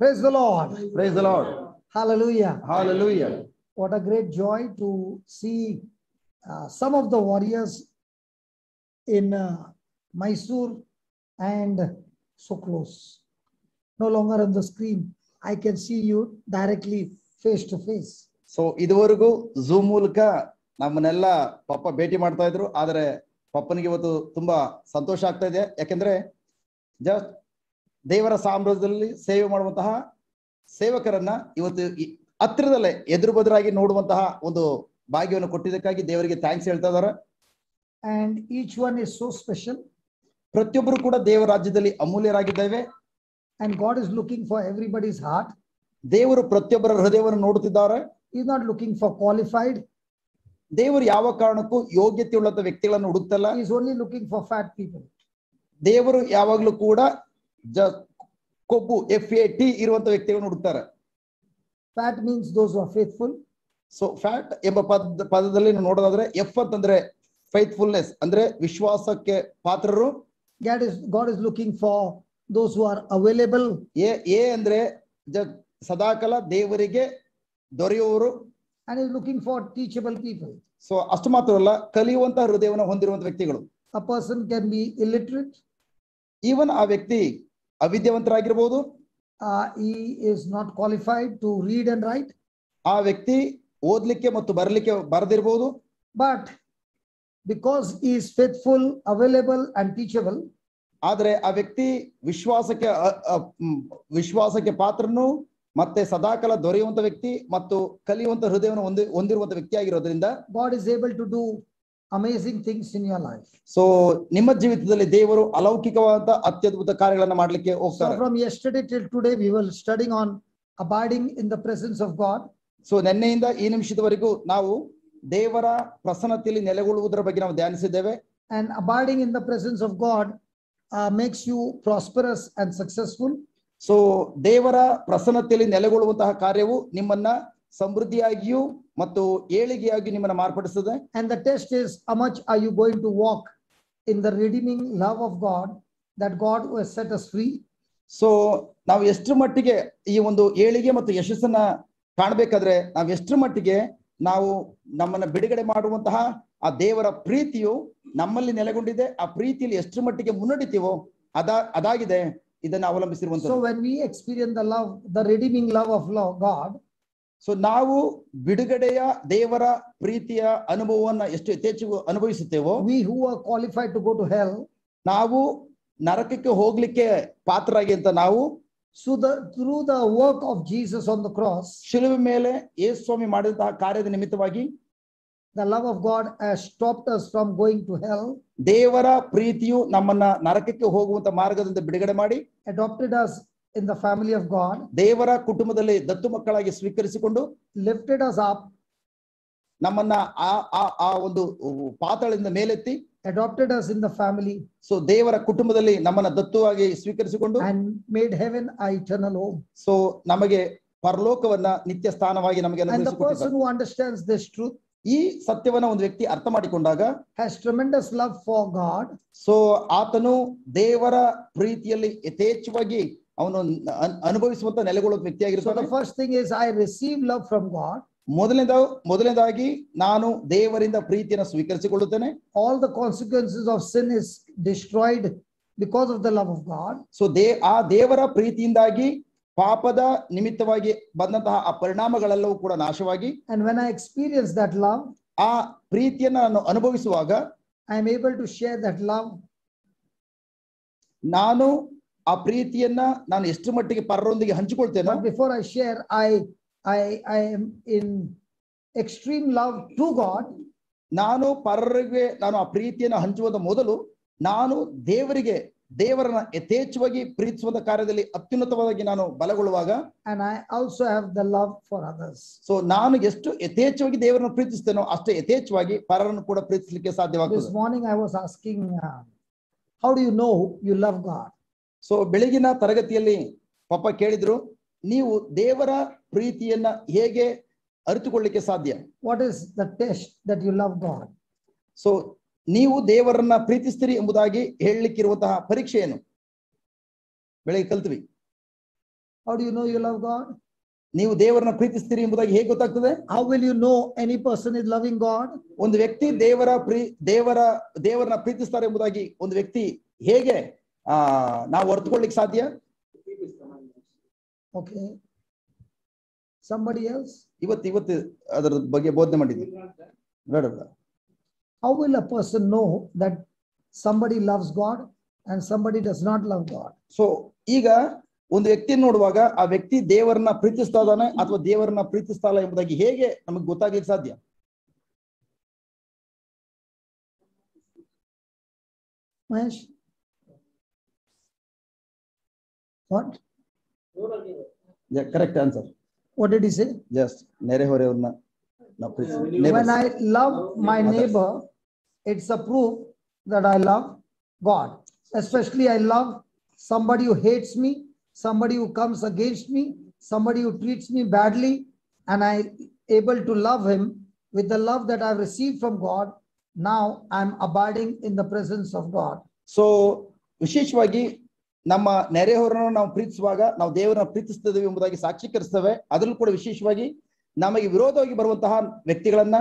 Praise the Lord. Praise the Lord. Hallelujah. Hallelujah. What a great joy to see some of the warriors in Mysore and so close. No longer on the screen. I can see you directly face to face. So ಇದುವರೆಗೂ zoom ಮೂಲಕ ನಮ್ಮನ್ನೆಲ್ಲ ಪಪ್ಪ ಭೇಟಿ ಮಾಡ್ತಾ ಇದ್ರು. ಆದರೆ ಪಪ್ಪನಿಗೆ ಇವತ್ತು ತುಂಬಾ ಸಂತೋಷ ಆಗ್ತಾ ಇದೆ. ಯಾಕೆಂದ್ರೆ ಜಸ್ಟ್ ದೇವರ ಸಾಮ್ರಾಜ್ಯದಲ್ಲಿ ಸೇವೆ ಮಾಡುವಂತಹ ಸೇವಕರನ್ನ ಇವತ್ತು ಹತ್ತಿರದಲ್ಲೇ ಎದುರು ಬದುರಾಗಿ ನೋಡುವಂತಹ ಒಂದು ಭಾಗ್ಯವನ್ನು ಕೊಟ್ಟಿದ್ದಕ್ಕಾಗಿ ದೇವರಿಗೆ ಥ್ಯಾಂಕ್ಸ್ ಹೇಳ್ತಾ ಇದ್ದಾರೆ. And each one is so special. ಪ್ರತಿಯೊಬ್ಬರು ಕೂಡ ದೇವರ ರಾಜ್ಯದಲ್ಲಿ ಅಮೂಲ್ಯರಾಗಿದ್ದೇವೆ. And God is looking for everybody's heart. ದೇವರು ಪ್ರತಿಯೊಬ್ಬರ ಹೃದಯವನ್ನು ನೋಡುತ್ತಿದ್ದಾರೆ. He is not looking for qualified. ದೇವರು ಯಾವ ಕಾರಣಕ್ಕೂ ಯೋಗ್ಯತೆ ಉಳ್ಳಂತ ವ್ಯಕ್ತಿಗಳನ್ನು ಹುಡುಕ್ತಲ್ಲ. He is only looking for fat people. ದೇವರು ಯಾವಾಗಲೂ ಕೂಡ ಕೊಬ್ಬು FAT ಇರುವಂತ ವ್ಯಕ್ತಿಗಳನ್ನು ಹುಡುಕ್ತಾರೆ. Fat means those who are faithful. So fat ಎಂಬ ಪದದಲ್ಲಿ ನೋಡೋದಾದ್ರೆ ಎಫ್ ಅಂತಂದ್ರೆ ಫೈತ್ಫುಲ್ನೆಸ್ ಅಂದ್ರೆ ವಿಶ್ವಾಸಕ್ಕೆ ಪಾತ್ರರು. God is looking for those who are available. A ಅಂದ್ರೆ ಸದಾಕಾಲ ದೇವರಿಗೆ ದೊರೆಯುವವರು. And is looking for teachable people. So ಅಷ್ಟು ಮಾತ್ರವಲ್ಲ, ಕಲಿಯುವಂತ ಹೃದಯವನ್ನು ಹೊಂದಿರುವಂತ ವ್ಯಕ್ತಿಗಳು. A person can be illiterate. Even ಆ ವ್ಯಕ್ತಿ ಅವಿದ್ಯಾವಂತರಾಗಿರ್ಬೋದು. He is not qualified to read and write. ಆ ವ್ಯಕ್ತಿ ಓದ್ಲಿಕ್ಕೆ ಮತ್ತು ಬರಲಿಕ್ಕೆ ಬರದಿರಬಹುದು. But because he is faithful, available and teachable, ಆದ್ರೆ ಆ ವ್ಯಕ್ತಿ ವಿಶ್ವಾಸಕ್ಕೆ ಪಾತ್ರನು ಮತ್ತೆ ಸದಾಕಾಲ ದೊರೆಯುವಂತ ವ್ಯಕ್ತಿ ಮತ್ತು ಕಲಿಯುವಂತ ಹೃದಯವನ್ನು ಹೊಂದಿರುವಂತ ವ್ಯಕ್ತಿ ಆಗಿರೋದ್ರಿಂದ God is able to do amazing things in your life. So ನಿಮ್ಮ ಜೀವಿತದಲ್ಲಿ ದೇವರು ಅಲೌಕಿಕವಾದ ಅತ್ಯದ್ಭುತ ಕಾರ್ಯಗಳನ್ನು ಮಾಡಲಿಕ್ಕೆ ಹೋಗ್ತಾರೆ. So from yesterday till today we were studying on abiding in the presence of God. So ನಿನ್ನೆಯಿಂದ ಈ ನಿಮಿಷದವರೆಗೂ ನಾವು ದೇವರ ಪ್ರಸನ್ನತೆಯಲ್ಲಿ ನೆಲೆಗೊಳ್ಳುವುದರ ಬಗ್ಗೆ ನಾವು ಧ್ಯಾನಿಸಿದ್ದೇವೆ. And abiding in the presence of God makes you prosperous and successful. So ದೇವರ ಪ್ರಸನ್ನತೆಯಲ್ಲಿ ನೆಲೆಗೊಳ್ಳುವಂತಹ ಕಾರ್ಯವು ನಿಮ್ಮನ್ನ ಸಮೃದ್ಧಿಯಾಗಿಯೂ ಮತ್ತು ಏಳಿಗೆಯಾಗಿ ನಿಮ್ಮನ್ನ ಮಾರ್ಪಡಿಸುತ್ತದೆ. And the test is how much are you going to walk in the redeeming love of God, that God has set us free. So ನಾವು ಎಷ್ಟರ ಮಟ್ಟಿಗೆ ಈ ಒಂದು ಏಳಿಗೆ ಮತ್ತು ಯಶಸ್ಸನ್ನ ಕಾಣಬೇಕಾದ್ರೆ ನಾವು ಎಷ್ಟರ ಮಟ್ಟಿಗೆ ನಾವು ನಮ್ಮನ್ನ ಬಿಡುಗಡೆ ಮಾಡುವಂತಹ ಆ ದೇವರ ಪ್ರೀತಿಯು ನಮ್ಮಲ್ಲಿ ನೆಲೆಗೊಂಡಿದೆ, ಆ ಪ್ರೀತಿಯಲ್ಲಿ ಎಷ್ಟರ ಮಟ್ಟಿಗೆ ಮುನ್ನಡಿತೀವೋ ಅದಾಗಿದೆ ಇದನ್ನು ಅವಲಂಬಿಸಿರುವಂತದ್ದು. So when we experience the love, the redeeming love of God, so ನಾವು ಬಿಡುಗಡೆಯ ದೇವರ ಪ್ರೀತಿಯ ಅನುಭವವನ್ನ ಎಷ್ಟು ಯಥೇಚ್ಛ ಅನುಭವಿಸುತ್ತೇವೋ, we who are qualified to go to hell, ನಾವು ನರಕಕ್ಕೆ ಹೋಗ್ಲಿಕ್ಕೆ ಪಾತ್ರರಾಗಿ ಅಂತ ನಾವು through the work of Jesus on the cross, ಶಿಲುಬೆ ಮೇಲೆ ಯೇಸು ಸ್ವಾಮಿ ಮಾಡಿದಂತಹ ಕಾರ್ಯದ ನಿಮಿತ್ತವಾಗಿ the love of God has stopped us from going to hell. ದೇವರ ಪ್ರೀತಿಯು ನಮ್ಮನ್ನ ನರಕಕ್ಕೆ ಹೋಗುವಂತ ಮಾರ್ಗದಿಂದ ಬಿಡುಗಡೆ ಮಾಡಿ adopted us in the family of God, ದೇವರ ಕುಟುಂಬದಲ್ಲಿ ದತ್ತು ಮಕ್ಕಳಾಗಿ ಸ್ವೀಕರಿಸಿಕೊಂಡು lifted us up, ನಮ್ಮನ್ನ ಆ ಒಂದು ಪಾತಾಳದಿಂದ ಮೇಲೆತ್ತಿ adopted us in the family, so ದೇವರ ಕುಟುಂಬದಲ್ಲಿ ನಮ್ಮನ್ನ ದತ್ತುವಾಗಿ ಸ್ವೀಕರಿಸಿಕೊಂಡು and made heaven our eternal home. So ನಮಗೆ ಪರಲೋಕವನ್ನ ನಿತ್ಯ ಸ್ಥಾನವಾಗಿ ನಮಗೆ And the person who understands this truth ಈ ಸತ್ಯವನ್ನ ಒಂದು ವ್ಯಕ್ತಿ ಅರ್ಥ ಮಾಡಿಕೊಂಡಾಗ has tremendous love for God. So ಆತನು ದೇವರ ಪ್ರೀತಿಯಲ್ಲಿ ಯಥೇಚ್ಛವಾಗಿ ಅವನು ಅನುಭವಿಸುವಂತ ನೆಲೆಗೊಳ್ಳುವ So ವ್ಯಕ್ತಿಯಾಗಿರ್ತಾನೆ. the first thing is I receive love from God. ಮೊದಲನೇದಾಗಿ ನಾನು ದೇವರಿಂದ ಪ್ರೀತಿಯನ್ನು ಸ್ವೀಕರಿಸಿಕೊಳ್ಳುತ್ತೇನೆ. All the consequences of sin is destroyed because of the love of God. So ಆ ದೇವರ ಪ್ರೀತಿಯಿಂದಾಗಿ ಪಾಪದ ನಿಮಿತ್ತವಾಗಿ ಬಂದಂತಹ ಆ ಪರಿಣಾಮಗಳೆಲ್ಲವೂ ಕೂಡ ನಾಶವಾಗಿ, And when I experience that love, ಆ ಪ್ರೀತಿಯನ್ನ ನಾನು ಅನುಭವಿಸುವಾಗ I am able to share that love. ನಾನು ಆ ಪ್ರೀತಿಯನ್ನ ನಾನು ಎಷ್ಟು ಮಟ್ಟಿಗೆ ಪರರೊಂದಿಗೆ ಹಂಚಿಕೊಳ್ತೇನೋ, But before I share, I am in extreme love to God. ನಾನು ಪರರಿಗೆ ನಾನು ಆ ಪ್ರೀತಿಯನ್ನು ಹಂಚುವುದ ಮೊದಲು ನಾನು ದೇವರನ್ನ ಯಥೇಚ್ಛವಾಗಿ ಪ್ರೀತಿಸುವಂತ ಕಾರ್ಯದಲ್ಲಿ ಅತ್ಯುನ್ನತವಾಗಿ ನಾನು ಬಲಗೊಳ್ಳುವಾಗ, And I also have the love for others. So ನಾನು ಎಷ್ಟು ಯಥೇಚ್ಛವಾಗಿ ದೇವರನ್ನು ಪ್ರೀತಿಸ್ತೇನೋ ಅಷ್ಟೇ ಯಥೇಚ್ಛವಾಗಿ ಪರರನ್ನು ಕೂಡ ಪ್ರೀತಿಸಲಿಕ್ಕೆ ಸಾಧ್ಯವಾಗ್ತದೆ. This morning I was asking, how do you know you love God? So ಬೆಳಗಿನ ತರಗತಿಯಲ್ಲಿ ಪಾಪ ಕೇಳಿದ್ರು, ನೀವು ದೇವರ ಪ್ರೀತಿಯನ್ನ ಹೇಗೆ ಅರಿತುಕೊಳ್ಳಿಕ್ಕೆ ಸಾಧ್ಯ? What is the test that you love God? So ನೀವು ದೇವರನ್ನ ಪ್ರೀತಿಸ್ತೀರಿ ಎಂಬುದಾಗಿ ಹೇಳಲಿಕ್ಕಿರುವಂತಹ ಪರೀಕ್ಷೆ ಏನು? ಬೆಳಗ್ಗೆ ಕಲ್ತ್ವಿ. How do you know you love God? ನೀವು ದೇವರನ್ನ ಪ್ರೀತಿಸ್ತೀರಿ ಎಂಬುದಾಗಿ ಹೇಗೆ ಗೊತ್ತಾಗ್ತದೆ? How will you know any person is loving God? ಒಂದು ವ್ಯಕ್ತಿ ದೇವರನ್ನ ಪ್ರೀತಿಸ್ತಾರೆ ಎಂಬುದಾಗಿ ಒಂದು ವ್ಯಕ್ತಿ ಹೇಗೆ ನಾವು ಅರ್ಥಕೊಳ್ಳಿಕ್ಕೆ ಸಾಧ್ಯ? Okay. Somebody else? ಇವತ್ತು ಅದರ ಬಗ್ಗೆ ಬೋಧನೆ ಮಾಡಿದ್ವಿ. ಬೇಡ. How will a person know that somebody loves God and somebody does not love God? So ಈಗ ಒಂದು ವ್ಯಕ್ತಿ ನೋಡುವಾಗ ಆ ವ್ಯಕ್ತಿ ದೇವರನ್ನ ಪ್ರೀತಿಸ್ತಾ ಇದ್ದಾನೆ ಅಥವಾ ದೇವರನ್ನ ಪ್ರೀತಿಸ್ತಾ ಇಲ್ಲ ಎಂಬುದಾಗಿ ಹೇಗೆ ನಮಗೆ ಗೊತ್ತಾಗ್ಲಿಕ್ಕೆ ಸಾಧ್ಯ? Mahesh? What? Yeah, correct answer. What did he say? Just ನೆರೆಹೊರೆಯವರನ್ನ ನಾವು ಪ್ರೀತಿಸ್ತೀವಿ. When I love my neighbor, it's a proof that I love God. Especially I love somebody who hates me, somebody who comes against me, somebody who treats me badly, and I able to love him with the love that I've received from God. Now I'm abiding in the presence of God. So ವಿಶೇಷವಾಗಿ ನಮ್ಮ ನೆರೆಹೊರೆಯನ್ನು ನಾವು ಪ್ರೀತಿಸುವಾಗ ನಾವು ದೇವರನ್ನ ಪ್ರೀತಿಸ್ತಿದ್ದೇವೆ ಎಂಬುದಾಗಿ ಸಾಕ್ಷೀಕರಿಸ್ತೇವೆ. ಅದರಲ್ಲೂ ಕೂಡ ವಿಶೇಷವಾಗಿ ನಮಗೆ ವಿರೋಧವಾಗಿ ಬರುವಂತಹ ವ್ಯಕ್ತಿಗಳನ್ನ,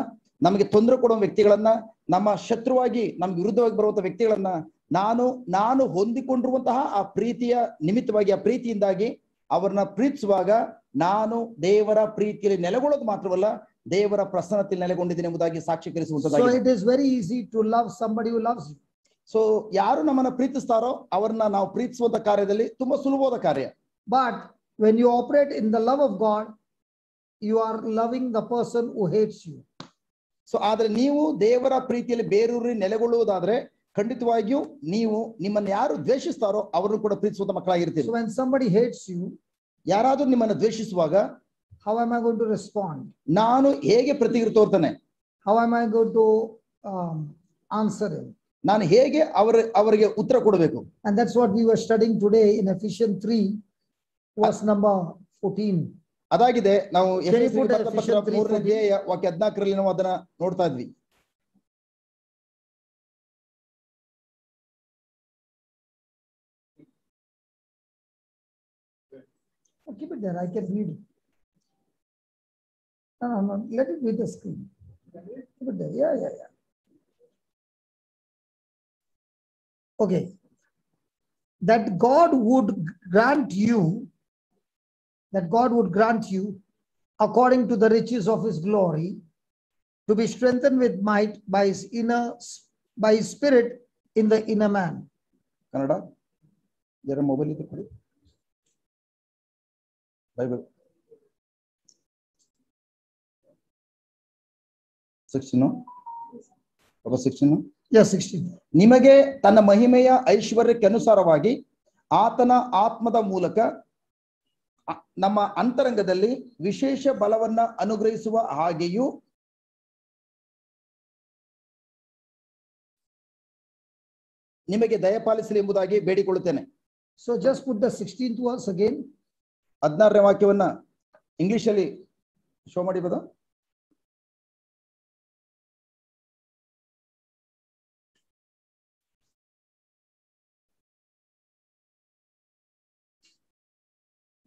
ನಮಗೆ ತೊಂದರೆ ಕೊಡುವ ವ್ಯಕ್ತಿಗಳನ್ನ, ನಮ್ಮ ಶತ್ರುವಾಗಿ ನಮ್ಗೆ ವಿರುದ್ಧವಾಗಿ ಬರುವಂತಹ ವ್ಯಕ್ತಿಗಳನ್ನ ನಾನು ಹೊಂದಿಕೊಂಡಿರುವಂತಹ ಆ ಪ್ರೀತಿಯ ನಿಮಿತ್ತವಾಗಿ, ಆ ಪ್ರೀತಿಯಿಂದಾಗಿ ಅವರನ್ನ ಪ್ರೀತಿಸುವಾಗ ನಾನು ದೇವರ ಪ್ರೀತಿಯಲ್ಲಿ ನೆಲೆಗೊಳ್ಳೋದು ಮಾತ್ರವಲ್ಲ, ದೇವರ ಪ್ರಸನ್ನತೆಯಲ್ಲಿ ನೆಲೆಗೊಂಡಿದ್ದೀನಿ ಎಂಬುದಾಗಿ ಸಾಕ್ಷೀಕರಿಸುವಂತದ್ದಾಗಿದೆ. So it is very easy to love somebody who loves you. So ಯಾರು ನಮ್ಮನ್ನ ಪ್ರೀತಿಸ್ತಾರೋ ಅವರನ್ನ ನಾವು ಪ್ರೀತಿಸುವಂತ ಕಾರ್ಯದಲ್ಲಿ ತುಂಬಾ ಸುಲಭವಾದ ಕಾರ್ಯ. But when you operate in the love of God, you are loving the person who hates you. So ಆದ್ರೆ ನೀವು ದೇವರ ಪ್ರೀತಿಯಲ್ಲಿ ಬೇರೂರಿ ನೆಲೆಗೊಳ್ಳುವುದಾದ್ರೆ ಖಂಡಿತವಾಗಿಯೂ ನೀವು ನಿಮ್ಮನ್ನ ಯಾರು ದ್ವೇಷಿಸ್ತಾರೋ ಅವರನ್ನು ಕೂಡ ಪ್ರೀತಿಸುವಂತ ಮಕ್ಕಳಾಗಿರ್ತೀರಿ. So when somebody hates you, ಯಾರಾದ್ರೂ ನಿಮ್ಮನ್ನ ದ್ವೇಷಿಸುವಾಗ how am I going to respond? ನಾನು ಹೇಗೆ ಪ್ರತಿಕ್ರಿಯೆ ತೋರ್ತಾನೆ? How am I going to answer him? ನಾನು ಹೇಗೆ ಅವರಿಗೆ ಉತ್ತರ ಕೊಡಬೇಕು? And that's what we were studying today in Ephesians 3 verse number 14. ಅದಾಗಿದೆ. ನಾವು ಎಫೆಸೀಯರಿಗೆ ಬರೆದ ಪತ್ರ 3ನೇ ಅಧ್ಯಾಯ ವಾಕ್ಯ 14ರಲ್ಲಿ ನಾವು ಅದನ್ನ ನೋಡ್ತಾ ಇದ್ವಿ. Keep it there. I can read it. No. Let it be the screen. Keep it there. Yeah. Okay. That God would grant you, according to the riches of his glory, to be strengthened with might by his spirit in the inner man. Kannada? Jara mobile ide kodi. Bible. 16. Papa 16. Yeah, 16. ನಿಮಗೆ ತನ್ನ ಮಹಿಮೆಯ ಐಶ್ವರ್ಯಕ್ಕೆ ಅನುಸಾರವಾಗಿ ಆತನ ಆತ್ಮದ ಮೂಲಕ ನಮ್ಮ ಅಂತರಂಗದಲ್ಲಿ ವಿಶೇಷ ಬಲವನ್ನ ಅನುಗ್ರಹಿಸುವ ಹಾಗೆಯೂ ನಿಮಗೆ ದಯಪಾಲಿಸಲಿ ಎಂಬುದಾಗಿ ಬೇಡಿಕೊಳ್ಳುತ್ತೇನೆ. So just put the 16th verse again. 16ನೇ ವಾಕ್ಯವನ್ನ ಇಂಗ್ಲಿಷ್ ಅಲ್ಲಿ show ಮಾಡಿಬೋದಾ?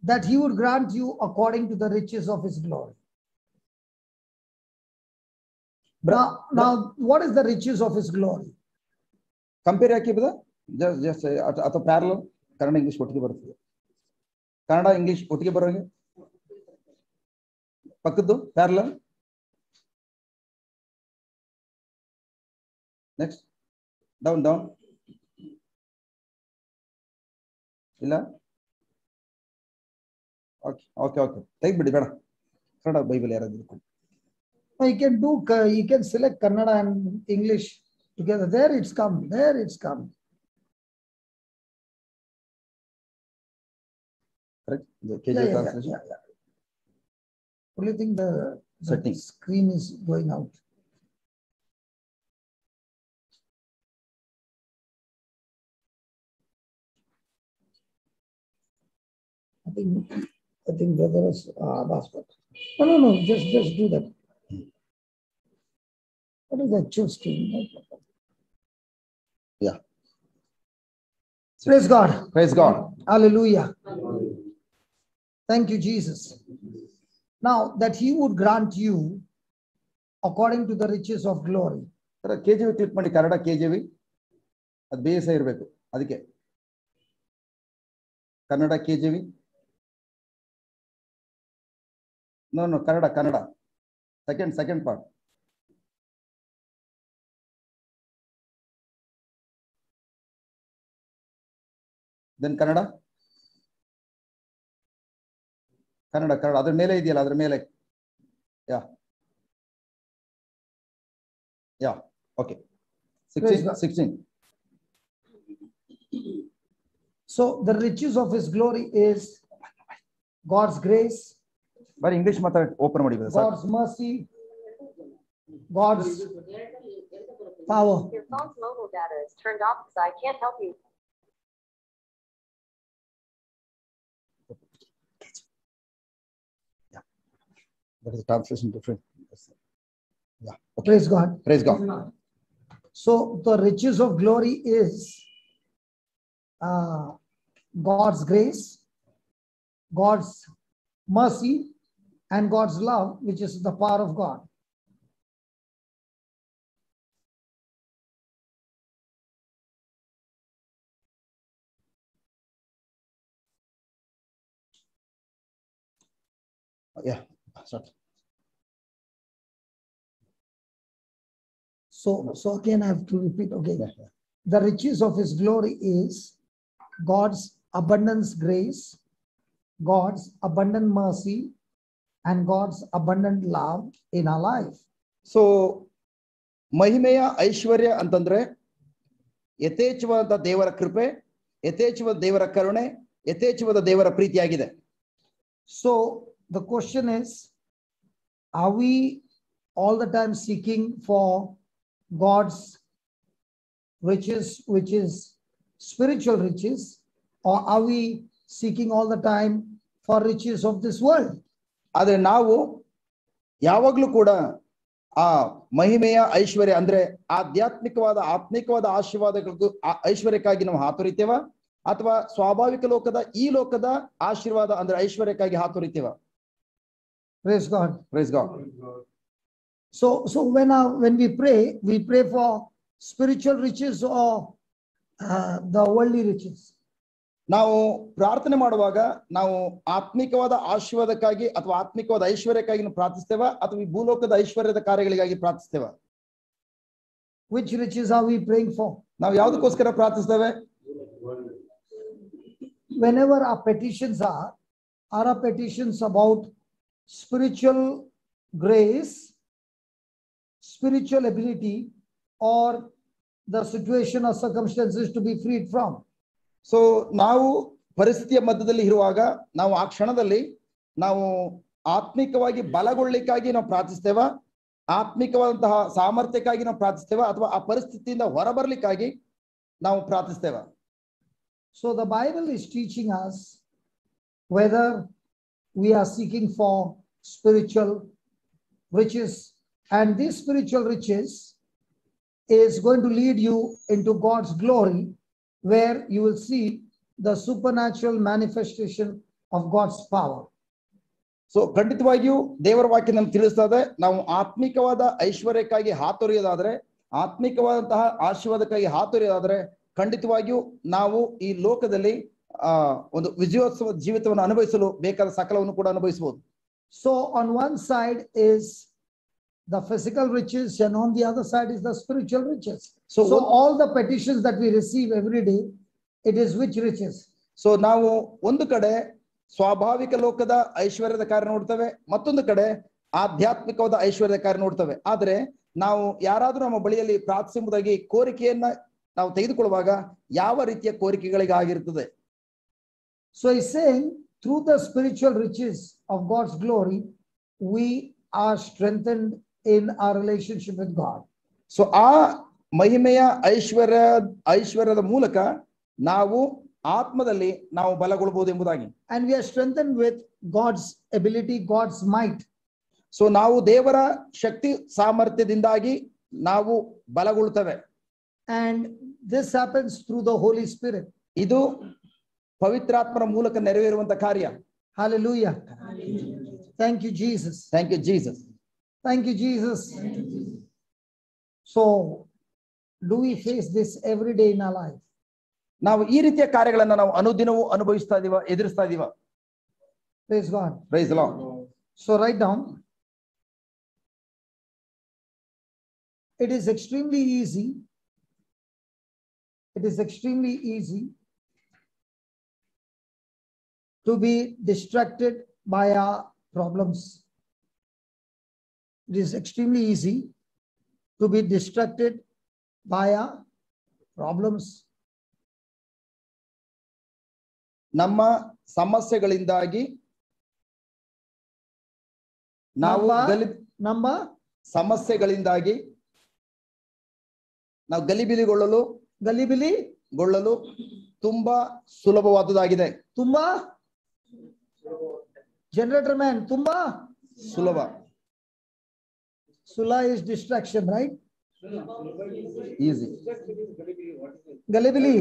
That he would grant you according to the riches of his glory. Now, what is the riches of his glory? Compare ಹಾಕಿಬೋದಾ? ಜಸ್ಟ್ ಅಥವಾ parallel Kannada English ಒಟ್ಟಿಗೆ ಬರ್ತದೆ. Kannada English ಒಟ್ಟಿಗೆ ಬರೋಂಗೆ ಪಕ್ಕದ್ದು parallel. Next down ಇಲ್ಲ. ಓಕೆ ತೆಗ್ಬಿಡಿ, ಬೇಡ. ಕನ್ನಡ ಬೈಬಲ್ ಯಾರಾದ್ರೂ you can select Kannada and English together. There it's come. Correct. The KJ translation. Yeah. Only thing the screen is going out. I think brother is passport. No. Just do that. What is that screen? Yeah. Praise God. Praise God. Hallelujah. Thank you, Jesus. Now that he would grant you according to the riches of glory. KJV click ಮಾಡಿ, Kannada KJV ಅದು base ಇರಬೇಕು, ಅದಕ್ಕೆ Kannada KJV. No Kannada second part. Then Kannada ಅದ್ರ ಮೇಲೆ ಇದೆಯಲ್ಲ, ಅದ್ರ ಮೇಲೆ. Yeah okay. 16. So the riches of his glory is God's grace, ಬರೀ ಇಂಗ್ಲಿಷ್ ಮಾತಾಡಿ ಓಪನ್ ಮಾಡಿ. God's mercy, God's power. Your phone's mobile data is turned off, so I can't help you. That is translation different. Yeah. Okay. Praise God. Praise God. So the riches of glory is God's grace, God's mercy, and God's love, which is the power of God. Yeah. Start. So again, I have to repeat. Okay. Yeah. The riches of his glory is God's abundant grace, God's abundant mercy, and God's abundant love in our life. So ಮಹಿಮೆಯ ಐಶ್ವರ್ಯ ಅಂತಂದ್ರೆ ಯಥೇಚ್ಛವಾದ ದೇವರ ಕೃಪೆ, ಯಥೇಚ್ಛವಾದ ದೇವರ ಕರುಣೆ, ಯಥೇಚ್ಛವಾದ ದೇವರ ಪ್ರೀತಿಯಾಗಿದೆ. So the question is, are we all the time seeking for God's riches, which is spiritual riches, or are we seeking all the time for riches of this world? ಆದ್ರೆ ನಾವು ಯಾವಾಗ್ಲೂ ಕೂಡ ಆ ಮಹಿಮೆಯ ಐಶ್ವರ್ಯ ಅಂದ್ರೆ ಆತ್ಮಿಕವಾದ ಆಶೀರ್ವಾದಗಳಿಗೂ ಐಶ್ವರ್ಯಕ್ಕಾಗಿ ನಾವು ಹಾತೊರಿತೇವ, ಅಥವಾ ಸ್ವಾಭಾವಿಕ ಲೋಕದ ಈ ಲೋಕದ ಆಶೀರ್ವಾದ ಅಂದ್ರೆ ಐಶ್ವರ್ಯಕ್ಕಾಗಿ ಹಾತೊರಿತೇವ? Praise God. Praise God. So when we pray for spiritual riches or the worldly riches. ನಾವು ಪ್ರಾರ್ಥನೆ ಮಾಡುವಾಗ ನಾವು ಆತ್ಮಿಕವಾದ ಆಶೀರ್ವಾದಕ್ಕಾಗಿ ಅಥವಾ ಆತ್ಮಿಕವಾದ ಐಶ್ವರ್ಯಕ್ಕಾಗಿ ನಾವು ಪ್ರಾರ್ಥಿಸ್ತೇವ, ಅಥವಾ ಈ ಭೂಲೋಕದ ಐಶ್ವರ್ಯದ ಕಾರ್ಯಗಳಿಗಾಗಿ ಪ್ರಾರ್ಥಿಸ್ತೇವ? Which riches are we praying for? ನಾವು ಯಾವುದಕ್ಕೋಸ್ಕರ ಪ್ರಾರ್ಥಿಸ್ತೇವೆ? Whenever our petitions are our petitions about spiritual grace, spiritual ability, or the situation or circumstances to be freed from. So ನಾವು ಪರಿಸ್ಥಿತಿಯ ಮಧ್ಯದಲ್ಲಿ ಇರುವಾಗ ನಾವು ಆ ಕ್ಷಣದಲ್ಲಿ ನಾವು ಆತ್ಮಿಕವಾಗಿ ಬಲಗೊಳ್ಳಿಕ್ಕಾಗಿ ನಾವು ಪ್ರಾರ್ಥಿಸ್ತೇವ, ಆತ್ಮಿಕವಾದಂತಹ ಸಾಮರ್ಥ್ಯಕ್ಕಾಗಿ ನಾವು ಪ್ರಾರ್ಥಿಸ್ತೇವ, ಅಥವಾ ಆ ಪರಿಸ್ಥಿತಿಯಿಂದ ಹೊರಬರ್ಲಿಕ್ಕಾಗಿ ನಾವು ಪ್ರಾರ್ಥಿಸ್ತೇವ? So the Bible is teaching us whether we are seeking for spiritual riches, and these spiritual riches is going to lead you into God's glory, where you will see the supernatural manifestation of God's power. So ಖಂಡಿತವಾಗಿಯೂ ದೇವರ ವಾಕ್ಯ ನಮ್ಗೆ ತಿಳಿಸ್ತಾ ಇದೆ, ನಾವು ಆತ್ಮಿಕವಾದ ಐಶ್ವರ್ಯಕ್ಕಾಗಿ ಹಾತೊರೆಯೋದಾದ್ರೆ, ಆತ್ಮಿಕವಾದಂತಹ ಆಶೀರ್ವಾದಕ್ಕಾಗಿ ಹಾತೊರೆಯೋದಾದ್ರೆ, ಖಂಡಿತವಾಗಿಯೂ ನಾವು ಈ ಲೋಕದಲ್ಲಿ ಒಂದು ವಿಜಯೋತ್ಸವ ಜೀವಿತವನ್ನು ಅನುಭವಿಸಲು ಬೇಕಾದ ಸಕಲವನ್ನು ಕೂಡ ಅನುಭವಿಸಬಹುದು. So on one side is the physical riches, and on the other side is the spiritual riches. So all the petitions that we receive every day, it is which riches? So ನಾವು ಒಂದು ಕಡೆ ಸ್ವಾಭಾವಿಕ ಲೋಕದ ಐಶ್ವರ್ಯದ ಕಾರ್ಯ ನೋಡ್ತೇವೆ, ಮತ್ತೊಂದು ಕಡೆ ಆಧ್ಯಾತ್ಮಿಕವಾದ ಐಶ್ವರ್ಯದ ಕಾರ್ಯ ನೋಡ್ತೇವೆ. ಆದ್ರೆ ನಾವು ಯಾರಾದ್ರೂ ನಮ್ಮ ಬಳಿಯಲ್ಲಿ ಪ್ರಾರ್ಥಿಸುವುದಾಗಿ ಕೋರಿಕೆಯನ್ನ ನಾವು ತೆಗೆದುಕೊಳ್ಳುವಾಗ ಯಾವ ರೀತಿಯ ಕೋರಿಕೆಗಳಿಗಾಗಿರ್ತದೆ? So he's saying through the spiritual riches of God's glory, we are strengthened in our relationship with God. So ಆ ಮಹಿಮೆಯ ಐಶ್ವರ್ಯದ ಮೂಲಕ ನಾವು ಆತ್ಮದಲ್ಲಿ ನಾವು ಬಲಗೊಳ್ಳಬಹುದು ಎಂಬುದಾಗಿ. And we are strengthened with God's ability, God's might. So ನಾವು ದೇವರ ಶಕ್ತಿ ಸಾಮರ್ಥ್ಯದಿಂದಾಗಿ ನಾವು ಬಲಗೊಳ್ಳುತ್ತೇವೆ. And this happens through the Holy Spirit. ಇದು ಪವಿತ್ರಾತ್ಮರ ಮೂಲಕ ನೆರವೇರುವಂತ ಕಾರ್ಯ. Hallelujah. Thank you, Jesus. Thank you, Jesus. Thank you, Jesus. So, do we face this every day in our life? ನಾವು ಈ ರೀತಿಯ ಕಾರ್ಯಗಳನ್ನ ನಾವು ಅನುದಿನವೂ ಅನುಭವಿಸ್ತಾ ಇದೀವ, ಎದುರಿಸ್ತಾ ಇದೀವ. Praise God. Praise the Lord. So write down. It is extremely easy. It is extremely easy to be distracted by our problems. It is extremely easy to be distracted by our problems. ನಮ್ಮ ಸಮಸ್ಯೆಗಳಿಂದಾಗಿ ನಾವು ಸಮಸ್ಯೆಗಳಿಂದಾಗಿ ನಾವು ಗಲಿಬಿಲಿಗೊಳ್ಳಲು ತುಂಬಾ ಸುಲಭವಾದುದಾಗಿದೆ. ತುಂಬಾ generator man ತುಂಬಾ ಸುಲಭ. Sula is distraction, right? Easy. Galibili.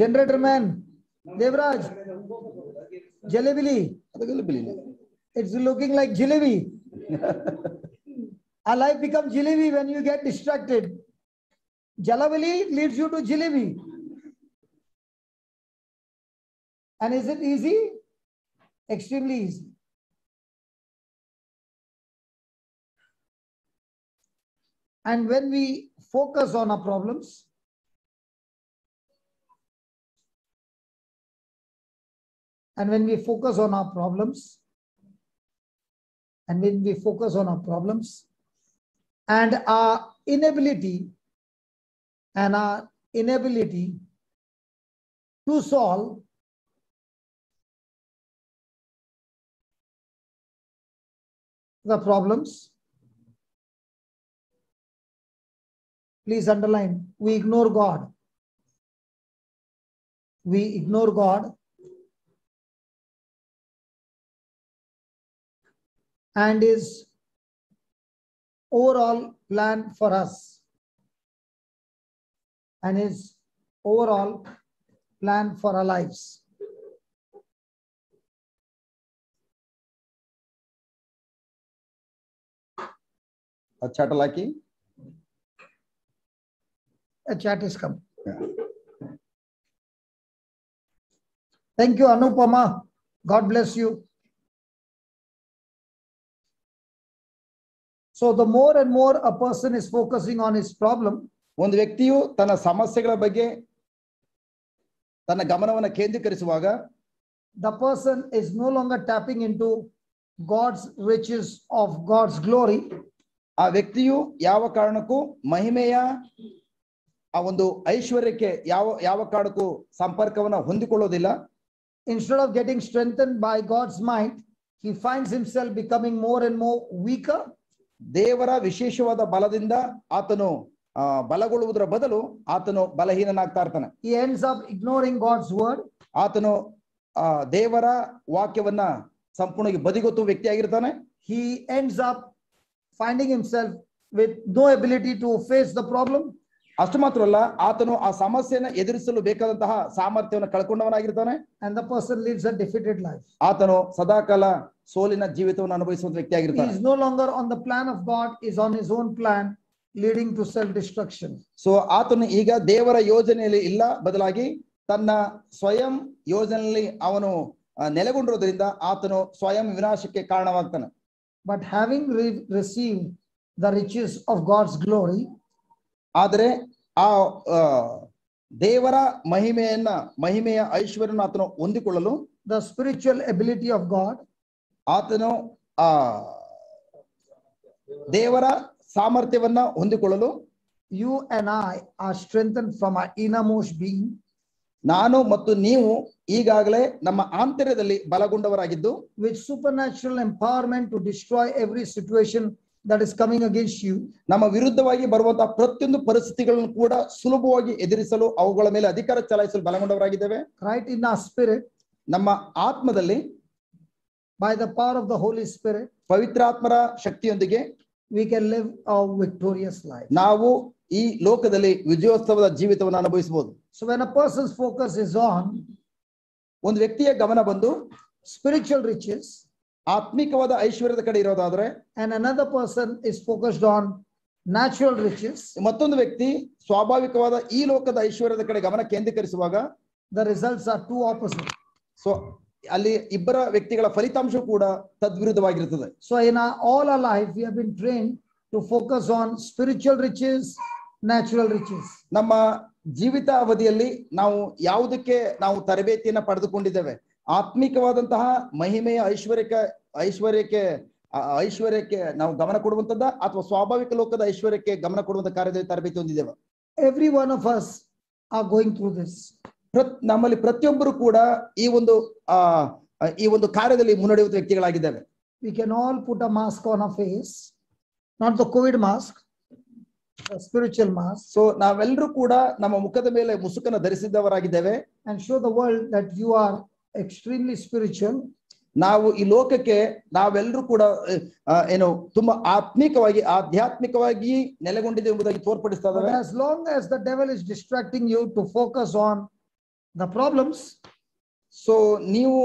Generator man. Devraj. Jalebili. It's looking like jalebi. Our life becomes jalebi when you get distracted. Jalabili leads you to jalebi. And is it easy? Extremely easy. And when we focus on our problems, and when we focus on our problems, and our inability to solve the problems, please underline, we ignore God. We ignore God and His overall plan for us. And His overall plan for our lives. Chattalaki. A chat is come. Yeah. Thank you, Anupama. God bless you. So the more and more a person is focusing on his problem, ಒಂದು ವ್ಯಕ್ತಿಯು ತನ್ನ ಸಮಸ್ಯೆಗಳ ಬಗ್ಗೆ ತನ್ನ ಗಮನವನ್ನು ಕೇಂದ್ರೀಕರಿಸುವಾಗ, the person is no longer tapping into God's riches of God's glory. ಆ ವ್ಯಕ್ತಿಯು ಯಾವ ಕಾರಣಕ್ಕೂ ಮಹಿಮೆಯ ಆ ಒಂದು ಐಶ್ವರ್ಯಕ್ಕೆ ಯಾವ ಕಾರಣಕ್ಕೂ ಸಂಪರ್ಕವನ್ನು ಹೊಂದಿಕೊಳ್ಳೋದಿಲ್ಲ. Instead of getting strengthened by God's might, he finds himself becoming more and more weaker. ದೇವರ ವಿಶೇಷವಾದ ಬಲದಿಂದ ಆತನು ಬಲಗೊಳ್ಳುವುದರ ಬದಲು ಆತನು ಬಲಹೀನನಾಗ್ತಾ ಇರ್ತಾನೆ. He ends up ignoring God's word. ಆತನು ದೇವರ ವಾಕ್ಯವನ್ನ ಸಂಪೂರ್ಣವಾಗಿ ಬದಿಗೊತ್ತು ವ್ಯಕ್ತಿಯಾಗಿರ್ತಾನೆ. He ends up finding himself with no ability to face the problem. ಅಷ್ಟು ಮಾತ್ರ ಅಲ್ಲ, ಆತನು ಆ ಸಮಸ್ಯೆಯನ್ನು ಎದುರಿಸಲು ಬೇಕಾದಂತಹ ಸಾಮರ್ಥ್ಯವನ್ನು ಕಳ್ಕೊಂಡವನಾಗಿರ್ತಾನೆ. And the person lives a defeated life. ಆತನು ಸದಾಕಾಲ ಸೋಲಿನ ಜೀವಿತವನ್ನು ಅನುಭವಿಸುವ ವ್ಯಕ್ತಿಯಾಗಿರ್ತಾನೆ. He is no longer on the plan of God, is on his own plan, leading to self destruction. So ಆತನು ಈಗ ದೇವರ ಯೋಜನೆಯಲ್ಲಿ ಇಲ್ಲ, ಬದಲಾಗಿ ತನ್ನ ಸ್ವಯಂ ಯೋಜನೆಯಲ್ಲಿ ಅವನು ನೆಲೆಗೊಂಡಿರೋದ್ರಿಂದ ಆತನು ಸ್ವಯಂ ವಿನಾಶಕ್ಕೆ ಕಾರಣವಾಗ್ತಾನೆ. But having received the riches of God's glory, ಆದರೆ ಆ ದೇವರ ಮಹಿಮೆಯ ಐಶ್ವರ್ಯವನ್ನು ಆತನು ಹೊಂದಿಕೊಳ್ಳಲು, the spiritual ability of God, ಆತನು ದೇವರ ಸಾಮರ್ಥ್ಯವನ್ನ ಹೊಂದಿಕೊಳ್ಳಲು, you and I are strengthened from our innermost being. ನಾನು ಮತ್ತು ನೀವು ಈಗಾಗಲೇ ನಮ್ಮ ಆಂತರ್ಯದಲ್ಲಿ ಬಲಗೊಂಡವರಾಗಿದ್ದು, with supernatural empowerment to destroy every situation that is coming against you. ನಮ್ಮ ವಿರುದ್ಧವಾಗಿ ಬರುವಂತಹ ಪ್ರತಿಯೊಂದು ಪರಿಸ್ಥಿತಿಗಳನ್ನು ಕೂಡ ಸುಲಭವಾಗಿ ಎದುರಿಸಲು, ಅವುಗಳ ಮೇಲೆ ಅಧಿಕಾರ ಚಲಾಯಿಸಲು ಬಲಗೊಂಡವರಾಗಿದ್ದೇವೆ. Right in our spirit, ನಮ್ಮ ಆತ್ಮದಲ್ಲಿ, by the power of the Holy Spirit, ಪವಿತ್ರಾತ್ಮರ ಶಕ್ತಿಯೊಂದಿಗೆ we can live a victorious life. ನಾವು ಈ ಲೋಕದಲ್ಲಿ ವಿಜಯೋತ್ಸವದ ಜೀವಿತವನ್ನು ಅನುಭವಿಸಬಹುದು. So when a person's focus is on ಒಂದು ವ್ಯಕ್ತಿಯ ಗಮನ ಬಂದು spiritual riches, ಆತ್ಮಿಕವಾದ ಐಶ್ವರ್ಯದ ಕಡೆ ಇರೋದಾದ್ರೆ, and another person is focused on natural riches, ಮತ್ತೊಂದು ವ್ಯಕ್ತಿ ಸ್ವಾಭಾವಿಕವಾದ ಈ ಲೋಕದ ಐಶ್ವರ್ಯದ ಕಡೆ ಗಮನ ಕೇಂದ್ರೀಕರಿಸುವಾಗ the results are two opposite. So ಅಲ್ಲಿ ಇಬ್ಬರ ವ್ಯಕ್ತಿಗಳ ಫಲಿತಾಂಶ ಕೂಡ ತದ್ವಿರುದ್ಧವಾಗಿರುತ್ತದೆ. So in all our life, we have been trained to focus on spiritual riches, natural riches. ನಮ್ಮ ಜೀವಿತ ಅವಧಿಯಲ್ಲಿ ನಾವು ಯಾವುದಕ್ಕೆ ನಾವು ತರಬೇತಿಯನ್ನ ಪಡೆದುಕೊಂಡಿದ್ದೇವೆ? ಆತ್ಮಿಕವಾದಂತಹ ಮಹಿಮೆಯ ಐಶ್ವರ್ಯಕ್ಕೆ ನಾವು ಗಮನ ಕೊಡುವಂತದ್ದ, ಅಥವಾ ಸ್ವಾಭಾವಿಕ ಲೋಕದ ಐಶ್ವರ್ಯಕ್ಕೆ ಗಮನ ಕೊಡುವಂತ ಕಾರ್ಯದಲ್ಲಿ ತರಬೇತಿ ಹೊಂದಿದ್ದೇವೆ? Every one of us are going through this. ನಮ್ಮಲ್ಲಿ ಪ್ರತಿಯೊಬ್ಬರು ಕೂಡ ಈ ಒಂದು ಕಾರ್ಯದಲ್ಲಿ ಮುನ್ನಡೆಯುವ ವ್ಯಕ್ತಿಗಳಾಗಿದ್ದೇವೆ. We can all put a mask on our face, not the COVID mask, the spiritual mask. So ನಾವೆಲ್ಲರೂ ಕೂಡ ನಮ್ಮ ಮುಖದ ಮೇಲೆ ಮುಸುಕನ್ನು ಧರಿಸಿದವರಾಗಿದ್ದೇವೆ, and show the world that you are extremely spiritual. ನಾವು ಈ ಲೋಕಕ್ಕೆ ನಾವೆಲ್ಲರೂ ಕೂಡ ಏನು ತುಂಬಾ ಆಧ್ಯಾತ್ಮಿಕವಾಗಿ ನೆಲೆಗೊಂಡಿದೆ ಎಂಬುದಾಗಿ ತೋರ್ಪಡಿಸ್ತಾ ಇದ್ದಾರೆ. As long as the devil is distracting you to focus on the problems, so ನೀವು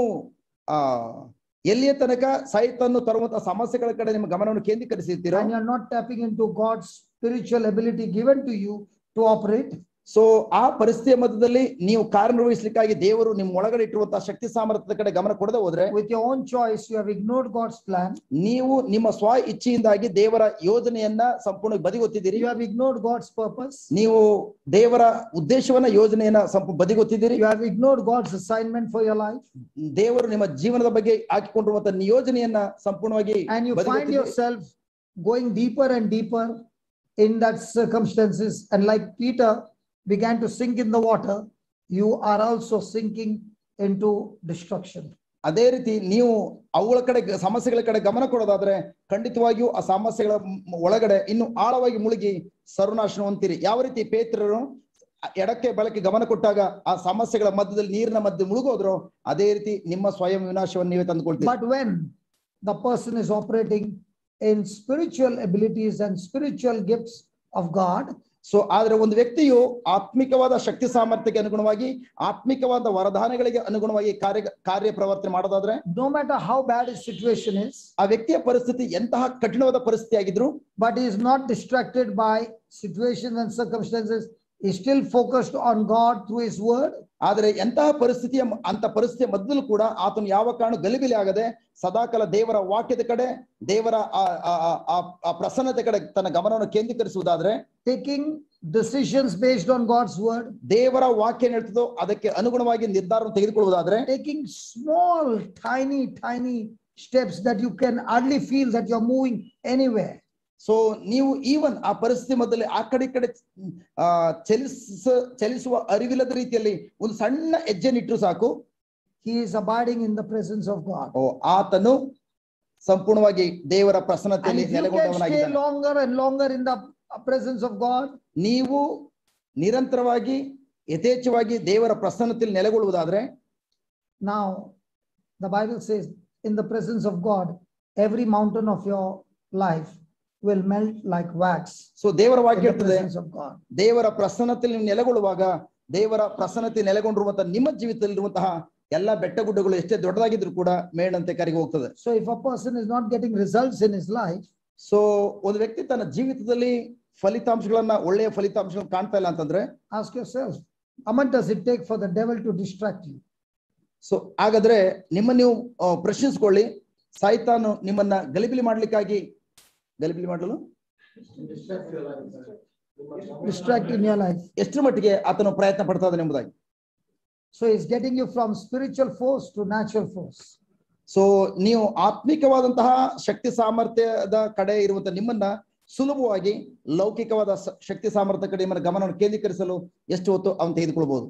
ಎಲ್ಲಿಯ ತನಕ ಸೈತನ್ನು ತರುವಂತಹ ಸಮಸ್ಯೆಗಳ ಕಡೆ ನಿಮ್ಮ ಗಮನವನ್ನು ಕೇಂದ್ರೀಕರಿಸಿರ್ತೀರಾ, and you are not tapping into God's spiritual ability given to you to operate, so ಆ ಪರಿಸ್ಥಿತಿಯ ಮಧ್ಯದಲ್ಲಿ ನೀವು ಕಾರ್ಯನಿರ್ವಹಿಸಲಿಕ್ಕಾಗಿ ದೇವರು ನಿಮ್ಮ ಒಳಗಡೆ ಇಟ್ಟಿರುವಂತಹ ಶಕ್ತಿ ಸಾಮರ್ಥ್ಯದ ಕಡೆ ಗಮನ ಕೊಡದೆ ಹೋದ್ರೆ, with your own choice you have ignored God's plan, ನೀವು ನಿಮ್ಮ ಸ್ವ ಇಚ್ಛೆಯಿಂದಾಗಿ ದೇವರ ಯೋಜನೆಯನ್ನ ಸಂಪೂರ್ಣ ಬದಿಗೊತ್ತಿದ್ದೀರಿ. you have ignored God's purpose, ನೀವು ದೇವರ ಉದ್ದೇಶವನ್ನ ಯೋಜನೆಯನ್ನ ಬದಿಗೊತ್ತಿದ್ದೀರಿ. you have ignored God's assignment for your life, ದೇವರು ನಿಮ್ಮ ಜೀವನದ ಬಗ್ಗೆ ಹಾಕಿಕೊಂಡಿರುವಂತಹ ನಿಯೋಜನೆಯನ್ನ ಸಂಪೂರ್ಣವಾಗಿ and you find yourself going deeper and deeper in that circumstances, and like Peter began to sink in the water, you are also sinking into destruction. ಅದೇ ರೀತಿ ನೀವು ಅವುಗಳ ಕಡೆ ಸಮಸ್ಯೆಗಳ ಕಡೆ ಗಮನ ಕೊಡೋದಾದ್ರೆ ಖಂಡಿತವಾಗಿಯೂ ಆ ಸಮಸ್ಯೆಗಳ ಒಳಗಡೆ ಇನ್ನು ಆಳವಾಗಿ ಮುಳುಗಿ ಸರ್ವನಾಶನ ಹೊಂದ್ತೀರಿ. ಯಾವ ರೀತಿ ಪೇತ್ರರು ಎಡಕ್ಕೆ ಬಲಕ್ಕೆ ಗಮನ ಕೊಟ್ಟಾಗ ಆ ಸಮಸ್ಯೆಗಳ ಮಧ್ಯದಲ್ಲಿ ನೀರಿನ ಮಧ್ಯೆ ಮುಳುಗೋದ್ರು, ಅದೇ ರೀತಿ ನಿಮ್ಮ ಸ್ವಯಂ ವಿನಾಶವನ್ನು ನೀವೇ ತಂದುಕೊಳ್ತೀರಿ. But when the person is operating in spiritual abilities and spiritual gifts of God, so ಆದ್ರೆ ಒಂದು ವ್ಯಕ್ತಿಯು ಆತ್ಮಿಕವಾದ ಶಕ್ತಿ ಸಾಮರ್ಥ್ಯಕ್ಕೆ ಅನುಗುಣವಾಗಿ ಆತ್ಮಿಕವಾದ ವರದಾನಗಳಿಗೆ ಅನುಗುಣವಾಗಿ ಕಾರ್ಯ ಪ್ರವರ್ತನೆ ಮಾಡೋದಾದ್ರೆ, no matter how bad his situation is, ಆ ವ್ಯಕ್ತಿಯ ಪರಿಸ್ಥಿತಿ ಎಂತಹ ಕಠಿಣವಾದ ಪರಿಸ್ಥಿತಿ ಆಗಿದ್ರು, but he is not distracted by situations and circumstances, he is still focused on God through his word. ಆದರೆ ಎಂತಹ ಪರಿಸ್ಥಿತಿಯ ಮಧ್ಯದಲ್ಲೂ ಕೂಡ ಆತನು ಯಾವ ಕಾರಣ ಗಲಿಬಿಲಿ ಆಗದೆ ಸದಾಕಾಲ ದೇವರ ವಾಕ್ಯದ ಕಡೆ, ದೇವರ ಆ ಪ್ರಸನ್ನತೆ ಕಡೆ ತನ್ನ ಗಮನವನ್ನು ಕೇಂದ್ರೀಕರಿಸುವುದಾದ್ರೆ, taking decisions based on God's word, ದೇವರ ವಾಕ್ಯ ಹೇಳ್ತದೋ ಅದಕ್ಕೆ ಅನುಗುಣವಾಗಿ ನಿರ್ಧಾರವನ್ನು ತೆಗೆದುಕೊಳ್ಳುವುದಾದ್ರೆ, taking small tiny steps that you can hardly feel that you are moving anywhere. So ನೀವು ಈವನ್ ಆ ಪರಿಸ್ಥಿತಿ ಮಧ್ಯದಲ್ಲಿ ಆ ಕಡೆ ಚಲಿಸುವ ಅರಿವಿಲ್ಲದ ರೀತಿಯಲ್ಲಿ ಒಂದು ಸಣ್ಣ ಹೆಜ್ಜೆನಿಟ್ಟರು ಸಾಕು, he is abiding in the presence of God. ಆತನು ಸಂಪೂರ್ಣವಾಗಿ ದೇವರ ಪ್ರಸನ್ನತೆಯಲ್ಲಿ stay ನೆಲೆಗೊಂಡವನಾಗಿದ್ದಾನೆ. longer and longer in the presence of God, ನೀವು ನಿರಂತರವಾಗಿ ಯಥೇಚ್ಛವಾಗಿ ದೇವರ ಪ್ರಸನ್ನತೆಯಲ್ಲಿ ನೆಲೆಗೊಳ್ಳುವುದಾದ್ರೆ, now the Bible says in the presence of God every mountain of your life will melt like wax. So ದೇವರ ವಾಕ್ಯ ಹೇಳ್ತದೆ, God, ದೇವರ ಪ್ರಸನ್ನತೆಯಲ್ಲಿ ನೀವು ನೆಲೆಗೊಳ್ಳುವಾಗ, ದೇವರ ಪ್ರಸನ್ನತೆ ನೆಲೆಗೊಂಡಿರುವಂತಹ ನಿಮ್ಮ ಜೀವಿತದಲ್ಲಿರುವಂತಹ ಎಲ್ಲ ಬೆಟ್ಟಗುಡ್ಡಗಳು ಎಷ್ಟೇ ದೊಡ್ಡದಾಗಿದ್ರು ಕೂಡ ಮೇಣಂತೆ ಕರಗಿ ಹೋಗ್ತದೆ. so if a person is not getting results in his life, so ಒಂದು ವ್ಯಕ್ತಿ ತನ್ನ ಜೀವಿತದಲ್ಲಿ ಒಳ್ಳೆಯ ಫಲಿತಾಂಶಗಳನ್ನು ಕಾಣ್ತಾ ಇಲ್ಲ ಅಂತಂದ್ರೆ, ask yourself, how much does it take for the devil to distract you? So ಹಾಗಾದ್ರೆ ನಿಮ್ಮ ನೀವು ಪ್ರಶ್ನಿಸ್ಕೊಳ್ಳಿ, ಸೈತಾನು ನಿಮ್ಮನ್ನ ಗಲಿಬಿಲಿ ಮಾಡಲು distract in your life, ಎಷ್ಟರ ಮಟ್ಟಿಗೆ ಆತನು ಪ್ರಯತ್ನ ಪಡ್ತಾ ಇದ್ದಾನೆ ಎಂಬುದಾಗಿ. so he's getting you from spiritual force to natural force. So ನೀವು ಆತ್ಮಿಕವಾದಂತಹ ಶಕ್ತಿ ಸಾಮರ್ಥ್ಯದ ಕಡೆ ಇರುವಂತಹ ನಿಮ್ಮನ್ನ ಸುಲಭವಾಗಿ ಲೌಕಿಕವಾದ ಶಕ್ತಿ ಸಾಮರ್ಥ್ಯ ಕಡೆ ನಿಮ್ಮನ್ನ ಗಮನವನ್ನು ಕೇಂದ್ರೀಕರಿಸಲು ಎಷ್ಟು ಹೊತ್ತು ಅವನು ತೆಗೆದುಕೊಳ್ಬಹುದು.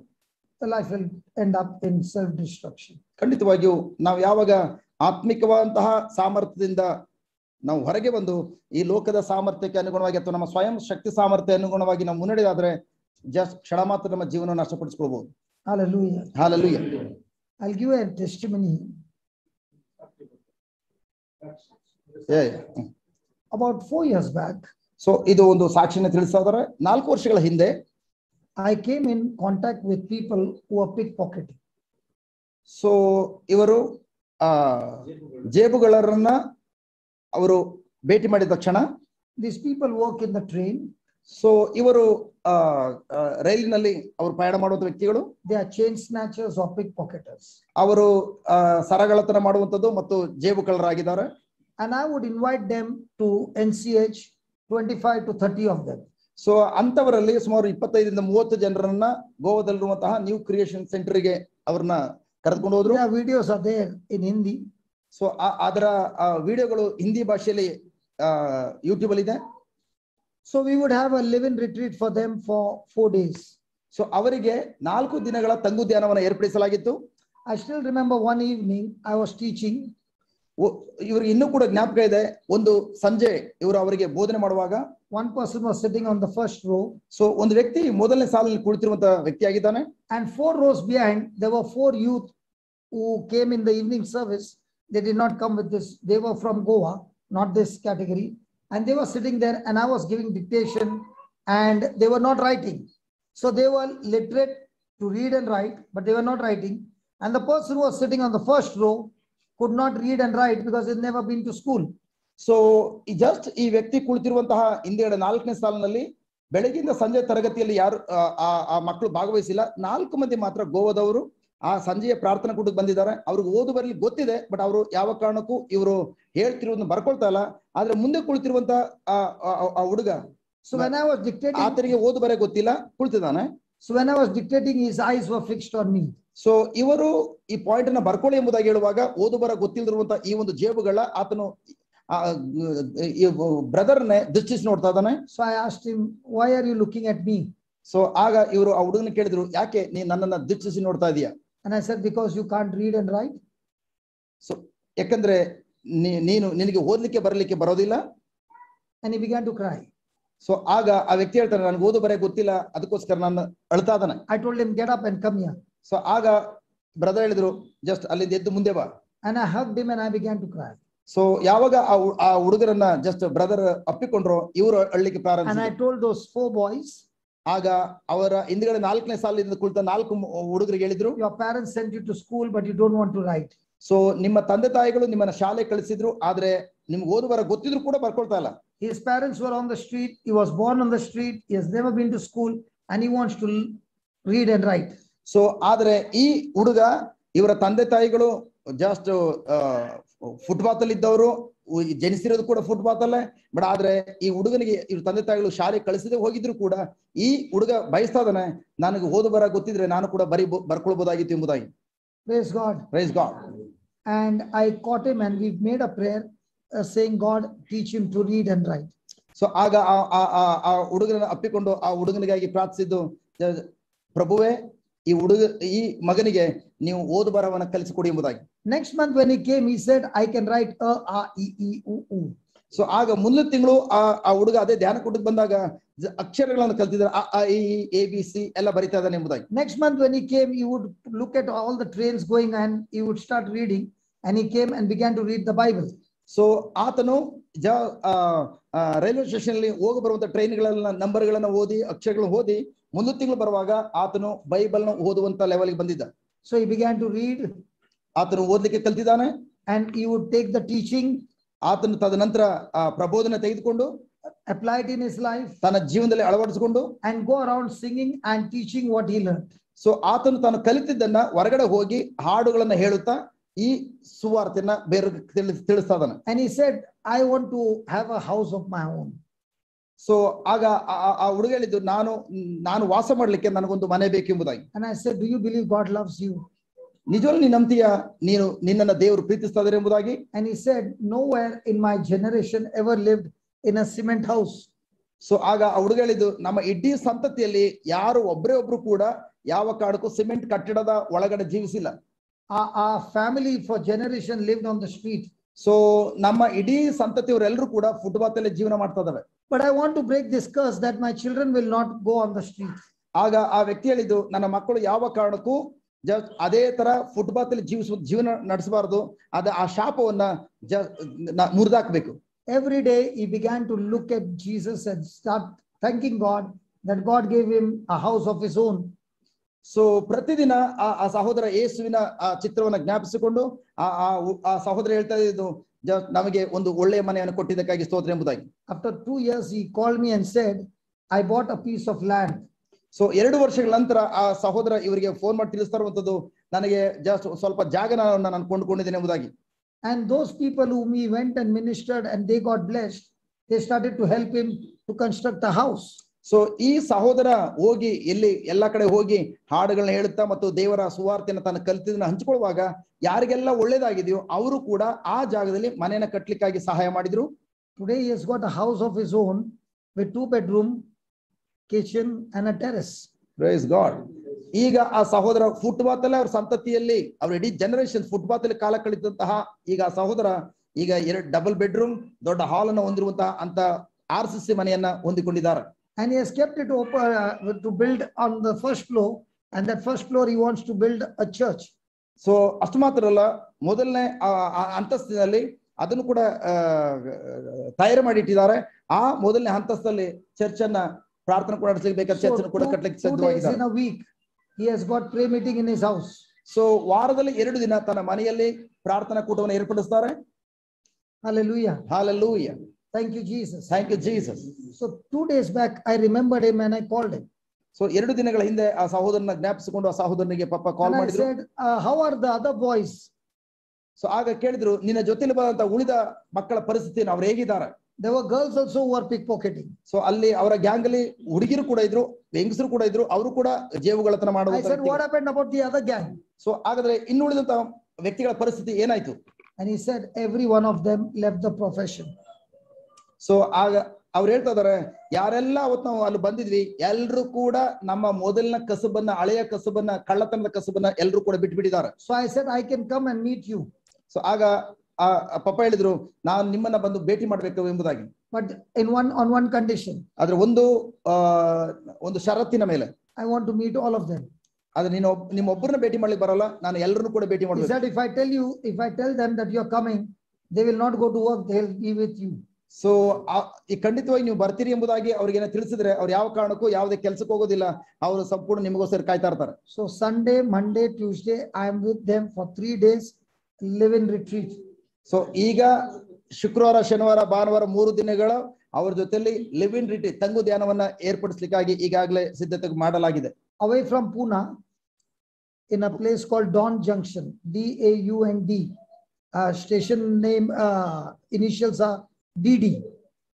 The life will end up in self destruction. ಖಂಡಿತವಾಗಿಯೂ ನಾವು ಯಾವಾಗ ಆತ್ಮಿಕವಾದಂತಹ ಸಾಮರ್ಥ್ಯದಿಂದ ನಾವು ಹೊರಗೆ ಬಂದು ಈ ಲೋಕದ ಸಾಮರ್ಥ್ಯಕ್ಕೆ ಅನುಗುಣವಾಗಿ ಅಥವಾ ನಮ್ಮ ಸ್ವಯಂ ಶಕ್ತಿ ಸಾಮರ್ಥ್ಯ ಅನುಗುಣವಾಗಿ ನಾವು ಮುನ್ನಡೆದಾದ್ರೆ ಜಸ್ಟ್ ಕ್ಷಣ ಮಾತ್ರ ನಮ್ಮ ಜೀವನವನ್ನು ನಷ್ಟಪಡಿಸಿಕೊಳ್ಬಹುದು. Hallelujah. Hallelujah. I'll give you a testimony. About 4 years back, so ಇದು ಒಂದು ಸಾಕ್ಷಿನ ತಿಳಿಸ್ತಾ ಇದ್ದಾರೆ. 4 ವರ್ಷಗಳ ಹಿಂದೆ I came in contact with people who are pickpocketing. So ಇವರು ಜೇಬುಗಳರನ್ನ ಅವರು ಭೇಟಿ ಮಾಡಿದ ತಕ್ಷಣ these people work in the train. So ಇವರು ರೈಲಿನಲ್ಲಿ ಅವರು ಪ್ರಯಾಣ ಮಾಡುವಂತ ವ್ಯಕ್ತಿಗಳು. They are chain snatchers or pickpocketers. ಅವರು ಸರಗಳತನ ಮಾಡುವಂತದ್ದು ಮತ್ತು ಜೇಬು ಕಳ್ಳರಾಗಿದ್ದಾರೆ. And I would invite them to NCH, 25 to 30 of them. So ಅಂತವರಲ್ಲಿ ಸುಮಾರು 25 ರಿಂದ 30 ಜನರನ್ನ ಗೋವಾದಲ್ಲಿರುವಂತಹ ನ್ಯೂ ಕ್ರಿಯೇಷನ್ ಸೆಂಟರ್ಗೆ ಅವ್ರನ್ನ ಕರೆದುಕೊಂಡು ಹೋದ್ರು. Their videos are there in Hindi. So ಅದರ ವಿಡಿಯೋಗಳು ಹಿಂದಿ ಭಾಷೆಯಲ್ಲಿ ಯೂಟ್ಯೂಬ್ ಅಲ್ಲಿ ಇದೆ. So we would have a live-in retreat for them for 4 days. So ಅವರಿಗೆ 4 ದಿನಗಳ ತಂಗು ಧ್ಯಾನವನ್ನು ಏರ್ಪಡಿಸಲಾಗಿತ್ತು. I still remember one evening I was teaching. ಇವರು ಇನ್ನೂ ಕೂಡ ಜ್ಞಾಪಕ ಇದೆ, ಒಂದು ಸಂಜೆ ಇವರು ಅವರಿಗೆ ಬೋಧನೆ ಮಾಡುವಾಗ one person was sitting on the first row. So ಒಂದು ವ್ಯಕ್ತಿ ಮೊದಲನೇ ಸಾಲಿನಲ್ಲಿ ಕುಳಿತಿರುವಂತಹ ವ್ಯಕ್ತಿ ಆಗಿದ್ದಾನೆ. And 4 rows behind there were 4 youth who came in the evening service. They did not come with this. They were from Goa, not this category. And they were sitting there and I was giving dictation and they were not writing. So they were literate to read and write, but they were not writing. And the person who was sitting on the first row could not read and write because they'd never been to school. So just ಈ ವ್ಯಕ್ತಿ ಕುಳಿತಿರುವಂತಹ ಹಿಂದೆಗಡೆ 4ನೇ ಸಾಲಿನಲ್ಲಿ ಬೆಳಗಿಂದ ಸಂಜೆ ತರಗತಿಯಲ್ಲಿ ಯಾರು ಆ ಮಕ್ಕಳು ಭಾಗವಹಿಸಿಲ್ಲ. 4 ಮಂದಿ ಮಾತ್ರ ಗೋವಾದವರು ಆ ಸಂಜೆಯ ಪ್ರಾರ್ಥನಾ ಕೂಟಕ್ಕೆ ಬಂದಿದ್ದಾರೆ. ಅವ್ರಿಗೆ ಓದು ಬರಲಿ ಗೊತ್ತಿದೆ, ಬಟ್ ಅವರು ಯಾವ ಕಾರಣಕ್ಕೂ ಇವರು ಹೇಳ್ತಿರೋದನ್ನ ಬರ್ಕೊಳ್ತಾ ಇಲ್ಲ. ಆದ್ರೆ ಮುಂದೆ ಕುಳಿತಿರುವಂತ ಆ ಹುಡುಗ, So when I was dictating, ಆತನಿಗೆ ಓದು ಬರ ಗೊತ್ತಿಲ್ಲ, ಕುಳಿತಿದ್ದಾನೆ. So when I was dictating, his eyes were fixed on me. So ಇವರು ಈ ಪಾಯಿಂಟ್ ಅನ್ನ ಬರ್ಕೊಳ್ಳಿ ಎಂಬುದಾಗಿ ಹೇಳುವಾಗ ಓದು ಬರ ಗೊತ್ತಿಲ್ಲದಿರುವಂತ ಈ ಒಂದು ಜೇಬುಗಳ ಆತನು ಬ್ರದರ್ನೇ ದೃಷ್ಟಿಸಿ ನೋಡ್ತಾ ಇದ್ದಾನೆ. So I asked him, why are you looking at me? So ಆಗ ಇವರು ಆ ಹುಡುಗನ ಕೇಳಿದ್ರು, ಯಾಕೆ ನೀ ನನ್ನನ್ನ ದೃಷ್ಟಿಸಿ ನೋಡ್ತಾ ಇದೀಯಾ? And I said, because you can't read and write. So ಯಾಕಂದ್ರೆ ನಿನಗೆ ಓದ್ಲಿಕ್ಕೆ ಬರಲಿಕ್ಕೆ ಬರೋದಿಲ್ಲ. And he began to cry. So ಆಗ ಆ ವ್ಯಕ್ತಿ ಹೇಳ್ತಾನೆ, ನನ್ಗೆ ಓದು ಬರ ಗೊತ್ತಿಲ್ಲ, ಅದಕ್ಕೋಸ್ಕರ ನಾನು ಅಳ್ತಾ ಇದ್ದಾನೆ. I told him, get up and come here. So ಆಗ ಬ್ರದರ್ ಹೇಳಿದ್ರು, ಜಸ್ಟ್ ಅಲ್ಲಿಂದ ಎದ್ದು ಮುಂದೆ ಬಾ. And I hugged him and I began to cry. So ಯಾವಾಗ ಆ ಹುಡುಗರನ್ನ ಜಸ್ಟ್ ಬ್ರದರ್ ಅಪ್ಪಿಕೊಂಡ್ರು, ಇವರು ಅಳ್ಳಿಕ್ಕೆ And ಪ್ರಾರಂಭಿಸಿದ್ರು. I told those 4 boys, ಆಗ ಅವರ ಹಿಂದ್ಗಡೆ 4ನೇ ಸಾಲಿನಿಂದ ಕುಳಿತ 4 ಹುಡುಗರಿಗೆ ಹೇಳಿದ್ರು, your parents sent you to school, but you don't want to write. So ನಿಮ್ಮ ತಂದೆ ತಾಯಿಗಳು ನಿಮ್ಮನ್ನ ಶಾಲೆ ಕಳಿಸಿದ್ರು, ಆದ್ರೆ ನಿಮ್ಗೆ ಓದು ಬರ ಗೊತ್ತಿದ್ರು ಕೂಡ ಬರ್ಕೊಳ್ತಾ ಇಲ್ಲ. His parents were on the street. He was born on the street. He has never been to school and he wants to read and write. So ಆದ್ರೆ ಈ ಹುಡುಗ, ಇವರ ತಂದೆ ತಾಯಿಗಳು ಜಸ್ಟ್ ಫುಟ್ಪಾತ್ ಅಲ್ಲಿ ಇದ್ದವರು, ಜನಿಸಿರೋದು ಕೂಡ ಫುಟ್ಪಾತ್ ಅಲ್ಲೇ. ಬಟ್ ಆದ್ರೆ ಈ ಹುಡುಗನಿಗೆ ಇವ್ರ ತಂದೆ ತಾಯಿಗಳು ಶಾಲೆ ಕಳಿಸದೆ ಹೋಗಿದ್ರು ಕೂಡ ಈ ಹುಡುಗ ಬಯಸ್ತಾ ಇದ್ದಾನೆ, ನನಗೆ ಓದು ಬರ ಗೊತ್ತಿದ್ರೆ ನಾನು ಕೂಡ ಬರ್ಕೊಳ್ಬಹುದಾಗಿತ್ತು ಎಂಬುದಾಗಿ. Praise God. Praise God. And I caught him and we made a prayer saying, God, teach him to read and write. So ಆಗ ಆ ಹುಡುಗನ ಅಪ್ಪಿಕೊಂಡು ಆ ಹುಡುಗನಿಗಾಗಿ ಪ್ರಾರ್ಥಿಸಿದ್ದು, ಪ್ರಭುವೇ ಈ ಮಗನಿಗೆ ನೀವು ಓದು ಬರವನ್ನ ಕಲಿಸಿಕೊಡಿ ಎಂಬುದಾಗಿ. Next month when he came, he said, I can write a e e u u. So ಆಗ ಮುಂದಿನ ತಿಂಗಳು ಆ ಹುಡುಗ ಅದೇ ಧ್ಯಾನ ಕೂಟಕ್ಕೆ ಬಂದಾಗ ಅಕ್ಷರಗಳನ್ನು ಕಲ್ತಿದ್ದಾರೆ, ಅ ಇ ಎ ಬಿ ಸಿ ಎಲ್ಲ ಬರಿತಾ ಇದ್ದಾನೆ ಎಂಬುದಾಗಿ. Next month when he came, he would look at all the trains going and he would start reading, and he came and began to read the Bible. So ಆತನು railway station ಅಲ್ಲಿ ಹೋಗಿ ಬರುವಂತ ಟ್ರೈನ್ಗಳನ್ನ ನಂಬರ್ಗಳನ್ನ ಓದಿ ಅಕ್ಷರಗಳನ್ನ ಓದಿ ಮುಂದಿನ ತಿಂಗಳು ಬರುವಾಗ ಆತನು ಬೈಬಲ್ನ ಓದುವಂತ ಲೆವೆಲ್ಗೆ ಬಂದಿದ್ದ. So he began to read. ಆತನು ಓದ್ಲಿಕ್ಕೆ ಕಲ್ತಿದ್ದಾನೆ. And he would take the teaching. ಆತನು ತದನಂತರ ಪ್ರಬೋಧನೆ ತೆಗೆದುಕೊಂಡು apply it in his life, ತನ್ನ ಜೀವನದಲ್ಲಿ ಅಳವಡಿಸಿಕೊಂಡು and go around singing and teaching what he learned. So ಆತನು ತಾನು ಕಲಿತಿದ್ದನ್ನ ಹೊರಗಡೆ ಹೋಗಿ ಹಾಡುಗಳನ್ನ ಹೇಳುತ್ತಾ ಈ ಸುವಾರ್ತೆಯನ್ನ ಬೇರೆ ತಿಳಿಸ್ತಾ ಇದ್ದಾನೆ. And he said, I want to have a house of my own. So ಆಗ ಆ ಹುಡುಗ ಹೇಳಿದ್ದು, ನಾನು ವಾಸ ಮಾಡ್ಲಿಕ್ಕೆ ನನಗೊಂದು ಮನೆ ಬೇಕೆಂಬುದಾಗಿ. And I said, do you believe God loves you? ನಿಜವೂ ನೀನು ನಂಬ್ತೀಯ ನಿನ್ನನ್ನ ದೇವರು ಪ್ರೀತಿಸ್ತಾ ಇದ್ದಾರೆ ಎಂಬುದಾಗಿ? And he said, nowhere in my generation ever lived in a cement house. So ಆಗ ಆ ಹುಡುಗ ಹೇಳಿದ್ದು, ನಮ್ಮ ಇಡೀ ಸಂತತಿಯಲ್ಲಿ ಯಾರು ಒಬ್ರು ಕೂಡ ಯಾವ ಕಾರಣಕ್ಕೂ ಸಿಮೆಂಟ್ ಕಟ್ಟಡದ ಒಳಗಡೆ ಜೀವಿಸಿಲ್ಲ. Our family for generation lived on the street. So ನಮ್ಮ ಇಡೀ ಸಂತತಿಯವರೆಲ್ಲರೂ ಕೂಡ ಫುಟ್ಪಾತ್ ಅಲ್ಲಿ ಜೀವನ ಮಾಡ್ತಾ ಇದಾವೆ. But I want to break this curse that my children will not go on the street. ಆಗ ಆ ವ್ಯಕ್ತಿ ಹೇಳಿದ್ದು, ನನ್ನ ಮಕ್ಕಳು ಯಾವ ಕಾರಣಕ್ಕೂ ಅದೇ ತರ ಫುಟ್ಪಾತ್ ಅಲ್ಲಿ ಜೀವನ ನಡೆಸಬಾರದು, ಆ ಶಾಪವನ್ನ ಮುರಿದಾಕ್ಬೇಕು. Every day he began to look at Jesus and start thanking God that God gave him a house of his own. So ಪ್ರತಿದಿನ ಆ ಸಹೋದರ ಯೇಸುವಿನ ಆ ಚಿತ್ರವನ್ನ ಜ್ಞಾಪಿಸಿಕೊಂಡು ಆ ಸಹೋದರ ಹೇಳ್ತಾ ಇದ್ದು ನಮಗೆ ಒಂದು ಒಳ್ಳೆಯ ಮನೆಯನ್ನು ಕೊಟ್ಟಿದ್ದಕ್ಕಾಗಿ ಸ್ತೋತ್ರ ಎಂಬುದಾಗಿ. After 2 years, he called me and said, I bought a piece of land. So 2 ವರ್ಷಗಳ ನಂತರ ಆ ಸಹೋದರ ಇವರಿಗೆ ಫೋನ್ ಮಾಡಿ ತಿಳಿಸ್ತಾ ಇರುವಂತದ್ದು, ನನಗೆ ಜಸ್ಟ್ ಸ್ವಲ್ಪ ಜಾಗನ ನಾನು ಕೊಂಡುಕೊಂಡಿದ್ದೇನೆ ಎಂಬುದಾಗಿ. And those people whom he went and ministered and they got blessed, they started to help him to construct a house. So ಈ ಸಹೋದರ ಹೋಗಿ ಎಲ್ಲ ಕಡೆ ಹೋಗಿ ಹಾಡುಗಳನ್ನ ಹೇಳುತ್ತಾ ಮತ್ತು ದೇವರ ಸುವಾರ್ತೆಯನ್ನು ತಾನು ಕಲಿತಿದ್ದನ್ನ ಹಂಚಿಕೊಳ್ಳುವಾಗ ಯಾರಿಗೆಲ್ಲ ಒಳ್ಳೇದಾಗಿದೆಯೋ ಅವರು ಕೂಡ ಆ ಜಾಗದಲ್ಲಿ ಮನೆಯನ್ನ ಕಟ್ಟಲಿಕ್ಕಾಗಿ ಸಹಾಯ ಮಾಡಿದ್ರು. Today he has got a house of his own with 2 bedroom, kitchen and a terrace. Praise God. ಈಗ ಆ ಸಹೋದರ ಫುಟ್ಪಾತ್ ಅಲ್ಲಿ ಅವ್ರ ಸಂತತಿಯಲ್ಲಿ ಅವ್ರ ಇಡೀ ಜನರೇಷನ್ ಫುಟ್ಪಾತ್ ಅಲ್ಲಿ ಕಾಲ ಕಳೆದಂತಹ ಈಗ ಆ ಸಹೋದರ ಈಗ 2 ಡಬಲ್ ಬೆಡ್ರೂಮ್ ದೊಡ್ಡ ಹಾಲ್ ಅನ್ನು ಹೊಂದಿರುವಂತಹ ಅಂತ RCC ಮನೆಯನ್ನ ಹೊಂದಿಕೊಂಡಿದ್ದಾರೆ. And he has kept it open to build on the first floor, and that first floor he wants to build a church. So ಅಷ್ಟು ಮಾತ್ರ ಅಲ್ಲ, ಮೊದಲನೇ ಅಂತಸ್ತಿನಲ್ಲಿ ಅದನ್ನು ಕೂಡ ತಯಾರು ಮಾಡಿ ಇಟ್ಟಿದ್ದಾರೆ. ಆ ಮೊದಲನೇ ಹಂತದಲ್ಲಿ ಚರ್ಚ್ ಅನ್ನ ಪ್ರಾರ್ಥನೆ ಕೂಡ ನಡೆಸಲಿಕ್ಕೆ ಬೇಕಾದ ಚರ್ಚ್ ಅನ್ನು ಕೂಡ ಕಟ್ಟಲಿಕ್ಕೆ ಸಿದ್ಧವಾಗಿದ್ದಾರೆ. In a week he has got prayer meeting in his house. So ವಾರದಲ್ಲಿ 2 ದಿನ ತನ್ನ ಮನೆಯಲ್ಲಿ ಪ್ರಾರ್ಥನಾ ಕೂಟವನ್ನು ಏರ್ಪಡಿಸ್ತಾರೆ. Hallelujah. Hallelujah. Thank you, Jesus. Thank you, Jesus. So 2 days back, I remembered him and I called him. So 2 ದಿನಗಳ ಹಿಂದೆ ಆ ಸಹೋದರನ ಜ್ಞಾಪಿಸಿಕೊಂಡು ಆ ಸಹೋದರನಿಗೆ ಪಾಪ ಕಾಲ್ And I ಮಾಡಿದ್ರು. said, how are the other boys? So ಆಗ ಕೇಳಿದ್ರು, ನಿನ್ನ ಜೊತೆಲಿ ಬಂದಂತ ಉಳಿದ ಮಕ್ಕಳ ಪರಿಸ್ಥಿತಿ ಅವ್ರು ಹೇಗಿದ್ದಾರೆ? There were girls also who were pickpocketing. So ಅಲ್ಲಿ ಅವರ ಗ್ಯಾಂಗ್ ಅಲ್ಲಿ ಹುಡುಗಿರು ಕೂಡ ಇದ್ರು, ಹೆಂಗಸರು ಕೂಡ ಇದ್ರು, ಅವರು ಕೂಡ ಜೇವುಗಳತನ I ಮಾಡುವಂತ said, what happened about the other gang? So ಹಾಗಾದ್ರೆ ಇನ್ನುಳಿದಂತ ವ್ಯಕ್ತಿಗಳ ಪರಿಸ್ಥಿತಿ ಏನಾಯ್ತು? And he said, every one of them left the profession. So ಆಗ ಅವ್ರು ಹೇಳ್ತಾ ಇದಾರೆ, ಯಾರೆಲ್ಲ ಅವತ್ತು ನಾವು ಅಲ್ಲಿ ಬಂದಿದ್ವಿ ಎಲ್ರು ಕೂಡ ನಮ್ಮ ಮೊದಲಿನ ಕಸಬನ್ನ, ಹಳೆಯ ಕಸಬನ್ನ, ಕಳ್ಳತನದ ಕಸಬನ್ನ ಎಲ್ರು ಕೂಡ ಬಿಟ್ಬಿಟ್ಟಿದ್ದಾರೆ. So I said, I can come and meet you. So ಆಗ ಆ ಪಪ್ಪ ಹೇಳಿದ್ರು, ನಾನು ನಿಮ್ಮನ್ನ ಬಂದು ಭೇಟಿ ಮಾಡ್ಬೇಕು ಎಂಬುದಾಗಿ. But on one condition. ಆದ್ರೆ ಒಂದು ಷರತ್ತಿನ ಮೇಲೆ. I want to meet all of them. ಆದ್ರೆ ನಿಮ್ಮೊಬ್ಬರನ್ನ ಭೇಟಿ ಮಾಡ್ಲಿಕ್ಕೆ ಬರಲ್ಲ, ನಾನು ಎಲ್ಲರನ್ನು ಕೂಡ ಭೇಟಿ ಮಾಡ್ಬೇಕು. He said, if I tell them that you are coming, they will not go to work, they will be with you. So ಈ ಖಂಡಿತವಾಗಿ ನೀವು ಬರ್ತೀರಿ ಎಂಬುದಾಗಿ ಅವ್ರಿಗೆ ತಿಳಿಸಿದ್ರೆ ಅವ್ರು ಯಾವ ಕಾರಣಕ್ಕೂ ಯಾವುದೇ ಕೆಲಸಕ್ಕೆ ಹೋಗೋದಿಲ್ಲ, ಅವರು ಸಂಪೂರ್ಣ ನಿಮಗೋಸ್ಕರ ಕಾಯ್ತಾ ಇರ್ತಾರೆ. So Sunday, Monday, Tuesday, I am with them for 3 days, live in retreat. So ಈಗ ಶುಕ್ರವಾರ, ಶನಿವಾರ, ಭಾನುವಾರ 3 ದಿನಗಳ ಅವ್ರ ಜೊತೆಲಿ ಲಿವ್ ಇನ್ ರಿಟ್ರೀಟ್, ತಂಗು ಧ್ಯಾನವನ್ನ ಏರ್ಪಡಿಸಲಿಕ್ಕಾಗಿ ಈಗಾಗಲೇ ಸಿದ್ಧತೆ ಮಾಡಲಾಗಿದೆ. Away from Pune, in a place called Dawn Junction, DAUND. Station name initials are DD.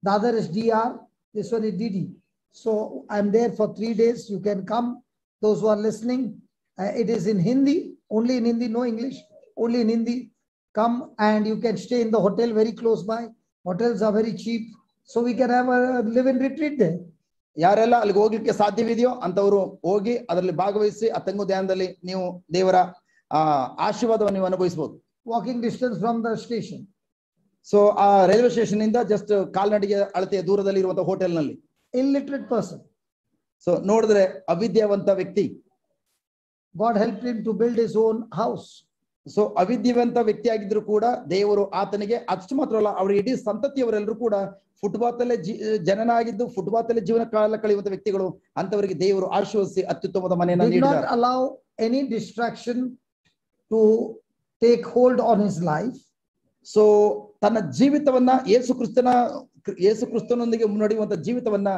The other is DR. This one is DD. So I'm there for 3 days. You can come. Those who are listening, it is in Hindi, only in Hindi, no English, only in Hindi. Come and you can stay in the hotel very close by. Hotels are very cheap. So we can have a live-in retreat there. ಯಾರೆಲ್ಲ ಅಲ್ಲಿಗೆ ಹೋಗ್ಲಿಕ್ಕೆ ಸಾಧ್ಯವಿದೆಯೋ ಅಂತವರು ಹೋಗಿ ಅದರಲ್ಲಿ ಭಾಗವಹಿಸಿ ಆ ತಂಗು ಧ್ಯಾನದಲ್ಲಿ ನೀವು ದೇವರ ಆಶೀರ್ವಾದವನ್ನು ನೀವು ಅನುಭವಿಸಬಹುದು. Walking distance from the station. So ಆ ರೈಲ್ವೆ ಸ್ಟೇಷನ್ ಇಂದ ಜಸ್ಟ್ ಕಾಲ್ನಡಿಗೆ ಅಳತೆಯ ದೂರದಲ್ಲಿ ಇರುವಂತಹ ಹೋಟೆಲ್ ನಲ್ಲಿ. Illiterate person. ಸೊ ನೋಡಿದ್ರೆ ಅವಿದ್ಯಾವಂತ ವ್ಯಕ್ತಿ. God helped him to build his own house. So ಅವಿದ್ಯಾವಂತ ವ್ಯಕ್ತಿ ಆಗಿದ್ರು ಕೂಡ ದೇವರು ಆತನಿಗೆ ಅಷ್ಟು ಮಾತ್ರ ಅಲ್ಲ, ಅವರ ಇಡೀ ಸಂತತಿಯವರೆಲ್ಲರೂ ಕೂಡ ಫುಟ್ಪಾತ್ ಅಲ್ಲೇ ಜನನ ಆಗಿದ್ದು ಫುಟ್ಪಾತ್ ಅಲ್ಲೇ ಜೀವನ ಕಾಲ ಕಳೆಯುವಂತ ವ್ಯಕ್ತಿಗಳು, ಅಂತವರಿಗೆ ದೇವರು ಆಶೀರ್ವದಿಸಿ ಅತ್ಯುತ್ತಮವಾದ ಮನೆಯನ್ನು ನೀಡಿದ್ದಾರೆ. Did not allow any distraction to take hold on his life. So ತನ್ನ ಜೀವಿತವನ್ನ ಯೇಸು ಕ್ರಿಸ್ತನೊಂದಿಗೆ ಮುನ್ನಡೆಯುವಂತ ಜೀವಿತವನ್ನ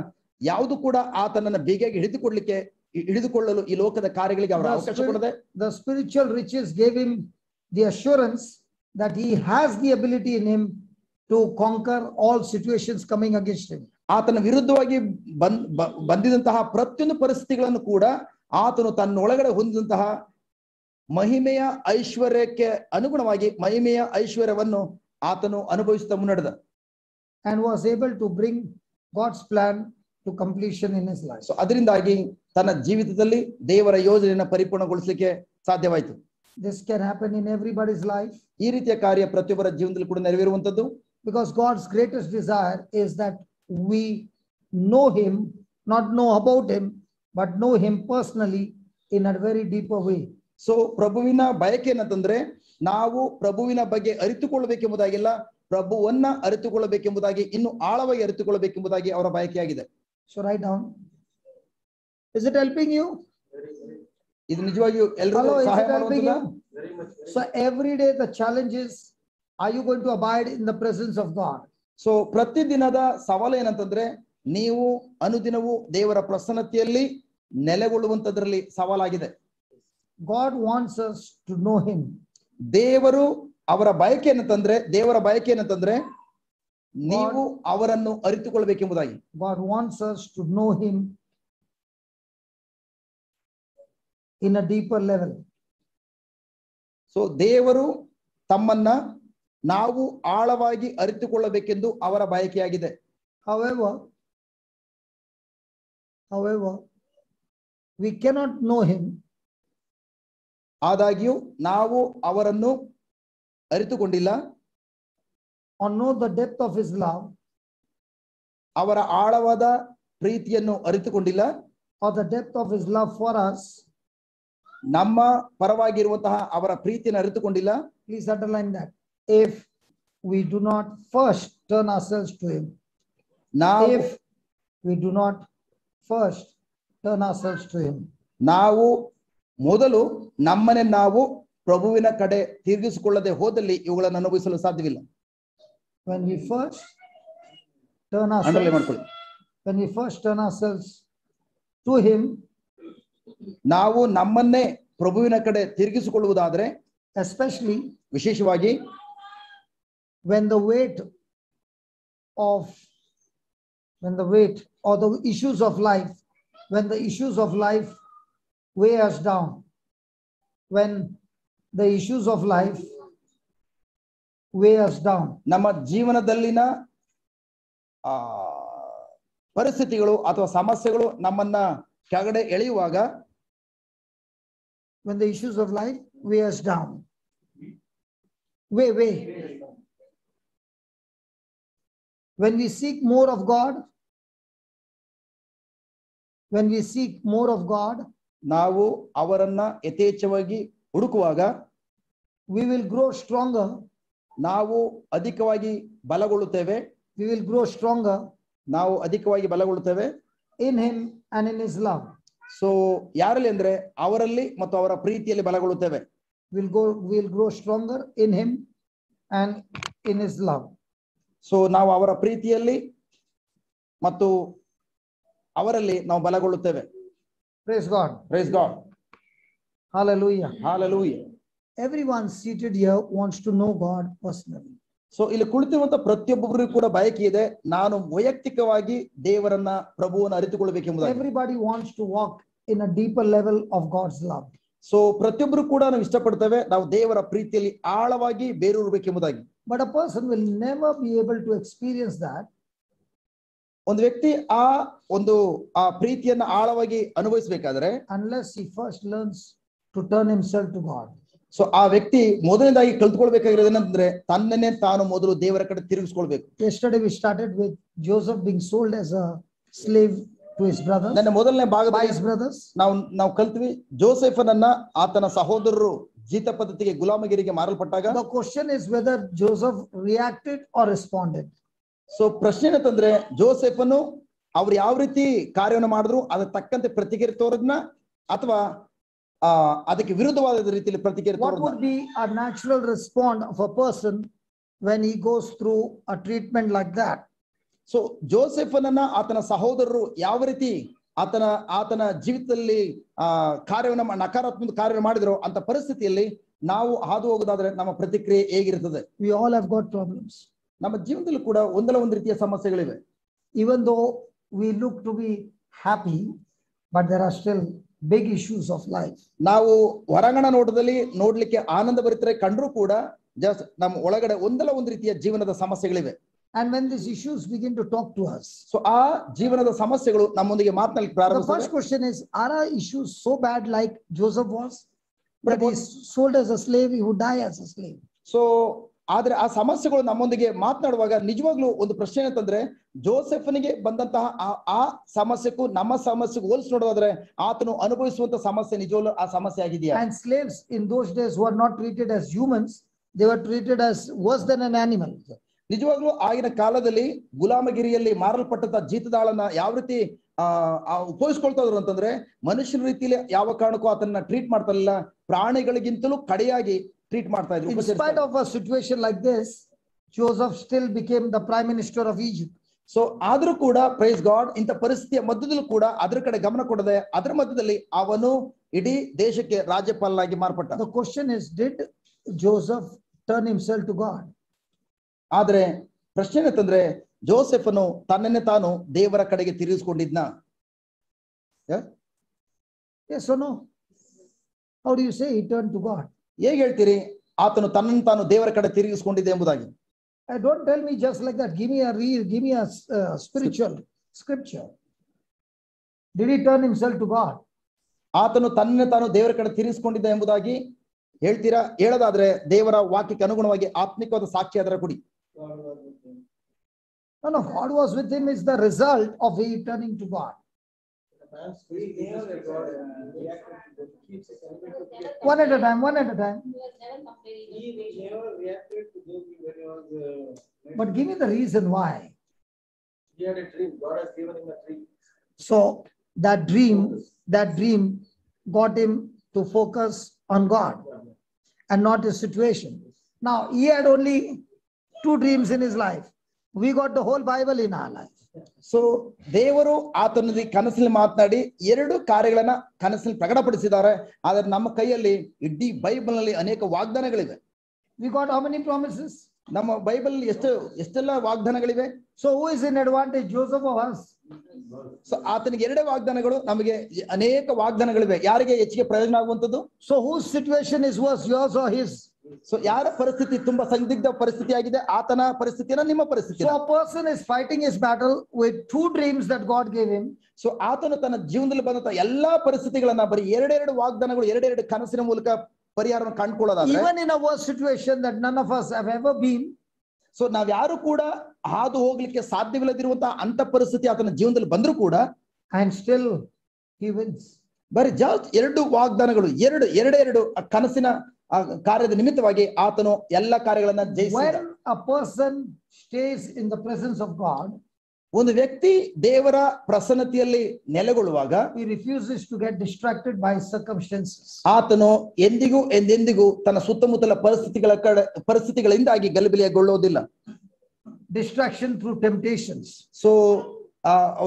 ಯಾವುದು ಕೂಡ ಆತನನ್ನ ಬೇಗ ಹಿಡಿದುಕೊಳ್ಳಲು ಈ ಲೋಕದ ಕಾರ್ಯಗಳಿಗೆ ಅವರ ಅವಕಾಶ ಕೊಡದೆ. The spiritual riches gave him the assurance that he has the ability in him to conquer all situations coming against him. ಆತನ ವಿರುದ್ಧವಾಗಿ ಬಂದಿದಂತಹ ಪ್ರತಿಯೊಂದು ಪರಿಸ್ಥಿತಿಗಳನ್ನು ಕೂಡ ಆತನು ತನ್ನ ಒಳಗಡೆ ಹೊಂದಿದಂತಹ ಮಹಿಮೆಯ ಐಶ್ವರ್ಯಕ್ಕೆ ಅನುಗುಣವಾಗಿ ಮಹಿಮೆಯ ಐಶ್ವರ್ಯವನ್ನು ಆತನು ಅನುಭವಿಸುತ್ತಾ ಮುನ್ನಡೆದ. And was able to bring God's plan to completion in his life. So ಅದರಿಂದಾಗಿ ತನ್ನ ಜೀವಿತದಲ್ಲಿ ದೇವರ ಯೋಜನೆಯನ್ನು ಪರಿಪೂರ್ಣಗೊಳಿಸಲಿಕ್ಕೆ ಸಾಧ್ಯವಾಯಿತು. This can happen in everybody's life. ಈ ರೀತಿಯ ಕಾರ್ಯ ಪ್ರತಿಯೊಬ್ಬರ ಜೀವನದಲ್ಲಿ ಕೂಡ ನೆರವೇರುವಂತದ್ದು. Because God's greatest desire is that we know him, not know about him, but know him personally in a very deeper way. So ಪ್ರಭುವಿನ ಬಯಕೆ ಏನಂತಂದ್ರೆ ನಾವು ಪ್ರಭುವಿನ ಬಗ್ಗೆ ಅರಿತುಕೊಳ್ಳಬೇಕೆಂಬುದಾಗಿಲ್ಲ, ಪ್ರಭುವನ್ನ ಅರಿತುಕೊಳ್ಳಬೇಕೆಂಬುದಾಗಿ, ಇನ್ನು ಆಳವಾಗಿ ಅರಿತುಕೊಳ್ಳಬೇಕೆಂಬುದಾಗಿ ಅವರ ಬಯಕೆಯಾಗಿದೆ. So write down. Is it helping you? ಇದು ನಿಜವಾಗಿಯೂ ಎಲ್ಲರಿಗೂ Hello, is ಸಹಾಯ it helping ಮಾಡುವಂತದ. you? So every day the challenge is, are you going to abide in the presence of God? So ಪ್ರತಿದಿನದ ಸವಾಲು ಏನಂತಂದ್ರೆ ನೀವು ಅನುದಿನವೂ ದೇವರ ಪ್ರಸನ್ನತೆಯಲ್ಲಿ ನೆಲೆಗೊಳ್ಳುವಂತದ್ರಲ್ಲಿ ಸವಾಲಾಗಿದೆ. God wants us to know him. ದೇವರ ಬಯಕೆ ಏನಂತಂದ್ರೆ ನೀವು ಅವರನ್ನು ಅರಿತುಕೊಳ್ಳಬೇಕೆಂಬುದಾಗಿ. God wants us to know him in a deeper level. So ದೇವರು ತಮ್ಮನ್ನ ನಾವು ಆಳವಾಗಿ ಅರಿತುಕೊಳ್ಳಬೇಕೆಂದು ಅವರ ಬಯಕೆಯಾಗಿದೆ. However, we cannot know him. ಆದಾಗ್ಯೂ ನಾವು ಅವರನ್ನು ಅರಿತುಕೊಂಡಿಲ್ಲ, or know the depth of his love, ಅವರ ಆಳವಾದ ಪ್ರೀತಿಯನ್ನು ಅರಿತುಕೊಂಡಿಲ್ಲ, or the depth of his love for us. ನಮ್ಮ ಪರವಾಗಿರುವಂತಹ ಅವರ ಪ್ರೀತಿಯನ್ನು ಅರಿತುಕೊಂಡಿಲ್ಲ. Please underline that. If we do not first turn ourselves to him, if we do not first turn ourselves to him, ನಾವು ಮೊದಲು ನಮ್ಮನೆ ನಾವು ಪ್ರಭುವಿನ ಕಡೆ ತಿರುಗಿಸಿಕೊಳ್ಳದೆ ಹೋದಲ್ಲಿ ಇವುಗಳನ್ನು ಅನುಭವಿಸಲು ಸಾಧ್ಯವಿಲ್ಲ. when we first turn ourselves to him, ನಾವು ನಮ್ಮನ್ನೇ ಪ್ರಭುವಿನ ಕಡೆ ತಿರುಗಿಸಿಕೊಳ್ಳುವುದಾದರೆ, especially ವಿಶೇಷವಾಗಿ when the weight or the issues of life, when the issues of life weigh us down, when the issues of life weigh us down, ನಮ್ಮ ಜೀವನದಲ್ಲಿನ ಪರಿಸ್ಥಿತಿಗಳು ಅಥವಾ ಸಮಸ್ಯೆಗಳು ನಮ್ಮನ್ನ ಕೆಳಗಡೆ ಎಳೆಯುವಾಗ, when the issues of life weigh us down, when we seek more of God, ನಾವು ಅವರನ್ನ ಯಥೇಚ್ಛವಾಗಿ ಹುಡುಕುವಾಗ, we will grow stronger, ನಾವು ಅಧಿಕವಾಗಿ ಬಲಗೊಳ್ಳುತ್ತೇವೆ, ನಾವು ಅಧಿಕವಾಗಿ ಬಲಗೊಳ್ಳುತ್ತೇವೆ in him and in his love. So ಯಾರಲ್ಲಿ ಅಂದ್ರೆ ಅವರಲ್ಲಿ ಮತ್ತು ಅವರ ಪ್ರೀತಿಯಲ್ಲಿ ಬಲಗೊಳ್ಳುತ್ತೇವೆ. we'll grow stronger in him and in his love. So ನಾವು ಅವರ ಪ್ರೀತಿಯಲ್ಲಿ ಮತ್ತು ಅವರಲ್ಲಿ ನಾವು ಬಲಗೊಳ್ಳುತ್ತೇವೆ. Praise God. Praise God. Hallelujah. Hallelujah. Everyone seated here wants to know God personally. So ಇಲ್ಲಿ ಕುಳಿತಿರುವಂತ ಪ್ರತಿಯೊಬ್ಬರಿಗೂ ಕೂಡ ಬಯಕೆ ಇದೆ, ನಾನು ವೈಯಕ್ತಿಕವಾಗಿ ದೇವರನ್ನ ಪ್ರಭುವನ್ನು ಅರಿತುಕೊಳ್ಳಬೇಕೆಂಬುದಾಗಿ. Everybody wants to walk in a deeper level of God's love. So ಪ್ರತಿಯೊಬ್ಬರು ಕೂಡ ನಾವು ಇಷ್ಟಪಡ್ತೇವೆ ನಾವು ದೇವರ ಪ್ರೀತಿಯಲ್ಲಿ ಆಳವಾಗಿ ಬೇರೂರಬೇಕೆಂಬುದಾಗಿ. But a person will never be able to experience that ಒಂದು ವ್ಯಕ್ತಿ ಆ ಪ್ರೀತಿಯನ್ನ ಆಳವಾಗಿ ಅನುಭವಿಸಬೇಕಾದ್ರೆ, unless he first learns to turn himself to God. So ಆ ವ್ಯಕ್ತಿ ಮೊದಲನೇದಾಗಿ ಕಲ್ತ್ಕೊಳ್ಬೇಕಾಗಿರೋದು ಏನಂದ್ರೆ ತನ್ನನ್ನೇ ತಾನು ಮೊದಲು ದೇವರ ಕಡೆ ತಿರುಗಿಸ್ಕೊಳ್ಬೇಕು. Yesterday we started with Joseph being sold as a slave to his brothers. ನನ್ನ ಮೊದಲನೇ ಭಾಗದಲ್ಲಿ his brothers. ನಾವು ಕಲ್ತ್ವಿ ಜೋಸೆಫನನ್ನ ಆತನ ಸಹೋದರರು ಜೀತ ಪದ್ಧತಿಗೆ ಗುಲಾಮಗಿರಿಗೆ ಮಾರಲ್ಪಟ್ಟಾಗ. The question is whether Joseph reacted or responded. So ಪ್ರಶ್ನೆ ಏನಂತಂದ್ರೆ ಜೋಸೆಫನು ಅವ್ರು ಯಾವ ರೀತಿ ಕಾರ್ಯವನ್ನು ಮಾಡಿದ್ರು ಅದಕ್ಕೆ ತಕ್ಕಂತೆ ಪ್ರತಿಕ್ರಿಯೆ ತೋರದ್ನ ಅಥವಾ ಅದಕ್ಕೆ ವಿರುದ್ಧವಾದ ರೀತಿಯಲ್ಲಿ ಪ್ರತಿಕ್ರಿಯೆ What would be a natural response of a person when he goes through a treatment like that? So ಜೋಸೆಫನನ್ನ ಆತನ ಸಹೋದರರು ಯಾವ ರೀತಿ ಆತನ ಜೀವಿತದಲ್ಲಿ ಕಾರ್ಯವನ್ನು ನಕಾರಾತ್ಮಕ ಕಾರ್ಯ ಮಾಡಿದ್ರು ಅಂತ ಪರಿಸ್ಥಿತಿಯಲ್ಲಿ ನಾವು ಹಾದು ಹೋಗೋದಾದ್ರೆ ನಮ್ಮ ಪ್ರತಿಕ್ರಿಯೆ ಹೇಗಿರುತ್ತದೆ? We all have got problems. ನಮ್ಮ ಜೀವನದಲ್ಲಿ ಕೂಡ ಒಂದಲ್ಲ ಒಂದು ರೀತಿಯ ಸಮಸ್ಯೆಗಳಿವೆ. Even though we look to be happy, but there are still big issues of life. ನಾವು ಹೊರಾಂಗಣ ನೋಟದಲ್ಲಿ ನೋಡ್ಲಿಕ್ಕೆ ಆನಂದ ಭರಿತರೆ ಕಂಡ್ರೂ ಕೂಡ ಜಸ್ಟ್ ನಮ್ಮ ಒಳಗಡೆ ಒಂದಲ್ಲ ಒಂದು ರೀತಿಯ ಜೀವನದ ಸಮಸ್ಯೆಗಳಿವೆ. And when these issues begin to talk to us, so ಆ ಜೀವನದ ಸಮಸ್ಯೆಗಳು ನಮ್ಮೊಂದಿಗೆ ಮಾತನಾಡಲಿಕ್ಕೆ ಪ್ರಾರಂಭಿಸುತ್ತವೆ. The first question is, are our issues so bad like Joseph was? That he is sold as a slave, he would die as a slave. So ಆದ್ರೆ ಆ ಸಮಸ್ಯೆಗಳು ನಮ್ಮೊಂದಿಗೆ ಮಾತನಾಡುವಾಗ ನಿಜವಾಗ್ಲೂ ಒಂದು ಪ್ರಶ್ನೆ ಅಂತಂದ್ರೆ ಜೋಸೆಫನಿಗೆ ಬಂದಂತಹ ಆ ಸಮಸ್ಯೆಗೂ ನಮ್ಮ ಸಮಸ್ಯೆಗೂ ಹೋಲಿಸಿ ನೋಡೋದಾದ್ರೆ ಆತನು ಅನುಭವಿಸುವಂತ ಸಮಸ್ಯೆ ನಿಜವಾಗ್ಲೂ ಆ ಸಮಸ್ಯೆ ಆಗಿದೆಯಾ? And slaves in those days were not treated as humans, they were treated as worse than an animal. ನಿಜವಾಗ್ಲೂ ಆಗಿನ ಕಾಲದಲ್ಲಿ ಗುಲಾಮಗಿರಿಯಲ್ಲಿ ಮಾರಲ್ಪಟ್ಟಂತ ಜೀತದಾಳನ್ನ ಯಾವ ರೀತಿ ಉಪಯೋಗಿಸ್ಕೊಳ್ತಾ ಇದ್ರು ಅಂತಂದ್ರೆ ಮನುಷ್ಯನ ರೀತಿಯಲ್ಲಿ ಯಾವ ಕಾರಣಕ್ಕೂ ಆತನ ಟ್ರೀಟ್ ಮಾಡ್ತಾ ಇರಲಿಲ್ಲ, ಪ್ರಾಣಿಗಳಿಗಿಂತಲೂ ಕಡೆಯಾಗಿ ಟ್ರೀಟ್ ಮಾಡ್ತಾ ಇದ್ರು. In spite of a situation like this, Joseph still became the prime minister of Egypt. So ಆದ್ರೂ ಕೂಡ ಪ್ರೈಸ್ ಗಾಡ್, ಇಂಥ ಪರಿಸ್ಥಿತಿಯ ಮಧ್ಯದಲ್ಲೂ ಕೂಡ ಅದ್ರ ಕಡೆ ಗಮನ ಕೊಡದೆ ಅದರ ಮಧ್ಯದಲ್ಲಿ ಅವನು ಇಡೀ ದೇಶಕ್ಕೆ ರಾಜ್ಯಪಾಲನಾಗಿ ಮಾರ್ಪಟ್ಟ. The question is, did Joseph turn himself to God? ಆದ್ರೆ ಪ್ರಶ್ನೆ ಏನಂತಂದ್ರೆ, ಜೋಸೆಫನು ತನ್ನನ್ನೇ ತಾನು ದೇವರ ಕಡೆಗೆ ತಿರುಗಿಸ್ಕೊಂಡಿದ್ನ? Yes or no? How do you say he turned to God? ಹೇಗೆ ಹೇಳ್ತೀರಿ ಆತನು ತನ್ನನ್ನು ತಾನು ದೇವರ ಕಡೆ ತಿರುಗಿಸ್ಕೊಂಡಿದ್ದೆ ಎಂಬುದಾಗಿ? Don't tell me just like that. Give me a spiritual scripture. Did he turn himself to God? ಆತನು ತನ್ನನ್ನೇ ತಾನು ದೇವರ ಕಡೆ ತಿರುಗಿಸ್ಕೊಂಡಿದ್ದ ಎಂಬುದಾಗಿ ಹೇಳ್ತೀರಾ? ಹೇಳೋದಾದ್ರೆ ದೇವರ ವಾಕ್ಯಕ್ಕೆ ಅನುಗುಣವಾಗಿ ಆತ್ಮಿಕವಾದ ಸಾಕ್ಷಿ ಅದರ ಕೊಡಿ. No, God was with him is the result of he turning to God. One at a time. He never reacted to those when he was. But give me the reason why. He had a dream. God has given him a dream. So that dream got him to focus on God and not his situation. Now he had only 2 dreams in his life. We got the whole Bible in our life. So ದೇವರು ಆತನಲ್ಲಿ ಕನಸಲ್ಲಿ ಮಾತನಾಡಿ 2 ಕಾರ್ಯಗಳನ್ನ ಕನಸಲ್ಲಿ ಪ್ರಕಟಪಡಿಸಿದ್ದಾರೆ. ಆದ್ರೆ ನಮ್ಮ ಕೈಯಲ್ಲಿ ಇಡೀ ಬೈಬಲ್ ನಲ್ಲಿ ಅನೇಕ ವಾಗ್ದಾನಗಳಿವೆ. We got how many promises? ನಮ್ಮ ಬೈಬಲ್ ಎಷ್ಟೆಲ್ಲ ವಾಗ್ದಾನಗಳಿವೆ. So who is in advantage, Joseph or us? So ಆತನಿಗೆ 2 ವಾಗ್ದಾನಗಳು, ನಮಗೆ ಅನೇಕ ವಾಗ್ದಾನಗಳಿವೆ. ಯಾರಿಗೆ ಹೆಚ್ಚಿಗೆ ಪ್ರಯೋಜನ ಆಗುವಂತದ್ದು? So whose situation is worse, yours or his? So ಯಾರ ಪರಿಸ್ಥಿತಿ ತುಂಬಾ ಸಂದಿಗ್ಧ ಪರಿಸ್ಥಿತಿ ಆಗಿದೆ? ಆತನ ಪರಿಸ್ಥಿತಿನ, ನಿಮ್ಮ ಪರಿಸ್ಥಿತಿ? So a person is fighting his battle with 2 dreams that God gave him. So ಆತನು ತನ್ನ ಜೀವನದಲ್ಲಿ ಬಂದಂತ ಎಲ್ಲಾ ಪರಿಸ್ಥಿತಿಗಳನ್ನ ಬರೀ 2 ವಾಗ್ದಾನಗಳು, 2 ಕನಸಿನ ಮೂಲಕ ಪರಿಹಾರವನ್ನು ಕಂಡುಕೊಳ್ಳೋದಾದ್ರೆ, even in a worse situation that none of us have ever been, so ನಾವ್ಯಾರು ಕೂಡ ಹಾದು ಹೋಗ್ಲಿಕ್ಕೆ ಸಾಧ್ಯವಿಲ್ಲದಿರುವಂತಹ ಅಂತ ಪರಿಸ್ಥಿತಿ ಆತನ ಜೀವನದಲ್ಲಿ ಬಂದ್ರು ಕೂಡ, and still he wins. ಬರೀ ಜಸ್ಟ್ 2 ವಾಗ್ದಾನಗಳು, 2 ಕನಸಿನ ಕಾರ್ಯದ ನಿಮಿತ್ತವಾಗಿ ಆತನು ಎಲ್ಲ ಕಾರ್ಯಗಳನ್ನ ಜಯಿಸಿದ. When a person stays in the presence of God, ಒಂದು ವ್ಯಕ್ತಿ ದೇವರ ಪ್ರಸನ್ನತೆಯಲ್ಲಿ ನೆಲೆಗೊಳ್ಳುವಾಗ, he refuses to get distracted by circumstances. ಆತನು ಎಂದೆಂದಿಗೂ ತನ್ನ ಸುತ್ತಮುತ್ತಲ ಪರಿಸ್ಥಿತಿಗಳಿಂದಾಗಿ ಗಲಿಬಿಲಿಗೊಳ್ಳುವುದಿಲ್ಲ. Distraction through temptations. ಸೊ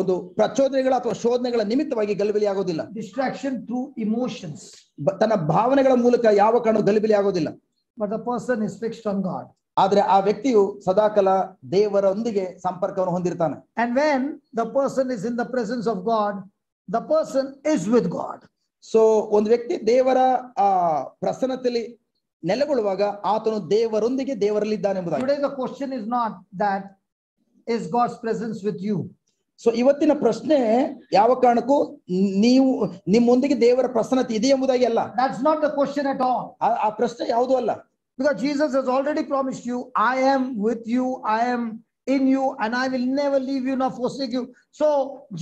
ಒಂದು ಪ್ರಚೋದನೆಗಳ ಅಥವಾ ಶೋಧನೆಗಳ ನಿಮಿತ್ತವಾಗಿ ಗಲಿಬಿಲಿ ಆಗೋದಿಲ್ಲ. Distraction through emotions. ತನ್ನ ಭಾವನೆಗಳ ಮೂಲಕ ಯಾವ ಕಾರಣ ಗಲಿಬಿಲಿ ಆಗೋದಿಲ್ಲ. But the person is fixed on God. ಆದ್ರೆ ಆ ವ್ಯಕ್ತಿಯು ಸದಾಕಾಲ ದೇವರೊಂದಿಗೆ ಸಂಪರ್ಕವನ್ನು ಹೊಂದಿರ್ತಾನೆ. And when the person is in the presence of God, the person is with God. So ಒಂದು ವ್ಯಕ್ತಿ ದೇವರ ಪ್ರಸನ್ನತೆಯಲ್ಲಿ ನೆಲೆಗೊಳ್ಳುವಾಗ ಆತನು ದೇವರೊಂದಿಗೆ ದೇವರಲ್ಲಿದ್ದಾನೆ ಎಂಬುದಾಗಿ. Today the question is not that is God's presence with you. So ಇವತ್ತಿನ ಪ್ರಶ್ನೆ ಯಾವ ಕಾರಣಕ್ಕೂ ನೀವು ನಿಮ್ಮೊಂದಿಗೆ ದೇವರ ಪ್ರಸನ್ನತೆ ಇದೆ ಎಂಬುದಾಗಿ ಅಲ್ಲ. That's not the question at all. ಆ ಪ್ರಶ್ನೆ ಯಾವುದೂ ಅಲ್ಲ. Because Jesus has already promised you, I am with you, I am in you, and I will never leave you nor forsake you. So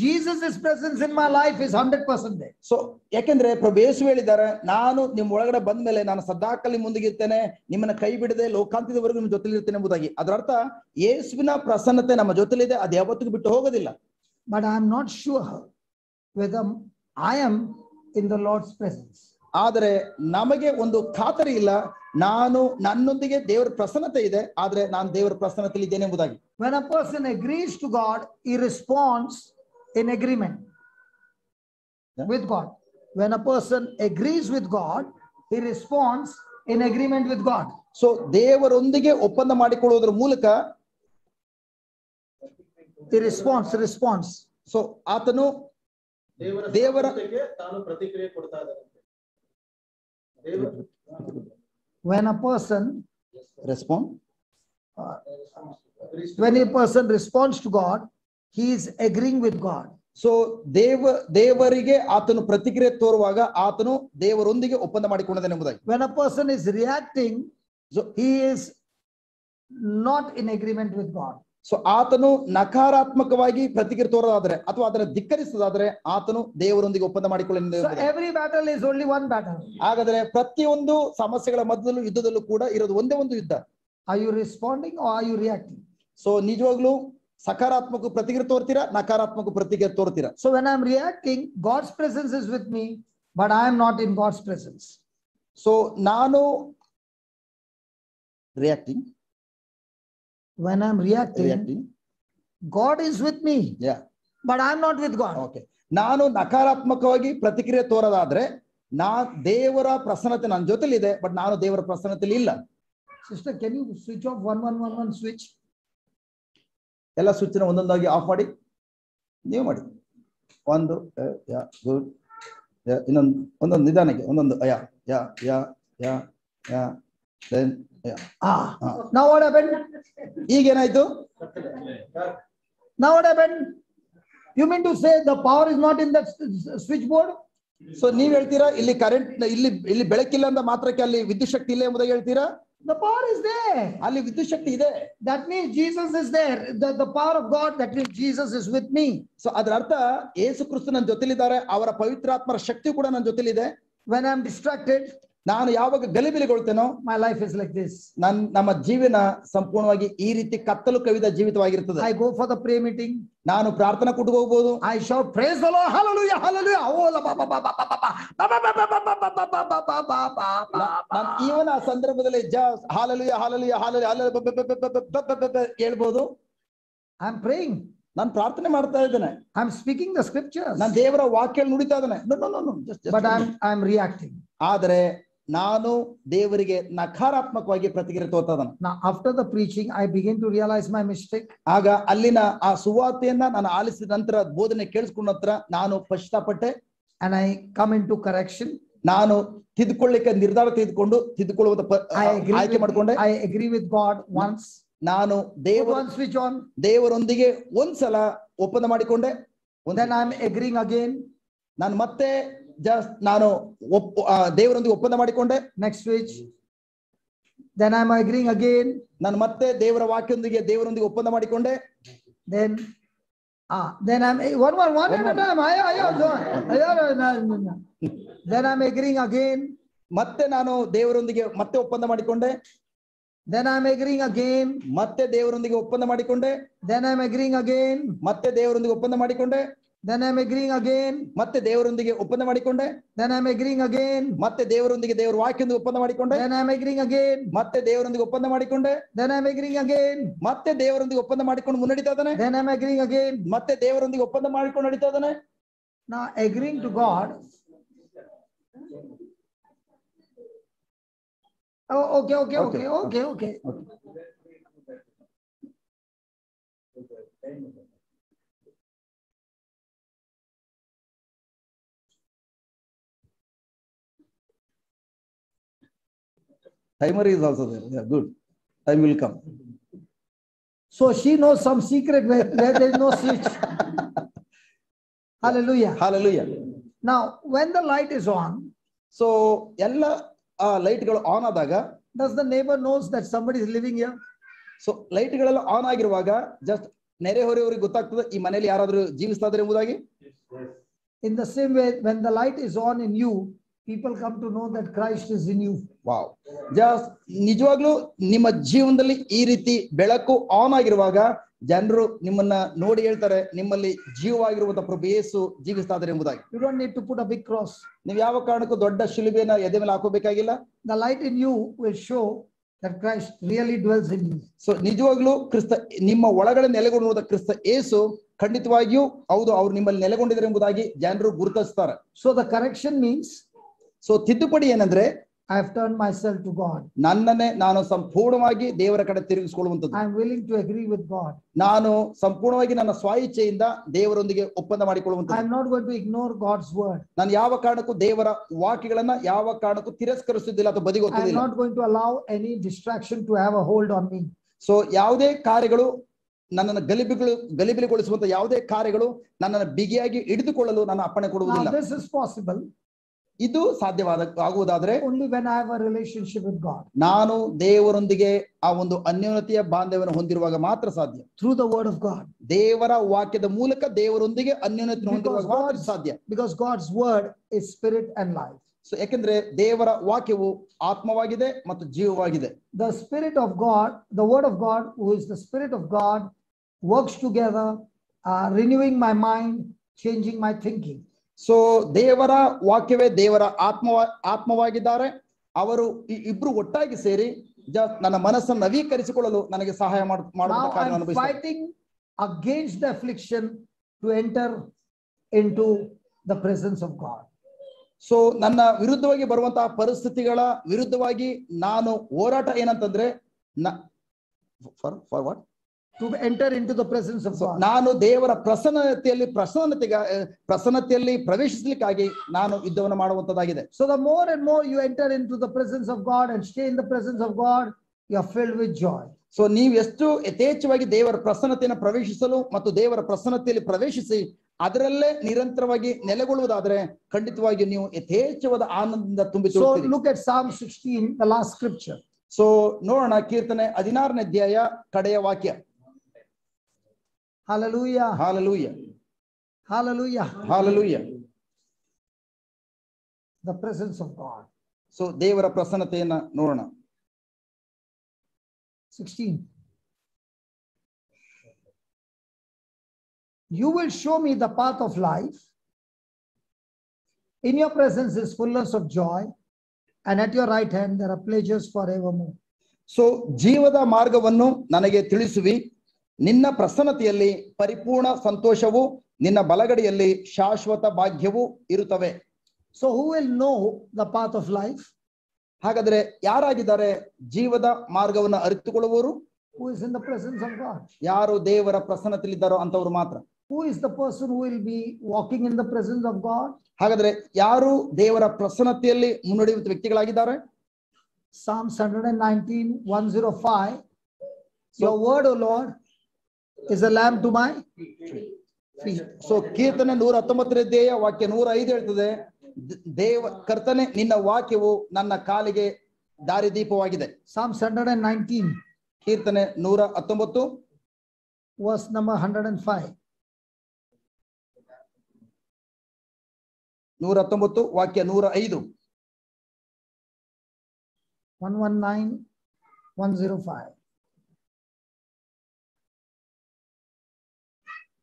Jesus' presence in my life is 100% there. So ಯಾಕೆಂದ್ರೆ ಪ್ರಭು ಯೇಸು ಹೇಳಿದ್ದಾರೆ, ನಾನು ನಿಮ್ಮ ಒಳಗಡೆ ಬಂದ ಮೇಲೆ ನಾನು ಸದಾಕಾಲ ನಿಮ್ಮ ಮುಂದೆ ಇರ್ತೇನೆ, ನಿಮ್ಮನ್ನ ಕೈ ಬಿಡದೆ ಲೋಕಾಂತ್ಯದವರೆಗೂ ನಿಮ್ಮ ಜೊತೆಲಿ ಇರ್ತೇನೆ ಎಂಬುದಾಗಿ. ಅದರ ಅರ್ಥ ಯೇಸುವಿನ ಪ್ರಸನ್ನತೆ ನಮ್ಮ ಜೊತೆಲಿದೆ, ಅದು ಯಾವತ್ತಿಗೂ ಬಿಟ್ಟು ಹೋಗೋದಿಲ್ಲ. But I am not sure whether I am in the Lord's presence. ಆದರೆ ನಮಗೆ ಒಂದು ಖಾತರಿ ಇಲ್ಲ, ನಾನು ನನ್ನೊಂದಿಗೆ ದೇವರ ಪ್ರಸನ್ನತೆ ಇದೆ, ಆದ್ರೆ ನಾನು ದೇವರ ಪ್ರಸನ್ನತೆಯಲ್ಲಿ ಇದ್ದೇನೆ ಎಂಬುದಾಗಿ. When a person agrees to God, he responds in agreement with God. When a person agrees with God, he responds in agreement with God. So ದೇವರೊಂದಿಗೆ ಒಪ್ಪಂದ ಮಾಡಿಕೊಳ್ಳುವುದರ ಮೂಲಕ He responds. ಸೊ ಆತನು ದೇವರ ತಾನು ಪ್ರತಿಕ್ರಿಯೆ ಕೊಡ್ತಾ ಇದ್ದಾನೆ. When a person responds to God, he is agreeing with God. So ದೇವರಿಗೆ ಆತನು ಪ್ರತಿಕ್ರಿಯೆ ತೋರುವಾಗ ಆತನು ದೇವರೊಂದಿಗೆ ಒಪ್ಪಂದ ಮಾಡಿಕೊಂಡಿದ್ದಾನೆ ಎಂಬುದಾಗಿ. When a person is reacting, so he is not in agreement with God. So ಆತನು ನಕಾರಾತ್ಮಕವಾಗಿ ಪ್ರತಿಕ್ರಿಯೆ ತೋರೋದಾದ್ರೆ ಅಥವಾ ಅದನ್ನು ಧಿಕ್ಕರಿಸೋದಾದ್ರೆ ಆತನು ದೇವರೊಂದಿಗೆ ಒಪ್ಪಂದ ಮಾಡಿಕೊಳ್ಳ. So every battle is only one battle. ಹಾಗಾದ್ರೆ ಪ್ರತಿಯೊಂದು ಸಮಸ್ಯೆಗಳ ಮಧ್ಯದಲ್ಲೂ ಯುದ್ಧದಲ್ಲೂ ಕೂಡ ಇರೋದು ಒಂದೇ ಒಂದು ಯುದ್ಧ. Are you responding or are you reacting? So ನಿಜವಾಗ್ಲೂ ಸಕಾರಾತ್ಮಕ ಪ್ರತಿಕ್ರಿಯೆ ತೋರ್ತೀರಾ, ನಕಾರಾತ್ಮಕ ಪ್ರತಿಕ್ರಿಯೆ ತೋರ್ತೀರಾ. So when I'm reacting, God's presence is with me, but I am not in God's presence. So ನಾನು reacting When I'm reacting, God is with me, Yeah. but I'm not with God. Okay, ನಾನು ನಕಾರಾತ್ಮಕವಾಗಿ ಪ್ರತಿಕ್ರಿಯೆ ತೋರದಾದ್ರೆ ದೇವರ ಪ್ರಸನ್ನತೆ ನನ್ನ ಜೊತೆಲಿದೆ, but ನಾನು ದೇವರ ಪ್ರಸನ್ನತೆಲಿ ಇಲ್ಲ. Sister, can you switch off 1111 switch? ಎಲ್ಲ ಸ್ವಿಚ್ ಒಂದೊಂದಾಗಿ ಆಫ್ ಮಾಡಿ, ನೀವು ಮಾಡಿ. ಒಂದು ಗುಡ್, ಒಂದೊಂದು ನಿಧಾನಕ್ಕೆ, ಒಂದೊಂದು then Now what happened? ಈಗೇನಾಯ್ತು? Now what happened? You mean to say the power is not in that switchboard? So ನೀವ್ ಹೇಳ್ತೀರಾ ಇಲ್ಲಿ ಕರೆಂಟ್ ಇಲ್ಲಿ ಬೆಳಕಿಲ್ಲ ಅಂತ ಮಾತ್ರಕ್ಕೆ ಅಲ್ಲಿ ವಿದ್ಯುತ್ ಶಕ್ತಿ ಇಲ್ಲ ಎಂಬುದಾಗಿ ಹೇಳ್ತೀರಾ? The power is there. ಅಲ್ಲಿ ವಿದ್ಯುತ್ ಶಕ್ತಿ ಇದೆ. That means Jesus is there. The power of God, that means Jesus is with me. So ಅದರ ಅರ್ಥ ಯೇಸು ಕ್ರಿಸ್ತ ನನ್ನ ಜೊತೆಲಿದ್ದಾರೆ, ಅವರ ಪವಿತ್ರಾತ್ಮರ ಶಕ್ತಿ ಕೂಡ ನನ್ನ ಜೊತೆಲಿದೆ. When I'm distracted, ನಾನು ಯಾವಾಗ ಗಲಿಬಿಲಿಗೊಳ್ತೇನೋ, my life is like this. ನಮ್ಮ ಜೀವನ ಸಂಪೂರ್ಣವಾಗಿ ಈ ರೀತಿ ಕತ್ತಲು ಕವಿದ ಜೀವಿತವಾಗಿರ್ತದೆ. I go for the prayer meeting. ನಾನು ಪ್ರಾರ್ಥನಾ ಕೂಟಕ್ಕೆ ಹೋಗಬಹುದು. I shout praise the Lord, hallelujah, hallelujah. Even ಆ ಸಂದರ್ಭದಲ್ಲಿ ಹಾಲೆಲೂಯಾ ಹಾಲೆಲೂಯಾ ಹಾಲೆಲೂಯಾ ಹೇಳ್ಬೋದು. I'm praying. ನಾನು ಪ್ರಾರ್ಥನೆ ಮಾಡ್ತಾ ಇದ್ದೇನೆ. I'm speaking the scriptures. ನಾನು ದೇವರ ವಾಕ್ಯ ನುಡಿತಾ ಇದ್ದೇನೆ. But I'm reacting. ಆದರೆ ನಾನು ದೇವರಿಗೆ ನಕಾರಾತ್ಮಕವಾಗಿ ಪ್ರತಿಕ್ರಿಯೆ ತೋರ್ತಾ ಇದ್ದಾನೆ. Now after the preaching, I begin to realize my mistake. ಆಗ ಅಲ್ಲಿನ ಆ ಸುವಾರ್ತೆಯನ್ನ ನಾನು ಆಲಿಸಿದ ನಂತರ, ಬೋಧನೆ ಕೇಳಿಸ್ಕೊಂಡ ನಂತರ ನಾನು ಪಶ್ಚಾತ್ತಾಪಟ್ಟೆ. And I come into correction. ನಾನು ತಿದ್ದುಕೊಳ್ಳಿಕ್ಕೆ ನಿರ್ಧಾರ ತೆಗೆದುಕೊಂಡು ತಿದ್ದುಕೊಳ್ಳುವ ಆಯ್ಕೆ ಮಾಡಿಕೊಂಡೆ. I agree with God once. ನಾನು switch on. ದೇವರೊಂದಿಗೆ ಒಂದ್ಸಲ ಒಪ್ಪಂದ ಮಾಡಿಕೊಂಡೆ. Then I'm agreeing again. ನಾನು ಮತ್ತೆ ನಾನು ದೇವರೊಂದಿಗೆ ಒಪ್ಪಂದ ಮಾಡಿಕೊಂಡೆ. Next switch. Then I'm agreeing again. ನಾನು ಮತ್ತೆ ದೇವರ ವಾಕ್ಯದೊಂದಿಗೆ ಒಪ್ಪಂದ ಮಾಡಿಕೊಂಡೆ. Then I'm one at a time. Then I'm agreeing again. ಮತ್ತೆ ನಾನು ದೇವರೊಂದಿಗೆ ಮತ್ತೆ ಒಪ್ಪಂದ ಮಾಡಿಕೊಂಡೆ. Then I'm agreeing again. ಮತ್ತೆ ದೇವರೊಂದಿಗೆ ಒಪ್ಪಂದ ಮಾಡಿಕೊಂಡೆ. Then I'm agreeing again. ಮತ್ತೆ ದೇವರೊಂದಿಗೆ ಒಪ್ಪಂದ ಮಾಡಿಕೊಂಡೆ. Then I'm agreeing again. ಮತ್ತೆ ದೇವರೊಂದಿಗೆ ಒಪ್ಪಂದ ಮಾಡಿಕೊಂಡೆ. Then I'm agreeing again. ಮತ್ತೆ ದೇವರೊಂದಿಗೆ ದೇವರ ವಾಕ್ಯದೊಂದಿಗೆ ಒಪ್ಪಂದ ಮಾಡಿಕೊಂಡೆ. Then I'm agreeing again. ಮತ್ತೆ ದೇವರೊಂದಿಗೆ ಒಪ್ಪಂದ ಮಾಡಿಕೊಂಡೆ. Then I'm agreeing again. ಮತ್ತೆ ದೇವರೊಂದಿಗೆ ಒಪ್ಪಂದ ಮಾಡಿಕೊಂಡು ಮುನ್ನಡೀತಾ ಇದ್ದಾನೆ. Then I'm agreeing again. ಮತ್ತೆ ದೇವರೊಂದಿಗೆ ಒಪ್ಪಂದ ಮಾಡಿಕೊಂಡು ನಡೀತಾ ಇದ್ದಾನೆ. Now agreeing to God. Oh, okay. Timer is also there. Yeah, good. Time will come. So she knows some secret where there is no switch. Hallelujah. Hallelujah. Now, when the light is on, so ಎಲ್ಲ ಲೈಟ್ಗಳು on ಆದಾಗ, does the neighbor knows that somebody is living here? So ಲೈಟ್ಗಳೆಲ್ಲ on ಆಗಿರುವಾಗ just ನೆರೆಹೊರೆಯವರಿಗೆ ಗೊತ್ತಾಗ್ತದೆ ಈ ಮನೆಯಲ್ಲಿ ಯಾರಾದ್ರೂ ಜೀವಿಸ್ತಾ ಇದ್ದಾರೆ ಎಂಬುದಾಗಿ. In the same way, when the light is on in you, people come to know that Christ is in you. Wow. Just ನಿಜವಾಗ್ಲೂ ನಿಮ್ಮ ಜೀವನದಲ್ಲಿ ಈ ರೀತಿ ಬೆಳಕು ಆನ್ ಆಗಿರುವಾಗ ಜನರು ನಿಮ್ಮನ್ನ ನೋಡಿ ಹೇಳ್ತಾರೆ ನಿಮ್ಮಲ್ಲಿ ಜೀವವಾಗಿರುವಂತ ಪ್ರಭು ಯೇಸು ಜೀವಿಸ್ತಾ ಇದ್ದಾರೆ ಎಂಬುದಾಗಿ. You don't need to put a big cross. ನೀವು ಯಾವ ಕಾರಣಕ್ಕೂ ದೊಡ್ಡ ಶಿಲುಬೆನ ಎದೆ ಮೇಲೆ ಹಾಕೋಬೇಕಾಗಿಲ್ಲ. The light in you will show that Christ really dwells in you. So ನಿಜವಾಗ್ಲೂ ಕ್ರಿಸ್ತ ನಿಮ್ಮ ಒಳಗಡೆ ನೆಲೆಗೊಂಡಿರುವ ಕ್ರಿಸ್ತ ಯೇಸು ಖಂಡಿತವಾಗಿಯೂ ಹೌದು ಅವರು ನಿಮ್ಮಲ್ಲಿ ನೆಲೆಗೊಂಡಿದ್ದಾರೆ ಎಂಬುದಾಗಿ ಜನರು ಗುರುತಿಸ್ತಾರೆ. So the correction means, so ತಿದ್ದುಪಡಿ ಏನಂದ್ರೆ, I have turned myself to God. ನನ್ನನ್ನೇ ನಾನು ಸಂಪೂರ್ಣವಾಗಿ ದೇವರ ಕಡೆ ತಿರುಗಿಸಿಕೊಳ್ಳುವಂತದ್ದು. I am willing to agree with God. ನಾನು ಸಂಪೂರ್ಣವಾಗಿ ನನ್ನ ಸ್ವಾಯಿಚ್ಛೆಯಿಂದ ದೇವರೊಂದಿಗೆ ಒಪ್ಪಂದ ಮಾಡಿಕೊಳ್ಳುವಂತದ್ದು. I am not going to ignore God's word. ನಾನು ಯಾವ ಕಾರಣಕ್ಕೂ ದೇವರ ವಾಕ್ಯಗಳನ್ನ ಯಾವ ಕಾರಣಕ್ಕೂ ತಿರಸ್ಕರಿಸುವುದಿಲ್ಲ ಅಥವಾ ಬದಿಗೊತ್ತುವುದಿಲ್ಲ. I am not going to allow any distraction to have a hold on me. So ಯಾವುದೇ ಕಾರ್ಯಗಳು ನನ್ನನ್ನು ಗಲಿಬಿಲಿಗೊಳಿಸುವಂತ ಯಾವುದೇ ಕಾರ್ಯಗಳು ನನ್ನನ್ನು ಬಿಗಿಯಾಗಿ ಹಿಡಿದುಕೊಳ್ಳಲು ನಾನು ಅಪ್ಪಣೆ ಕೊಡುವುದಿಲ್ಲ. Now this is possible. ಇದು ಆಗುವುದಾದ್ರೆ only when I have a relationship with God. ನಾನು ದೇವರೊಂದಿಗೆ ಆ ಒಂದು ಅನ್ಯೋನ್ಯತೆಯ ಬಾಂಧವ್ಯವನ್ನು ಹೊಂದಿರುವಾಗ ಮಾತ್ರ ಸಾಧ್ಯ. Through the word of God. ದೇವರ ವಾಕ್ಯದ ಮೂಲಕ ದೇವರೊಂದಿಗೆ ಅನ್ಯೋನ್ಯತೆ ಹೊಂದಿರುವಾಗ ಮಾತ್ರ ಸಾಧ್ಯ. Because God's word is spirit and life. So ಯಾಕೆಂದ್ರೆ ದೇವರ ವಾಕ್ಯವು ಆತ್ಮವಾಗಿದೆ ಮತ್ತು ಜೀವವಾಗಿದೆ. The spirit of God, the word of God, who is the spirit of God, works together, renewing my mind, changing my thinking. So ದೇವರ ವಾಕ್ಯವೇ ದೇವರ ಆತ್ಮವಾಗಿದ್ದಾರೆ. ಅವರು ಇಬ್ರು ಒಟ್ಟಾಗಿ ಸೇರಿ ನನ್ನ ಮನಸ್ಸನ್ನು ನವೀಕರಿಸಿಕೊಳ್ಳಲು ನನಗೆ ಸಹಾಯ Now I'm fighting against the affliction to enter into the presence of God. So ನನ್ನ ವಿರುದ್ಧವಾಗಿ ಬರುವಂತಹ ಪರಿಸ್ಥಿತಿಗಳ ವಿರುದ್ಧವಾಗಿ ನಾನು ಹೋರಾಟ ಏನಂತಂದ್ರೆ for what to enter into the presence of God. ನಾನು ದೇವರ ಪ್ರಸನ್ನತೆಯಲ್ಲಿ ಪ್ರವೇಶಿಸಲಿಕ್ಕಾಗಿ ನಾನು ಯುದ್ಧವನ್ನು ಮಾಡುವಂತದ್ದಾಗಿದೆ. So the more and more you enter into the presence of God and stay in the presence of God, you are filled with joy. So ನೀವು ಎಷ್ಟು ಯಥೇಚ್ಛವಾಗಿ ದೇವರ ಪ್ರಸನ್ನತೆಯನ್ನು ಪ್ರವೇಶಿಸಲು ಮತ್ತು ದೇವರ ಪ್ರಸನ್ನತೆಯಲ್ಲಿ ಪ್ರವೇಶಿಸಿ ಅದರಲ್ಲೇ ನಿರಂತರವಾಗಿ ನೆಲೆಗೊಳ್ಳುವುದಾದ್ರೆ ಖಂಡಿತವಾಗಿ ನೀವು ಯಥೇಚ್ಛವಾದ ಆನಂದದಿಂದ ತುಂಬಿ So look at Psalm 16, the last scripture. So ನೋಡೋಣ ಕೀರ್ತನೆ 16ನೇ ಅಧ್ಯಾಯ ಕಡೆಯ ವಾಕ್ಯ. Hallelujah. Hallelujah. Hallelujah. Hallelujah. The presence of God. So ದೇವರ ಪ್ರಸನ್ನತೆಯನ್ನ ನೋಡೋಣ. 16. You will show me the path of life. In your presence is fullness of joy, and at your right hand there are pleasures forevermore. So ಜೀವದ ಮಾರ್ಗವನ್ನು ನನಗೆ ತಿಳಿಸುವಿ. ನಿನ್ನ ಪ್ರಸನ್ನತೆಯಲ್ಲಿ ಪರಿಪೂರ್ಣ ಸಂತೋಷವು, ನಿನ್ನ ಬಲಗಡೆಯಲ್ಲಿ ಶಾಶ್ವತ ಭಾಗ್ಯವು ಇರುತ್ತವೆ. So who will know the path of life? ಹಾಗಾದ್ರೆ ಯಾರಾಗಿದ್ದಾರೆ ಜೀವದ ಮಾರ್ಗವನ್ನು ಅರಿತುಕೊಳ್ಳುವವರು? Who is in the presence of God? ಯಾರು ದೇವರ ಪ್ರಸನ್ನತೆಯಲ್ಲಿದ್ದಾರೋ ಅಂತವರು ಮಾತ್ರ. Who is the person who will be walking in the presence of God? ಹಾಗಾದ್ರೆ ಯಾರು ದೇವರ ಪ್ರಸನ್ನತೆಯಲ್ಲಿ ಮುನ್ನಡೆಯುವ ವ್ಯಕ್ತಿಗಳಾಗಿದ್ದಾರೆ? Psalms 119, 105. Your word, O Lord, is a lamp to my feet. So ಕೀರ್ತನೆ 119ನೇ ಅಧ್ಯಾಯ ವಾಕ್ಯ 105 ಹೇಳ್ತದೆ, ಕರ್ತನೆ ನಿನ್ನ ವಾಕ್ಯವು ನನ್ನ ಕಾಲಿಗೆ ದಾರಿದೀಪವಾಗಿದೆ. Psalms 119, ಕೀರ್ತನೆ 119 verse number 105. 119 ವಾಕ್ಯ 105. 119, 105.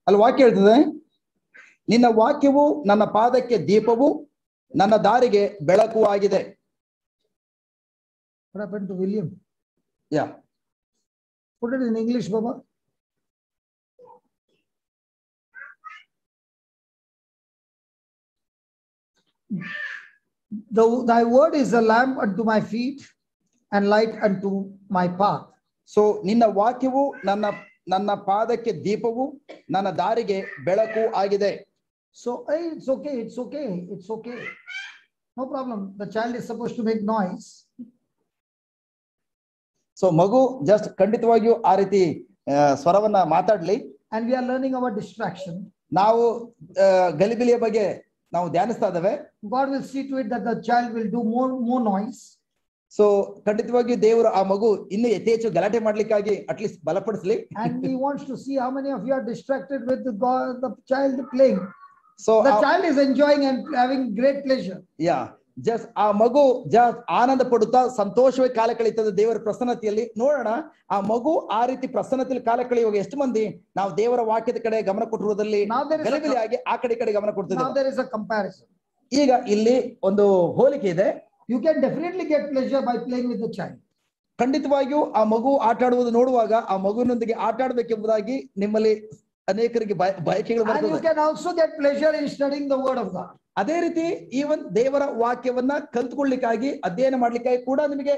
ಅಲ್ಲಿ ವಾಕ್ಯ ಹೇಳ್ತದೆ, ನಿನ್ನ ವಾಕ್ಯವು ನನ್ನ ಪಾದಕ್ಕೆ ದೀಪವು, ನನ್ನ ದಾರಿಗೆ ಬೆಳಕು ಆಗಿದೆ. What happened to William? Yeah. Put it in English, Baba. Thy word is a lamp unto my feet and light unto my path. So ನಿನ್ನ ವಾಕ್ಯವು ನನ್ನ ಪಾದಕ್ಕೆ ದೀಪವು, ನನ್ನ ದಾರಿಗೆ ಬೆಳಕು ಆಗಿದೆ. So hey, it's okay. No problem. The child is supposed to make noise. So ಮಗು ಜಸ್ಟ್ ಖಂಡಿತವಾಗಿಯೂ ಆ ರೀತಿ ಸ್ವರವನ್ನ ಮಾತಾಡ್ಲಿ. And we are learning about distraction. ನಾವು ಗಲಿಬಿಲಿಯ ಬಗ್ಗೆ ನಾವು ಧ್ಯಾನಿಸ್ತಾ ಇದ್ದೇವೆ. God will see to it that the child will do more noise. So ಖಂಡಿತವಾಗಿಯೂ ದೇವರು ಆ ಮಗು ಇನ್ನು ಯಥೇಚ್ಛ ಗಲಾಟೆ ಮಾಡ್ಲಿಕ್ಕಾಗಿ at least ಬಲಪಡಿಸ್ಲಿ. And he wants to see how many of you are distracted with the child playing. So the child is enjoying and having great pleasure. Yeah, just ಆ ಮಗು ಆನಂದ ಪಡುತ್ತಾ ಸಂತೋಷವಾಗಿ ಕಾಲ ಕಳೀತದೆ ದೇವರ ಪ್ರಸನ್ನತೆಯಲ್ಲಿ. ನೋಡೋಣ ಆ ಮಗು ಆ ರೀತಿ ಪ್ರಸನ್ನತೆಯಲ್ಲಿ ಕಾಲ ಕಳೆಯುವಾಗ ಎಷ್ಟು ಮಂದಿ ನಾವು ದೇವರ ವಾಕ್ಯದ ಕಡೆ ಗಮನ ಕೊಟ್ಟಿರುವುದಲ್ಲಿ ಗಲಿಬಿಲಿಯಾಗಿ ಆ ಕಡೆ ಗಮನ ಕೊಡ್ತಿದ್ದೇವೆ. Now there is a comparison. ಈಗ ಇಲ್ಲಿ ಒಂದು ಹೋಲಿಕೆ ಇದೆ. You can definitely get pleasure by playing with the child. ಖಂಡಿತವಾಗಿಯೂ ಆ ಮಗು ಆಟ ಆಡುವುದು ನೋಡುವಾಗ ಆ ಮಗುವಿನೊಂದಿಗೆ ಆಟ ಆಡಬೇಕೆಂಬುದಾಗಿ ನಿಮ್ಮಲ್ಲಿ ಅನೇಕರಿಗೆ ಬಯಕೆಗಳು ಬರ್ತದೆ. And you can also get pleasure in studying the word of God. ಅದೇ ರೀತಿ ಈವನ್ ದೇವರ ವಾಕ್ಯವನ್ನ ಕಲ್ತುಕೊಳ್ಳಿಕ್ಕಾಗಿ ಅಧ್ಯಯನ ಮಾಡ್ಲಿಕ್ಕಾಗಿ ಕೂಡ ನಿಮಗೆ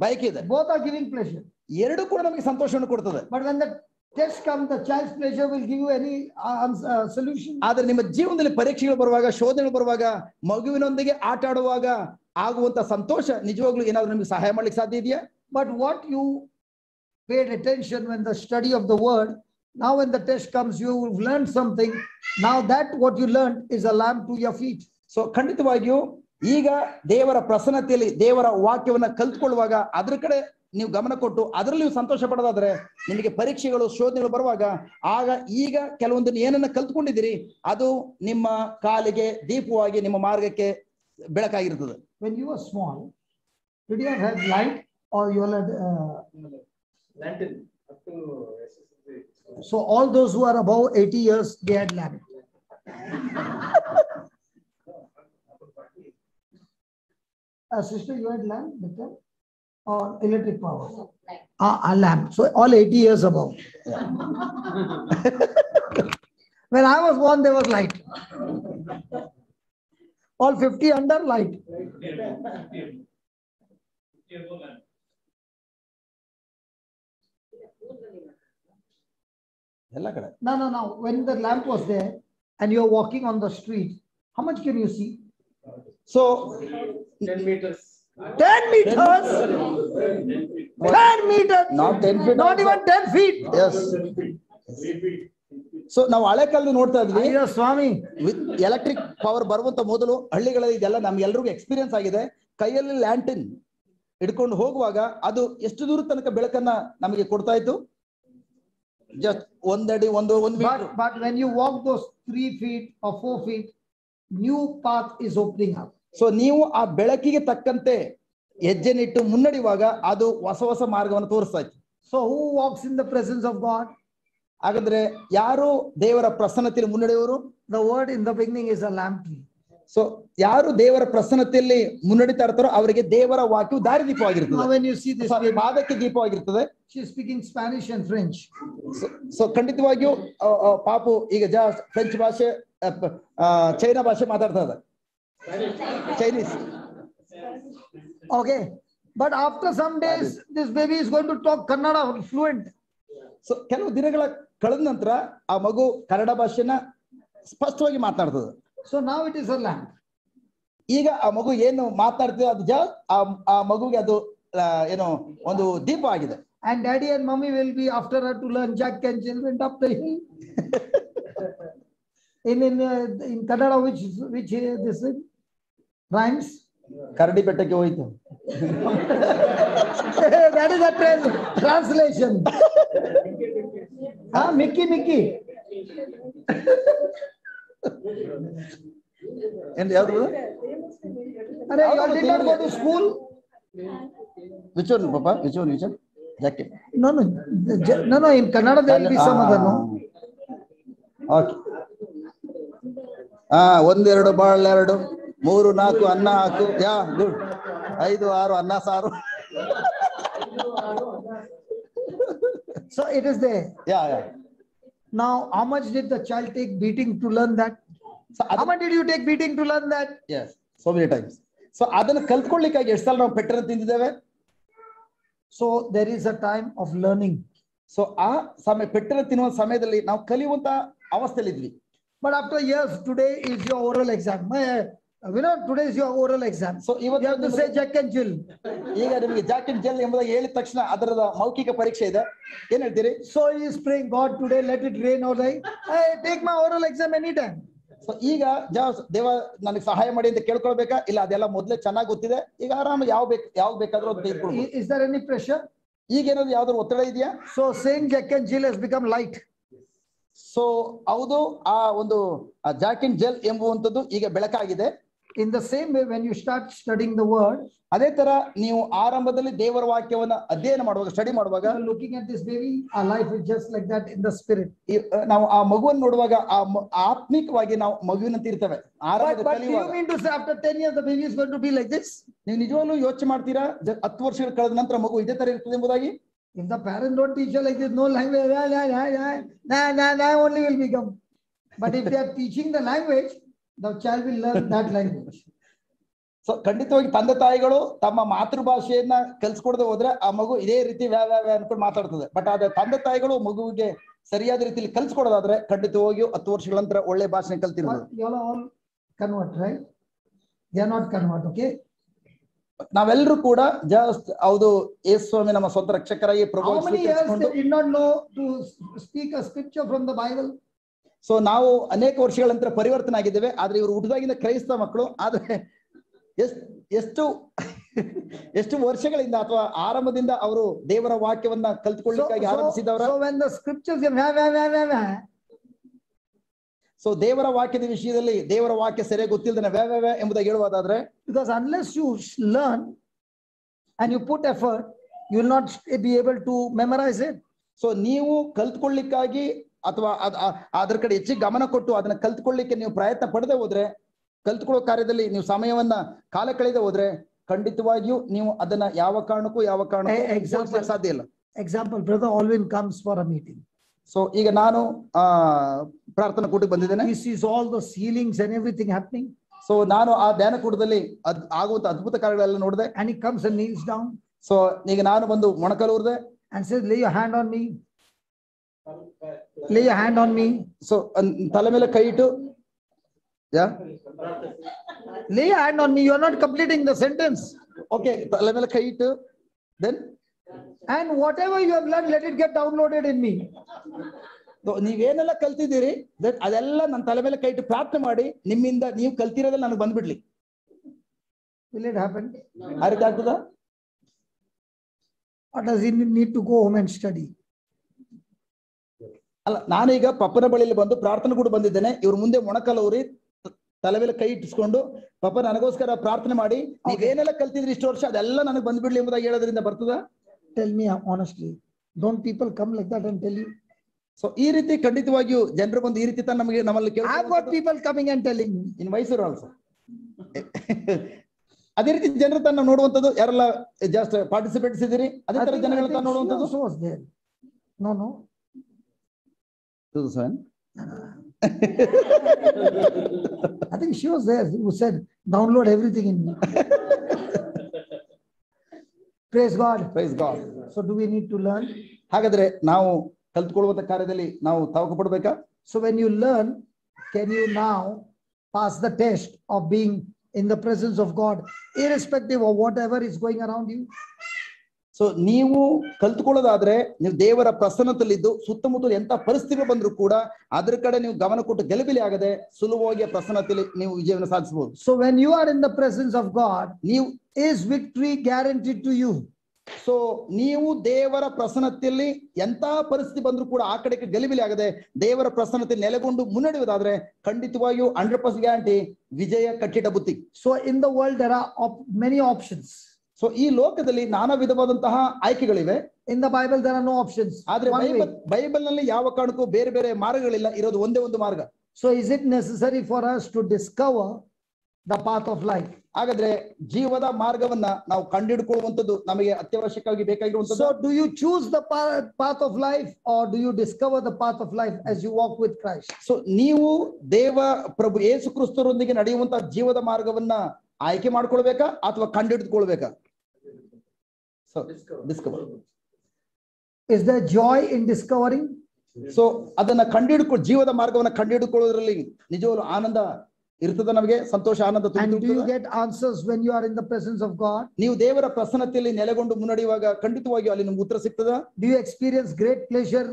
ಬಯಕೆ ಇದೆ. Both are giving pleasure. ಎರಡು ಕೂಡ ನಮಗೆ ಸಂತೋಷವನ್ನು ಕೊಡ್ತದೆ. But when the test comes, the child's pleasure will give you any solution. ಆದ್ರೆ ನಿಮ್ಮ ಜೀವನದಲ್ಲಿ ಪರೀಕ್ಷೆಗಳು ಬರುವಾಗ, ಶೋಧನೆಗಳು ಬರುವಾಗ, ಮಗುವಿನೊಂದಿಗೆ ಆಟ ಆಡುವಾಗ ಆಗುವಂತ ಸಂತೋಷ ನಿಜವಾಗ್ಲೂ ಏನಾದ್ರೂ ನಿಮಗೆ ಸಹಾಯ ಮಾಡ್ಲಿಕ್ಕೆ ಸಾಧ್ಯ ಇದೆಯಾ? But what you paid attention when the study of the word, now when the test comes, you have learned something. Now that what you learned is a lamp to your feet. So ಖಂಡಿತವಾಗಿಯೂ ಈಗ ದೇವರ ಪ್ರಸನ್ನತೆಯಲ್ಲಿ ದೇವರ ವಾಕ್ಯವನ್ನ ಕಲ್ತ್ಕೊಳ್ಳುವಾಗ ಅದ್ರ ಕಡೆ ನೀವು ಗಮನ ಕೊಟ್ಟು ಅದರಲ್ಲಿ ನೀವು ಸಂತೋಷ ಪಡೋದಾದ್ರೆ ನಿಮಗೆ ಪರೀಕ್ಷೆಗಳು ಶೋಧನೆಗಳು ಬರುವಾಗ ಆಗ ಈಗ ಕೆಲವೊಂದು ಏನನ್ನ ಕಲ್ತ್ಕೊಂಡಿದ್ದೀರಿ ಅದು ನಿಮ್ಮ ಕಾಲಿಗೆ ದೀಪವಾಗಿ ನಿಮ್ಮ ಮಾರ್ಗಕ್ಕೆ ಬೆಳಕಾಗಿರ್ತದೆ. When you were small, did you have light or you had lantern up to So all those who are above 80 years, they had lamp. Sister, you had lamp with them? Or electric power? A lamp. So all 80 years above. When I was born, there was light. All 50 under light. ಎಲ್ಲ ಕಡೆ No. When the lamp was there and you're walking on the street, how much can you see? So 10 meters. 10 meters. 10 meters. Not 10 feet. Not even 10 feet. Yes so ನಾವು ಹಳೆ ಕಾಲದಲ್ಲಿ ನೋಡ್ತಾ ಇದ್ವಿ Ayya Swami. With electric power ಬರುವಂತ ಮೊದಲು ಹಳ್ಳಿಗಳಲ್ಲಿ ಇದೆಲ್ಲ ನಮ್ಗೆಲ್ರಿಗೂ experience ಆಗಿದೆ. ಕೈಯಲ್ಲಿ ಲ್ಯಾಂಟಿನ್ ಹಿಡ್ಕೊಂಡು ಹೋಗುವಾಗ ಅದು ಎಷ್ಟು ದೂರ ತನಕ ಬೆಳಕನ್ನ ನಮಗೆ ಕೊಡ್ತಾ ಇತ್ತು? ಜಸ್ಟ್ ಒಂದಡಿ ಒಂದು metre. But when you walk those 3 feet or 4 feet, new path is opening up. So ನೀವು ಆ ಬೆಳಕಿಗೆ ತಕ್ಕಂತೆ ಹೆಜ್ಜೆನಿಟ್ಟು ಮುನ್ನಡೆಯುವಾಗ ಅದು ಹೊಸ ಮಾರ್ಗವನ್ನು ತೋರಿಸ್ತಾ ಇತ್ತು. So who walks in the presence of God? ಹಾಗಾದ್ರೆ ಯಾರು ದೇವರ ಪ್ರಸನ್ನತೆಯಲ್ಲಿ ಮುನ್ನಡೆಯುವರು? The word in the beginning is a lamp tree. So ಯಾರು ದೇವರ ಪ್ರಸನ್ನತೆಯಲ್ಲಿ ಮುನ್ನಡಿತಾ ಇರ್ತಾರೋ ಅವರಿಗೆ ದೇವರ ವಾಕ್ಯವು ದಾರಿದೀಪವಾಗಿರ್ತದೆ. Now when you see this, ಪಾದಕ್ಕೆ ದೀಪವಾಗಿರ್ತದೆ. she is speaking Spanish and French. So ಖಂಡಿತವಾಗಿಯೂ ಪಾಪು ಈಗ ಫ್ರೆಂಚ್ ಭಾಷೆ, ಚೈನಾ ಭಾಷೆ ಮಾತಾಡ್ತಾ ಇದೆ, Chinese. Okay, but after some days, this baby is going to talk Kannada fluent. So ಕೆಲವು ದಿನಗಳ ಕಳೆದ ನಂತರ ಆ ಮಗು ಕನ್ನಡ ಭಾಷೆನ ಸ್ಪಷ್ಟವಾಗಿ ಮಾತನಾಡ್ತದೆ. So now it is a lamp. ಈಗ ಆ ಮಗು ಏನು ಮಾತನಾಡ್ತದೆ ಅದು ಆ ಮಗುಗೆ ಅದು ಏನೋ ಒಂದು ದೀಪ ಆಗಿದೆ. And daddy and mommy will be after her to learn Jack and Jill went up the hill. in Kannada, which this rhymes? ಕರಡಿ ಬೆಟ್ಟಕ್ಕೆ ಹೋಯ್ತು. That is a translation. Mickey. And ಯಾವ್ದು? Arey, you did not go to school? Which one, Papa? Which one? Jacket. No. In Kannada there will be some other, no? Okay. 1 2 ಬಾಳ್ 2 3 4 ಅನ್ನ ಹಾಕು. Yeah good. 5 6 ಅನ್ನ ಸಾರು. So it is there. Yeah. Now, how much did the child take beating to learn that? So how much did you take beating to learn that? Yes, so many times. So ಅದನ್ನ ಕಲ್ತ್ಕೊಳ್ಳಿಕ್ಕಾಗಿ ಎಷ್ಟು ಸಲ ನಾವು ಪೆಟ್ಟನ್ನು ತಿಂದಿದ್ದೇವೆ? So there is a time of learning. So ಆ ಸಮಯ ಪೆಟ್ಟನ್ನು ತಿನ್ನುವ ಸಮಯದಲ್ಲಿ ನಾವು ಕಲಿಯುವಂತ ಅವಸ್ಥೆಯಲ್ಲಿ ಇದ್ವಿ. But after years, today is your oral exam. Today is your oral exam. So you have to say Jack and Jill. ಈಗ ನಿಮಗೆ ಜಾಕ್ ಅಂಡ್ ಜಿಲ್ ಎಂಬುದಾಗಿ ಹೇಳಿದ ತಕ್ಷಣ ಅದರದ ಮೌಖಿಕ ಪರೀಕ್ಷೆ ಇದೆ. ಏನ್ ಹೇಳ್ತೀರಿ? So he is praying, God, today let it rain or rain. Hey, take my oral exam anytime. So ಈಗ ದೇವ ನನಗೆ ಸಹಾಯ ಮಾಡಿ ಅಂತ ಕೇಳ್ಕೊಳ್ಬೇಕಾ? ಇಲ್ಲ, ಅದೆಲ್ಲ ಮೊದಲೇ ಚೆನ್ನಾಗಿ ಗೊತ್ತಿದೆ. ಈಗ ಆರಾಮ ಯಾವಾಗ ಬೇಕಾದ್ರೂ ಅದು ತೆಗೆದುಕೊಳ್ಳಿ. Is there any pressure? ಈಗ ಏನಾದ್ರು ಯಾವ್ದಾದ್ರು ಒತ್ತಡ ಇದೆಯಾ? So saying Jack and Jill has become light. So ಹೌದು, ಆ ಒಂದು ಜಾಕ್ ಅಂಡ್ ಜೆಲ್ ಎಂಬುವಂಥದ್ದು ಈಗ ಬೆಳಕಾಗಿದೆ. In the same way, when you start studying the word, ಅದೇ ತರ ನೀವು ಆರಂಭದಲ್ಲಿ ದೇವರ ವಾಕ್ಯವನ್ನ ಅಧ್ಯಯನ ಮಾಡುವಾಗ, ಸ್ಟಡಿ ಮಾಡುವಾಗ, looking at this baby, our life is just like that in the spirit. ನಾವು ಆ ಮಗುವನ್ನು ನೋಡುವಾಗ ಆತ್ಮಿಕವಾಗಿ ನಾವು ಮಗುವಿನಂತೆ ಇರ್ತೇವೆ. But you mean to say after 10 years the baby is going to be like this? ನೀವು ನಿಜವಾಗ್ಲೂ ಯೋಚನೆ ಮಾಡ್ತೀರಾ 10 ವರ್ಷಗಳ ಕಳೆದ ನಂತರ ಮಗು ಇದೇ ತರ ಇರ್ತದೆ ಎಂಬುದಾಗಿ? If the parents don't teach you like this, no language, only will become. But if they are teaching the language, the child will learn that language. So ಖಂಡಿತವಾಗಿ ತಂದೆ ತಾಯಿಗಳು ತಮ್ಮ ಮಾತೃಭಾಷೆಯನ್ನ ಕಲ್ಸ್ಕೊಡದೆ ಹೋದ್ರೆ ಆ ಮಗು ಇದೇ ರೀತಿ ವ್ಯಾ ಅನ್ಕೊಂಡು ಮಾತಾಡ್ತದೆ. ಬಟ್ ಆದ್ರೆ ತಂದೆ ತಾಯಿಗಳು ಮಗುವಿಗೆ ಸರಿಯಾದ ರೀತಿಯಲ್ಲಿ ಕಲ್ಸ್ಕೊಡೋದಾದ್ರೆ ಖಂಡಿತವಾಗಿಯೂ 10 ವರ್ಷಗಳ ನಂತರ ಒಳ್ಳೆ ಭಾಷೆ ಕಲ್ತಿರೋದು. You all convert, right? They are not convert, okay? ನಾವೆಲ್ಲರೂ ಕೂಡ ಜಸ್ಟ್ ಹೌದು ಯೇಸು ಸ್ವಾಮಿ ನಮ್ಮ ಸ್ವಂತ ರಕ್ಷಕರಾಗಿ ಪ್ರಭು. How many years they did not know to speak a scripture from the Bible? So ನಾವು ಅನೇಕ ವರ್ಷಗಳ ನಂತರ ಪರಿವರ್ತನೆ ಆಗಿದ್ದೇವೆ. ಆದ್ರೆ ಇವರು ಹುಟ್ಟಿದಾಗಿಂದ ಕ್ರೈಸ್ತ ಮಕ್ಕಳು. ಆದ್ರೆ ಎಷ್ಟು ವರ್ಷಗಳಿಂದ ಅಥವಾ ಆರಂಭದಿಂದ ಅವರು ದೇವರ ವಾಕ್ಯವನ್ನ ಕಲ್ತ್ಕೊಳ್ಳಿಕ್ಕಾಗಿ ಆರಂಭಿಸಿದವರ. So when the scriptures so ದೇವರ ವಾಕ್ಯದ ವಿಷಯದಲ್ಲಿ ದೇವರ ವಾಕ್ಯ ಸರಿಯಾಗಿ ಗೊತ್ತಿಲ್ಲದೆ ವ್ಯಾ ಎಂಬುದಾಗಿ ಹೇಳುವುದಾದ್ರೆ, because unless you learn and you put effort, you will not be able to memorize it. So ನೀವು ಕಲ್ತ್ಕೊಳ್ಳಿಕ್ಕಾಗಿ ಅಥವಾ ಅದ್ರ ಕಡೆ ಹೆಚ್ಚಿಗೆ ಗಮನ ಕೊಟ್ಟು ಅದನ್ನ ಕಲ್ತ್ಕೊಳ್ಳಿಕ್ಕೆ ನೀವು ಪ್ರಯತ್ನ ಪಡದೆ ಹೋದ್ರೆ, ಕಲ್ತ್ಕೊಳ್ಳೋ ಕಾರ್ಯದಲ್ಲಿ ನೀವು ಸಮಯವನ್ನ ಕಾಲ ಕಳೆದೆ ಹೋದ್ರೆ, ಖಂಡಿತವಾಗಿಯೂ ನೀವು ಅದನ್ನ ಯಾವ ಕಾರಣಕ್ಕೂ Example. ಸಾಧ್ಯ ಇಲ್ಲ. Example, brother Alvin comes for a meeting. So ಈಗ ನಾನು ಪ್ರಾರ್ಥನಾ ಕೂಟಕ್ಕೆ ಬಂದಿದ್ದೇನೆ. He sees all the healings and everything happening. So ನಾನು ಆ ಧ್ಯಾನ ಕೂಟದಲ್ಲಿ ಆಗುವಂತ ಅದ್ಭುತ ಕಾರ್ಯಗಳೆಲ್ಲ ನೋಡಿದೆ. And he comes and kneels down. So ಈಗ ನಾನು ಬಂದು ಮೊಣಕಾಲೂರ್ದೆ and says, lay your hand on me. Lay your hand on me. So ತಲೆ ಮೇಲೆ ಕೈ ಇಟ್ಟು, lay your hand on me. You are not completing the sentence. Okay, ತಲೆ ಮೇಲೆ ಕೈ ಇಟ್ಟು, then and whatever you have learned, let it get downloaded in me. ನೀವೇನೆಲ್ಲ ಕಲ್ತಿದ್ದೀರಿ ಅದೆಲ್ಲ ನನ್ನ ತಲೆ ಮೇಲೆ ಕೈ ಇಟ್ಟು ಪ್ರಾರ್ಥನೆ ಮಾಡಿ, ನಿಮ್ಮಿಂದ ನೀವು ಕಲ್ತಿರೋದೆಲ್ಲ ನನಗೆ ಬಂದ್ಬಿಡ್ಲಿ. Will it happen? ಆ ರೀತಿ ಆಗ್ತದಾ? Or does he need to go home and study? ಅಲ್ಲ, ನಾನೀಗ ಪಪ್ಪನ ಬಳಿಯಲ್ಲಿ ಬಂದು ಪ್ರಾರ್ಥನೆ ಕೂಡ ಬಂದಿದ್ದೇನೆ. ಇವ್ರ ಮುಂದೆ ಮೊಣಕಾಲೂರಿ ತಲೆ ಮೇಲೆ ಕೈ ಇಟ್ಟಿಸ್ಕೊಂಡು, ಪಪ್ಪ ನನಗೋಸ್ಕರ ಪ್ರಾರ್ಥನೆ ಮಾಡಿ, ನೀವೇನೆಲ್ಲ ಕಲ್ತಿದ್ರಿ ಇಷ್ಟು ವರ್ಷ ಅದೆಲ್ಲ ನನಗೆ ಬಂದ್ಬಿಡ್ಲಿ ಎಂಬುದಾಗಿ ಹೇಳೋದ್ರಿಂದ ಬರ್ತದ? Tell me honestly, don't people come like that and tell you? So ಈ ರೀತಿ ಖಂಡಿತವಾಗಿಯೂ ಜನರು ಬಂದು ಈ ರೀತಿ ನಮಗೆ ನಮ್ಮಲ್ಲಿ I've got people coming and telling me. In Mysuru also ಅದೇ ರೀತಿ ಜನರು ತನ್ನ ನೋಡುವಂಥದ್ದು, ಯಾರೆಲ್ಲ ಜಸ್ಟ್ ಪಾರ್ಟಿಸಿಪೇಟ್ಸ್ ಇದ್ದೀರಿ ಅದೇ ತರ ಜನಗಳ ತಾನು ನೋಡುವಂಥದ್ದು. No. I think she was there who said, download everything in me. Praise God. Praise God. So do we need to learn? ಹಾಗಾದ್ರೆ ನಾವು ಕಲ್ತ್ಕೊಳ್ಳುವಂತ ಕಾರ್ಯದಲ್ಲಿ ನಾವು ತವಕ ಪಡಬೇಕಾ? So when you learn, can you now pass the test of being in the presence of God, irrespective of whatever is going around you? So ನೀವು ಕಲ್ತ್ಕೊಳ್ಳೋದಾದ್ರೆ, ನೀವು ದೇವರ ಪ್ರಸನ್ನತೆಯಲ್ಲಿದ್ದು ಸುತ್ತಮುತ್ತಲು ಎಂತ ಪರಿಸ್ಥಿತಿ ಬಂದ್ರು ಕೂಡ ಅದ್ರ ಕಡೆ ನೀವು ಗಮನ ಕೊಟ್ಟು ಗಲಿಬಿಲಿ ಆಗದೆ ಸುಲಭವಾಗಿ ಪ್ರಸನ್ನತೆಯಲ್ಲಿ ನೀವು ವಿಜಯವನ್ನು ಸಾಧಿಸಬಹುದು. So when you are in the presence of God, ನೀವು is victory guaranteed to you? So ನೀವು ದೇವರ ಪ್ರಸನ್ನತೆಯಲ್ಲಿ ಎಂತ ಪರಿಸ್ಥಿತಿ ಬಂದ್ರು ಕೂಡ ಆ ಕಡೆಗೆ ಗಲಿಬಿಲಿ ಆಗದೆ ದೇವರ ಪ್ರಸನ್ನತೆ ನೆಲೆಗೊಂಡು ಮುನ್ನಡೆಯುವುದಾದ್ರೆ ಖಂಡಿತವಾಗಿಯೂ 100% ಗ್ಯಾರಂಟಿ ವಿಜಯ ಕಟ್ಟಿಟ ಬುತ್ತಿ. So in the world there are many options. So ಈ ಲೋಕದಲ್ಲಿ ನಾನಾ ವಿಧವಾದಂತಹ ಆಯ್ಕೆಗಳಿವೆ. In the Bible there are no options. ಆದ್ರೆ ಬೈಬಲ್ ನಲ್ಲಿ ಯಾವ ಕಾರಣಕ್ಕೂ ಬೇರೆ ಬೇರೆ ಮಾರ್ಗಗಳಿಲ್ಲ, ಇರೋದು ಒಂದೇ ಒಂದು ಮಾರ್ಗ. So is it necessary for us to discover the path of life? ಹಾಗಾದ್ರೆ ಜೀವದ ಮಾರ್ಗವನ್ನ ನಾವು ಕಂಡುಹಿಡಿಕೊಳ್ಳುವಂತದ್ದು ನಮಗೆ ಅತ್ಯವಶ್ಯಕವಾಗಿ ಬೇಕಾಗಿರುವಂತದ್ದು. So do you choose the path of life or do you discover the path of life as you walk with Christ? So ನೀವು ದೇವ ಪ್ರಭು ಯೇಸು ಕ್ರಿಸ್ತರೊಂದಿಗೆ ನಡೆಯುವಂತ ಜೀವದ ಮಾರ್ಗವನ್ನ ಆಯ್ಕೆ ಮಾಡ್ಕೊಳ್ಬೇಕಾ ಅಥವಾ ಕಂಡುಹಿಡಿದುಕೊಳ್ಬೇಕಾ? So discover. Is there joy in discovering? So ಅದನ್ನ ಜೀವದ ಮಾರ್ಗವನ್ನ ಕಂಡುಹಿಡಿದುಕೊಳ್ಳೋದ್ರಲ್ಲಿ ನಿಜವಾಗ್ಲೂ ಆನಂದ ಇರ್ತದೆ, ನಮಗೆ ಸಂತೋಷ, ಆನಂದ. And do you get answers when you are in the presence of God? ನೀವು ದೇವರ ಪ್ರಸನ್ನತೆಯಲ್ಲಿ ನೆಲೆಗೊಂಡು ಮುನ್ನಡೆಯುವಾಗ ಖಂಡಿತವಾಗಿಯೂ ಅಲ್ಲಿ ನಿಮ್ಗೆ ಉತ್ತರ ಸಿಗ್ತದ? Do you experience great pleasure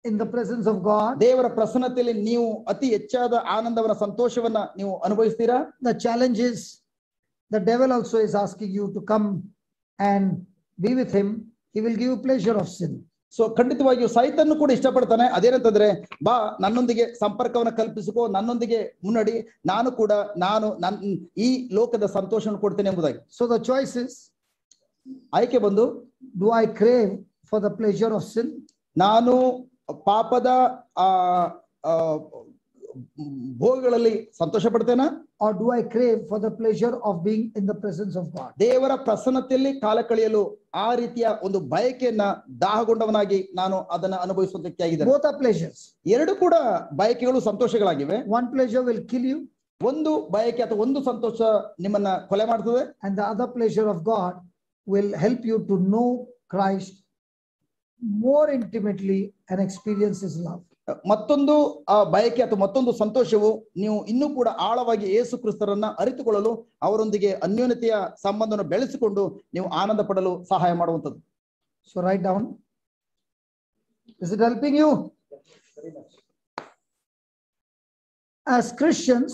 in the presence of God? ದೇವರ ಪ್ರಸನ್ನತೆಯಲ್ಲಿ ನೀವು ಅತಿ ಹೆಚ್ಚಾದ ಆನಂದವನ್ನ, ಸಂತೋಷವನ್ನ ನೀವು ಅನುಭವಿಸ್ತೀರಾ? The challenge is the devil also is asking you to come and be with him. He will give you pleasure of sin. So ಖಂಡಿತವಾಗಿಯೂ ಸೈತನ್ನು ಕೂಡ ಇಷ್ಟಪಡ್ತಾನೆ. ಅದೇನಂತಂದ್ರೆ, ಬಾ ನನ್ನೊಂದಿಗೆ ಸಂಪರ್ಕವನ್ನ ಕಲ್ಪಿಸಿಕೋ, ನನ್ನೊಂದಿಗೆ ಮುನ್ನಡಿ, ನಾನು ಕೂಡ ಈ ಲೋಕದ ಸಂತೋಷವನ್ನು ಕೊಡ್ತೇನೆ ಎಂಬುದಾಗಿ. So the choice is, ಆಯ್ಕೆ ಬಂದು, do I crave for the pleasure of sin? ನಾನು ಪಾಪದ ಭೋಗಗಳಲ್ಲಿ ಸಂತೋಷ ಪಡ್ತೇನಾ, or do I crave for the pleasure of being in the presence of God? ದೇವರ ಪ್ರಸನ್ನತೆಯಲ್ಲಿ ಕಾಲ ಕಳೆಯಲು ಆ ರೀತಿಯ ಒಂದು ಬಯಕೆಯನ್ನ ದಾಹಗೊಂಡವನಾಗಿ ನಾನು ಅದನ್ನ ಅನುಭವಿಸುವ ವ್ಯಕ್ತಿಯಾಗಿದ್ದೇನೆ. Both are pleasures. ಎರಡು ಕೂಡ ಬಯಕೆಗಳು ಸಂತೋಷಗಳಾಗಿವೆ. One pleasure will kill you, ಒಂದು ಬಯಕೆ ಅಥವಾ ಒಂದು ಸಂತೋಷ ನಿಮ್ಮನ್ನ ಕೊಲೆ ಮಾಡ್ತದೆ, and the other pleasure of God will help you to know Christ more intimately and experience his love. ಮತ್ತೊಂದು ಬಯಕೆ ಅಥವಾ ಮತ್ತೊಂದು ಸಂತೋಷವು ನೀವು ಇನ್ನೂ ಕೂಡ ಆಳವಾಗಿ ಯೇಸು ಕ್ರಿಸ್ತರನ್ನ ಅರಿತುಕೊಳ್ಳಲು, ಅವರೊಂದಿಗೆ ಅನ್ಯೋನ್ಯತೆಯ ಸಂಬಂಧವನ್ನು ಬೆಳೆಸಿಕೊಂಡು ನೀವು ಆನಂದ ಪಡಲು ಸಹಾಯ ಮಾಡುವಂಥದ್ದು. So write down. Is it helping you? Very much. As Christians,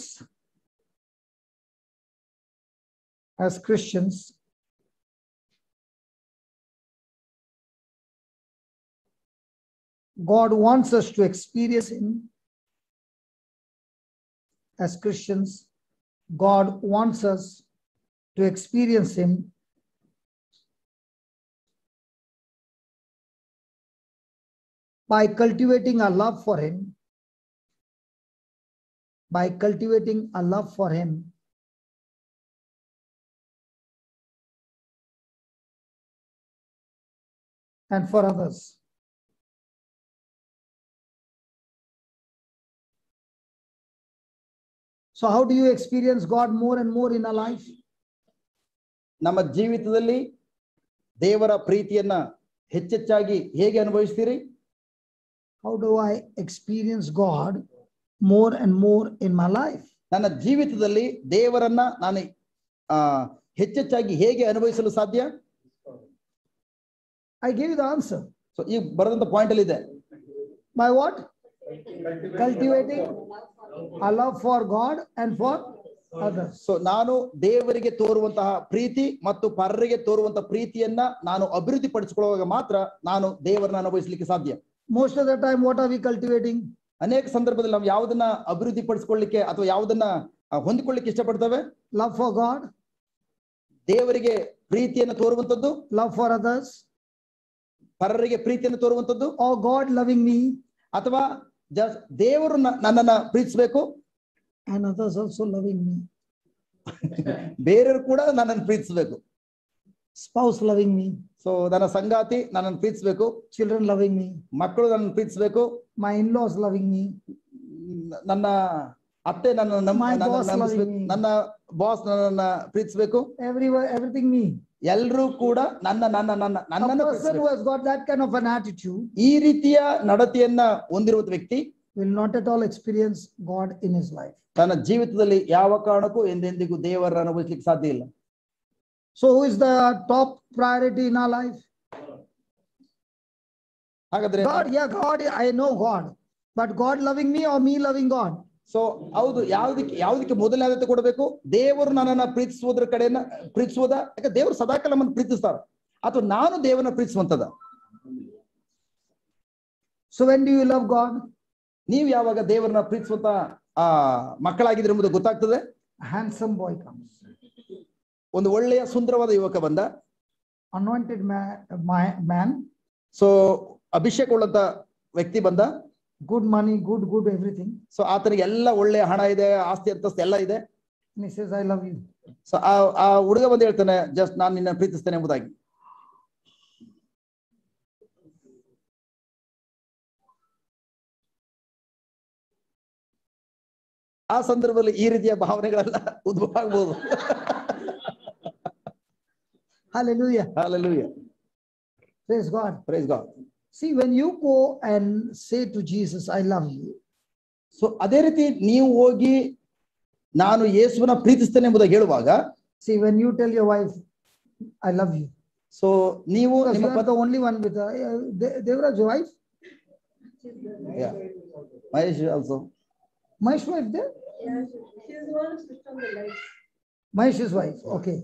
God wants us to experience him. As Christians, God wants us to experience him by cultivating a love for him, by cultivating a love for him, and for others. So how do you experience God more and more in our life? ನಮ್ಮ ಜೀವಿತದಲ್ಲಿ ದೇವರ ಪ್ರೀತಿಯನ್ನ ಹೆಚ್ಚೆಚ್ಚಾಗಿ ಹೇಗೆ ಅನುಭವಿಸ್ತೀರಿ? How do I experience God more and more in my life? ನನ್ನ ಜೀವಿತದಲ್ಲಿ ದೇವರನ್ನ ನಾನು ಹೆಚ್ಚೆಚ್ಚಾಗಿ ಹೇಗೆ ಅನುಭವಿಸಲು ಸಾಧ್ಯ? I gave you the answer. So ಈ ಬರೆದಂತ ಪಾಯಿಂಟ್ ಅಲ್ಲಿ ಇದೆ. By what? Cultivating a love for God and for others. So ನಾನು ದೇವರಿಗೆ ತೋರುವಂತಹ ಪ್ರೀತಿ ಮತ್ತು ಪರರಿಗೆ ತೋರುವಂತಹ ಪ್ರೀತಿಯನ್ನ ನಾನು ಅಭಿವೃದ್ಧಿ ಪಡಿಸಿಕೊಳ್ಳುವಾಗ ಮಾತ್ರ ನಾನು ದೇವರನ್ನ ಅನುಭವಿಸಲಿಕ್ಕೆ ಸಾಧ್ಯ. Most of the time, what are we cultivating? ಅನೇಕ ಸಂದರ್ಭದಲ್ಲಿ ನಾವು ಯಾವುದನ್ನ ಅಭಿವೃದ್ಧಿ ಪಡಿಸಿಕೊಳ್ಳಿಕ್ಕೆ ಅಥವಾ ಯಾವುದನ್ನ ಹೊಂದಿಕೊಳ್ಳಿಕ್ಕೆ ಇಷ್ಟಪಡ್ತೇವೆ? Love for God, ದೇವರಿಗೆ ಪ್ರೀತಿಯನ್ನು ತೋರುವಂತದ್ದು, love for others, ಪರರಿಗೆ ಪ್ರೀತಿಯನ್ನು ತೋರುವಂತದ್ದು, or God loving me ಅಥವಾ ದೇವರು ನನ್ನನ್ನ ಪ್ರೀತಿಸಬೇಕು and others also loving me. ಬೇರೆಯವರು ಕೂಡ ನನ್ನನ್ನು ಪ್ರೀತಿಸಬೇಕು. Spouse loving me, ಸೊ ನನ್ನ ಸಂಗಾತಿ ನನ್ನನ್ನು ಪ್ರೀತಿಸಬೇಕು, children loving me, ಮಕ್ಕಳು ನನ್ನನ್ನು ಪ್ರೀತಿಸಬೇಕು, my in-laws loving me, ನನ್ನ ಅತ್ತೆ ನನ್ನ ಬಾಸ್ ನನ್ನನ್ನ ಪ್ರೀತಿಸಬೇಕು, everything me. ಎಲ್ಲರೂ ಕೂಡ A person who has got that kind of an attitude ಈ ರೀತಿಯ ನಡತೆಯನ್ನ ಹೊಂದಿರುವ ವ್ಯಕ್ತಿ will not at all experience God in his life. ತನ್ನ ಜೀವಿತದಲ್ಲಿ ಯಾವ ಕಾರಣಕ್ಕೂ ಎಂದೆಂದಿಗೂ ದೇವರ ಅನುಭವಿಸಲಿಕ್ಕೆ ಸಾಧ್ಯ ಇಲ್ಲ. So who is the top priority in our life? ಹಾಗಾದ್ರೆ God, yeah, God, I know God, but God loving me or me loving God? So ಹೌದು, ಯಾವುದಕ್ಕೆ ಮೊದಲನೇ ಆದ್ಯತೆ ಕೊಡಬೇಕು? ದೇವರು ನನ್ನನ್ನ ಪ್ರೀತಿಸುವುದರ ಕಡೆಯನ್ನ ಪ್ರೀತಿಸುವುದ? ಯಾಕೆ ದೇವರು ಸದಾಕಾಲ ನಮ್ಮನ್ನು ಪ್ರೀತಿಸ್ತಾರ, ಅಥವಾ ನಾನು ದೇವರನ್ನ ಪ್ರೀತಿಸುವಂತದ? So when do you love God? ನೀವು ಯಾವಾಗ ದೇವರನ್ನ ಪ್ರೀತಿಸುವಂತ ಮಕ್ಕಳಾಗಿದ್ರೆ ಎಂಬುದು ಗೊತ್ತಾಗ್ತದೆ. A handsome boy comes, ಒಂದು ಒಳ್ಳೆಯ ಸುಂದರವಾದ ಯುವಕ ಬಂದ, anointed man, ಸೊ ಅಭಿಷೇಕವುಳ್ಳಂತ ವ್ಯಕ್ತಿ ಬಂದ, good money, good everything, so ಆತನಿಗೆ ಎಲ್ಲ ಒಳ್ಳೆಯ ಹಣ ಇದೆ, ಆಸ್ತಿ ಅಂತಸ್ತು ಎಲ್ಲ ಇದೆ. and he says, I love you. So ಆ ಹುಡುಗ ಬಂದು ಹೇಳ್ತಾನೆ, ಜಸ್ಟ್ ನಾನು ನಿನ್ನ ಪ್ರೀತಿಸ್ತೇನೆ ಎಂಬುದಾಗಿ. ಆ ಸಂದರ್ಭದಲ್ಲಿ ಈ ರೀತಿಯ ಭಾವನೆಗಳೆಲ್ಲ ಉದ್ಭವ ಆಗ್ಬೋದು. Hallelujah. Hallelujah. Praise God. Praise God. See, when you go and say to Jesus, I love you, so ಅದೇ ರೀತಿ ನೀವು ಹೋಗಿ ನಾನು ಯೇಸುವನ್ನ ಪ್ರೀತಿಸ್ತೇನೆ ಎಂಬುದಾಗಿ ಹೇಳುವಾಗ, see, when you tell your wife, I love you, so ನೀವು you are the only one with Devraj's wife. Yeah. Mahesh also. Mahesh's wife there? Yeah, she's the one who switched on the lights. Mahesh's wife, okay.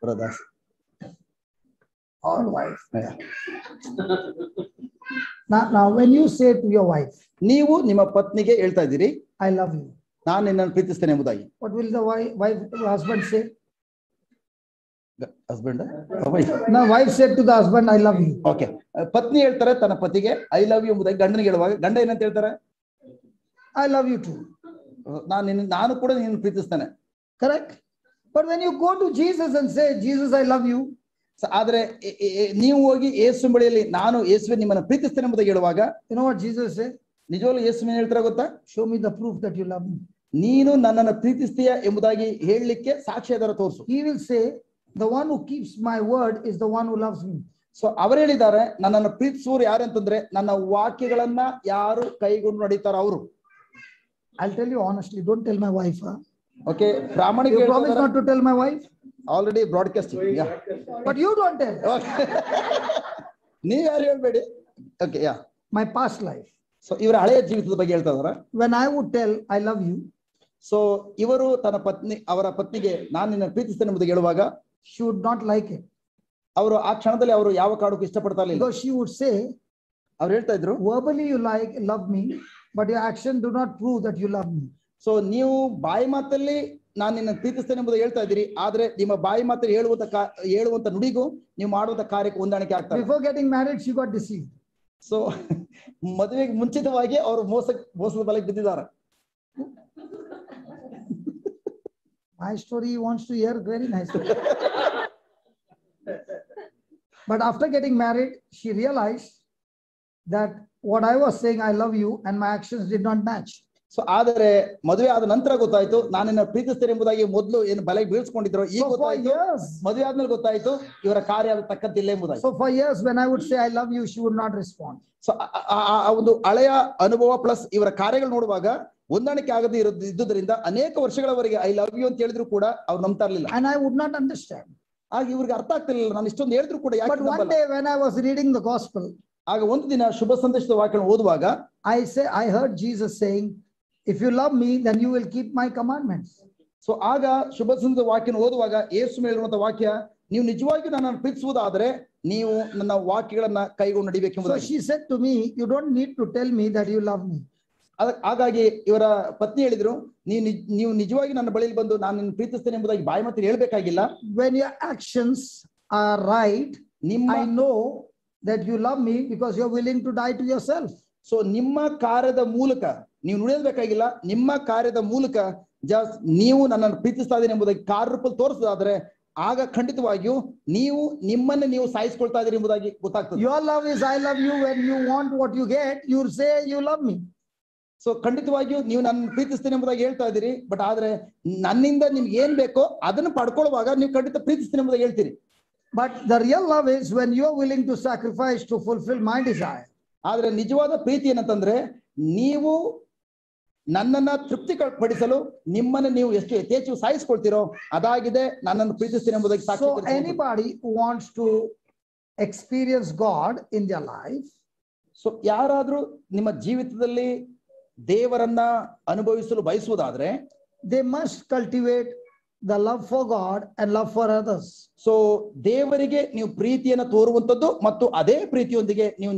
Brother. All wife. Yeah. Now, when you say to your wife, ನೀವು ನಿಮ್ಮ ಪತ್ನಿಗೆ ಹೇಳ್ತಾ ಇದ್ದೀರಿ, I love you, ನಾನು ನಿನ್ನನ್ನು ಪ್ರೀತಿಸ್ತೇನೆ ಎಂಬುದಾಗಿ, what will the husband say? Husband Now, wife said to the husband, I love you. Okay, ಪತ್ನಿ ಹೇಳ್ತಾರೆ ತನ್ನ ಪತಿಗೆ ಐ ಲವ್ ಯು ಎಂಬುದಾಗಿ ಗಂಡನಿಗೆ ಹೇಳುವಾಗ ಗಂಡ ಏನಂತ ಹೇಳ್ತಾರೆ? I love you too. ನಾನು ಕೂಡ ನಿನ್ನನ್ನು ಪ್ರೀತಿಸ್ತೇನೆ. Correct? But when you go to Jesus and say, Jesus, I love you, ಆದ್ರೆ ನೀವು ಹೋಗಿ ಯೇಸು ಬಳಿಯಲ್ಲಿ ನಾನು ಯೇಸುವೆ ನಿಮ್ಮನ್ನು ಪ್ರೀತಿಸ್ತೇನೆ ಎಂಬುದಾಗಿ ಹೇಳುವಾಗ, you know what Jesus said? ನಿಜವಾಗ್ಲೂ ಯೇಸು ಏನು ಹೇಳ್ತಾರೆ ಗೊತ್ತಾ? Show me the proof that you love me. ನೀನು ನನ್ನನ್ನು ಪ್ರೀತಿಸ್ತೀಯ ಎಂಬುದಾಗಿ ಹೇಳಲಿಕ್ಕೆ ಸಾಕ್ಷಿಯಾಧಾರ ತೋರಿಸು. He will say, the one who keeps my word is the one who loves me. So ಅವರು ಹೇಳಿದ್ದಾರೆ, ನನ್ನನ್ನು ಪ್ರೀತಿಸುವವರು ಯಾರು ಅಂತಂದ್ರೆ ನನ್ನ ವಾಕ್ಯಗಳನ್ನ ಯಾರು ಕೈಗೊಂಡು ನಡೀತಾರೋ ಅವರು. I'll tell you honestly, don't tell my wife. Huh? Okay, ಪ್ರಾಮಾಣಿಕ You promise not to tell my wife? Already broadcasting. But you don't tell. ನೀವು ಯಾರು ಹೇಳ್ಬೇಡಿ. Okay, yeah, My past life. So ಇವರ ಹಳೆಯ ಜೀವಿತದ ಬಗ್ಗೆ ಹೇಳ್ತಾ ಇದಾರೆ. When I would tell, I love you, so ಇವರು ಅವರ ಪತ್ನಿಗೆ ನಾನು ನಿನ್ನ ಪ್ರೀತಿಸ್ತೇನೆ ಎಂಬುದಾಗಿ ಹೇಳುವಾಗ she would not like it. ಅವರು ಆ ಕ್ಷಣದಲ್ಲಿ ಅವರು ಯಾವ ಕಾರಣಕ್ಕೂ ಇಷ್ಟಪಡ್ತಾ ಇರಲಿಲ್ಲ. Because she would say, ಅವ್ರು ಹೇಳ್ತಾ ಇದ್ರು, verbally you love me, but your action do not prove that you love me. So ನೀವು ಬಾಯಿ ಮಾತಲ್ಲಿ ನಾನು ನಿನ್ನ ಪ್ರೀತಿಸ್ತೇನೆ ಎಂಬುದು ಹೇಳ್ತಾ ಇದ್ದೀರಿ, ಆದ್ರೆ ನಿಮ್ಮ ಬಾಯಿ ಮಾತ್ರ ಹೇಳುವಂತ ನುಡಿಗೂ ನೀವು ಮಾಡುವಂತ ಕಾರ್ಯಕ್ಕೆ ಹೊಂದಾಣಿಕೆ ಆಗ್ತಾರೆ. Before getting married, she got deceived. So ಮದುವೆಗೆ ಮುಂಚಿತವಾಗಿ ಅವರು ಮೋಸದ ಬಲೆಗೆ ಬಿದ್ದಿದ್ದಾರೆ. My story he wants to hear very nicely. But after getting married, she realized that what I was saying, I love you, and my actions did not match. So ಆದರೆ ಮದುವೆ ಆದ ನಂತರ ಗೊತ್ತಾಯ್ತು, ನಾನಿನ್ನ ಪ್ರೀತಿಸ್ತೇನೆ ಎಂಬುದಾಗಿ ಮೊದಲು ಏನು ಬಲೆಗೆ ಬೀಳ್ಸ್ಕೊಂಡಿದ್ರು, ಈಗ So for ಗೊತ್ತಾಯ್ತು, years, ಮದುವೆ ಆದ್ಮೇಲೆ ಗೊತ್ತಾಯ್ತು ಇವರ ಕಾರ್ಯ ಅದು ತಕ್ಕಂತಿಲ್ಲ ಎಂಬುದಾಗಿ. so for years, when I would say I love you, she would not respond. So ಆ ಒಂದು ಹಳೆಯ ಅನುಭವ ಪ್ಲಸ್ ಇವರ ಕಾರ್ಯಗಳು ನೋಡುವಾಗ ಹೊಂದಾಣಿಕೆ ಆಗದೆ ಇದ್ದುದರಿಂದ ಅನೇಕ ವರ್ಷಗಳವರೆಗೆ ಐ ಲವ್ ಯು ಅಂತ ಹೇಳಿದ್ರು ಕೂಡ ಅವ್ರು ನಂಬ್ತಾ ಇರ್ಲಿಲ್ಲ. And I would not understand. ಆಗ ಇವ್ರಿಗೆ ಅರ್ಥ ಆಗ್ತಿರ್ಲಿಲ್ಲ, ನಾನು ಇಷ್ಟೊಂದು ಹೇಳಿದ್ರು ಕೂಡ ಯಾಕೆ But one ನಂಬಲ್ಲ. day when I was reading the gospel, ಆಗ ಒಂದು ದಿನ ಶುಭ ಸಂದೇಶದ ವಾಕ್ಯ ಓದುವಾಗ I heard Jesus saying, if you love me, then you will keep my commandments. So ಆಗ ಶುಭ ಸಂದೇಶದ ವಾಕ್ಯ ಓದುವಾಗ ಯೇಸು ಹೇಳಿರುವಂತ ವಾಕ್ಯ, ನೀವು ನಿಜವಾಗಿಯೂ ನನ್ನನ್ನು ಪ್ರೀತಿಸುವುದಾದ್ರೆ ನೀವು ನನ್ನ ವಾಕ್ಯಗಳನ್ನ ಕೈಗೊಂಡು ನಡಿಬೇಕು So ಎಂಬುದಾಗಿ. she said to me, you don't need to tell me that you love me. ಹಾಗಾಗಿ ಇವರ ಪತ್ನಿ ಹೇಳಿದ್ರು, ನೀವು ನಿಜವಾಗಿ ನನ್ನ ಬಳಿಯಲ್ಲಿ ಬಂದು ನಾನು ನಿನ್ನ ಪ್ರೀತಿಸ್ತೇನೆ ಎಂಬುದಾಗಿ ಬಾಯಿ ಮಾತ್ರ ಹೇಳ್ಬೇಕಾಗಿಲ್ಲ. When your actions are right, I know that you love me because you're willing to die to yourself. So ನಿಮ್ಮ ಕಾರ್ಯದ ಮೂಲಕ ನೀವು ನುಡಿಯಬೇಕಾಗಿಲ್ಲ, ನಿಮ್ಮ ಕಾರ್ಯದ ಮೂಲಕ ನೀವು ನನ್ನನ್ನು ಪ್ರೀತಿಸ್ತಾ ಇದ್ದೀನಿ ಎಂಬುದಾಗಿ ಕಾರ್ಯರೂಪದಲ್ಲಿ ತೋರಿಸೋದಾದ್ರೆ ಆಗ ಖಂಡಿತವಾಗಿಯೂ ನಿಮ್ಮನ್ನು ನೀವು ಸಾಯಿಸ್ಕೊಳ್ತಾ ಇದ್ದೀರಿ ಎಂಬುದಾಗಿ ಗೊತ್ತಾಗ್ತದೆ. Your love is I love you. When you want what you get, you say you love me. So ಖಂಡಿತವಾಗಿಯೂ ನೀವು ನನ್ನ ಪ್ರೀತಿಸ್ತೀನಿ ಎಂಬುದಾಗಿ ಹೇಳ್ತಾ ಇದ್ದೀರಿ, ಬಟ್ ಆದ್ರೆ ನನ್ನಿಂದ ನಿಮ್ಗೆ ಏನ್ ಬೇಕೋ ಅದನ್ನು ಪಡ್ಕೊಳ್ಳುವಾಗ ನೀವು ಖಂಡಿತ ಪ್ರೀತಿಸ್ತೀನಿ ಎಂಬುದಾಗಿ ಹೇಳ್ತೀರಿ. But the real love is when you are willing to sacrifice to fulfill my desire. ಆದ್ರೆ ನಿಜವಾದ ಪ್ರೀತಿ ಏನಂತಂದ್ರೆ, ನೀವು ನನ್ನನ್ನ ತೃಪ್ತಿ ಪಡಿಸಲು ನಿಮ್ಮನ್ನು ನೀವು ಎಷ್ಟು ಯಥೇಚ್ಛ ಸಾಯಿಸ್ಕೊಳ್ತೀರೋ ಅದಾಗಿದೆ ನನ್ನನ್ನು ಪ್ರೀತಿಸ್ತೀನಿ ಎಂಬುದಾಗಿ ಸಾಕ್ಷಿ. So anybody who wants to experience God in their life, so ಯಾರಾದ್ರೂ ನಿಮ್ಮ ಜೀವಿತದಲ್ಲಿ ದೇವರನ್ನ ಅನುಭವಿಸಲು ಬಯಸುವುದಾದ್ರೆ they must cultivate the love for God and love for others. So ದೇವರಿಗೆ ನೀವು ಪ್ರೀತಿಯನ್ನು ತೋರುವಂತದ್ದು ಮತ್ತು ಅದೇ ಪ್ರೀತಿಯೊಂದಿಗೆ ನೀವು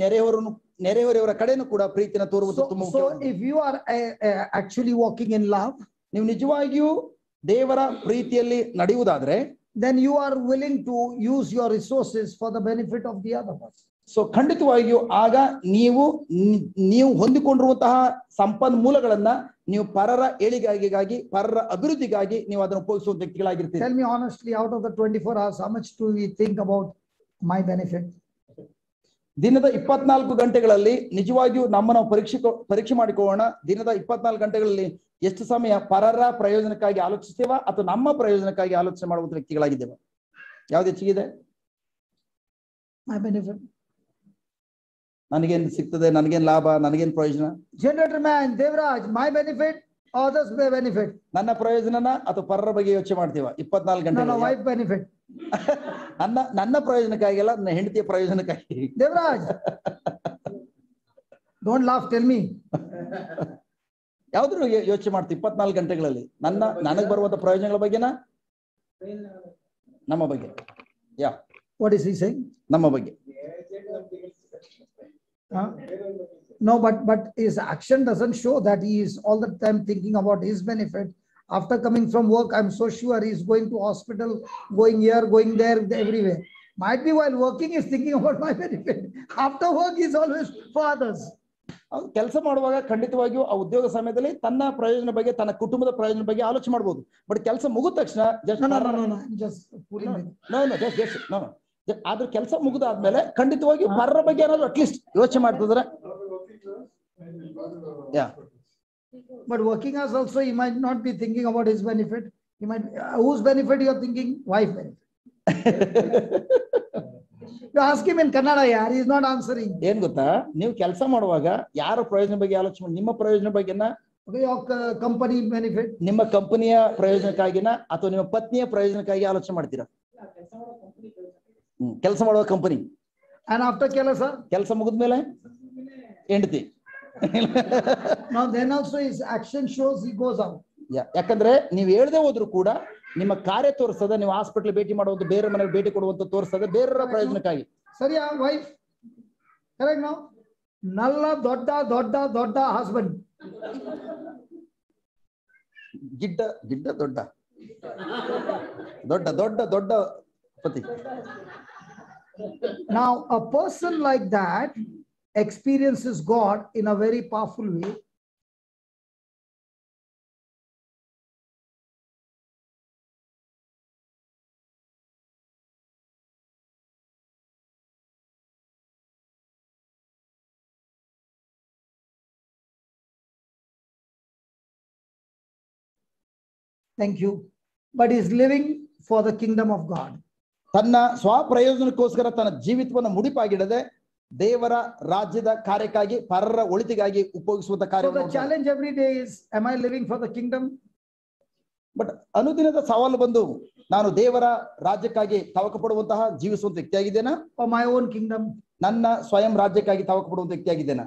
ನೆರೆಹೊರೆಯವರ ಕಡೆನೂ ಕೂಡ ಪ್ರೀತಿಯನ್ನು ತೋರುವಂತದ್ದು ತುಂಬಾ ಮುಖ್ಯ. So if you are actually walking in love, ನೀವು ನಿಜವಾಗಿಯೂ ದೇವರ ಪ್ರೀತಿಯಲ್ಲಿ ನಡೆಯುವುದಾದ್ರೆ then you are willing to use your resources for the benefit of the other person. So ಖಂಡಿತವಾಗಿಯೂ ಆಗ ನೀವು ಹೊಂದಿಕೊಂಡಿರುವಂತಹ ಸಂಪನ್ಮೂಲಗಳನ್ನ ನೀವು ಪರರ ಏಳಿಗೆಗಾಗಿ ಪರರ ಅಭಿವೃದ್ಧಿಗಾಗಿ ನೀವು ಅದನ್ನು ಉಪಯೋಗಿಸುವ ವ್ಯಕ್ತಿಗಳಾಗಿರ್ತೀರಿ. Tell me honestly, out of the 24 hours, how much do we think about my benefit? ದಿನದ 24 ಗಂಟೆಗಳಲ್ಲಿ ನಿಜವಾಗಿಯೂ ನಮ್ಮನ್ನು ಪರೀಕ್ಷೆ ಮಾಡಿಕೊಳ್ಳೋಣ. ದಿನದ 24 ಗಂಟೆಗಳಲ್ಲಿ ಎಷ್ಟು ಸಮಯ ಪರರ ಪ್ರಯೋಜನಕ್ಕಾಗಿ ಆಲೋಚಿಸ್ತೇವ ಅಥವಾ ನಮ್ಮ ಪ್ರಯೋಜನಕ್ಕಾಗಿ ಆಲೋಚನೆ ಮಾಡುವಂತ ವ್ಯಕ್ತಿಗಳಾಗಿದ್ದೇವೆ? ಯಾವ್ದು ಹೆಚ್ಚಿಗಿದೆ? My benefit. ನನಗೇನ್ ಸಿಗ್ತದೆ, ನನಗೇನ್ ಲಾಭ, ನನಗೇನ್ ಪ್ರಯೋಜನ? Generator man, Devraj, my benefit, others may benefit. ನನ್ನ ಪ್ರಯೋಜನನ ಅಥವಾ ಪರರ ಬಗ್ಗೆ ಯೋಚನೆ ಮಾಡ್ತೀವ 24 ಗಂಟೆ? No, wife benefit. ನನ್ನ ಪ್ರಯೋಜನಕ್ಕಾಗಿ ಅಲ್ಲ, ನನ್ನ ಹೆಂಡತಿಯ ಪ್ರಯೋಜನಕ್ಕಾಗಿ. Devraj, don't laugh, tell me. ಯಾವ್ದ್ರ ಯೋಚನೆ ಮಾಡ್ತೀವಿ 24 ಗಂಟೆಗಳಲ್ಲಿ? ನನಗ್ ಬರುವಂತ ಪ್ರಯೋಜನಗಳ ಬಗ್ಗೆನಾ ನಮ್ಮ ಬಗ್ಗೆ? ಯಾ, What is he saying? ನಮ್ಮ ಬಗ್ಗೆ. No, but his action doesn't show that he is all the time thinking about his benefit. After coming from work, I'm so sure he's going to hospital, going here, going there, everywhere. Might be while working, he's thinking about my benefit. After work, he's always for others. ಕೆಲಸ ಮಾಡುವಾಗ ಖಂಡಿತವಾಗಿಯೂ ಆ ಉದ್ಯೋಗ ಸಮಯದಲ್ಲಿ ತನ್ನ ಪ್ರಯೋಜನ ಬಗ್ಗೆ, ತನ್ನ ಕುಟುಂಬದ ಪ್ರಯೋಜನ ಬಗ್ಗೆ ಆಲೋಚನೆ ಮಾಡಬಹುದು. ಬಟ್ ಕೆಲಸ ಮುಗಿದ ತಕ್ಷಣ ಆದ್ರೆ ಕೆಲಸ ಮುಗಿದಾದ್ಮೇಲೆ ಖಂಡಿತವಾಗಿಯೂ ಪರರ ಬಗ್ಗೆ ಏನಾದ್ರು ಅಟ್ಲೀಸ್ಟ್ ಯೋಚನೆ ಮಾಡ್ತಿದ್ರೆ. But working hours also, he might not be thinking about his benefit. He might, whose benefit you are thinking? Wife benefit. You ask him in Kannada, yaar, he is not answering. ಏನ್ ಗೊತ್ತಾ, ನೀವು ಕೆಲಸ ಮಾಡುವಾಗ ಯಾರ ಪ್ರಯೋಜನ ಬಗ್ಗೆ ಆಲೋಚನೆ ಮಾಡಿ? ನಿಮ್ಮ ಪ್ರಯೋಜನ ಬಗ್ಗೆನ, your company benefit, ನಿಮ್ಮ ಕಂಪನಿಯ ಪ್ರಯೋಜನಕ್ಕಾಗಿನ ಅಥವಾ ನಿಮ್ಮ ಪತ್ನಿಯ ಪ್ರಯೋಜನಕ್ಕಾಗಿ ಆಲೋಚನೆ ಮಾಡ್ತೀರಾ? ಕೆಲಸ ಮಾಡುವ ಕಂಪನಿ. And after ಕೆಲಸ ಮುಗಿದ್ಮೇಲೆ ಹೆಂಡತಿ. Now then also his action shows he goes out. ಯಾಕಂದ್ರೆ ನೀವು ಹೇಳ್ದೆ ಹೋದ್ರು ಕೂಡ ನಿಮ್ಮ ಕಾರ್ಯ ತೋರಿಸ್ತದೆ. ನೀವು ಹಾಸ್ಪಿಟಲ್ ಭೇಟಿ ಮಾಡುವಂತ, ಬೇರೆ ಮನೆಗೆ ಭೇಟಿ ಕೊಡುವಂತ ತೋರಿಸ್ತದೆ ಬೇರೆಯವರ ಪ್ರಯೋಜನಕ್ಕಾಗಿ. ಸರಿಯಾ? Wife correct? ನಾವು ನಲ್ಲ ದೊಡ್ಡ ದೊಡ್ಡ ದೊಡ್ಡ ಹಸ್ಬೆಂಡ್, ಗಿಡ್ಡ ದೊಡ್ಡ ದೊಡ್ಡ ದೊಡ್ಡ ದೊಡ್ಡ ಪತಿ. Now, a person like that experiences God in a very powerful way. Thank you. But is living for the kingdom of God. ತನ್ನ ಸ್ವಪ್ರಯೋಜನಕ್ಕೋಸ್ಕರ ತನ್ನ ಜೀವಿತವನ್ನು ಮುಡಿಪಾಗಿಡದೆ ದೇವರ ರಾಜ್ಯದ ಕಾರ್ಯಕ್ಕಾಗಿ ಪರರ ಒಳಿತಿಗಾಗಿ ಉಪಯೋಗಿಸುವಂತ So ಕಾರ್ಯ. the challenge every day is, am I living for the kingdom? But ಅನುದಿನದ ಸವಾಲು ಬಂದು ನಾನು ದೇವರ ರಾಜ್ಯಕ್ಕಾಗಿ ತವಕ ಪಡುವಂತಹ ಜೀವಿಸುವಂತ ವ್ಯಕ್ತಿಯಾಗಿದ್ದೇನಾ, Or my own kingdom? ನನ್ನ ಸ್ವಯಂ ರಾಜ್ಯಕ್ಕಾಗಿ ತವಕ ಪಡುವಂತ ವ್ಯಕ್ತಿಯಾಗಿದ್ದೇನಾ?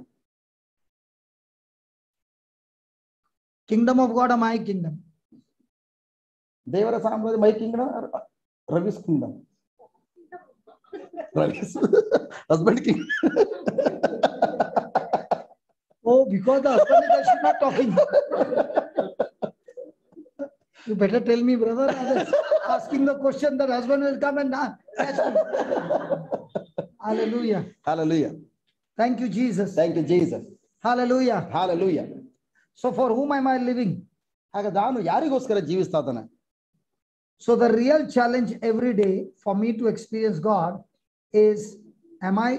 Kingdom of God or my kingdom? ದೇವರ ಸಾಮ್ರಾಜ್ಯ my kingdom, Ravi's kingdom, Ravi's husband king. Oh, because the husband is actually not talking. You better tell me, brother. Others asking the question, the husband will come and catch me. Hallelujah. Hallelujah. Thank you, Jesus. Thank you, Jesus. Hallelujah. Hallelujah. So for whom am I living? ಹಾಗಾದ್ರೆ ನಾನು ಯಾರಿಗೋಸ್ಕರ ಜೀವಿಸ್ತಾ ಇದ್ದಾನೆ? So the real challenge every day for me to experience God is, am I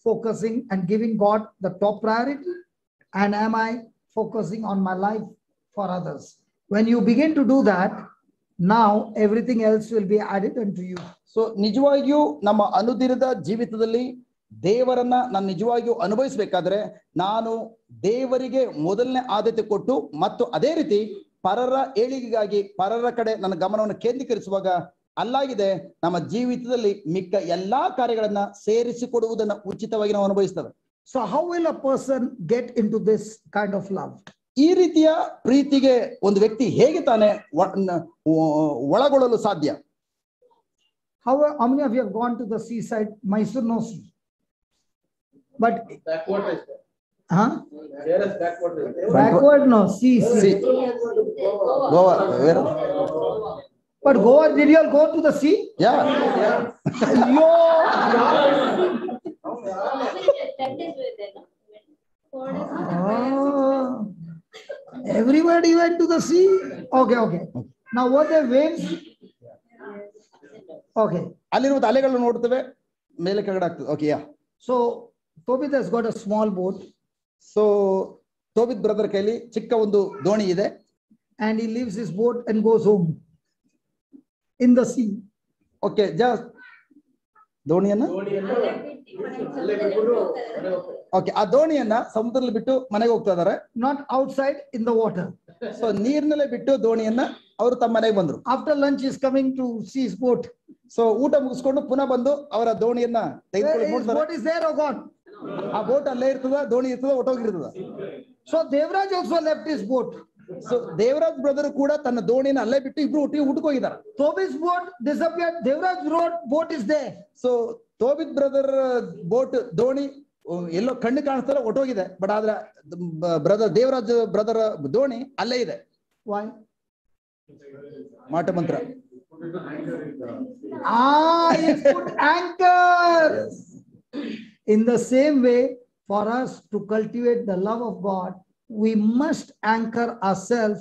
focusing and giving God the top priority? And am I focusing on my life for others? When you begin to do that, now everything else will be added unto you. So ನಿಜವಾಗಿಯೂ ನಮ್ಮ ಅನುದಿನದ ಜೀವಿತದಲ್ಲಿ ದೇವರನ್ನ ನಾನು ನಿಜವಾಗಿಯೂ ಅನುಭವಿಸಬೇಕಾದ್ರೆ ನಾನು ದೇವರಿಗೆ ಮೊದಲನೇ ಆದ್ಯತೆ ಕೊಟ್ಟು ಮತ್ತು ಅದೇ ರೀತಿ ಪರರ ಏಳಿಗೆಗಾಗಿ ಪರರ ಕಡೆ ನನ್ನ ಗಮನವನ್ನು ಕೇಂದ್ರೀಕರಿಸುವಾಗ ಅಲ್ಲಾಗಿದೆ ನಮ್ಮ ಜೀವಿತದಲ್ಲಿ ಮಿಕ್ಕ ಎಲ್ಲಾ ಕಾರ್ಯಗಳನ್ನ ಸೇರಿಸಿಕೊಡುವುದನ್ನ ಉಚಿತವಾಗಿ ನಾವು ಅನುಭವಿಸ್ತೇವೆ. So how will a person get into this kind of love? ಈ ರೀತಿಯ ಪ್ರೀತಿಗೆ ಒಂದು ವ್ಯಕ್ತಿ ಹೇಗೆ ತಾನೇ ಒಳಗೊಳ್ಳಲು ಸಾಧ್ಯ? How many of you have gone to the seaside? Mysore no sea. But Backward is there. huh? Whereas backward is there. Backward no, sea. See. Goa, where? But Goa, did you all go to the sea? Yeah. Yo! Oh, everybody went to the sea. Okay, okay. Now what are waves? Okay. ಅಲ್ಲಿರುವಂತ ಅಲೆಗಳನ್ನು ನೋಡ್ತೇವೆ, ಮೇಲೆ ಕೆಳಗಡೆ ಆಗ್ತದೆ. Okay, yeah. So Tobit has got a small boat. So Tobit brother ಕೈಲಿ ಚಿಕ್ಕ ಒಂದು ದೋಣಿ ಇದೆ. And he leaves his boat and goes home in the sea. Okay, just ದೋಣಿಯನ್ನ ಓಕೆ ಆ ದೋಣಿಯನ್ನ ಸಮುದ್ರದಲ್ಲಿ ಬಿಟ್ಟು ಮನೆಗೆ ಹೋಗ್ತಾ ಇದಾರೆ. Not outside in the water. So ನೀರಿನಲ್ಲೇ ಬಿಟ್ಟು ದೋಣಿಯನ್ನ ಅವರು ತಮ್ಮ ಮನೆಗೆ ಬಂದ್ರು. After lunch he is coming to see his boat. So ಊಟ ಮುಗಿಸ್ಕೊಂಡು ಪುನಃ ಬಂದು ಅವರ ದೋಣಿಯನ್ನ ತೆಗೆದುಕೊಂಡು His ನೋಡ್ತಾರೆ. boat is there or gone? ಆ ಬೋಟ್ ಅಲ್ಲೇ ಇರ್ತದ, ದೋಣಿ ಇರ್ತದ, ಹೊಟ್ಟೋಗಿರ್ತದ. So Devraj also left his boat. So Devaraj brother ಕೂಡ ತನ್ನ ದೋಣಿನ ಅಲ್ಲೇ ಬಿಟ್ಟು ಇಬ್ರು ಒಟ್ಟಿಗೆ ಊಟಕ್ಕೆ ಹೋಗಿದ್ದಾರೆ. Tobit's boat disappeared. Devraj boat is there. So Tobit brother boat ದೋಣಿ ಎಲ್ಲೋ ಕಣ್ಣು ಕಾಣಿಸ್ತಾರೆ, ಹೊಟ್ಟೋಗಿದೆ. ಬಟ್ ಆದ್ರೆ ಬ್ರದರ್ ದೇವರಾಜ್ ಬ್ರದರ್ ದೋಣಿ ಅಲ್ಲೇ ಇದೆ. Why? ಮಾಟ ಮಂತ್ರ. He put anchor. In the same way, for us to cultivate the love of God, we must anchor ourselves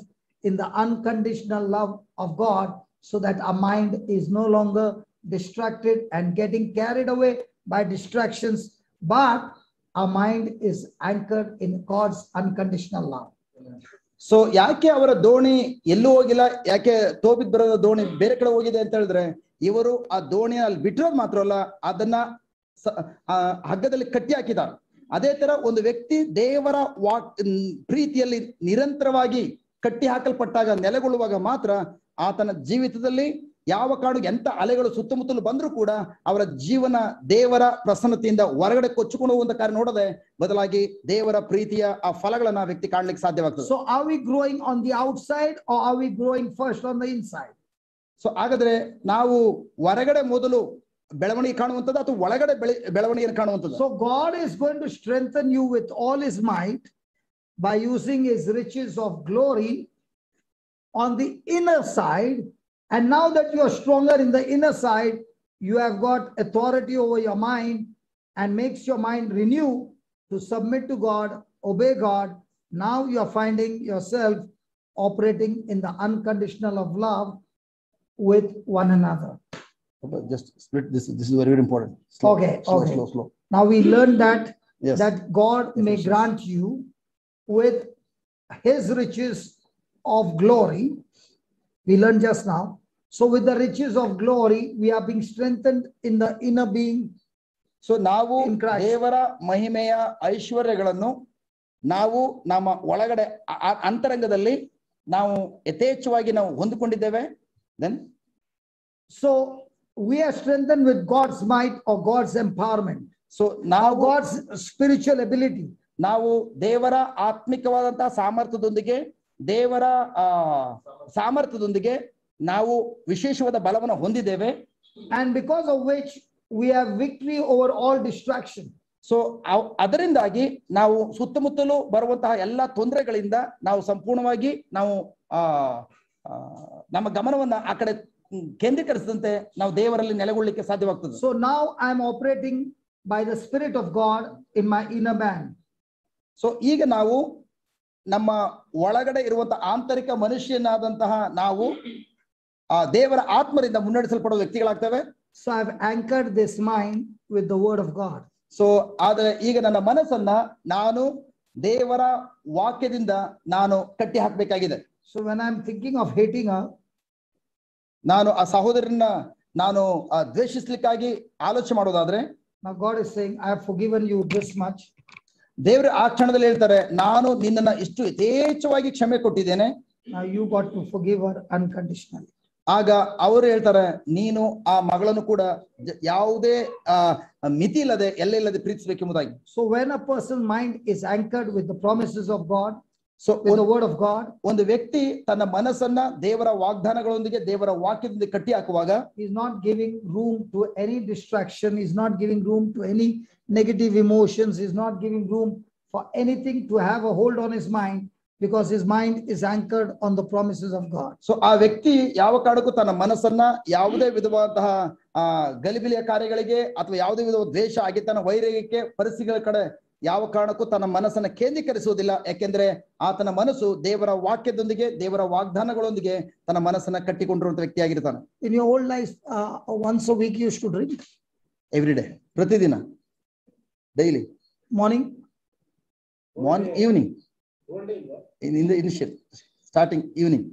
in the unconditional love of God, so that our mind is no longer distracted and getting carried away by distractions, but our mind is anchored in God's unconditional love. So ಯಾಕೆ ಅವರ ದೋಣಿ ಎಲ್ಲೂ ಹೋಗಿಲ್ಲ, ಯಾಕೆ ತೋಬಿತ್ brother ದೋಣಿ ಬೇರೆ ಕಡೆ ಹೋಗಿದೆ ಅಂತ ಹೇಳಿದ್ರೆ, ಇವರು ಆ ದೋಣಿಯ ಅಲ್ಲಿ ಬಿಟ್ಟಿರೋದು ಮಾತ್ರ ಅಲ್ಲ, ಅದನ್ನ ಹಗ್ಗದಲ್ಲಿ ಕಟ್ಟಿ ಹಾಕಿದ್ದಾರೆ. ಅದೇ ತರ ಒಂದು ವ್ಯಕ್ತಿ ದೇವರ ಪ್ರೀತಿಯಲ್ಲಿ ನಿರಂತರವಾಗಿ ಕಟ್ಟಿ ಹಾಕಲ್ಪಟ್ಟಾಗ, ನೆಲೆಗೊಳ್ಳುವಾಗ ಮಾತ್ರ ಆತನ ಜೀವಿತದಲ್ಲಿ ಯಾವ ಕಾರಣಕ್ಕೆ ಎಂತ ಅಲೆಗಳು ಸುತ್ತಮುತ್ತಲು ಬಂದರೂ ಕೂಡ ಅವರ ಜೀವನ ದೇವರ ಪ್ರಸನ್ನತೆಯಿಂದ ಹೊರಗಡೆ ಕೊಚ್ಚಿಕೊಂಡು ಹೋಗುವಂತ ಕಾರ್ಯ ನೋಡದೆ ಬದಲಾಗಿ ದೇವರ ಪ್ರೀತಿಯ ಆ ಫಲಗಳನ್ನ ವ್ಯಕ್ತಿ ಕಾಣಲಿಕ್ಕೆ ಸಾಧ್ಯವಾಗ್ತದೆ. So are we growing on the outside or are we growing first on the inside? So ಹಾಗಾದ್ರೆ ನಾವು ಹೊರಗಡೆ ಮೊದಲು ಬೆಳವಣಿಗೆ ಕಾಣುವಂಥದ್ದು ಅಥವಾ ಒಳಗಡೆ ಬೆಳವಣಿಗೆಯನ್ನು ಕಾಣುವಂಥದ್ದು? So God is going to strengthen you with all his might by using his riches of glory on the inner side. And now that you are stronger in the inner side, you have got authority over your mind and makes your mind renew to submit to God, obey God. Now you are finding yourself operating in the unconditional of love with one another. Just split this. This is very, very important. Slow, Okay, slow, okay. slow, slow. Now we learned that Yes. that God may Ephesians. grant you with his riches of glory. We learned just now. So with the riches of glory, we are being strengthened in the inner being. So ನಾವು In Christ. ದೇವರ ಮಹಿಮೆಯ ಐಶ್ವರ್ಯಗಳನ್ನು ನಾವು ನಮ್ಮ ಒಳಗಡೆ ಅಂತರಂಗದಲ್ಲಿ ನಾವು ಯಥೇಚ್ಛವಾಗಿ ನಾವು ಹೊಂದಿಕೊಂಡಿದ್ದೇವೆ. Then So we are strengthened with God's might or God's empowerment, so or ನಾವು God's spiritual ability. ನಾವು ದೇವರ ಆತ್ಮಿಕವಾದಂತಹ ಸಾಮರ್ಥ್ಯದೊಂದಿಗೆ ದೇವರ ಸಾಮರ್ಥ್ಯದೊಂದಿಗೆ ನಾವು ವಿಶೇಷವಾದ ಬಲವನ್ನು ಹೊಂದಿದ್ದೇವೆ. And because of which we have victory over all distraction. So ಅದರಿಂದಾಗಿ ನಾವು ಸುತ್ತಮುತ್ತಲೂ ಬರುವಂತಹ ಎಲ್ಲ ತೊಂದರೆಗಳಿಂದ ನಾವು ಸಂಪೂರ್ಣವಾಗಿ ನಾವು ನಮ್ಮ ಗಮನವನ್ನ ಆ ಕಡೆ ಕೇಂದ್ರೀಕರಿಸಿದಂತೆ ನಾವು ದೇವರಲ್ಲಿ ನೆಲೆಗೊಳ್ಳಲಿಕ್ಕೆ ಸಾಧ್ಯವಾಗ್ತದೆ. So now I am operating by the Spirit of God in my inner man. So ಈಗ ನಾವು ನಮ್ಮ ಒಳಗಡೆ ಇರುವಂತಹ ಆಂತರಿಕ ಮನುಷ್ಯನಾದಂತಹ ನಾವು ಆ ದೇವರ ಆತ್ಮರಿಂದ ಮುನ್ನಡೆಸಲ್ಪಡುವ ವ್ಯಕ್ತಿಗಳಾಗ್ತೇವೆ. So I have anchored this mind with the word of God. So ಆದ್ರೆ ಈಗ ನನ್ನ ಮನಸ್ಸನ್ನ ನಾನು ದೇವರ ವಾಕ್ಯದಿಂದ ನಾನು ಕಟ್ಟಿ ಹಾಕಬೇಕಾಗಿದೆ. So when I'm thinking of hating her, ನಾನು ಆ ಸಹೋದರನ್ನ ನಾನು ದ್ವೇಷಿಸ್ಲಿಕ್ಕಾಗಿ ಆಲೋಚನೆ ಮಾಡೋದಾದ್ರೆ, now God is saying, I have forgiven you this much. ದೇವರು ಆ ಕ್ಷಣದಲ್ಲಿ ಹೇಳ್ತಾರೆ, ನಾನು ನಿನ್ನನ್ನ ಇಷ್ಟು ಯಥೇಚ್ಛವಾಗಿ ಕ್ಷಮೆ ಕೊಟ್ಟಿದ್ದೇನೆ. Now you got to forgive her unconditionally. ಆಗ ಅವರು ಹೇಳ್ತಾರೆ, ನೀನು ಆ ಮಗಳನ್ನು ಕೂಡ ಯಾವುದೇ ಮಿತಿ ಇಲ್ಲದೆ ಎಲ್ಲ ಇಲ್ಲದೆ ಪ್ರೀತಿಸಬೇಕೆಂಬುದಾಗಿ. So when a person's mind is anchored with the promises of God, so with the word of God, ಒಂದು ವ್ಯಕ್ತಿ ತನ್ನ ಮನಸ್ಸನ್ನ ದೇವರ ವಾಗ್ದಾನಗಳೊಂದಿಗೆ ದೇವರ ವಾಕ್ಯದಿಂದ ಕಟ್ಟಿ ಹಾಕುವಾಗ he's not giving room to any distraction, he's not giving room to any negative emotions, he's not giving room for anything to have a hold on his mind, because his mind is anchored on the promises of God. So ಆ ವ್ಯಕ್ತಿ ಯಾವ ಕಾರಣಕ್ಕೂ ತನ್ನ ಮನಸ್ಸನ್ನ ಯಾವುದೇ ವಿಧವಾದಂತಹ ಗಲಿಬಿಲಿಯ ಕಾರ್ಯಗಳಿಗೆ ಅಥವಾ ಯಾವುದೇ ವಿಧವಾದ ದ್ವೇಷ ಆಗಿತನ ವೈರಾಗ್ಯಕ್ಕೆ ಪರಿಸ್ಥಿತಿಗಳ ಕಡೆ ಯಾವ ಕಾರಣಕ್ಕೂ ತನ್ನ ಮನಸ್ಸನ್ನ ಕೇಂದ್ರೀಕರಿಸುವುದಿಲ್ಲ. ಯಾಕೆಂದ್ರೆ ಆತನ ಮನಸ್ಸು ದೇವರ ವಾಕ್ಯದೊಂದಿಗೆ ದೇವರ ವಾಗ್ದಾನಗಳೊಂದಿಗೆ ತನ್ನ ಮನಸ್ಸನ್ನ ಕಟ್ಟಿಕೊಂಡಿರುವಂತ ವ್ಯಕ್ತಿ ಆಗಿರ್ತಾನೆ. In your old life, once a week you used to drink? Every day, ಪ್ರತಿದಿನ, daily, Morning? Morning, evening, in the initial starting evening,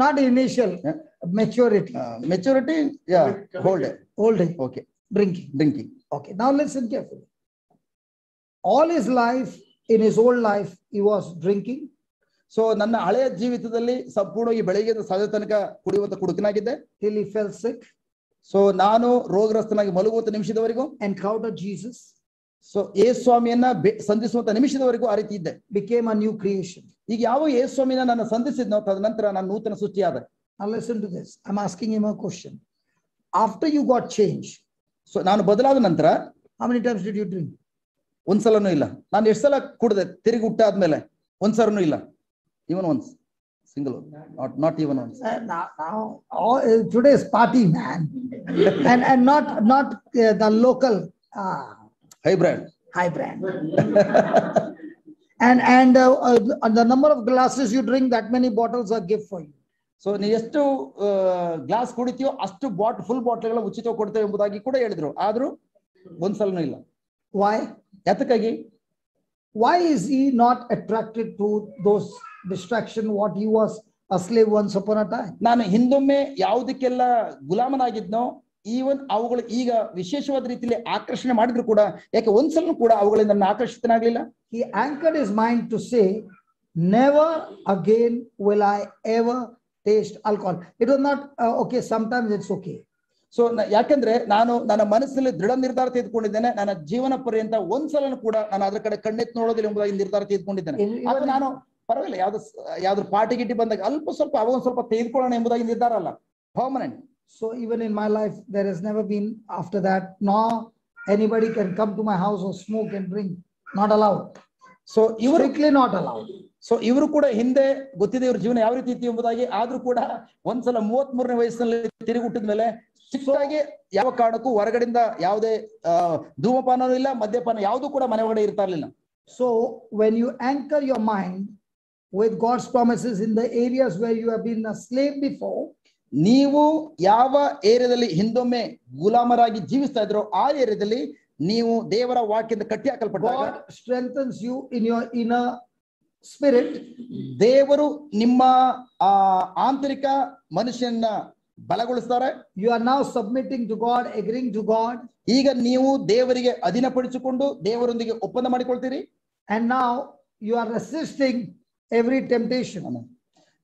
Not initial, Yeah. maturity. Maturity, yeah, whole day. Whole day Okay, drinking. Okay, now listen carefully. All his life, in his old life, he was drinking. So ನನ್ನ ಹಳೆಯ ಜೀವಿತದಲ್ಲಿ ಸಂಪೂರ್ಣವಾಗಿ ಬೆಳಗ್ಗೆ ಸಾಯೋ ತನಕ ಕುಡಿಯುವಂತ ಕುಡುಕನಾಗಿದ್ದೆ. Till he fell sick, so ನಾನು ರೋಗಗ್ರಸ್ತನಾಗಿ ಮಲಗುವಂತ ನಿಮಿಷದವರೆಗೂ, encountered Jesus, so ಯೇಸು ಸ್ವಾಮಿಯನ್ನ ಸಂಧಿಸುವಂತ ನಿಮಿಷದವರೆಗೂ ಆ ರೀತಿ ಇದ್ದೆ. became a new creation. ಈಗ ಯಾವ ಯೇಸು ಸ್ವಾಮಿನ ನಾನು ಸಂಧಿಸಿದ್ನೋ ತದನಂತರ ನಾನು ನೂತನ ಸೃಷ್ಟಿಯಾದ. Now listen to this. I'm asking him a question. After you got changed, so ನಾನು ಬದಲಾದ ನಂತರ how many times did you drink? ಒಂದ್ಸಲನೂ ಇಲ್ಲ. ನಾನು ಎಷ್ಟು ಸಲ ಕುಡಿದೆ ತಿರುಗಿ ಹುಟ್ಟಾದ್ಮೇಲೆ? ಒಂದ್ಸಲನೂ ಇಲ್ಲ. Even once, single, not even once. Now today's party, man, and not the local Hybrid. and the number of glasses you drink, that many bottles are gift for you. So ನೀ ಎಷ್ಟು glass ಕುಡಿತೀಯೋ ಅಷ್ಟು full ಬಾಟ್ಲ್ಗಳ ಉಚಿತ ಕೊಡ್ತೇವೆ ಎಂಬುದಾಗಿ ಕೂಡ ಹೇಳಿದ್ರು. ಆದ್ರೂ ಒಂದ್ಸಲನೂ ಇಲ್ಲ. Why? ಯಾತಕ್ಕಾಗಿ? Why is he not attracted to those distraction what he was a slave once upon a time? ನಾನು ಹಿಂದೊಮ್ಮೆ ಯಾವುದಕ್ಕೆಲ್ಲ ಗುಲಾಮನಾಗಿದ್ನೋ ಈವನ್ ಅವುಗಳು ಈಗ ವಿಶೇಷವಾದ ರೀತಿಯಲ್ಲಿ ಆಕರ್ಷಣೆ ಮಾಡಿದ್ರು ಕೂಡ ಯಾಕೆ ಒಂದ್ಸಲ ಕೂಡ ಅವುಗಳಿಂದ ನನ್ನ ಆಕರ್ಷಿತನಾಗ್ಲಿಲ್ಲ? He anchored his mind to say, never again will I ever taste alcohol. It was not okay, sometimes it's okay. So ಯಾಕಂದ್ರೆ ನಾನು ನನ್ನ ಮನಸ್ಸಿನಲ್ಲಿ ದೃಢ ನಿರ್ಧಾರ ತೆಗೆದುಕೊಂಡಿದ್ದೇನೆ, ನನ್ನ ಜೀವನ ಪರ್ಯಂತ ಒಂದ್ಸಲನೂ ಕೂಡ ನಾನು ಅದ್ರ ಕಡೆ ಕಣ್ಣೆತ್ತು ನೋಡೋದಿಲ್ಲ ಎಂಬುದಾಗಿ ನಿರ್ಧಾರ ತೆಗೆದುಕೊಂಡಿದ್ದೇನೆ. ಅದು ನಾನು ಪರವಾಗಿಲ್ಲ, ಯಾವ್ದು ಪಾರ್ಟಿ ಗಿಟ್ಟಿ ಬಂದಾಗ ಅಲ್ಪ ಸ್ವಲ್ಪ ಅವಾಗ ಸ್ವಲ್ಪ ತೆಗೆದುಕೊಳ್ಳೋಣ ಎಂಬುದಾಗಿ ನಿರ್ಧಾರ ಅಲ್ಲ, permanent. So even in my life, there has never been after that, nor anybody can come to my house or smoke and drink. Not allowed. So ಇವರು Strictly not allowed. ಸೊ ಇವರು ಕೂಡ ಹಿಂದೆ ಗೊತ್ತಿದೆ ಇವ್ರ ಜೀವನ ಯಾವ ರೀತಿ ಇತ್ತು ಎಂಬುದಾಗಿ, ಆದ್ರೂ ಕೂಡ ಒಂದ್ಸಲ 33ನೇ ವಯಸ್ಸಿನಲ್ಲಿ ತಿರುಗಿ ಹುಟ್ಟಿದ ಮೇಲೆ ಚಿಕ್ಕದಾಗಿ ಯಾವ ಕಾರಣಕ್ಕೂ ಹೊರಗಡೆಯಿಂದ ಯಾವುದೇ ಧೂಮಪಾನೂ ಇಲ್ಲ, ಮದ್ಯಪಾನ ಯಾವುದು ಕೂಡ ಮನೆ ಒಳಗಡೆ ಇರ್ತಾ ಇರ್ಲಿಲ್ಲ. So when you anchor your mind with God's promises in the areas where you have been a slave before, ನೀವು ಯಾವ ಏರಿಯಾದಲ್ಲಿ ಹಿಂದೊಮ್ಮೆ ಗುಲಾಮರಾಗಿ ಜೀವಿಸ್ತಾ ಇದ್ರೋ ಆ ಏರಿಯಾದಲ್ಲಿ ನೀವು ದೇವರ ವಾಕ್ಯದಿಂದ ಕಟ್ಟಿ ಹಾಕಲ್ಪಟ್ಟಾಗ God strengthens you in your inner spirit. ದೇವರು ನಿಮ್ಮ ಆಂತರಿಕ ಮನುಷ್ಯನ ಬಲಗೊಳಿಸ್ತಾರೆ. You are now submitting to God, agreeing to God, ಈಗ ನೀವು ದೇವರಿಗೆ ಅಧೀನಪಡಿಸಿಕೊಂಡು ದೇವರೊಂದಿಗೆ ಒಪ್ಪಂದ ಮಾಡಿಕೊಳ್ತೀರಿ. and now you are resisting every temptation.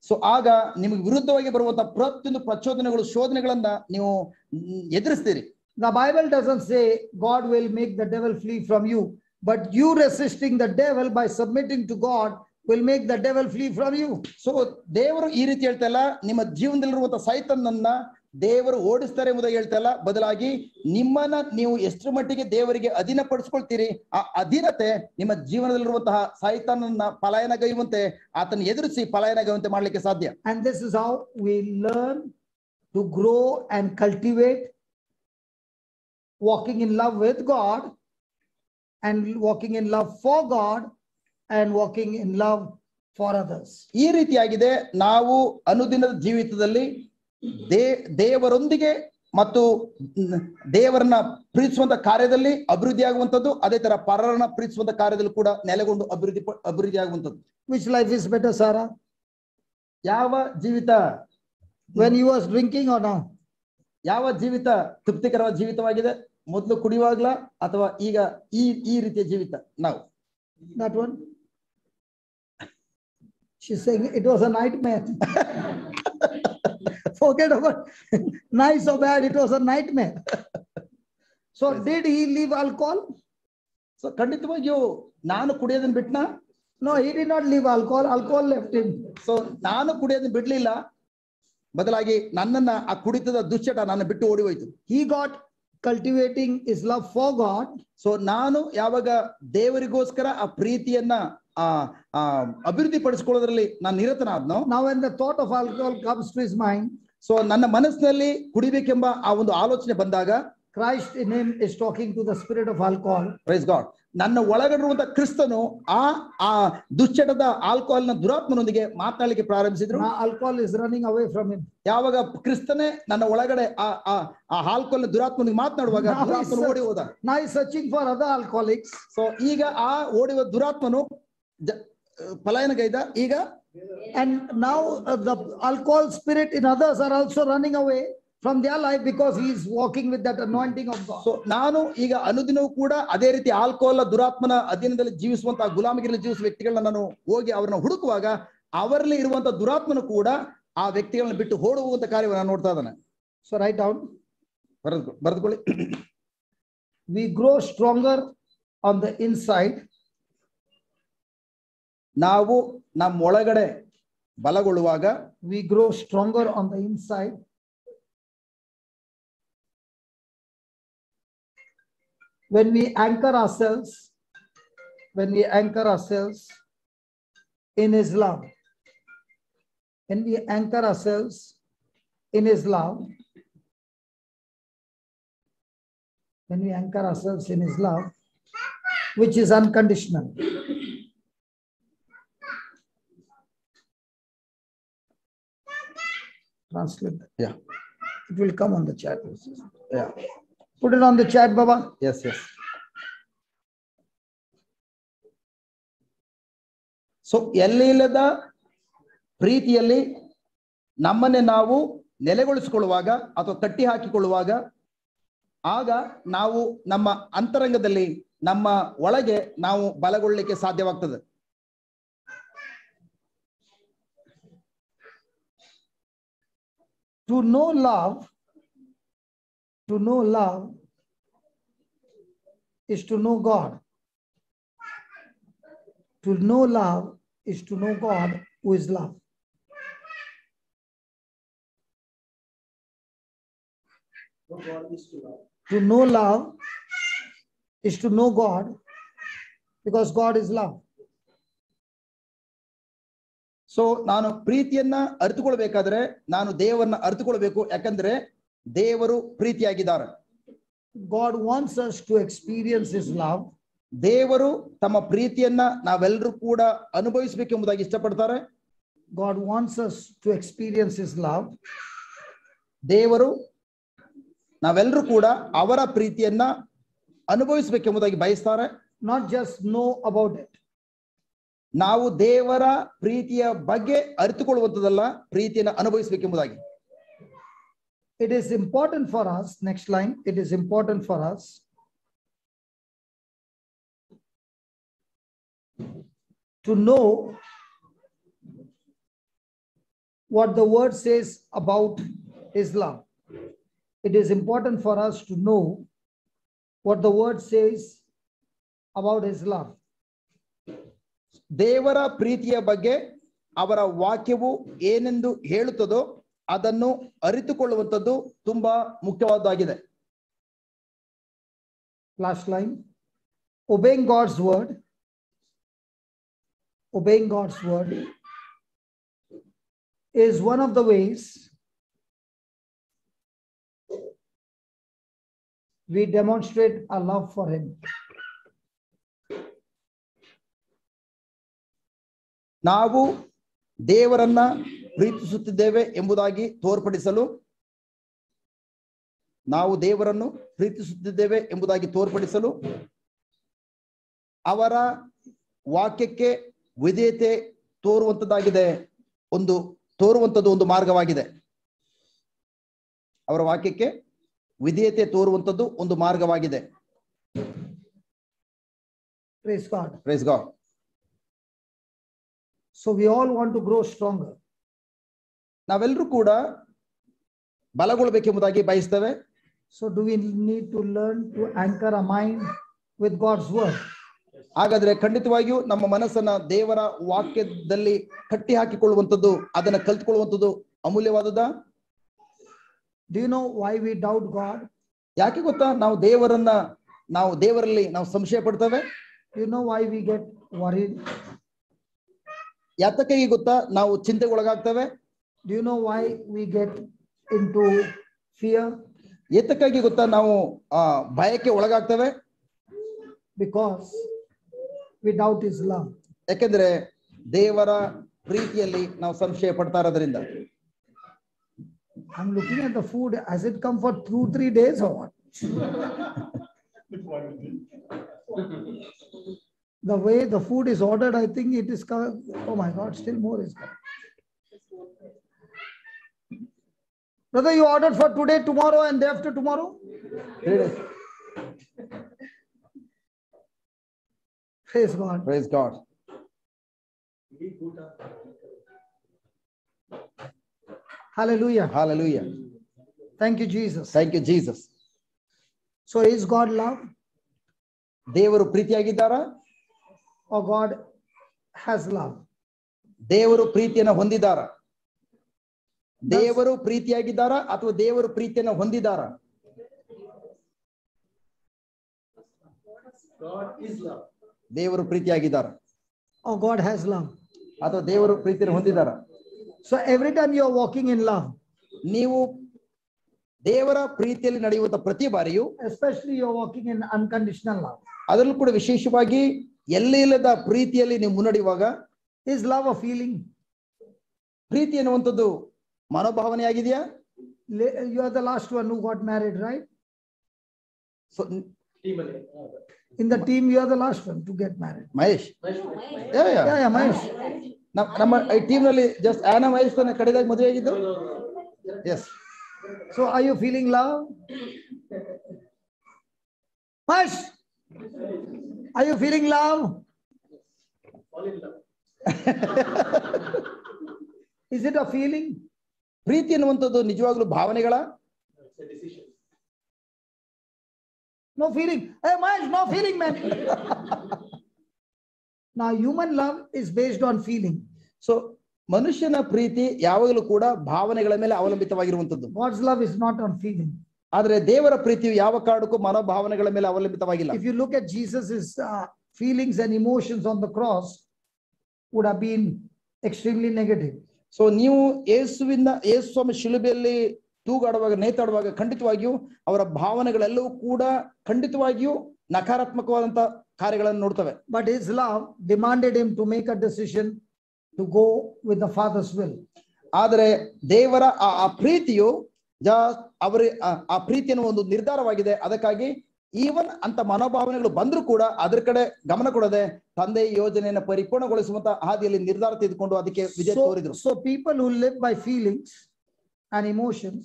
So ಆಗ ನಿಮಗೆ ವಿರುದ್ಧವಾಗಿ ಬರುವಂತಹ ಪ್ರತಿಯೊಂದು ಪ್ರಚೋದನೆಗಳು, ಶೋಧನೆಗಳನ್ನ ನೀವು ಎದುರಿಸ್ತೀರಿ. The Bible doesn't say God will make the devil flee from you, but you resisting the devil by submitting to God will make the devil flee from you. So ದೇವರು ಈ ರೀತಿ ಹೇಳ್ತಾ ಇಲ್ಲ ನಿಮ್ಮ ಜೀವನದಲ್ಲಿರುವಂತಹ ಸೈತಾನನ್ನ ದೇವರು ಓಡಿಸ್ತಾರೆ ಎಂಬುದಾಗಿ ಹೇಳ್ತಾ ಇಲ್ಲ, ಬದಲಾಗಿ ನಿಮ್ಮನ್ನ ನೀವು ಎಷ್ಟರ ಮಟ್ಟಿಗೆ ದೇವರಿಗೆ ಅಧೀನಪಡಿಸ್ಕೊಳ್ತೀರಿ, ಆ ಅಧೀನತೆ ನಿಮ್ಮ ಜೀವನದಲ್ಲಿರುವಂತಹ ಸೈತಾನನ್ನ ಪಲಾಯನಗೈಯುವಂತೆ, ಆತನ ಎದುರಿಸಿ ಪಲಾಯನಗೈಯುವಂತೆ ಮಾಡ್ಲಿಕ್ಕೆ ಸಾಧ್ಯ. And this is how we learn to grow and cultivate walking in love with God, and walking in love for God, and walking in love for others. ಈ ರೀತಿಯಾಗಿದೆ ನಾವು ಅನುದಿನದ ಜೀವಿತದಲ್ಲಿ ದೇವರೊಂದಿಗೆ ಮತ್ತು ದೇವರನ್ನ ಪ್ರೀತಿಸುವಂತ ಕಾರ್ಯದಲ್ಲಿ ಅಭಿವೃದ್ಧಿ ಆಗುವಂತದ್ದು, ಅದೇ ತರ ಪರರನ್ನ ಪ್ರೀತಿಸುವಂತ ಕಾರ್ಯದಲ್ಲಿ ಕೂಡ ನೆಲೆಗೊಂಡು ಅಭಿವೃದ್ಧಿ ಆಗುವಂತದ್ದು. Which life is better, Sarah? ಯಾವ ಜೀವಿತ, When you was drinking or now? ಯಾವ ಜೀವಿತ ತೃಪ್ತಿಕರವಾದ ಜೀವಿತವಾಗಿದೆ? ಮೊದಲು ಕುಡಿಯುವಾಗ್ಲ ಅಥವಾ ಈಗ ಈ ರೀತಿಯ ಜೀವಿತ? ನಾವು That one? She's saying it was a nightmare. Forget about nice or bad, it was a nightmare. So did he leave alcohol? So ಖಂಡಿತವಾಗಿಯೂ ನಾನು ಕುಡಿಯೋದನ್ನ ಬಿಟ್ನಾ? No, he did not leave alcohol. Alcohol left him. So ನಾನು ಕುಡಿಯೋದನ್ನ ಬಿಡ್ಲಿಲ್ಲ, ಬದಲಾಗಿ ನನ್ನನ್ನ ಆ ಕುಡಿತದ ದುಶ್ಚಟ ನನ್ನ ಬಿಟ್ಟು ಓಡಿ ಹೋಯ್ತು. He got cultivating his love for God. So ನಾನು ಯಾವಾಗ ದೇವರಿಗೋಸ್ಕರ ಆ ಪ್ರೀತಿಯನ್ನ ಅಭಿವೃದ್ಧಿ ಪಡಿಸ್ಕೊಳ್ಳೋದ್ರಲ್ಲಿ ನಾನು ನಿರತನಾದ್ನೋ, Now when the thought of alcohol comes to his mind, so ನನ್ನ ಮನಸ್ಸಿನಲ್ಲಿ ಕುಡಿಬೇಕೆಂಬ ಆ ಒಂದು ಆಲೋಚನೆ ಬಂದಾಗ Christ in him is talking to the spirit of alcohol. Praise God, ನನ್ನ ಒಳಗಡಿರುವಂತ ಕ್ರಿಸ್ತನು ಆ ದುಶ್ಚಟದ ಆಲ್ಕೋಹಾಲ್ ನ ದುರಾತ್ಮನೊಂದಿಗೆ ಮಾತನಾಡಲಿಕ್ಕೆ ಪ್ರಾರಂಭಿಸಿದ್ರು. Now alcohol is running away from him. ಯಾವಾಗ ಕ್ರಿಸ್ತನೇ ನನ್ನ ಒಳಗಡೆ ಆ ಆಲ್ಕೋಹಾಲ್ ನ ದುರಾತ್ಮನಿಗೆ ಮಾತನಾಡುವಾಗ ದುರಾತ್ಮನು ಓಡಿ ಹೋದ. Now he's searching for other alcoholics. So ಈಗ ಆ ಓಡಿವ ದುರಾತ್ಮನು ಪಲಾಯನಗೈದ. ಈಗ And now the alcohol spirit in others are also running away from their life because he is walking with that anointing of God. So ನಾನು ಈಗ ಅನುದಿನವೂ ಕೂಡ ಅದೇ ರೀತಿ alcohol ದುರಾತ್ಮನ ಅಧೀನದಲ್ಲಿ ಜೀವಿಸುವಂತಹ ಗುಲಾಮಗಿರಿಯಲ್ಲಿ ಜೀವಿಸುವ ವ್ಯಕ್ತಿಗಳನ್ನ ನಾನು ಹೋಗಿ ಅವರನ್ನ ಹುಡುಕುವಾಗ ಅವರಲ್ಲಿ ಇರುವಂತಹ ದುರಾತ್ಮನು ಕೂಡ ಆ ವ್ಯಕ್ತಿಗಳನ್ನ ಬಿಟ್ಟು ಓಡುವಂತ ಕಾರ್ಯವನ್ನು ನಾನು ನೋಡ್ತಾ ಇದ್ದಾನೆ. So write down. ಬರೆದುಕೊಳ್ಳಿ. We grow stronger on the inside. ನಾವು ನಮ್ಮ ಒಳಗಡೆ ಬಲಗೊಳ್ಳುವಾಗ, We grow stronger on the inside when we anchor ourselves in his love. When we anchor ourselves in his love, when we anchor ourselves in his love, which is unconditional. Translate that. Yeah. It will come on the chat. Yeah. Put it on the chat, Baba. Yes. So ಎಲ್ಲಿ ಇಲ್ಲದ ಪ್ರೀತಿಯಲ್ಲಿ ನಮ್ಮನ್ನೇ ನಾವು ನೆಲೆಗೊಳಿಸಿಕೊಳ್ಳುವಾಗ ಅಥವಾ ಕಟ್ಟಿ ಹಾಕಿಕೊಳ್ಳುವಾಗ, ಆಗ ನಾವು ನಮ್ಮ ಅಂತರಂಗದಲ್ಲಿ ನಮ್ಮ ಒಳಗೆ ನಾವು ಬಲಗೊಳ್ಳಲಿಕ್ಕೆ ಸಾಧ್ಯವಾಗ್ತದೆ. To know love is to know God. To know love is to know God, who is love. To know love is to know God, because God is love. So ನಾನು ಪ್ರೀತಿಯನ್ನ ಅರಿತುಕೊಳ್ಬೇಕಾದ್ರೆ ನಾನು ದೇವರನ್ನ ಅರಿತುಕೊಳ್ಬೇಕು, ಯಾಕಂದ್ರೆ ದೇವರು ಪ್ರೀತಿಯಾಗಿದ್ದಾರೆ. God wants us to experience His love. ದೇವರು ತಮ್ಮ ಪ್ರೀತಿಯನ್ನ ನಾವೆಲ್ಲರೂ ಕೂಡ ಅನುಭವಿಸಬೇಕೆಂಬುದಾಗಿ ಇಷ್ಟಪಡ್ತಾರೆ. God wants us to experience His love. ದೇವರು ನಾವೆಲ್ಲರೂ ಕೂಡ ಅವರ ಪ್ರೀತಿಯನ್ನ ಅನುಭವಿಸಬೇಕೆಂಬುದಾಗಿ ಬಯಸ್ತಾರೆ. Not just know about it. ನಾವು ದೇವರ ಪ್ರೀತಿಯ ಬಗ್ಗೆ ಅರಿತುಕೊಳ್ಳುವಂಥದ್ದಲ್ಲ, ಪ್ರೀತಿಯನ್ನು ಅನುಭವಿಸಬೇಕೆಂಬುದಾಗಿ. It is important for us, next line, it is important for us to know what the word says about His love. It is important for us to know what the word says about His love. ದೇವರ ಪ್ರೀತಿಯ ಬಗ್ಗೆ ಅವರ ವಾಕ್ಯವು ಏನೆಂದು ಹೇಳುತ್ತದೋ ಅದನ್ನು ಅರಿತುಕೊಳ್ಳುವಂಥದ್ದು ತುಂಬಾ ಮುಖ್ಯವಾದದ್ದಾಗಿದೆ. Last line, obeying God's word. Obeying God's word is one of the ways we demonstrate our love for Him. ನಾವು ದೇವರನ್ನ ಪ್ರೀತಿಸುತ್ತಿದ್ದೇವೆ ಎಂಬುದಾಗಿ ತೋರ್ಪಡಿಸಲು, ನಾವು ದೇವರನ್ನು ಪ್ರೀತಿಸುತ್ತಿದ್ದೇವೆ ಎಂಬುದಾಗಿ ತೋರ್ಪಡಿಸಲು ಅವರ ವಾಕ್ಯಕ್ಕೆ ವಿಧೇಯತೆ ತೋರುವಂಥದ್ದು ಒಂದು ಮಾರ್ಗವಾಗಿದೆ. ಅವರ ವಾಕ್ಯಕ್ಕೆ ವಿಧೇಯತೆ ತೋರುವಂಥದ್ದು ಒಂದು ಮಾರ್ಗವಾಗಿದೆ. Praise God. Praise God. So we all want to grow stronger. ನಾವೆಲ್ಲರೂ ಕೂಡ ಬಲಗೊಳ್ಳಬೇಕೆಂಬುದಾಗಿ ಬಯಸ್ತೇವೆ. So do we need to learn to anchor our mind with God's word? ಹಾಗಾದ್ರೆ ಖಂಡಿತವಾಗಿಯೂ ನಮ್ಮ ಮನಸ್ಸನ್ನ ದೇವರ ವಾಕ್ಯದಲ್ಲಿ ಕಟ್ಟಿ ಹಾಕಿಕೊಳ್ಳುವಂಥದ್ದು, ಅದನ್ನ ಕಲ್ತ್ಕೊಳ್ಳುವಂಥದ್ದು ಅಮೂಲ್ಯವಾದದ. Do you know why we doubt God? ಯಾಕೆ ಗೊತ್ತಾ ನಾವು ದೇವರಲ್ಲಿ ಸಂಶಯ ಪಡ್ತೇವೆ? Do you know why we get worried? ಯಾತಕ್ಕಾಗಿ ಗೊತ್ತಾ ನಾವು ಚಿಂತೆಗೊಳಗಾಗ್ತೇವೆ? Do you know why we get into fear? ಏತಕ್ಕಾಗಿ ಗೊತ್ತಾ ನಾವು ಭಯಕ್ಕೆ ಒಳಗಾಗ್ತೇವೆ? Because we doubt His love. ಯಾಕೆಂದ್ರೆ ದೇವರ ಪ್ರೀತಿಯಲ್ಲಿ ನಾವು ಸಂಶಯ ಪಡ್ತಾ ಇರೋದ್ರಿಂದ. I'm looking at the food. Has it come for 2-3 days or what? The way the food is ordered, I think it is coming. Oh my God, still more is coming. Brother, you ordered for today, tomorrow, and day after tomorrow? 3 days. Praise God. Praise God. Hallelujah. Hallelujah. Thank you, Jesus. Thank you, Jesus. So is God love? ದೇವರು ಪ್ರೀತಿಯಾಗಿದ್ದಾರಾ? Or God has love? ದೇವರು ಪ್ರೀತಿಯನ್ನು ಹೊಂದಿದ್ದಾರಾ? ದೇವರು ಪ್ರೀತಿಯಾಗಿದ್ದಾರಾ ಅಥವಾ ದೇವರು ಪ್ರೀತಿಯನ್ನು ಹೊಂದಿದ್ದಾರಾ? God is love. ದೇವರು ಪ್ರೀತಿಯಾಗಿದ್ದಾರಾ? Or God has love? ಅಥವಾ ದೇವರು ಪ್ರೀತಿಯನ್ನು ಹೊಂದಿದ್ದಾರಾ? So every time you are walking in love, ನೀವು ದೇವರ ಪ್ರೀತಿಯಲ್ಲಿ ನಡೆಯುವಂತ ಪ್ರತಿ ಬಾರಿಯೂ, especially you are walking in unconditional love, ಅದರಲ್ಲೂ ಕೂಡ ವಿಶೇಷವಾಗಿ ಎಲ್ಲಿಲ್ಲದ ಪ್ರೀತಿಯಲ್ಲಿ ನೀವು ಮುನ್ನಡೆಯುವಾಗ, is love a feeling? ಪ್ರೀತಿ ಎನ್ನುವಂಥದ್ದು ಮನೋಭಾವನೆಯಾಗಿದೆಯಾ? You are the last one who got married, right? So, in the team, you are the last one to get married. Mahesh, Yeah, Mahesh. ನಮ್ಮ team ನಲ್ಲಿ just ಆನಾ ಮಹೇಶ್ ಕಡೆದಾಗ ಮದುವೆ ಆಗಿದ್ದು. S. So are you feeling love? Mahesh, are you feeling love? Fall in love. Is it a feeling? ಪ್ರೀತಿ ಎನ್ನುವಂಥದ್ದು ನಿಜವಾಗ್ಲೂ ಭಾವನೆಗಳ? It's a decision. No feeling. Hey Mahesh, no feeling, man. Now human love is based on feeling. So ಮನುಷ್ಯನ ಪ್ರೀತಿ ಯಾವಾಗಲೂ ಕೂಡ ಭಾವನೆಗಳ ಮೇಲೆ ಅವಲಂಬಿತವಾಗಿರುವಂಥದ್ದು. God's love is not on feeling. ಆದ್ರೆ ದೇವರ ಪ್ರೀತಿಯು ಯಾವ ಕಾರಣಕ್ಕೂ ಮನೋಭಾವನೆಗಳ ಮೇಲೆ ಅವಲಂಬಿತವಾಗಿಲ್ಲ. If you look at Jesus's feelings and emotions on the cross, would have been extremely negative. So ನೀವು ಯೇಸು ಸ್ವಾಮಿ ಶಿಲುಬೆಯಲ್ಲಿ ತೂಗಾಡುವಾಗ ನೇತಾಡುವಾಗ ಖಂಡಿತವಾಗಿಯೂ ಅವರ ಭಾವನೆಗಳೆಲ್ಲವೂ ಕೂಡ ಖಂಡಿತವಾಗಿಯೂ ನಕಾರಾತ್ಮಕವಾದಂತ ಕಾರ್ಯಗಳನ್ನು ನೋಡ್ತವೆ. But his love demanded him to make a decision to go with the Father's will. ಆದರೆ ದೇವರ ಆ ಪ್ರೀತಿಯು ಅವರ ಆ ಪ್ರೀತಿಯನ್ನು ಒಂದು ನಿರ್ಧಾರವಾಗಿದೆ. ಅದಕ್ಕಾಗಿ ಈವನ್ ಅಂತ ಮನೋಭಾವನೆಗಳು ಬಂದ್ರೂ ಕೂಡ ಅದ್ರ ಕಡೆ ಗಮನ ಕೊಡದೆ ತಂದೆ ಯೋಜನೆಯನ್ನು ಪರಿಪೂರ್ಣಗೊಳಿಸುವಂತ ಹಾದಿಯಲ್ಲಿ ನಿರ್ಧಾರ ತೆಗೆದುಕೊಂಡು ಅದಕ್ಕೆ ವಿಜಯ ತೋರಿದ್ರು. So people who live by feelings and emotions,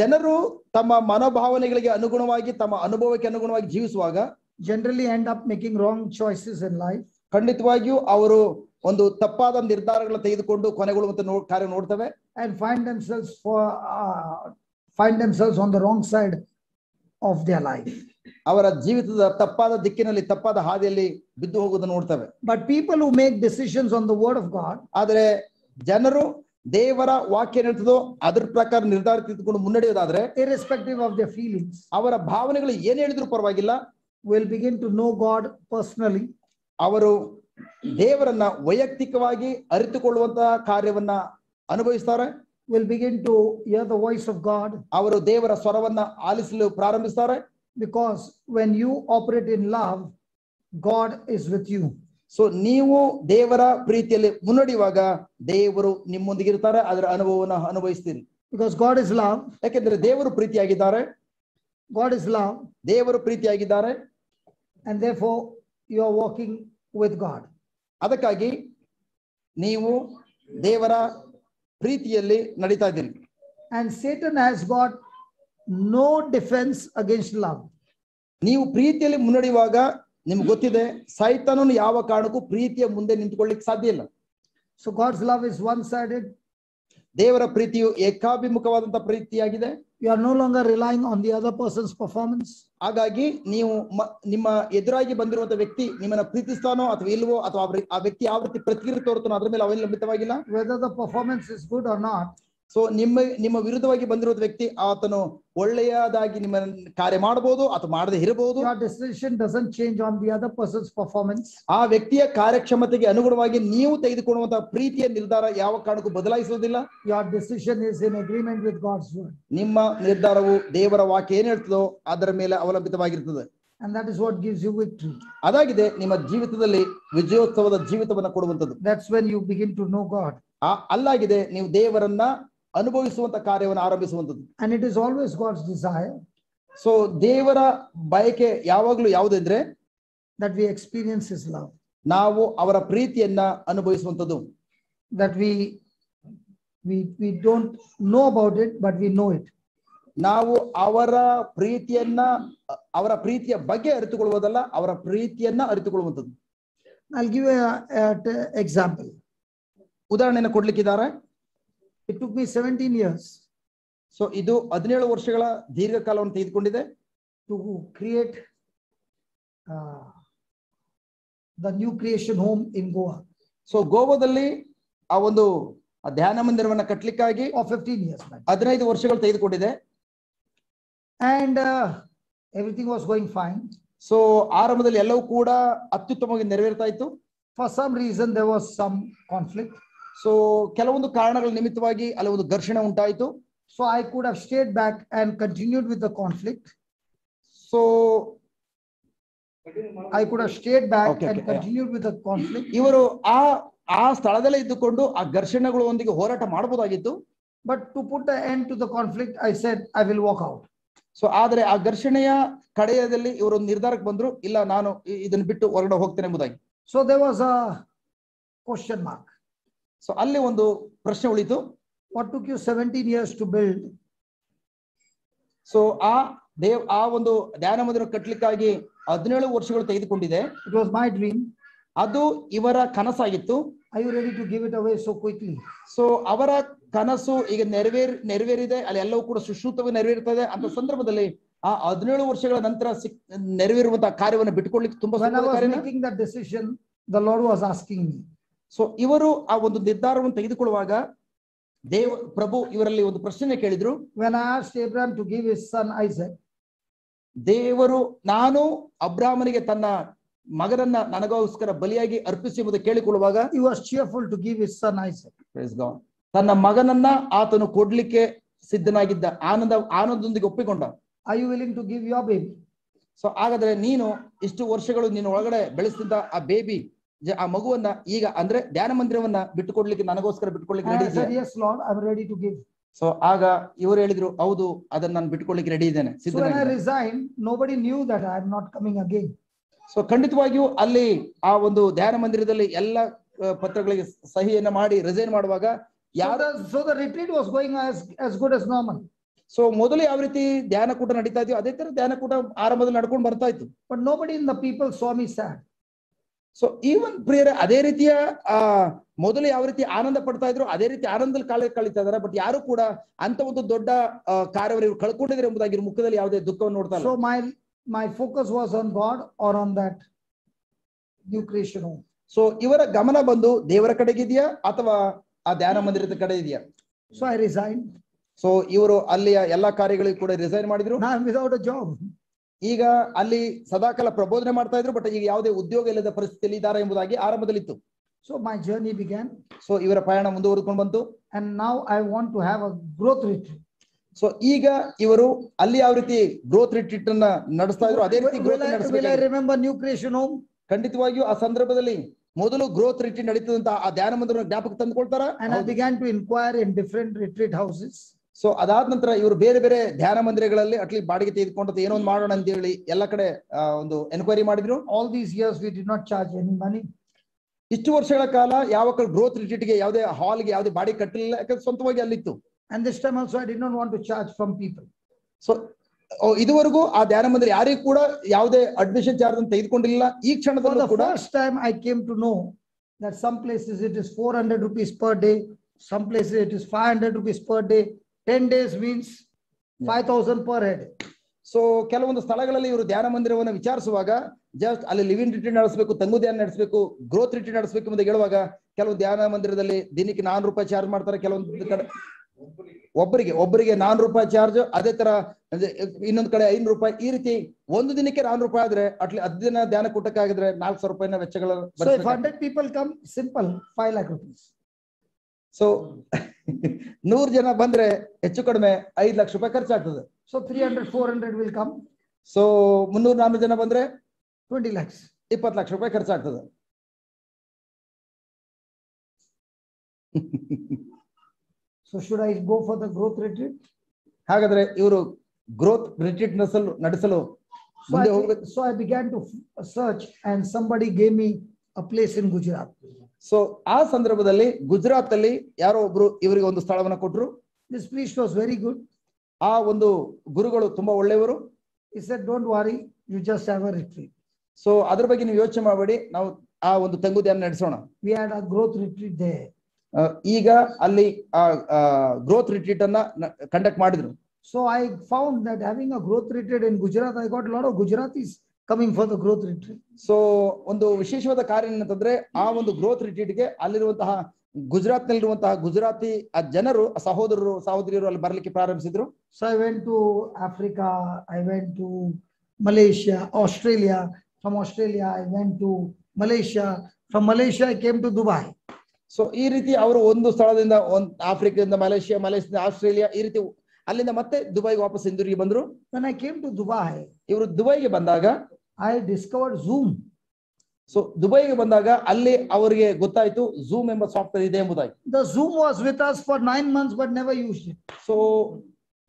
ಜನರು ತಮ್ಮ ಮನೋಭಾವನೆಗಳಿಗೆ ಅನುಗುಣವಾಗಿ ತಮ್ಮ ಅನುಭವಕ್ಕೆ ಅನುಗುಣವಾಗಿ ಜೀವಿಸುವಾಗ generally end up making wrong choices in life. ಖಂಡಿತವಾಗಿಯೂ ಅವರು ಒಂದು ತಪ್ಪಾದ ನಿರ್ಧಾರಗಳನ್ನು ತೆಗೆದುಕೊಂಡು ಕೊನೆಗೊಳ್ಳುವಂತ ಕಾರ್ಯ ನೋಡ್ತವೆ. And find themselves on the wrong side of their life. ಅವರ ಜೀವಿತದ ತಪ್ಪಾದ ದಿಕ್ಕಿನಲ್ಲಿ ತಪ್ಪಾದ ಹಾದಿಯಲ್ಲಿ ಬಿದ್ದು ಹೋಗುವುದನ್ನು ನೋಡ್ತವೆ. But people who make decisions on the word of God, ಆದರೆ ಜನರು ದೇವರ ವಾಕ್ಯ ಹೇಳ್ತದೋ ಅದ್ರ ಪ್ರಕಾರ ನಿರ್ಧಾರ ತೆಗೆದುಕೊಂಡು ಮುನ್ನಡೆಯೋದಾದ್ರೆ irrespective of their feelings, ಅವರ ಭಾವನೆಗಳು ಏನ್ ಹೇಳಿದ್ರು ಪರವಾಗಿಲ್ಲ, will begin to know God personally. ಅವರು ದೇವರನ್ನ ವೈಯಕ್ತಿಕವಾಗಿ ಅರಿತುಕೊಳ್ಳುವಂತಹ ಕಾರ್ಯವನ್ನ ಅನುಭವಿಸ್ತಾರೆ. Will begin to hear the voice of God. ಅವರು ದೇವರ ಸ್ವರವನ್ನ ಆಲಿಸಲು ಪ್ರಾರಂಭಿಸ್ತಾರೆ. Because when you operate in love, God is with you. So ನೀವು ದೇವರ ಪ್ರೀತಿಯಲ್ಲಿ ಮುನ್ನಡೆಯುವಾಗ ದೇವರು ನಿಮ್ಮೊಂದಿಗೆ ಇರ್ತಾರೆ, ಅದರ ಅನುಭವವನ್ನು ಅನುಭವಿಸ್ತೀರಿ. Because God is love. ಯಾಕೆಂದ್ರೆ ದೇವರು ಪ್ರೀತಿಯಾಗಿದ್ದಾರೆ. God is love. ದೇವರು ಪ್ರೀತಿಯಾಗಿದ್ದಾರೆ. And therefore you are walking with God. ಅದಕ್ಕಾಗಿ ನೀವು ದೇವರ ಪ್ರೀತಿಯಲ್ಲಿ ನಡೀತಾ ಇದ್ದೀರಿ. And Satan has got no defense against love. ನೀವು ಪ್ರೀತಿಯಲ್ಲಿ ಮುನ್ನಡೆಯುವಾಗ ನಿಮ್ಗೆ ಗೊತ್ತಿದೆ ಸೈತಾನನು ಯಾವ ಕಾರಣಕ್ಕೂ ಪ್ರೀತಿಯ ಮುಂದೆ ನಿಂತುಕೊಳ್ಳಿಕ್ಕೆ ಸಾಧ್ಯ ಇಲ್ಲ. So God's love is one-sided. ದೇವರ ಪ್ರೀತಿಯು ಏಕಾಭಿಮುಖವಾದಂತ ಪ್ರೀತಿಯಾಗಿದೆ. You are no longer relying on the other person's performance. ಹಾಗಾಗಿ ನೀವು ನಿಮ್ಮ ಎದುರಾಗಿ ಬಂದಿರುವಂತ ವ್ಯಕ್ತಿ ನಿಮ್ಮನ್ನ ಪ್ರೀತಿಸ್ತಾನೋ ಅಥವಾ ಇಲ್ವೋ ಅಥವಾ ಆ ವ್ಯಕ್ತಿ ಯಾವ ರೀತಿ ಪ್ರತಿಕ್ರಿಯೆ ತೋರುತ್ತಾನೋ ಅದ್ರ ಮೇಲೆ ಅವಲಂಬಿತವಾಗಿಲ್ಲ. Whether the performance is good or not. So ನಿಮ್ಮ ವಿರುದ್ಧವಾಗಿ ಬಂದಿರೋ ವ್ಯಕ್ತಿ ಆತನು ಒಳ್ಳೆಯದಾಗಿ ನಿಮ್ಮ ಕಾರ್ಯ ಮಾಡಬಹುದು ಅಥವಾ ಮಾಡದೆ ಇರಬಹುದು. Your decision doesn't change on the other person's performance. ಆ ವ್ಯಕ್ತಿಯ ಕಾರ್ಯಕ್ಷಮತೆಗೆ ಅನುಗುಣವಾಗಿ ನೀವು ತೆಗೆದುಕೊಳ್ಳುವಂತಹ ಪ್ರೀತಿಯ ನಿರ್ಧಾರ ಯಾವ ಕಾರಣಕ್ಕೂ ಬದಲಾಯಿಸುವುದಿಲ್ಲ. Your decision is in agreement with God's word. ನಿಮ್ಮ ನಿರ್ಧಾರವು ದೇವರ ವಾಕ್ಯ ಏನ್ ಹೇಳ್ತದೋ ಅದರ ಮೇಲೆ ಅವಲಂಬಿತವಾಗಿರ್ತದೆ. And that is what gives you victory. ಅದಾಗಿದೆ ನಿಮ್ಮ ಜೀವಿತದಲ್ಲಿ ವಿಜಯೋತ್ಸವದ ಜೀವಿತವನ್ನ ಕೊಡುವಂಥದ್ದು. That's when you begin to know God. ಅಲ್ಲಾಗಿದೆ ನೀವು ದೇವರನ್ನ ಅನುಭವಿಸುವಂತ ಕಾರ್ಯವನ್ನು ಆರಂಭಿಸುವಂಥದ್ದು. And it is always God's desire. So ದೇವರ ಬಯಕೆ ಯಾವಾಗ್ಲೂ ಯಾವುದಂದ್ರೆ that we experience his love. ನಾವು ಅವರ ಪ್ರೀತಿಯನ್ನ ಅನುಭವಿಸುವಂಥದ್ದು. That we don't know about it, but we know it. ನಾವು ಅವರ ಪ್ರೀತಿಯ ಬಗ್ಗೆ ಅರಿತುಕೊಳ್ಳುವುದಲ್ಲ, ಅವರ ಪ್ರೀತಿಯನ್ನ ಅರಿತುಕೊಳ್ಳುವಂಥದ್ದು. I'll give an example. ಉದಾಹರಣೆಯನ್ನು ಕೊಡ್ಲಿಕ್ಕಿದ್ದಾರೆ. It took me 17 years. So ಇದು 17 ವರ್ಷಗಳ ದೀರ್ಘಕಾಲವನ್ನು ತೆಗೆದುಕೊಂಡಿದೆ to create the new creation home in Goa. So ಗೋವಾದಲ್ಲಿ ಆ ಒಂದು ಧ್ಯಾನ ಮಂದಿರವನ್ನ ಕಟ್ಟಲಿಕ್ಕಾಗಿ 15 years. 15 ವರ್ಷಗಳು ತೆಗೆದುಕೊಂಡಿದೆ. And everything was going fine. So ಆರಂಭದಲ್ಲಿ ಎಲ್ಲವೂ ಕೂಡ ಅತ್ಯುತ್ತಮವಾಗಿ ನೆರವೇರ್ತಾ ಇತ್ತು. For some reason there was some conflict. So ಕೆಲವೊಂದು ಕಾರಣಗಳ ನಿಮಿತ್ತವಾಗಿ ಅಲ್ಲಿ ಒಂದು ಘರ್ಷಣೆ ಉಂಟಾಯಿತು. So I could have stayed back and continued with the conflict. So I could have stayed back and continued with the conflict. ಇವರು ಆ ಸ್ಥಳದಲ್ಲೇ ಇದ್ದುಕೊಂಡು ಆ ಘರ್ಷಣೆಗಳೊಂದಿಗೆ ಹೋರಾಟ ಮಾಡಬಹುದಾಗಿತ್ತು. But to put an end to the conflict, I said I will walk out. So ಆದ್ರೆ ಆ ಘರ್ಷಣೆಯ ಕಡೆಯದಲ್ಲಿ ಇವರು ಒಂದು ನಿರ್ಧಾರಕ್ಕೆ ಬಂದ್ರು, ಇಲ್ಲ ನಾನು ಇದನ್ನ ಬಿಟ್ಟು ಹೊರಗಡೆ ಹೋಗ್ತೇನೆ ಎಂಬುದಾಗಿ. So there was a question mark. So ಅಲ್ಲಿ ಒಂದು ಪ್ರಶ್ನೆ ಉಳಿತು. What took you 17 years to build? So ಆ ಒಂದು ಧ್ಯಾನ ಮಂದಿರ ಕಟ್ಟಲಿಕ್ಕಾಗಿ 17 ವರ್ಷಗಳು ತೆಗೆದುಕೊಂಡಿದೆ. It was my dream. ಅದು ಇವರ ಕನಸಾಗಿತ್ತು. Are you ready to give it away so quickly? So ಅವರ ಕನಸು ಈಗ ನೆರವೇರಿದೆ, ಅಲ್ಲಿ ಎಲ್ಲವೂ ಕೂಡ ಸುಶ್ರುತವಾಗಿ ನೆರವೇರುತ್ತದೆ ಅಂತ ಸಂದರ್ಭದಲ್ಲಿ ಆ 17 ವರ್ಷಗಳ ನಂತರ ನೆರವೇರುವಂತಹ ಕಾರ್ಯವನ್ನು ಬಿಟ್ಟುಕೊಳ್ಳಿಕ್ಕೆ ತುಂಬಾ When I was making that decision, the Lord was asking me. So ಇವರು ಆ ಒಂದು ನಿರ್ಧಾರವನ್ನು ತೆಗೆದುಕೊಳ್ಳುವಾಗ ಪ್ರಭು ಇವರಲ್ಲಿ ಒಂದು ಪ್ರಶ್ನೆ ಕೇಳಿದ್ರು. When I asked Abraham to give his son Isaac, ದೇವರು ನಾನು ಅಬ್ರಾಹ್ಮನಿಗೆ ತನ್ನ ಮಗನನ್ನ ನನಗೋಸ್ಕರ ಬಲಿಯಾಗಿ ಅರ್ಪಿಸಿ ಎಂಬುದು ಕೇಳಿಕೊಳ್ಳುವಾಗ he was cheerful to give his son Isaac. Praise God. ತನ್ನ ಮಗನನ್ನ ಆತನು ಕೊಡ್ಲಿಕ್ಕೆ ಸಿದ್ಧನಾಗಿದ್ದ, ಆನಂದದೊಂದಿಗೆ ಒಪ್ಪಿಕೊಂಡ. Are you willing to give your baby? So ಹಾಗಾದ್ರೆ ನೀನು ಇಷ್ಟು ವರ್ಷಗಳು ನೀನು ಒಳಗಡೆ ಬೆಳೆಸಿದ ಆ ಬೇಬಿ, ಆ ಮಗುವನ್ನ ಈಗ ಅಂದ್ರೆ ಧ್ಯಾನ ಮಂದಿರವನ್ನ ಬಿಟ್ಟುಕೊಡ್ಲಿಕ್ಕೆ, ನನಗೋಸ್ಕರ ಬಿಟ್ಟುಕೊಡ್ಲಿಕ್ಕೆ ರೆಡಿ I said, ಇದೆಯಾ? yes Lord, I'm ready to give. So ಆಗ ಇವರು ಹೇಳಿದ್ರು, ಹೌದು, ಅದನ್ನ ನಾನು ಬಿಟ್ಟುಕೊಡ್ಲಿಕ್ಕೆ ರೆಡಿ ಇದ್ದೇನೆ, So when I ಸಿದ್ಧನಾಗಿದ್ದೇನೆ. resigned, nobody knew that I'm not coming again. So ಖಂಡಿತವಾಗಿಯೂ ಅಲ್ಲಿ ಆ ಒಂದು ಧ್ಯಾನ ಮಂದಿರದಲ್ಲಿ ಎಲ್ಲ ಪತ್ರಗಳಿಗೆ ಸಹಿಯನ್ನ ಮಾಡಿ ರಿಸೈನ್ ಮಾಡುವಾಗ So the retreat was going as good as normal. So ಮೊದಲು ಯಾವ ರೀತಿ ಧ್ಯಾನ ಕೂಟ ನಡೀತಾ ಇದೆಯೋ ಅದೇ ತರ ಧ್ಯಾನ ಕೂಟ ಆರಂಭದಲ್ಲಿ ನಡ್ಕೊಂಡು ಬರ್ತಾ ಇತ್ತು. But nobody in the people saw me sad. So even ಪ್ರಿಯರೇ, ಅದೇ ರೀತಿಯ ಮೊದಲು ಯಾವ ರೀತಿ ಆನಂದ ಪಡ್ತಾ ಇದ್ರು ಅದೇ ರೀತಿ ಆನಂದದಲ್ಲಿ ಕಳೀತಾ ಇದಾರೆ. ಬಟ್ ಯಾರು ಕೂಡ ಅಂತ ಒಂದು ದೊಡ್ಡ ಕಾರ್ಯವನ್ನು ಇವ್ರು ಕಳ್ಕೊಂಡಿದ್ರೆ ಎಂಬುದಾಗಿ ಇವ್ರ ಮುಖದಲ್ಲಿ ಯಾವುದೇ ದುಃಖವನ್ನು ನೋಡ್ತಾ ಇಲ್ಲ. So my focus was on God or on that new creation home. So ಇವರ ಗಮನ ಬಂದು ದೇವರ ಕಡೆಗಿದೆಯಾ ಅಥವಾ ಆ ಧ್ಯಾನ ಮಂದಿರದ ಕಡೆ ಇದೆಯಾ? So I resigned. ಸೊ ಇವರು ಅಲ್ಲಿಯ ಎಲ್ಲಾ ಕಾರ್ಯಗಳಿಗೂ ಕೂಡ ರಿಸೈನ್ ಮಾಡಿದ್ರು. Now I'm without a job. ಈಗ ಅಲ್ಲಿ ಸದಾಕಾಲ ಪ್ರಬೋಧನೆ ಮಾಡ್ತಾ ಇದ್ರು, ಬಟ್ ಈಗ ಯಾವುದೇ ಉದ್ಯೋಗ ಇಲ್ಲದ ಪರಿಸ್ಥಿತಿಯಲ್ಲಿ ಇದ್ದಾರೆ ಎಂಬುದಾಗಿ ಆರಂಭದಲ್ಲಿ ಇತ್ತು. So my journey began. So ಇವರ ಪ್ರಯಾಣ ಮುಂದುವರೆದುಕೊಂಡು ಬಂತು. And now I want to have a growth retreat. So ಈಗ ಇವರು ಅಲ್ಲಿ ಯಾವ ರೀತಿ ಗ್ರೋತ್ ರಿಟ್ರೀಟ್ ಅನ್ನ ನಡೆಸ್ತಾ ಇದ್ರು ಅದೇ ರೀತಿ growth Will I remember new creation home? ಖಂಡಿತವಾಗಿಯೂ ಆ ಸಂದರ್ಭದಲ್ಲಿ ಮೊದಲು ಗ್ರೋತ್ ರಿಟ್ರೀಟ್ ನಡೀತದಂತ ಆ ಧ್ಯಾನ ಮಂದಿರ ಜ್ಞಾಪಕ ತಂದುಕೊಳ್ತಾರ. And I began to inquire in different retreat houses. So ಅದಾದ ನಂತರ ಇವರು ಬೇರೆ ಬೇರೆ ಧ್ಯಾನ ಮಂದಿರಗಳಲ್ಲಿ ಅಟ್ಲಿ ಬಾಡಿಗೆ ತೆಗೆದುಕೊಂಡು ಏನೋ ಒಂದು ಮಾಡೋಣ ಅಂತ ಹೇಳಿ ಎಲ್ಲ ಕಡೆ ಒಂದು ಎನ್ಕ್ವೈರಿ ಮಾಡಿದ್ರು. All these years we did not charge any money. ಇಷ್ಟು ವರ್ಷಗಳ ಕಾಲ ಯಾವ ಗ್ರೋತ್ ರಿಟ್ರೀಟ್ ಗೆ ಯಾವುದೇ ಹಾಲ್ಗೆ ಯಾವುದೇ ಬಾಡಿಗೆ ಕಟ್ಟಲಿಲ್ಲ, ಯಾಕಂದ್ರೆ ಸ್ವಂತವಾಗಿ ಅಲ್ಲಿತ್ತು. And this time also I did not want to charge from people. So ಇದುವರೆಗೂ ಆ ಧ್ಯಾನ ಮಂದಿರ ಯಾರಿಗೂ ಕೂಡ ಯಾವುದೇ ಅಡ್ಮಿಷನ್ ಚಾರ್ಜ್ ಅನ್ನು ತೆಗೆದುಕೊಂಡಿಲ್ಲ. ಈ For ಕ್ಷಣದಲ್ಲೂ the ಕೂಡ first time I came to know that some places it is 400 rupees per day, some places it is 500 rupees per day. 10 days means 5,000 per head. So ಕೆಲವೊಂದು ಸ್ಥಳಗಳಲ್ಲಿ ಇವರು ಧ್ಯಾನ ಮಂದಿರವನ್ನು ವಿಚಾರಿಸುವಾಗ ಜಸ್ಟ್ ಅಲ್ಲಿ ಲಿವಿಂಗ್ ರಿಟ್ರೀಟ್ ನಡೆಸಬೇಕು, ತಂಗು ಧ್ಯಾನ ನಡೆಸಬೇಕು, ಗ್ರೋತ್ ರಿಟ್ರೀಟ್ ನಡೆಸಬೇಕು ಅಂತ ಹೇಳುವಾಗ ಕೆಲವು ಧ್ಯಾನ ಮಂದಿರದಲ್ಲಿ ದಿನಕ್ಕೆ 400 ರೂಪಾಯಿ ಚಾರ್ಜ್ ಮಾಡ್ತಾರೆ, ಕೆಲವೊಂದು ಕಡೆ ಒಬ್ಬರಿಗೆ 400 ರೂಪಾಯಿ ಚಾರ್ಜ್, ಅದೇ ತರ ಇನ್ನೊಂದು ಕಡೆ 500 ರೂಪಾಯಿ, ಈ ರೀತಿ ಒಂದು ದಿನಕ್ಕೆ 400 ರೂಪಾಯಿ ಆದ್ರೆ ಅಟ್ಲಿ 10 ದಿನ ಧ್ಯಾನ ಕೂಟಕ್ಕಾಗಿದ್ರೆ 400 ರೂಪಾಯಿನ ವೆಚ್ಚಗಳ. So if 100 people come, simple 5 lakh rupees. So 100 ಜನ ಬಂದ್ರೆ ಹೆಚ್ಚು ಕಡಿಮೆ 5 ಲಕ್ಷ ರೂಪಾಯಿ ಖರ್ಚಾಗ್ತದೆ. So 300, 400 will come. ಸೊ 300-400 ಜನ ಬಂದ್ರೆ 20 lakhs. 20 ಲಕ್ಷ ರೂಪಾಯಿ ಖರ್ಚಾಗ್ತದೆ. So should I go for the growth retreat? ಹಾಗಾದ್ರೆ ಇವರು ಗ್ರೋತ್ ರಿಟ್ರೀಟ್ ನಡೆಸಲು ಮುಂದೆ ಹೋಗ್ಬೇಕು. So I began to search and somebody gave me a place in Gujarat. So ಆ ಸಂದರ್ಭದಲ್ಲಿ ಗುಜರಾತ್ ಅಲ್ಲಿ ಯಾರೋ ಒಬ್ರು ಇವರಿಗೆ ಒಂದು ಸ್ಥಳವನ್ನ ಕೊಟ್ರು. This priest was very good. ಆ ಒಂದು ಗುರುಗಳು ತುಂಬಾ ಒಳ್ಳೆಯವರು. He said, don't worry, you just have a retreat. So ಅದ್ರ ಬಗ್ಗೆ ನೀವು ಯೋಚನೆ ಮಾಡಬೇಡಿ, ನಾವು ಆ ಒಂದು ತಂಗು ಧ್ಯಾನ ನಡೆಸೋಣ. We had a growth retreat there. ಈಗ ಅಲ್ಲಿ ಗ್ರೋತ್ ರಿಟ್ರೀಟ್ ಅನ್ನ ಕಂಡಕ್ಟ್ ಮಾಡಿದ್ರು. So I found that having a growth retreat in Gujarat, I got a lot of Gujaratis coming for the growth retreat. So ಒಂದು ವಿಶೇಷವಾದ ಕಾರ್ಯ ಏನಂತಂದ್ರೆ ಆ ಒಂದು ಗ್ರೋತ್ ರಿಟ್ರೀಟ್ ಗೆ ಅಲ್ಲಿರುವಂತಹ ಗುಜರಾತ್ ನಲ್ಲಿರುವಂತಹ ಗುಜರಾತಿ ಜನರು ಸಹೋದರರು ಸಹೋದರಿಯರು ಅಲ್ಲಿ ಬರ್ಲಿಕ್ಕೆ ಪ್ರಾರಂಭಿಸಿದ್ರು. So I went to Africa, I went to Malaysia, Australia. From Australia, I went to Malaysia. From Malaysia, I came to Dubai. So ಈ ರೀತಿ ಅವರು ಒಂದು ಸ್ಥಳದಿಂದ ಆಫ್ರಿಕಾದಿಂದ ಮಲೇಷಿಯಾದಿಂದ ಆಸ್ಟ್ರೇಲಿಯಾ, ಈ ರೀತಿ ಅಲ್ಲಿಂದ ಮತ್ತೆ ದುಬೈಗೆ ವಾಪಸ್ ಹಿಂದಿರುಗಿ ಬಂದ್ರು. When I came to Dubai, ಇವರು ದುಬೈಗೆ ಬಂದಾಗ I discovered Zoom. ಸೊ ದುಬೈಗೆ ಬಂದಾಗ ಅಲ್ಲಿ ಅವರಿಗೆ ಗೊತ್ತಾಯ್ತು Zoom ಎಂಬ ಸಾಫ್ಟ್ವೇರ್ ಇದೆ ಎಂಬುದಾಗಿ. The Zoom was with us for 9 months but never used it. So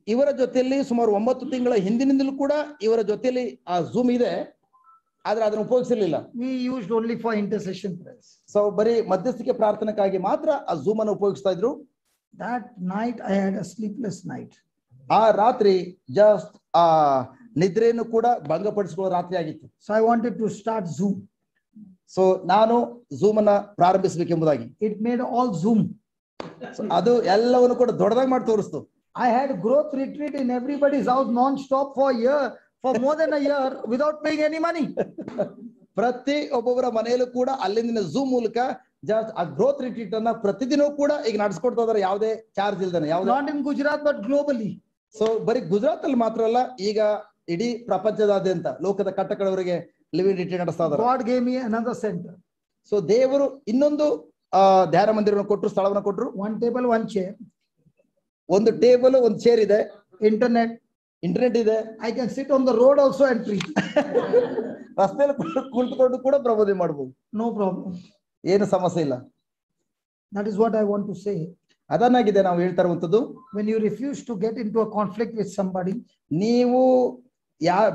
ಇವರ ಜೊತೆಯಲ್ಲಿ ಸುಮಾರು 9 ತಿಂಗಳ ಹಿಂದಿನಿಂದಲೂ ಕೂಡ ಇವರ ಜೊತೆಯಲ್ಲಿ ಆ Zoom ಇದೆ, ಆದ್ರೆ ಅದನ್ನು ಉಪಯೋಗಿಸಿರ್ಲಿಲ್ಲ. We used only for intercession prayers. So ಬರೀ ಮಧ್ಯಸ್ಥಿಕೆ ಪ್ರಾರ್ಥನೆಗಾಗಿ ಮಾತ್ರ ಆ Zoom ಅನ್ನು ಉಪಯೋಗಿಸ್ತಾ ಇದ್ರು. That night I had a sleepless night. ಆ ರಾತ್ರಿ ಜಸ್ಟ್ ಆ ನಿದ್ರೆಯನ್ನು ಕೂಡ ಭಂಗಪಡಿಸಿಕೊಳ್ಳೋ ರಾತ್ರಿ ಆಗಿತ್ತು. So I wanted to start Zoom. So ನಾನು Zoom ಅನ್ನ ಪ್ರಾರಂಭಿಸಬೇಕೆಂಬುದಾಗಿ. It made all Zoom. ಅದು ಎಲ್ಲವನ್ನು ಕೂಡ ದೊಡ್ಡದಾಗಿ ಮಾಡಿ ತೋರಿಸ್ತು. I had growth retreat in everybody's house non-stop for more than a year without paying any money. ಪ್ರತಿ ಒಬ್ಬೊಬ್ಬರ ಮನೆಯಲ್ಲೂ ಕೂಡ ಅಲ್ಲಿಂದ Zoom ಮೂಲಕ ಜಸ್ಟ್ ಆ ಗ್ರೋತ್ ರಿಟ್ರೀಟ್ ಅನ್ನ ಪ್ರತಿದಿನ ಕೂಡ ಈಗ ನಡೆಸ್ಕೊಡ್ತಾ ಇದಾರೆ, ಯಾವುದೇ ಚಾರ್ಜ್ ಇಲ್ದಾನೆ. Not in Gujarat but globally. So ಬರೀ ಗುಜರಾತ್ ಅಲ್ಲಿ ಮಾತ್ರ ಅಲ್ಲ, ಈಗ ಇಡೀ ಪ್ರಪಂಚದಾದ್ಯಂತ ಲೋಕದ ಕಟ್ಟಕಡವರೆಗೆ ಲಿವಿಂಗ್ ರಿಟ್ರೀಟ್ ನಡೆಸ್ತಾ ಇದ್ದಾರೆ. God gave me another center. So ದೇವರು ಇನ್ನೊಂದು ಧ್ಯಾನ ಮಂದಿರವನ್ನು ಕೊಟ್ಟರು, ಸ್ಥಳವನ್ನು ಕೊಟ್ಟರು. One table, one chair. ಒಂದು ಟೇಬಲ್, ಒಂದು ಚೇರ್ ಇದೆ, Internet. ಇಂಟರ್ನೆಟ್ ಇದೆ. I can sit on the road also and preach. ರಸ್ತೆಯಲ್ಲಿ ಕುಳಿತುಕೊಂಡು ಕೂಡ ಪ್ರಬೋಧನೆ ಮಾಡಬಹುದು, No problem. ಏನು ಸಮಸ್ಯೆ ಇಲ್ಲ. That is what I want to say. ಅದನ್ನಾಗಿದೆ ನಾವು ಹೇಳ್ತಾ ಇರುವಂತದ್ದು. When you refuse to get into a conflict with somebody, ನೀವು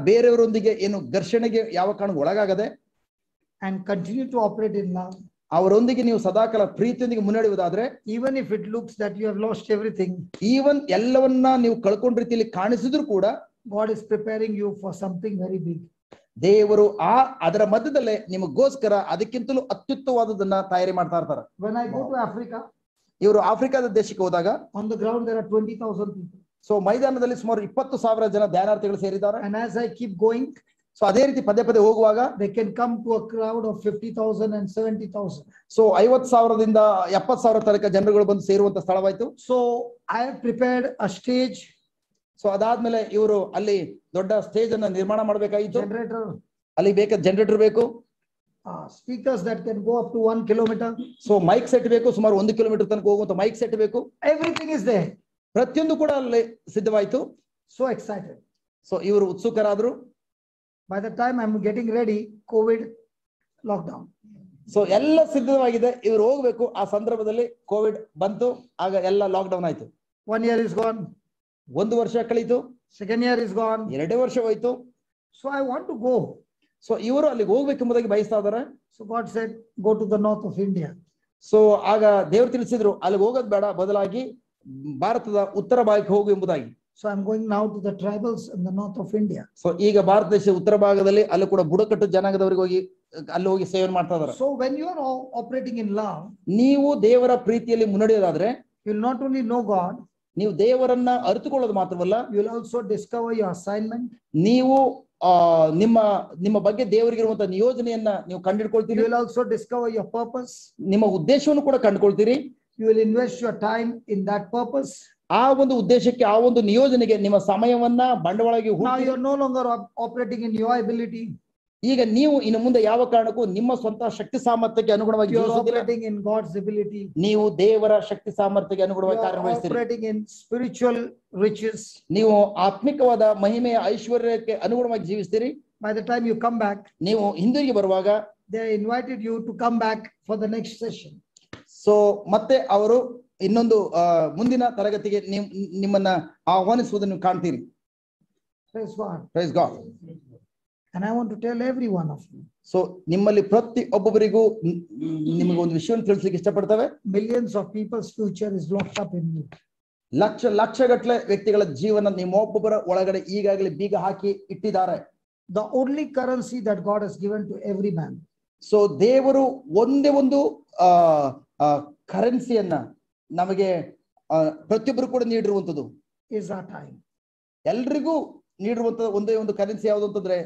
ಬೇರೆಯವರೊಂದಿಗೆ ಏನು ಘರ್ಷಣೆಗೆ ಯಾವ ಕಾರಣಕ್ಕೂ ಒಳಗಾಗದೆ and continue to operate in love, ಅವರೊಂದಿಗೆ ನೀವು ಸದಾಕಾಲ ಪ್ರೀತಿಯೊಂದಿಗೆ ಮುನ್ನಡೆಯುವುದಾದ್ರೆ, even if it looks that you have lost everything, even ಎಲ್ಲವನ್ನ ನೀವು ಕಳ್ಕೊಂಡ ರೀತಿಯಲ್ಲಿ ಕಾಣಿಸಿದ್ರು ಕೂಡ God is preparing you for something very big. ದೇವರು ಅದರ ಮಧ್ಯದಲ್ಲೇ ನಿಮಗೋಸ್ಕರ ಅದಕ್ಕಿಂತಲೂ ಅತ್ಯುತ್ತಮವಾದದನ್ನ ತಯಾರಿ ಮಾಡ್ತಾ ಇರ್ತಾರೆ. When I go to Africa, ಇವರು ಆಫ್ರಿಕಾದ ದೇಶಕ್ಕೆ ಹೋದಾಗ on the ground there are 20,000 people. So ಮೈದಾನದಲ್ಲಿ ಸುಮಾರು 20,000 ಜನ ಧ್ಯಾನಾರ್ಥಿಗಳು ಸೇರಿದ್ದಾರೆ. And as I keep going, so ಅದೇ ರೀತಿ ಪದೇ ಪದೇ ಹೋಗುವಾಗ they can come to a crowd of 50,000 and 70,000. So 50,000ದಿಂದ 70,000 ತನಕ ಜನರುಗಳು ಬಂದು ಸೇರುವಂತ ಸ್ಥಳವಾಯ್ತು. So I have prepared a stage, so ಅದಾದ್ಮೇಲೆ ಇವರು ಅಲ್ಲಿ ದೊಡ್ಡ ಸ್ಟೇಜ್ ಅನ್ನ ನಿರ್ಮಾಣ ಮಾಡಬೇಕಾಗಿತ್ತು. generator, ಅಲ್ಲಿ ಬೇಕಾದ ಜನರೇಟರ್ ಬೇಕು, speakers that can go up to 1 kilometer. So mic set ಬೇಕು, ಸುಮಾರು 1 ಕಿಲೋಮೀಟರ್ ತನಕ ಹೋಗುವಂತ ಮೈಕ್ ಸೆಟ್ ಬೇಕು. Everything is there. ಪ್ರತಿಯೊಂದು ಕೂಡ ಅಲ್ಲಿ ಸಿದ್ಧವಾಯ್ತು. So excited. ಸೊ ಇವರು ಉತ್ಸುಕರಾದ್ರು. By the time I'm getting ready, COVID lockdown. So ಎಲ್ಲ ಸಿದ್ಧವಾಗಿದೆ, ಇವರು ಹೋಗ್ಬೇಕು. ಆ ಸಂದರ್ಭದಲ್ಲಿ ಕೋವಿಡ್ ಬಂತು, ಆಗ ಎಲ್ಲ ಲಾಕ್ ಡೌನ್ ಆಯ್ತು. 1 year is gone. 1 ವರ್ಷ ಕಳೀತು, 2nd year is gone. 2 ವರ್ಷ ಹೋಯ್ತು. So I want to go. So ಇವರು ಅಲ್ಲಿಗೆ ಹೋಗ್ಬೇಕೆಂಬುದಾಗಿ ಬಯಸ್ತಾ ಇದಾರೆ. So God said, go to the north of India. So ಆಗ ದೇವರು ತಿಳಿಸಿದ್ರು, ಅಲ್ಲಿಗೆ ಹೋಗೋದ್ ಬೇಡ, ಬದಲಾಗಿ ಭಾರತದ ಉತ್ತರ ಭಾಗಕ್ಕೆ ಹೋಗು ಎಂಬುದಾಗಿ. So I'm going now to the tribals in the north of India. So ಈಗ ಭಾರತ ದೇಶದ ಉತ್ತರ ಭಾಗದಲ್ಲಿ ಅಲ್ಲಿ ಕೂಡ ಬುಡಕಟ್ಟು ಜನಾಂಗದವರಿಗೆ ಹೋಗಿ ಅಲ್ಲಿ ಹೋಗಿ ಸೇವೆ ಮಾಡ್ತಾ ಇದಾರೆ. So when you are operating in love, ನೀವು ದೇವರ ಪ್ರೀತಿಯಲ್ಲಿ ಮುನ್ನಡೆಯೋದಾದ್ರೆ, you will not only know God, ನೀವು ದೇವರನ್ನ ಅರಿತುಕೊಳ್ಳೋದು ಮಾತ್ರವಲ್ಲ, you will also discover your assignment. ನೀವು ನಿಮ್ಮ ಬಗ್ಗೆ ದೇವರಿಗಿರುವಂತಹ ನಿಯೋಜನೆಯನ್ನ ನೀವು You ಕಂಡುಹಿಡ್ಕೊಳ್ತೀರಿ. will also discover your purpose. ನಿಮ್ಮ ಉದ್ದೇಶವನ್ನು ಕೂಡ ಕಂಡುಕೊಳ್ತೀರಿ. You will invest your time in that purpose. ಆ ಒಂದು ಉದ್ದೇಶಕ್ಕೆ, ಆ ಒಂದು ನಿಯೋಜನೆಗೆ ನಿಮ್ಮ ಸಮಯವನ್ನ ಬಂಡವಾಳವಾಗಿ Now you are no longer operating in your ability. ಈಗ ನೀವು ಇನ್ನು ಮುಂದೆ ಯಾವ ಕಾರಣಕ್ಕೂ ನಿಮ್ಮ ಸ್ವಂತ ಶಕ್ತಿ ಸಾಮರ್ಥ್ಯಕ್ಕೆ ಅನುಗುಣವಾಗಿ You are ಜೀವಿಸುವುದಿಲ್ಲ. operating in God's ability. ನೀವು ದೇವರ ಶಕ್ತಿ ಸಾಮರ್ಥ್ಯಕ್ಕೆ You ಅನುಗುಣವಾಗಿ are ಕಾರ್ಯನಿರ್ವಹಿಸ್ತೀರಿ. operating in spiritual riches. ನೀವು ಆತ್ಮಿಕವಾದ ಮಹಿಮೆಯ ಐಶ್ವರ್ಯಕ್ಕೆ ಅನುಗುಣವಾಗಿ ಜೀವಿಸ್ತೀರಿ. By the time you come back, ನೀವು ಹಿಂದಿರುಗಿ ಬರುವಾಗ they invited you to come back for the next session. So ಮತ್ತೆ ಅವರು ಇನ್ನೊಂದು ಮುಂದಿನ ತರಗತಿಗೆ ನಿಮ್ಮನ್ನ ಆಹ್ವಾನಿಸುವುದನ್ನು ನೀವು ಕಾಣ್ತೀರಿ. Praise God. Praise God. And I want to tell every one of you. So ನಿಮ್ಮಲ್ಲಿ ಪ್ರತಿ ಒಬ್ಬೊಬ್ಬರಿಗೂ ನಿಮಗೆ ಒಂದು ವಿಷಯವನ್ನು ತಿಳಿಸ್ಲಿಕ್ಕೆ ಇಷ್ಟಪಡ್ತೇವೆ. Millions of people's future is locked up in you. ಲಕ್ಷಗಟ್ಟಲೆ ವ್ಯಕ್ತಿಗಳ ಜೀವನ ನಿಮ್ಮೊಬ್ಬೊಬ್ಬರ ಒಳಗಡೆ ಈಗಾಗಲೇ ಬೀಗ ಹಾಕಿ ಇಟ್ಟಿದ್ದಾರೆ. The only currency that God has given to every man. So ದೇವರು ಒಂದೇ ಒಂದು ಕರೆನ್ಸಿಯನ್ನ ನಮಗೆ ಪ್ರತಿಯೊಬ್ಬರು ಕೂಡ ನೀಡಿರುವಂತದ್ದು Is our time. ಎಲ್ರಿಗೂ ನೀಡಿರುವಂತ ಒಂದೇ ಒಂದು ಕರೆನ್ಸಿ ಯಾವುದು ಅಂತಂದ್ರೆ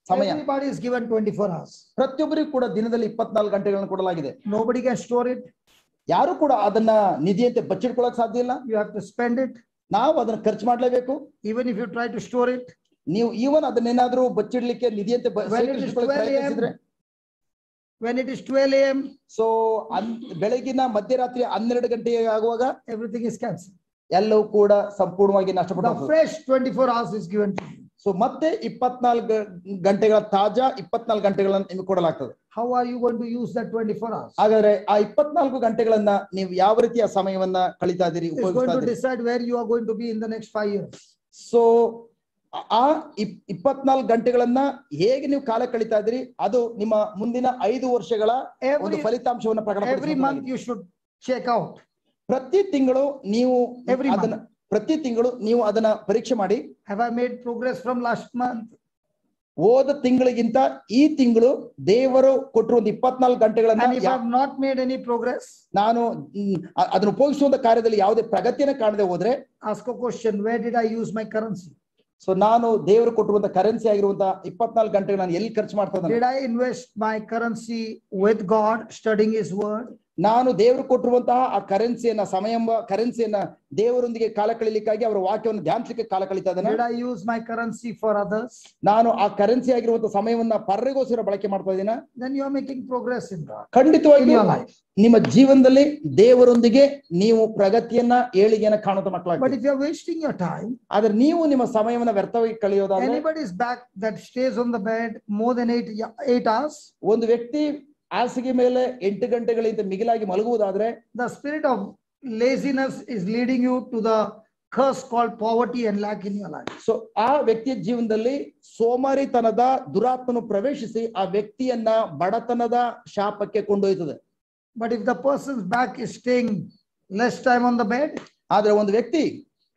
ಸಮಯ. Everybody is given 24 hours. ಪ್ರತಿಯೊಬ್ಬರಿಗೂ ಕೂಡ ದಿನದಲ್ಲಿ 24 ಗಂಟೆಗಳನ್ನು ಕೊಡಲಾಗಿದೆ. Nobody can store it. ಯಾರು ಕೂಡ ಅದನ್ನ ನಿಧಿಯಂತೆ ಬಚ್ಚಿಟ್ಕೊಳ್ಳಕ್ ಸಾಧ್ಯ ಇಲ್ಲ. You have to spend it. ನಾವು ಅದನ್ನ ಖರ್ಚು ಮಾಡ್ಲೇಬೇಕು. Even if you try to store it. ನೀವು ಈವನ್ ಅದನ್ನೇನಾದ್ರೂ ಬಚ್ಚಿಡ್ಲಿಕ್ಕೆ ನಿಧಿಯಂತೆ ಪ್ರಯತ್ನಿಸಿದ್ರೆ, when it is 12 a.m. So ಬೆಳಗಿನ ಮಧ್ಯರಾತ್ರಿ 12 ಗಂಟೆಗೆ ಆಗುವಾಗ everything is cancelled. ಎಲ್ಲವೂ ಕೂಡ ಸಂಪೂರ್ಣವಾಗಿ The ನಷ್ಟಪಟ್ಟು fresh 24 hours is given to you. So ಮತ್ತೆ 24 ಗಂಟೆಗಳ ತಾಜಾ 24 ಗಂಟೆಗಳನ್ನು ನಿಮಗೆ ಕೊಡಲಾಗ್ತದೆ. How are you going to use that 24 hours? ಹಾಗಾದ್ರೆ ಆ 24 ಗಂಟೆಗಳನ್ನ ನೀವು ಯಾವ ರೀತಿಯ ಸಮಯವನ್ನ ಕಳೀತಾ ಇದ್ದೀರಿ, It's going ಉಪಯೋಗಿಸ್ತಾ to ಇದ್ದೀರಿ? decide where you are going to be in the next 5 years. So ಆ 24 ಗಂಟೆಗಳನ್ನ ಹೇಗೆ ನೀವು ಕಾಲ ಕಳೀತಾ ಇದ್ದೀರಿ, ಅದು ನಿಮ್ಮ ಮುಂದಿನ 5 ವರ್ಷಗಳ ಒಂದು ಫಲಿತಾಂಶವನ್ನು Every month ಪ್ರಕಟಪಡಿಸುತ್ತದೆ. you should check out. ಪ್ರತಿ ತಿಂಗಳು ನೀವು Every ಅದನ್ನ ಅದನ್ನ ಪರೀಕ್ಷೆ ಮಾಡಿ. Have I made progress from last month? ಹೋದ ತಿಂಗಳಿಗಿಂತ ಈ ತಿಂಗಳು ದೇವರು ಕೊಟ್ಟಿರುವ 24 ಗಂಟೆಗಳನ್ನ And if I have not made any progress, ನಾನು ಅದನ್ನು ಉಪಯೋಗಿಸುವಂತ ಕಾರ್ಯದಲ್ಲಿ ಯಾವುದೇ ಪ್ರಗತಿಯನ್ನು ಕಾಣದೆ ಹೋದ್ರೆ, ask a question: where did I use my currency? So ನಾನು ದೇವರು ಕೊಟ್ಟಿರುವಂತ ಕರೆನ್ಸಿ ಆಗಿರುವಂತ 24 ಗಂಟೆಗಳು ನಾನು ಎಲ್ಲಿ ಖರ್ಚು ಮಾಡ್ತಾ ಇದ್ದೇನೆ? Did I invest my currency with God, studying His word? ನಾನು ದೇವರು ಕೊಟ್ಟಿರುವಂತಹ ಆ ಕರೆನ್ಸಿಯನ್ನ ಸಮಯ ಎಂಬ ಕರೆನ್ಸಿಯನ್ನ ದೇವರೊಂದಿಗೆ ಕಾಲ ಕಳೀಲಿಕ್ಕಾಗಿ ಅವರ ವಾಕ್ಯವನ್ನು ಧ್ಯಾನಿಸಲಿಕ್ಕೆ ಕಾಲ ಕಳೀತಾ ಇದ್ದಾನೆ. Did I use my currency for others? ನಾನು ಆ ಕರೆನ್ಸಿ ಆಗಿರುವಂತಹ ಸಮಯವನ್ನ ಪರರಿಗೋಸ್ಕರ ಬಳಕೆ ಮಾಡ್ತಾ ಇದ್ದೀನ? Then you are making progress in God. ಖಂಡಿತವಾಗಿ In your life. ನಿಮ್ಮ ಜೀವನದಲ್ಲಿ ದೇವರೊಂದಿಗೆ ನೀವು ಪ್ರಗತಿಯನ್ನ ಏಳಿಗೆಯನ್ನ ಕಾಣುವಂತ But ಮಕ್ಕಳಾಗ್ತೀರಿ. if you are wasting your time, ಆದ್ರೆ ನೀವು ನಿಮ್ಮ ಸಮಯವನ್ನ ವ್ಯರ್ಥವಾಗಿ ಕಳೆಯೋದಾದ್ರೆ, anybody's back that stays on the bed more than 8 hours, ಒಂದು ವ್ಯಕ್ತಿ ಹಾಸಿಗೆ ಮೇಲೆ 8 ಗಂಟೆಗಳಿಂದ ಮಿಗಿಲಾಗಿ ಮಲಗುವುದಾದ್ರೆ, the spirit of laziness is leading you to the curse called poverty and lack in your life. So ಆ ವ್ಯಕ್ತಿಯ ಜೀವನದಲ್ಲಿ ಸೋಮಾರಿತನದ ದುರಾತ್ಮನು ಪ್ರವೇಶಿಸಿ ಆ ವ್ಯಕ್ತಿಯನ್ನ ಬಡತನದ ಶಾಪಕ್ಕೆ ಕೊಂಡೊಯ್ತದೆ. But if the person's back is staying less time on the bed, ಆದ್ರೆ ಒಂದು ವ್ಯಕ್ತಿ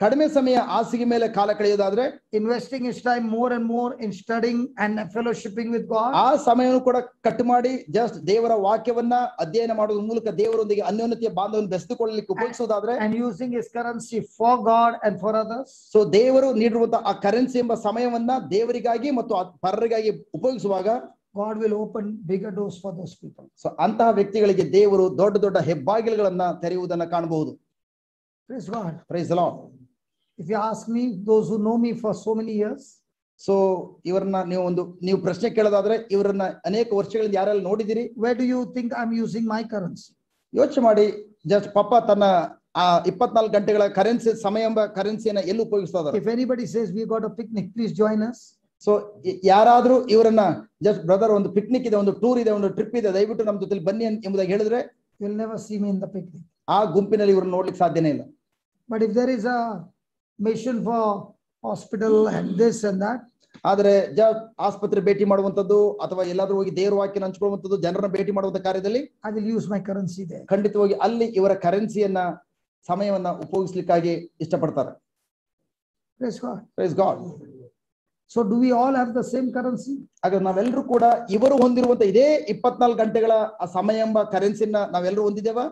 ಕಡಿಮೆ ಸಮಯ ಹಾಸಿಗೆ ಮೇಲೆ ಕಾಲ ಕಳೆಯೋದಾದ್ರೆ, investing his time more and more in studying and fellowshipping with God, ಆ ಸಮಯವನ್ನು ಕೂಡ ಕಟ್ ಮಾಡಿ ಜಸ್ಟ್ ದೇವರ ವಾಕ್ಯವನ್ನ ಅಧ್ಯಯನ ಮಾಡೋದ್ರ ಮೂಲಕ ದೇವರೊಂದಿಗೆ ಅನ್ಯೋನ್ಯತೆಯ ಬಾಂಧವ್ಯವನ್ನು ಬೆಸೆದುಕೊಳ್ಳಲಿಕ್ಕೆ ಉಪಯೋಗಿಸೋದಾದ್ರೆ, and using his currency for God and for others, so ದೇವರು ನೀಡಿರುವಂತಹ ಆ ಕರೆನ್ಸಿ ಎಂಬ ಸಮಯವನ್ನ ದೇವರಿಗಾಗಿ ಮತ್ತು ಪರರಿಗಾಗಿ ಉಪಯೋಗಿಸುವಾಗ God will open bigger doors for those people. So ಅಂತಹ ವ್ಯಕ್ತಿಗಳಿಗೆ ದೇವರು ದೊಡ್ಡ ದೊಡ್ಡ ಹೆಬ್ಬಾಗಿಲುಗಳನ್ನ ತೆರೆಯುವುದನ್ನ ಕಾಣಬಹುದು. Praise God. Praise the Lord. If you ask me, those who know me for so many years, so ಇವರನ್ನ ನೀವು ಪ್ರಶ್ನೆ ಕೇಳೋದಾದ್ರೆ, ಇವರನ್ನ ಅನೇಕ ವರ್ಷಗಳಿಂದ ಯಾರೆಲ್ಲ ನೋಡಿದಿರಿ? where do you think I'm using my currency? ಯೋಚನೆ ಮಾಡಿ, ಜಸ್ಟ್ ಪಾಪ ತನ್ನ ಆ 24 ಗಂಟೆಗಳ ಕರೆನ್ಸಿ ಸಮಯ ಎಂಬ ಕರೆನ್ಸಿಯನ್ನ ಎಲ್ಲಿ ಉಪಯೋಗಿಸ್ತಾ ಇದ್ದಾರೆ? If anybody says we got a picnic, please join us. So ಯಾರಾದ್ರೂ ಇವರನ್ನ ಜಸ್ಟ್ ಬ್ರದರ್ ಒಂದು ಪಿಕ್ನಿಕ್ ಇದೆ, ಒಂದು ಟೂರ್ ಇದೆ, ಒಂದು ಟ್ರಿಪ್ ಇದೆ, ದಯವಿಟ್ಟು ನಮ್ಮ ಜೊತೆ ಬನ್ನಿ ಎಂಬುದಾಗಿ ಹೇಳಿದ್ರೆ, You'll never see me in the picnic. ಆ ಗುಂಪಿನಲ್ಲಿ ಇವ್ರನ್ನ ನೋಡ್ಲಿಕ್ಕೆ ಸಾಧ್ಯನೇ ಇಲ್ಲ. But if there is a mission for hospital and this and that, ಆದ್ರೆ ಆಸ್ಪತ್ರೆ ಭೇಟಿ ಮಾಡುವಂತದ್ದು ಅಥವಾ ಎಲ್ಲಾದ್ರೂ ಹೋಗಿ ದೇವರ ವಾಕ್ಯನ ಹಂಚ್ಕೊಳ್ಳುವಂತದ್ದು, ಜನರನ್ನ ಭೇಟಿ ಮಾಡುವಂತ ಕಾರ್ಯದಲ್ಲಿ I will use my currency there. ಖಂಡಿತವಾಗಿ ಅಲ್ಲಿ ಇವರ ಕರೆನ್ಸಿಯನ್ನ ಸಮಯವನ್ನ ಉಪಯೋಗಿಸ್ಲಿಕ್ಕಾಗಿ ಇಷ್ಟಪಡ್ತಾರೆ. Praise God. Praise God. So do we all have the same currency? ಹಾಗಾದ್ರೆ ನಾವೆಲ್ಲರೂ ಕೂಡ ಇವರು ಹೊಂದಿರುವಂತ ಇದೇ 24 ಗಂಟೆಗಳ ಆ ಸಮಯ ಎಂಬ ಕರೆನ್ಸಿನ ನಾವೆಲ್ಲರೂ ಹೊಂದಿದ್ದೇವಾ?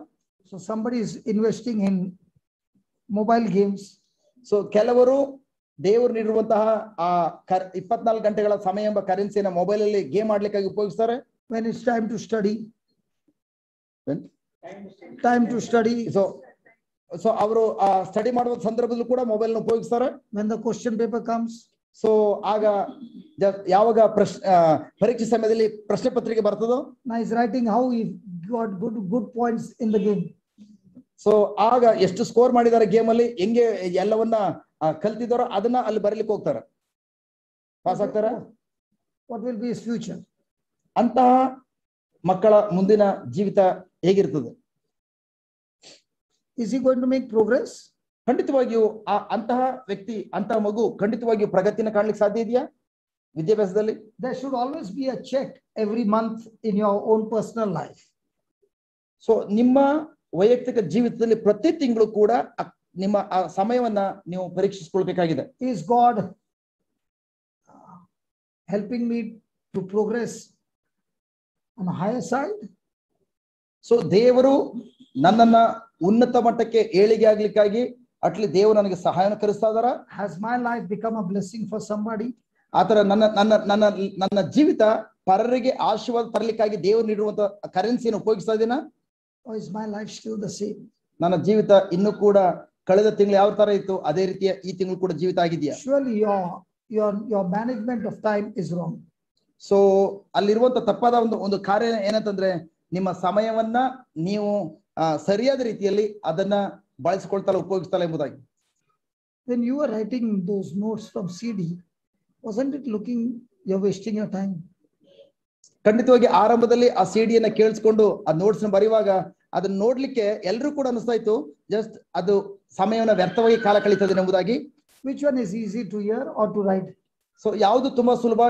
So somebody is investing in mobile games. So ಕೆಲವರು ದೇವರು ನೀಡಿರುವಂತಹ ಆ 24 ಗಂಟೆಗಳ ಸಮಯ ಎಂಬ ಕರೆನ್ಸಿನ ಮೊಬೈಲ್ ಅಲ್ಲಿ ಗೇಮ್ ಆಡ್ಲಿಕ್ಕಾಗಿ ಉಪಯೋಗಿಸ್ತಾರೆ. When it's time to study, time to study. So ಅವರು ಸ್ಟಡಿ ಮಾಡುವ ಸಂದರ್ಭದಲ್ಲೂ ಕೂಡ ಮೊಬೈಲ್ ನ ಉಪಯೋಗಿಸ್ತಾರೆ. When the question paper comes, so ಆಗ ಯಾವಾಗ ಪರೀಕ್ಷೆ ಸಮಯದಲ್ಲಿ ಪ್ರಶ್ನೆ ಪತ್ರಿಕೆ ಬರ್ತದೋ, now he's writing how he got good points in the game. So ಆಗ ಎಷ್ಟು ಸ್ಕೋರ್ ಮಾಡಿದ್ದಾರೆ ಗೇಮ್ ಅಲ್ಲಿ, ಹೆಂಗೆ ಎಲ್ಲವನ್ನ ಕಲ್ತಿದಾರೋ ಅದನ್ನ ಅಲ್ಲಿ ಬರೀಲಿಕ್ಕೆ ಹೋಗ್ತಾರೆ. ಪಾಸ್ ಆಗ್ತಾರ? What will be his future? ಅಂತಹ ಮಕ್ಕಳ ಮುಂದಿನ ಜೀವಿತ ಹೇಗಿರ್ತದೆ? Is he going to make progress? ಖಂಡಿತವಾಗಿಯೂ ಅಂತಹ ವ್ಯಕ್ತಿ, ಅಂತಹ ಮಗು ಖಂಡಿತವಾಗಿಯೂ ಪ್ರಗತಿನ ಕಾಣ್ಲಿಕ್ಕೆ ಸಾಧ್ಯ ಇದೆಯಾ ವಿದ್ಯಾಭ್ಯಾಸದಲ್ಲಿ? There should always be a check every month in your own personal life. So ನಿಮ್ಮ ವೈಯಕ್ತಿಕ ಜೀವಿತದಲ್ಲಿ ಪ್ರತಿ ತಿಂಗಳು ಕೂಡ ನಿಮ್ಮ ಆ ಸಮಯವನ್ನ ನೀವು ಪರೀಕ್ಷಿಸಿಕೊಳ್ಬೇಕಾಗಿದೆ. Is God helping me to progress on a higher side? So ದೇವರು ನನ್ನನ್ನ ಉನ್ನತ ಮಟ್ಟಕ್ಕೆ ಏಳಿಗೆ ಆಗ್ಲಿಕ್ಕಾಗಿ ಅಟ್ಲಿ ದೇವರು ನನಗೆ ಸಹಾಯನ ಕರಿಸ್ತಾ ಇದಾರ? Has my life become a blessing for somebody? ಆತರ ನನ್ನ ಜೀವಿತ ಪರರಿಗೆ ಆಶೀರ್ವಾದ ತರಲಿಕ್ಕಾಗಿ ದೇವರು ನೀಡಿರುವಂತ ಕರೆನ್ಸಿಯನ್ನು ಉಪಯೋಗಿಸ್ತಾ ಇದೀನಾ? Or is my life still the same? ನನ್ನ ಜೀವಿತ ಇನ್ನೂ ಕೂಡ ಕಳೆದ ತಿಂಗಳು ಯಾವ ತರ ಇತ್ತು ಅದೇ ರೀತಿಯ ಈ ತಿಂಗಳು ಕೂಡ ಜೀವಿತ ಆಗಿದೆಯಾ? Surely your management of time is wrong. So ಅಲ್ಲಿರುವಂತ ತಪ್ಪಾದ ಒಂದು ಕಾರ್ಯ ಏನಂತಂದ್ರೆ, ನಿಮ್ಮ ಸಮಯವನ್ನ ನೀವು ಸರಿಯಾದ ರೀತಿಯಲ್ಲಿ ಅದನ್ನ ಬಳಸಿಕೊಳ್ತಲ್ಲ, ಉಪಯೋಗಿಸ್ತಲ್ಲ ಎಂಬುದಾಗಿ. When you were writing those notes from CD, wasn't it looking you're wasting your time? ಖಂಡಿತವಾಗಿ ಆರಂಭದಲ್ಲಿ ಆ ಸಿಡಿಯನ್ನ ಕೇಳಿಸ್ಕೊಂಡು ಆ ನೋಟ್ಸ್ ನ ಬರೆಯುವಾಗ ಅದನ್ನ ನೋಡ್ಲಿಕ್ಕೆ ಎಲ್ಲರೂ ಕೂಡ ಅನಿಸ್ತಾ ಇತ್ತು ಜಸ್ಟ್ ಅದು ಸಮಯವನ್ನ ವ್ಯರ್ಥವಾಗಿ ಕಾಲ ಕಳೀತದೆ ಎಂಬುದಾಗಿ. Which one is easy to hear or to write? So ಯಾವುದು ತುಂಬಾ ಸುಲಭ?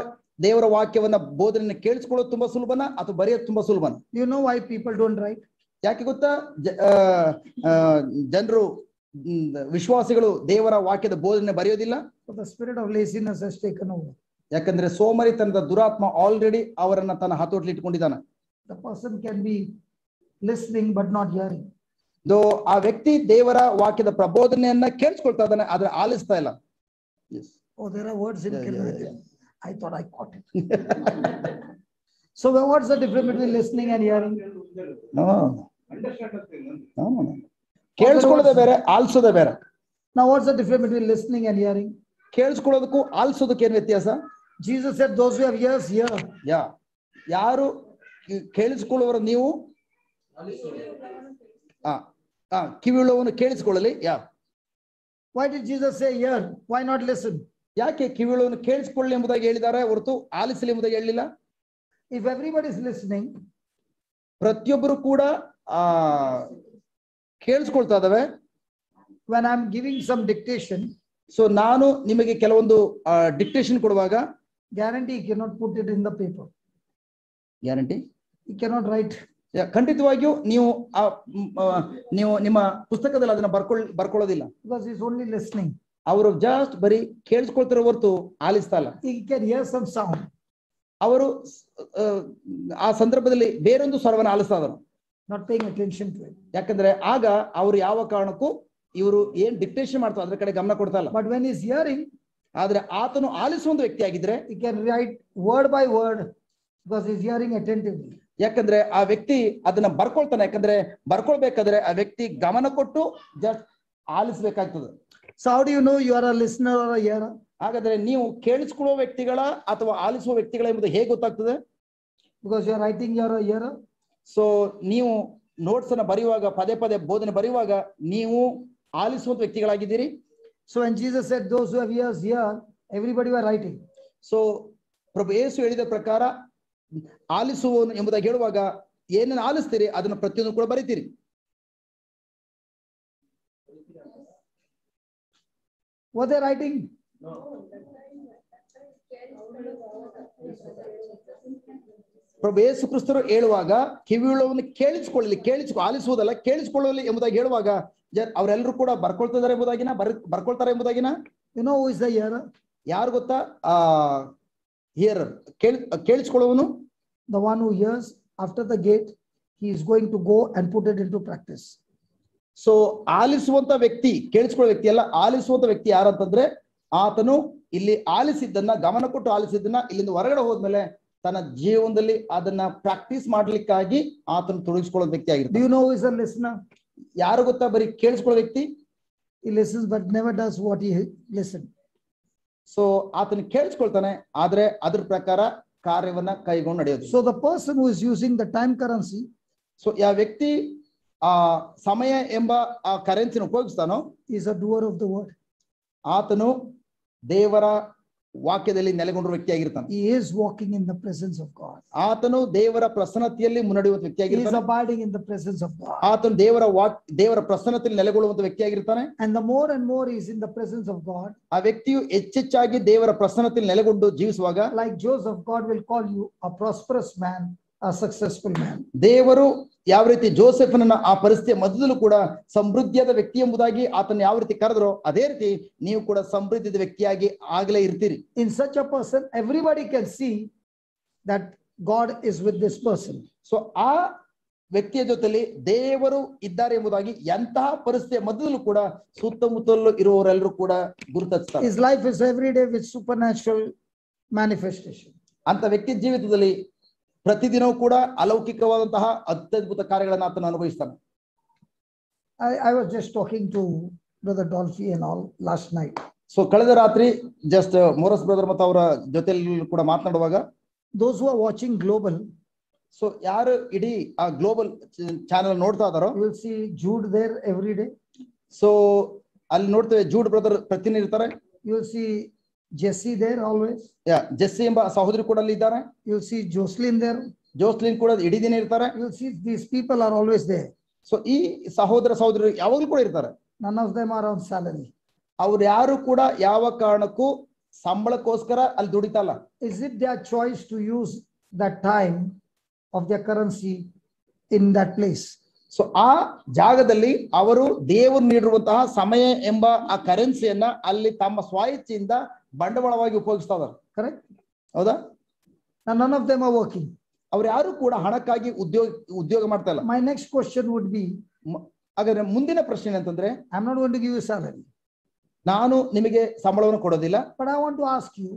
ದೇವರ ವಾಕ್ಯವನ್ನ ಬೋಧನೆಯನ್ನು ಕೇಳಿಸ್ಕೊಳ್ಳೋದು ತುಂಬಾ ಸುಲಭನಾ ಅಥವಾ ಬರೆಯೋದು ತುಂಬಾ ಸುಲಭನಾ? You know why people don't write? ಯಾಕೆ ಗೊತ್ತಾ? ಜನರು ವಿಶ್ವಾಸಿಗಳು ದೇವರ ವಾಕ್ಯದ ಬೋಧನೆ ಬರೆಯೋದಿಲ್ಲ. So the spirit of laziness has taken over. ಯಾಕಂದ್ರೆ ಸೋಮರಿತನದ ದುರಾತ್ಮ ಆಲ್ರೆಡಿ ಅವರನ್ನ ತನ್ನ ಹತೋಟ್ಲಿ ಇಟ್ಕೊಂಡಿದ್ದಾನೆ. The person can be listening but not hearing. ಆ ವ್ಯಕ್ತಿ ದೇವರ ವಾಕ್ಯದ ಪ್ರಬೋಧನೆಯನ್ನ ಕೇಳಿಸ್ಕೊಳ್ತಾ ಇದ್ದಾನೆ, ಆದ್ರೆ ಆಲಿಸ್ತಾ ಇಲ್ಲ. Oh, there are words in Kannada. I thought I caught it. So what's the difference between listening and hearing? No. ಕೇಳಿಸ್ಕೊಳ್ಳೋದೇ ಬೇರೆ, ಆಲಿಸೋದೇ ಬೇರೆ. Now, what's the difference between listening and hearing? ಕೇಳಿಸ್ಕೊಳ್ಳೋದಕ್ಕೂ ಆಲಿಸೋದಕ್ಕೆ ಏನ್ ವ್ಯತ್ಯಾಸ? Jesus said, those who have ears, hear. ಯಾರು ಕೇಳಿಸ್ಕೊಳ್ಳುವರು ನೀವು ಕಿವಿಯುಳ್ಳವನು ಕೇಳಿಸ್ಕೊಳ್ಳಲಿ. Why did Jesus say hear? Why not listen? ಯಾಕೆ ಕಿವಿಯುಳ್ಳವನು ಕೇಳಿಸ್ಕೊಳ್ಳಿ ಎಂಬುದಾಗಿ ಹೇಳಿದ್ದಾರೆ ಹೊರತು ಆಲಿಸಲಿ ಎಂಬುದಾಗಿ ಹೇಳಿಲ್ಲ? If everybody is listening, ಪ್ರತಿಯೊಬ್ಬರು ಕೂಡ ಕೇಳಿಸ್ಕೊಳ್ತಾ ಇದಾವೆ. when I'm giving some dictation, so ನಾನು ನಿಮಗೆ ಕೆಲವೊಂದು ಡಿಕ್ಟೇಷನ್ ಕೊಡುವಾಗ guarantee you cannot put it in the paper. Guarantee You cannot write. ಖಂಡಿತವಾಗಿಯೂ ನೀವು ನಿಮ್ಮ ಪುಸ್ತಕದಲ್ಲಿ ಅದನ್ನ ಬರ್ಕೊಳ್ಳೋದಿಲ್ಲ. Because he's only listening. ಅವರು ಜಸ್ಟ್ ಬರೀ ಕೇಳಿಸ್ಕೊಳ್ತಿರೋ ಹೊರತು ಆಲಿಸ್ತಾ ಇಲ್ಲ. He can hear some sound. ಅವರು ಆ ಸಂದರ್ಭದಲ್ಲಿ ಬೇರೊಂದು ಸ್ವರವನ್ನು ಆಲಿಸ್ತಾ ಇದ್ರು, not paying attention to it. ಯಾಕಂದ್ರೆ ಆಗ ಅವರು ಯಾವ ಕಾರಣಕ್ಕೂ ಇವರು ಏನ್ ಡಿಕ್ಟೇಷನ್ ಮಾಡ್ತಾರೆ ಅದ್ರ ಕಡೆ ಗಮನ ಕೊಡ್ತಾ ಇಲ್ಲ. But when he's hearing, ಆದ್ರೆ ಆತನು ಆಲಿಸುವಂತ ವ್ಯಕ್ತಿ ಆಗಿದ್ರೆ he can write word by word because he's hearing attentively. ಯಾಕಂದ್ರೆ ಆ ವ್ಯಕ್ತಿ ಅದನ್ನ ಬರ್ಕೊಳ್ತಾನೆ. ಯಾಕಂದ್ರೆ ಬರ್ಕೊಳ್ಬೇಕಾದ್ರೆ ಆ ವ್ಯಕ್ತಿ ಗಮನ ಕೊಟ್ಟು just ಆಲಿಸಬೇಕಾಗ್ತದೆ. So how do you know you are a listener or a hearer? ಹಾಗಾದ್ರೆ ನೀವು ಕೇಳಿಸ್ಕೊಳ್ಳುವ ವ್ಯಕ್ತಿಗಳ ಅಥವಾ ಆಲಿಸುವ ವ್ಯಕ್ತಿಗಳ ಎಂಬುದು ಹೇಗೆ ಗೊತ್ತಾಗ್ತದೆ? Because you are writing, you are a hearer. So ನೀವು ನೋಟ್ಸ್ ಅನ್ನ ಬರೆಯುವಾಗ, ಪದೇ ಪದೇ ಬೋಧನೆ ಬರೆಯುವಾಗ ನೀವು ಆಲಿಸುವಂತ ವ್ಯಕ್ತಿಗಳಾಗಿದ್ದೀರಿ. So when Jesus said those who have ears hear, everybody were writing. So ಪ್ರಭು ಯೇಸು ಹೇಳಿದ ಪ್ರಕಾರ ಆಲಿಸುವವನು ಎಂಬುದಾಗಿ ಹೇಳುವಾಗ ಏನನ್ನು ಆಲಿಸ್ತೀರಿ ಅದನ್ನು ಪ್ರತಿಯೊಂದು ಕೂಡ ಬರೀತೀರಿ. Were they writing? No. ಪ್ರಭು ಯೇಸು ಕ್ರಿಸ್ತರು ಹೇಳುವಾಗ ಕಿವಿಯುಳ್ಳವನು ಆಲಿಸುವುದಲ್ಲ ಕೇಳಿಸಿಕೊಳ್ಳಲಿ ಎಂಬುದಾಗಿ ಹೇಳುವಾಗ ಅವರೆಲ್ಲರೂ ಕೂಡ ಬರ್ಕೊಳ್ತಿದ್ದಾರೆ ಎಂಬುದಾಗಿನ ಬರ್ಕೊಳ್ತಾರೆ ಎಂಬುದಾಗಿನ. You know who is the hearer? ಯಾರು ಗೊತ್ತಾ? ಹಿಯರರ್, ಕೇಳಿಸಿಕೊಳ್ಳುವವನು. The one who hears after the gate, he is going to go and put it into practice. So ಆಲಿಸುವಂತ ವ್ಯಕ್ತಿ, ಕೇಳಿಸಿಕೊಳ್ಳುವ ವ್ಯಕ್ತಿ ಅಲ್ಲ, ಆಲಿಸುವಂತ ವ್ಯಕ್ತಿ ಯಾರಂತಂದ್ರೆ ಆತನು ಇಲ್ಲಿ ಆಲಿಸಿದ್ದನ್ನ, ಗಮನ ಕೊಟ್ಟು ಆಲಿಸಿದ್ದನ್ನ ಇಲ್ಲಿಂದ ಹೊರಗಡೆ ಹೋದ್ಮೇಲೆ ತನ್ನ ಜೀವನದಲ್ಲಿ ಅದನ್ನ ಪ್ರಾಕ್ಟೀಸ್ ಮಾಡ್ಲಿಕ್ಕಾಗಿ ಆತನು ತೊಡಗಿಸಿಕೊಳ್ಳೋ ವ್ಯಕ್ತಿ ಆಗಿರ್ತಾನೆ. Do you know who is a listener? ಯಾರು ಗೊತ್ತಾ? ಬರೀ ಕೇಳಿಸಿಕೊಳ್ಳೋ ವ್ಯಕ್ತಿ. He listens but never does what he listened. So ಆತನು ಕೇಳಿಸ್ಕೊಳ್ತಾನೆ, ಆದ್ರೆ ಅದ್ರ ಪ್ರಕಾರ ಕಾರ್ಯವನ್ನ ಕೈಗೊಂಡು ನಡೆಯೋದು. So the person who is using the time currency, so ಯಾವ ವ್ಯಕ್ತಿ ಆ ಸಮಯ ಎಂಬ ಆ ಕರೆನ್ಸಿನ ಉಪಯೋಗಿಸ್ತಾನೋ, is a doer of the word. ಆತನು ದೇವರ ವಾಕ್ಯದಲ್ಲಿ ನೆಲೆಗೊಂಡಿರುವ ವ್ಯಕ್ತಿಯಾಗಿರ್ತಾನೆ. He is walking in the presence of God. ಆತನು ದೇವರ ಪ್ರಸನ್ನತೆಯಲ್ಲಿ ಮುನ್ನಡೆಯುವ ವ್ಯಕ್ತಿಯಾಗಿರ್ತಾನೆ. He is abiding in the presence of God. ಆತನು ದೇವರ ಪ್ರಸನ್ನತೆಯಲ್ಲಿ ನೆಲೆಗೊಳ್ಳುವಂತ ವ್ಯಕ್ತಿಯಾಗಿರ್ತಾನೆ. And the more and more he is in the presence of God, ಆ ವ್ಯಕ್ತಿಯು ಹೆಚ್ಚೆಚ್ಚಾಗಿ ದೇವರ ಪ್ರಸನ್ನತೆಯಲ್ಲಿ ನೆಲೆಗೊಂಡು ಜೀವಿಸುವಾಗ, like Joseph, God will call you a prosperous man, a successful man. ದೇವರು ಯಾವ ರೀತಿ ಜೋಸೆಫನನ್ನ ಆ ಪರಿಸ್ಥಿತಿಯ ಮಧ್ಯದಲ್ಲೂ ಕೂಡ ಸಮೃದ್ಧಿಯಾದ ವ್ಯಕ್ತಿ ಎಂಬುದಾಗಿ ಆತನ ಯಾವ ರೀತಿ ಕರೆದ್ರೋ, ಅದೇ ರೀತಿ ನೀವು ಕೂಡ ಸಮೃದ್ಧಿದ ವ್ಯಕ್ತಿಯಾಗಿ ಆಗಲೇ ಇರ್ತೀರಿ. In such a person, everybody can see that God is with this person. So ಆ ವ್ಯಕ್ತಿಯ ಜೊತೆಲಿ ದೇವರು ಇದ್ದಾರೆ ಎಂಬುದಾಗಿ ಎಂತಹ ಪರಿಸ್ಥಿತಿಯ ಮಧ್ಯದಲ್ಲೂ ಕೂಡ ಸುತ್ತಮುತ್ತಲು ಇರುವವರೆಲ್ಲರೂ ಕೂಡ ಗುರುತಿಸ್ತಾರೆ. His life is every day with supernatural manifestation. ಅಂತ ವ್ಯಕ್ತಿ ಜೀವಿತದಲ್ಲಿ ಪ್ರತಿದಿನವೂ ಕೂಡ ಅಲೌಕಿಕವಾದಂತಹ ಅತ್ಯದ್ಭುತ ಕಾರ್ಯಗಳನ್ನು ಆತನು ಅನುಭವಿಸ್ತಾನೆ. I was just talking to Brother Dolphy and all last night. So ಕಳೆದ ರಾತ್ರಿ ಜಸ್ಟ್ ಮೋರಸ್ ಬ್ರದರ್ ಮತ್ತು ಅವರ ಜೊತೆಲಿ ಕೂಡ ಮಾತನಾಡುವಾಗ, those who are watching global, so ಯಾರು ಇಡೀ ಆ ಗ್ಲೋಬಲ್ ಚಾನೆಲ್ ನೋಡ್ತಾ ಇದಾರೋ, you will see Jude there every day. So ಅಲ್ಲಿ ನೋಡ್ತೇವೆ ಜೂಡ್ ಬ್ರದರ್ ಪ್ರತಿನಿಧಿ ಇರ್ತಾರೆ. You will see Jesse there always. Jessie ಎಂಬ ಸಹೋದರಿ ಕೂಡ ಅಲ್ಲಿ ಇದ್ದಾರೆ. You will see Jocelyn there. ಜೋಸ್ಲಿನ್ ಕೂಡ ಇಡೀ ದಿನ ಇರ್ತಾರೆ. You will see these people are always there. So ಈ ಸಹೋದರರು ಯಾವಾಗಲೂ ಕೂಡ ಇರ್ತಾರೆ. None of them are on salary. ಅವ್ರು ಯಾರು ಕೂಡ ಯಾವ ಕಾರಣಕ್ಕೂ ಸಂಬಳಕ್ಕೋಸ್ಕರ ಅಲ್ಲಿ ದುಡಿತಲ್ಲ. Is it their choice to use that time of their currency in that place? So ಆ ಜಾಗದಲ್ಲಿ ಅವರು ದೇವರು ನೀಡಿರುವಂತಹ ಸಮಯ ಎಂಬ ಆ ಕರೆನ್ಸಿಯನ್ನ ಅಲ್ಲಿ ತಮ್ಮ ಸ್ವಾಯಿಚ್ಛೆಯಿಂದ ಬಂಡವಾಳವಾಗಿ ಉಪಯೋಗಿಸ್ತಾ ಇದ್ದಾರೆ. Correct? ಹೌದಾ? None of them are working. ಅವ್ರು ಯಾರು ಕೂಡ ಹಣಕ್ಕಾಗಿ ಉದ್ಯೋಗ ಮಾಡ್ತಾ ಇಲ್ಲ. My next question would be, ಹಾಗಾದ್ರೆ ಮುಂದಿನ ಪ್ರಶ್ನೆ ಅಂತಂದ್ರೆ, I'm not going to give you salary. ನಾನು ನಿಮಗೆ ಸಂಬಳವನ್ನು ಕೊಡೋದಿಲ್ಲ. But I want to ask you,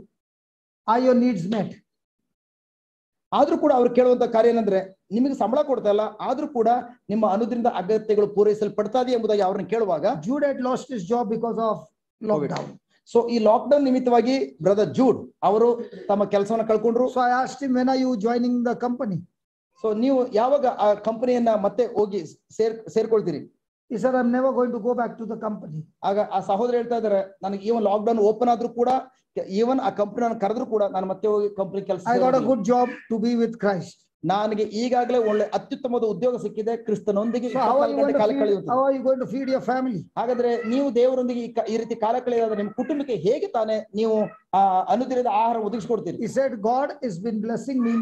are your needs met? ಆದ್ರೂ ಕೂಡ ಅವ್ರು ಕೇಳುವಂತ ಕಾರ್ಯ ಏನಂದ್ರೆ ನಿಮಗೆ ಸಂಬಳ ಕೊಡ್ತಾ ಇಲ್ಲ, ಆದ್ರೂ ಕೂಡ ನಿಮ್ಮ ಅನುದಿನದ ಅಗತ್ಯಗಳು ಪೂರೈಸಲ್ಪಡ್ತಾ ಇದೆ ಎಂಬುದಾಗಿ ಅವ್ರನ್ನ ಕೇಳುವಾಗ Jude had lost his job because of lockdown. So ಈ ಲಾಕ್ಡೌನ್ ನಿಮಿತ್ತವಾಗಿ ಬ್ರದರ್ ಜೂಡ್ ಅವರು ತಮ್ಮ ಕೆಲಸವನ್ನ ಕಳ್ಕೊಂಡ್ರು. So I asked him, when are you joining the company? So ನೀವು ಯಾವಾಗ ಆ ಕಂಪನಿಯನ್ನ ಮತ್ತೆ ಹೋಗಿ ಸೇರ್ಕೊಳ್ತೀರಿ? He said, I'm never going to go back to the company. ಆಗ ಆ ಸಹೋದರ ಹೇಳ್ತಾ ಇದಾರೆ, ನನಗೆ ಈವನ್ ಲಾಕ್ಡೌನ್ ಓಪನ್ ಆದ್ರೂ ಕೂಡ, ಈವನ್ ಆ ಕಂಪನಿ ನಾನು ಕರೆದ್ರು ಕೂಡ ನಾನು ಮತ್ತೆ ಹೋಗಿ ಕಂಪನಿ ಕೆಲಸ. I got a good job to be with Christ. ನನಗೆ ಈಗಾಗಲೇ ಒಳ್ಳೆ ಅತ್ಯುತ್ತಮವಾದ ಉದ್ಯೋಗ ಸಿಕ್ಕಿದೆ, ಕ್ರಿಸ್ತನೊಂದಿಗೆ So how are you ಕಾಲ ಕಳೆಯುವುದು. going to feed your family? ಹಾಗಾದ್ರೆ ನೀವು ದೇವರೊಂದಿಗೆ ಈ ರೀತಿ ಕಾಲ ಕಳೆಯೋದ್ರೆ ನಿಮ್ಮ ಕುಟುಂಬಕ್ಕೆ ಹೇಗೆ ತಾನೇ ನೀವು ಅನುದಿನದ ಆಹಾರ ಒದಗಿಸ್ಕೊಡ್ತೀರಿ? He said, God has been blessing me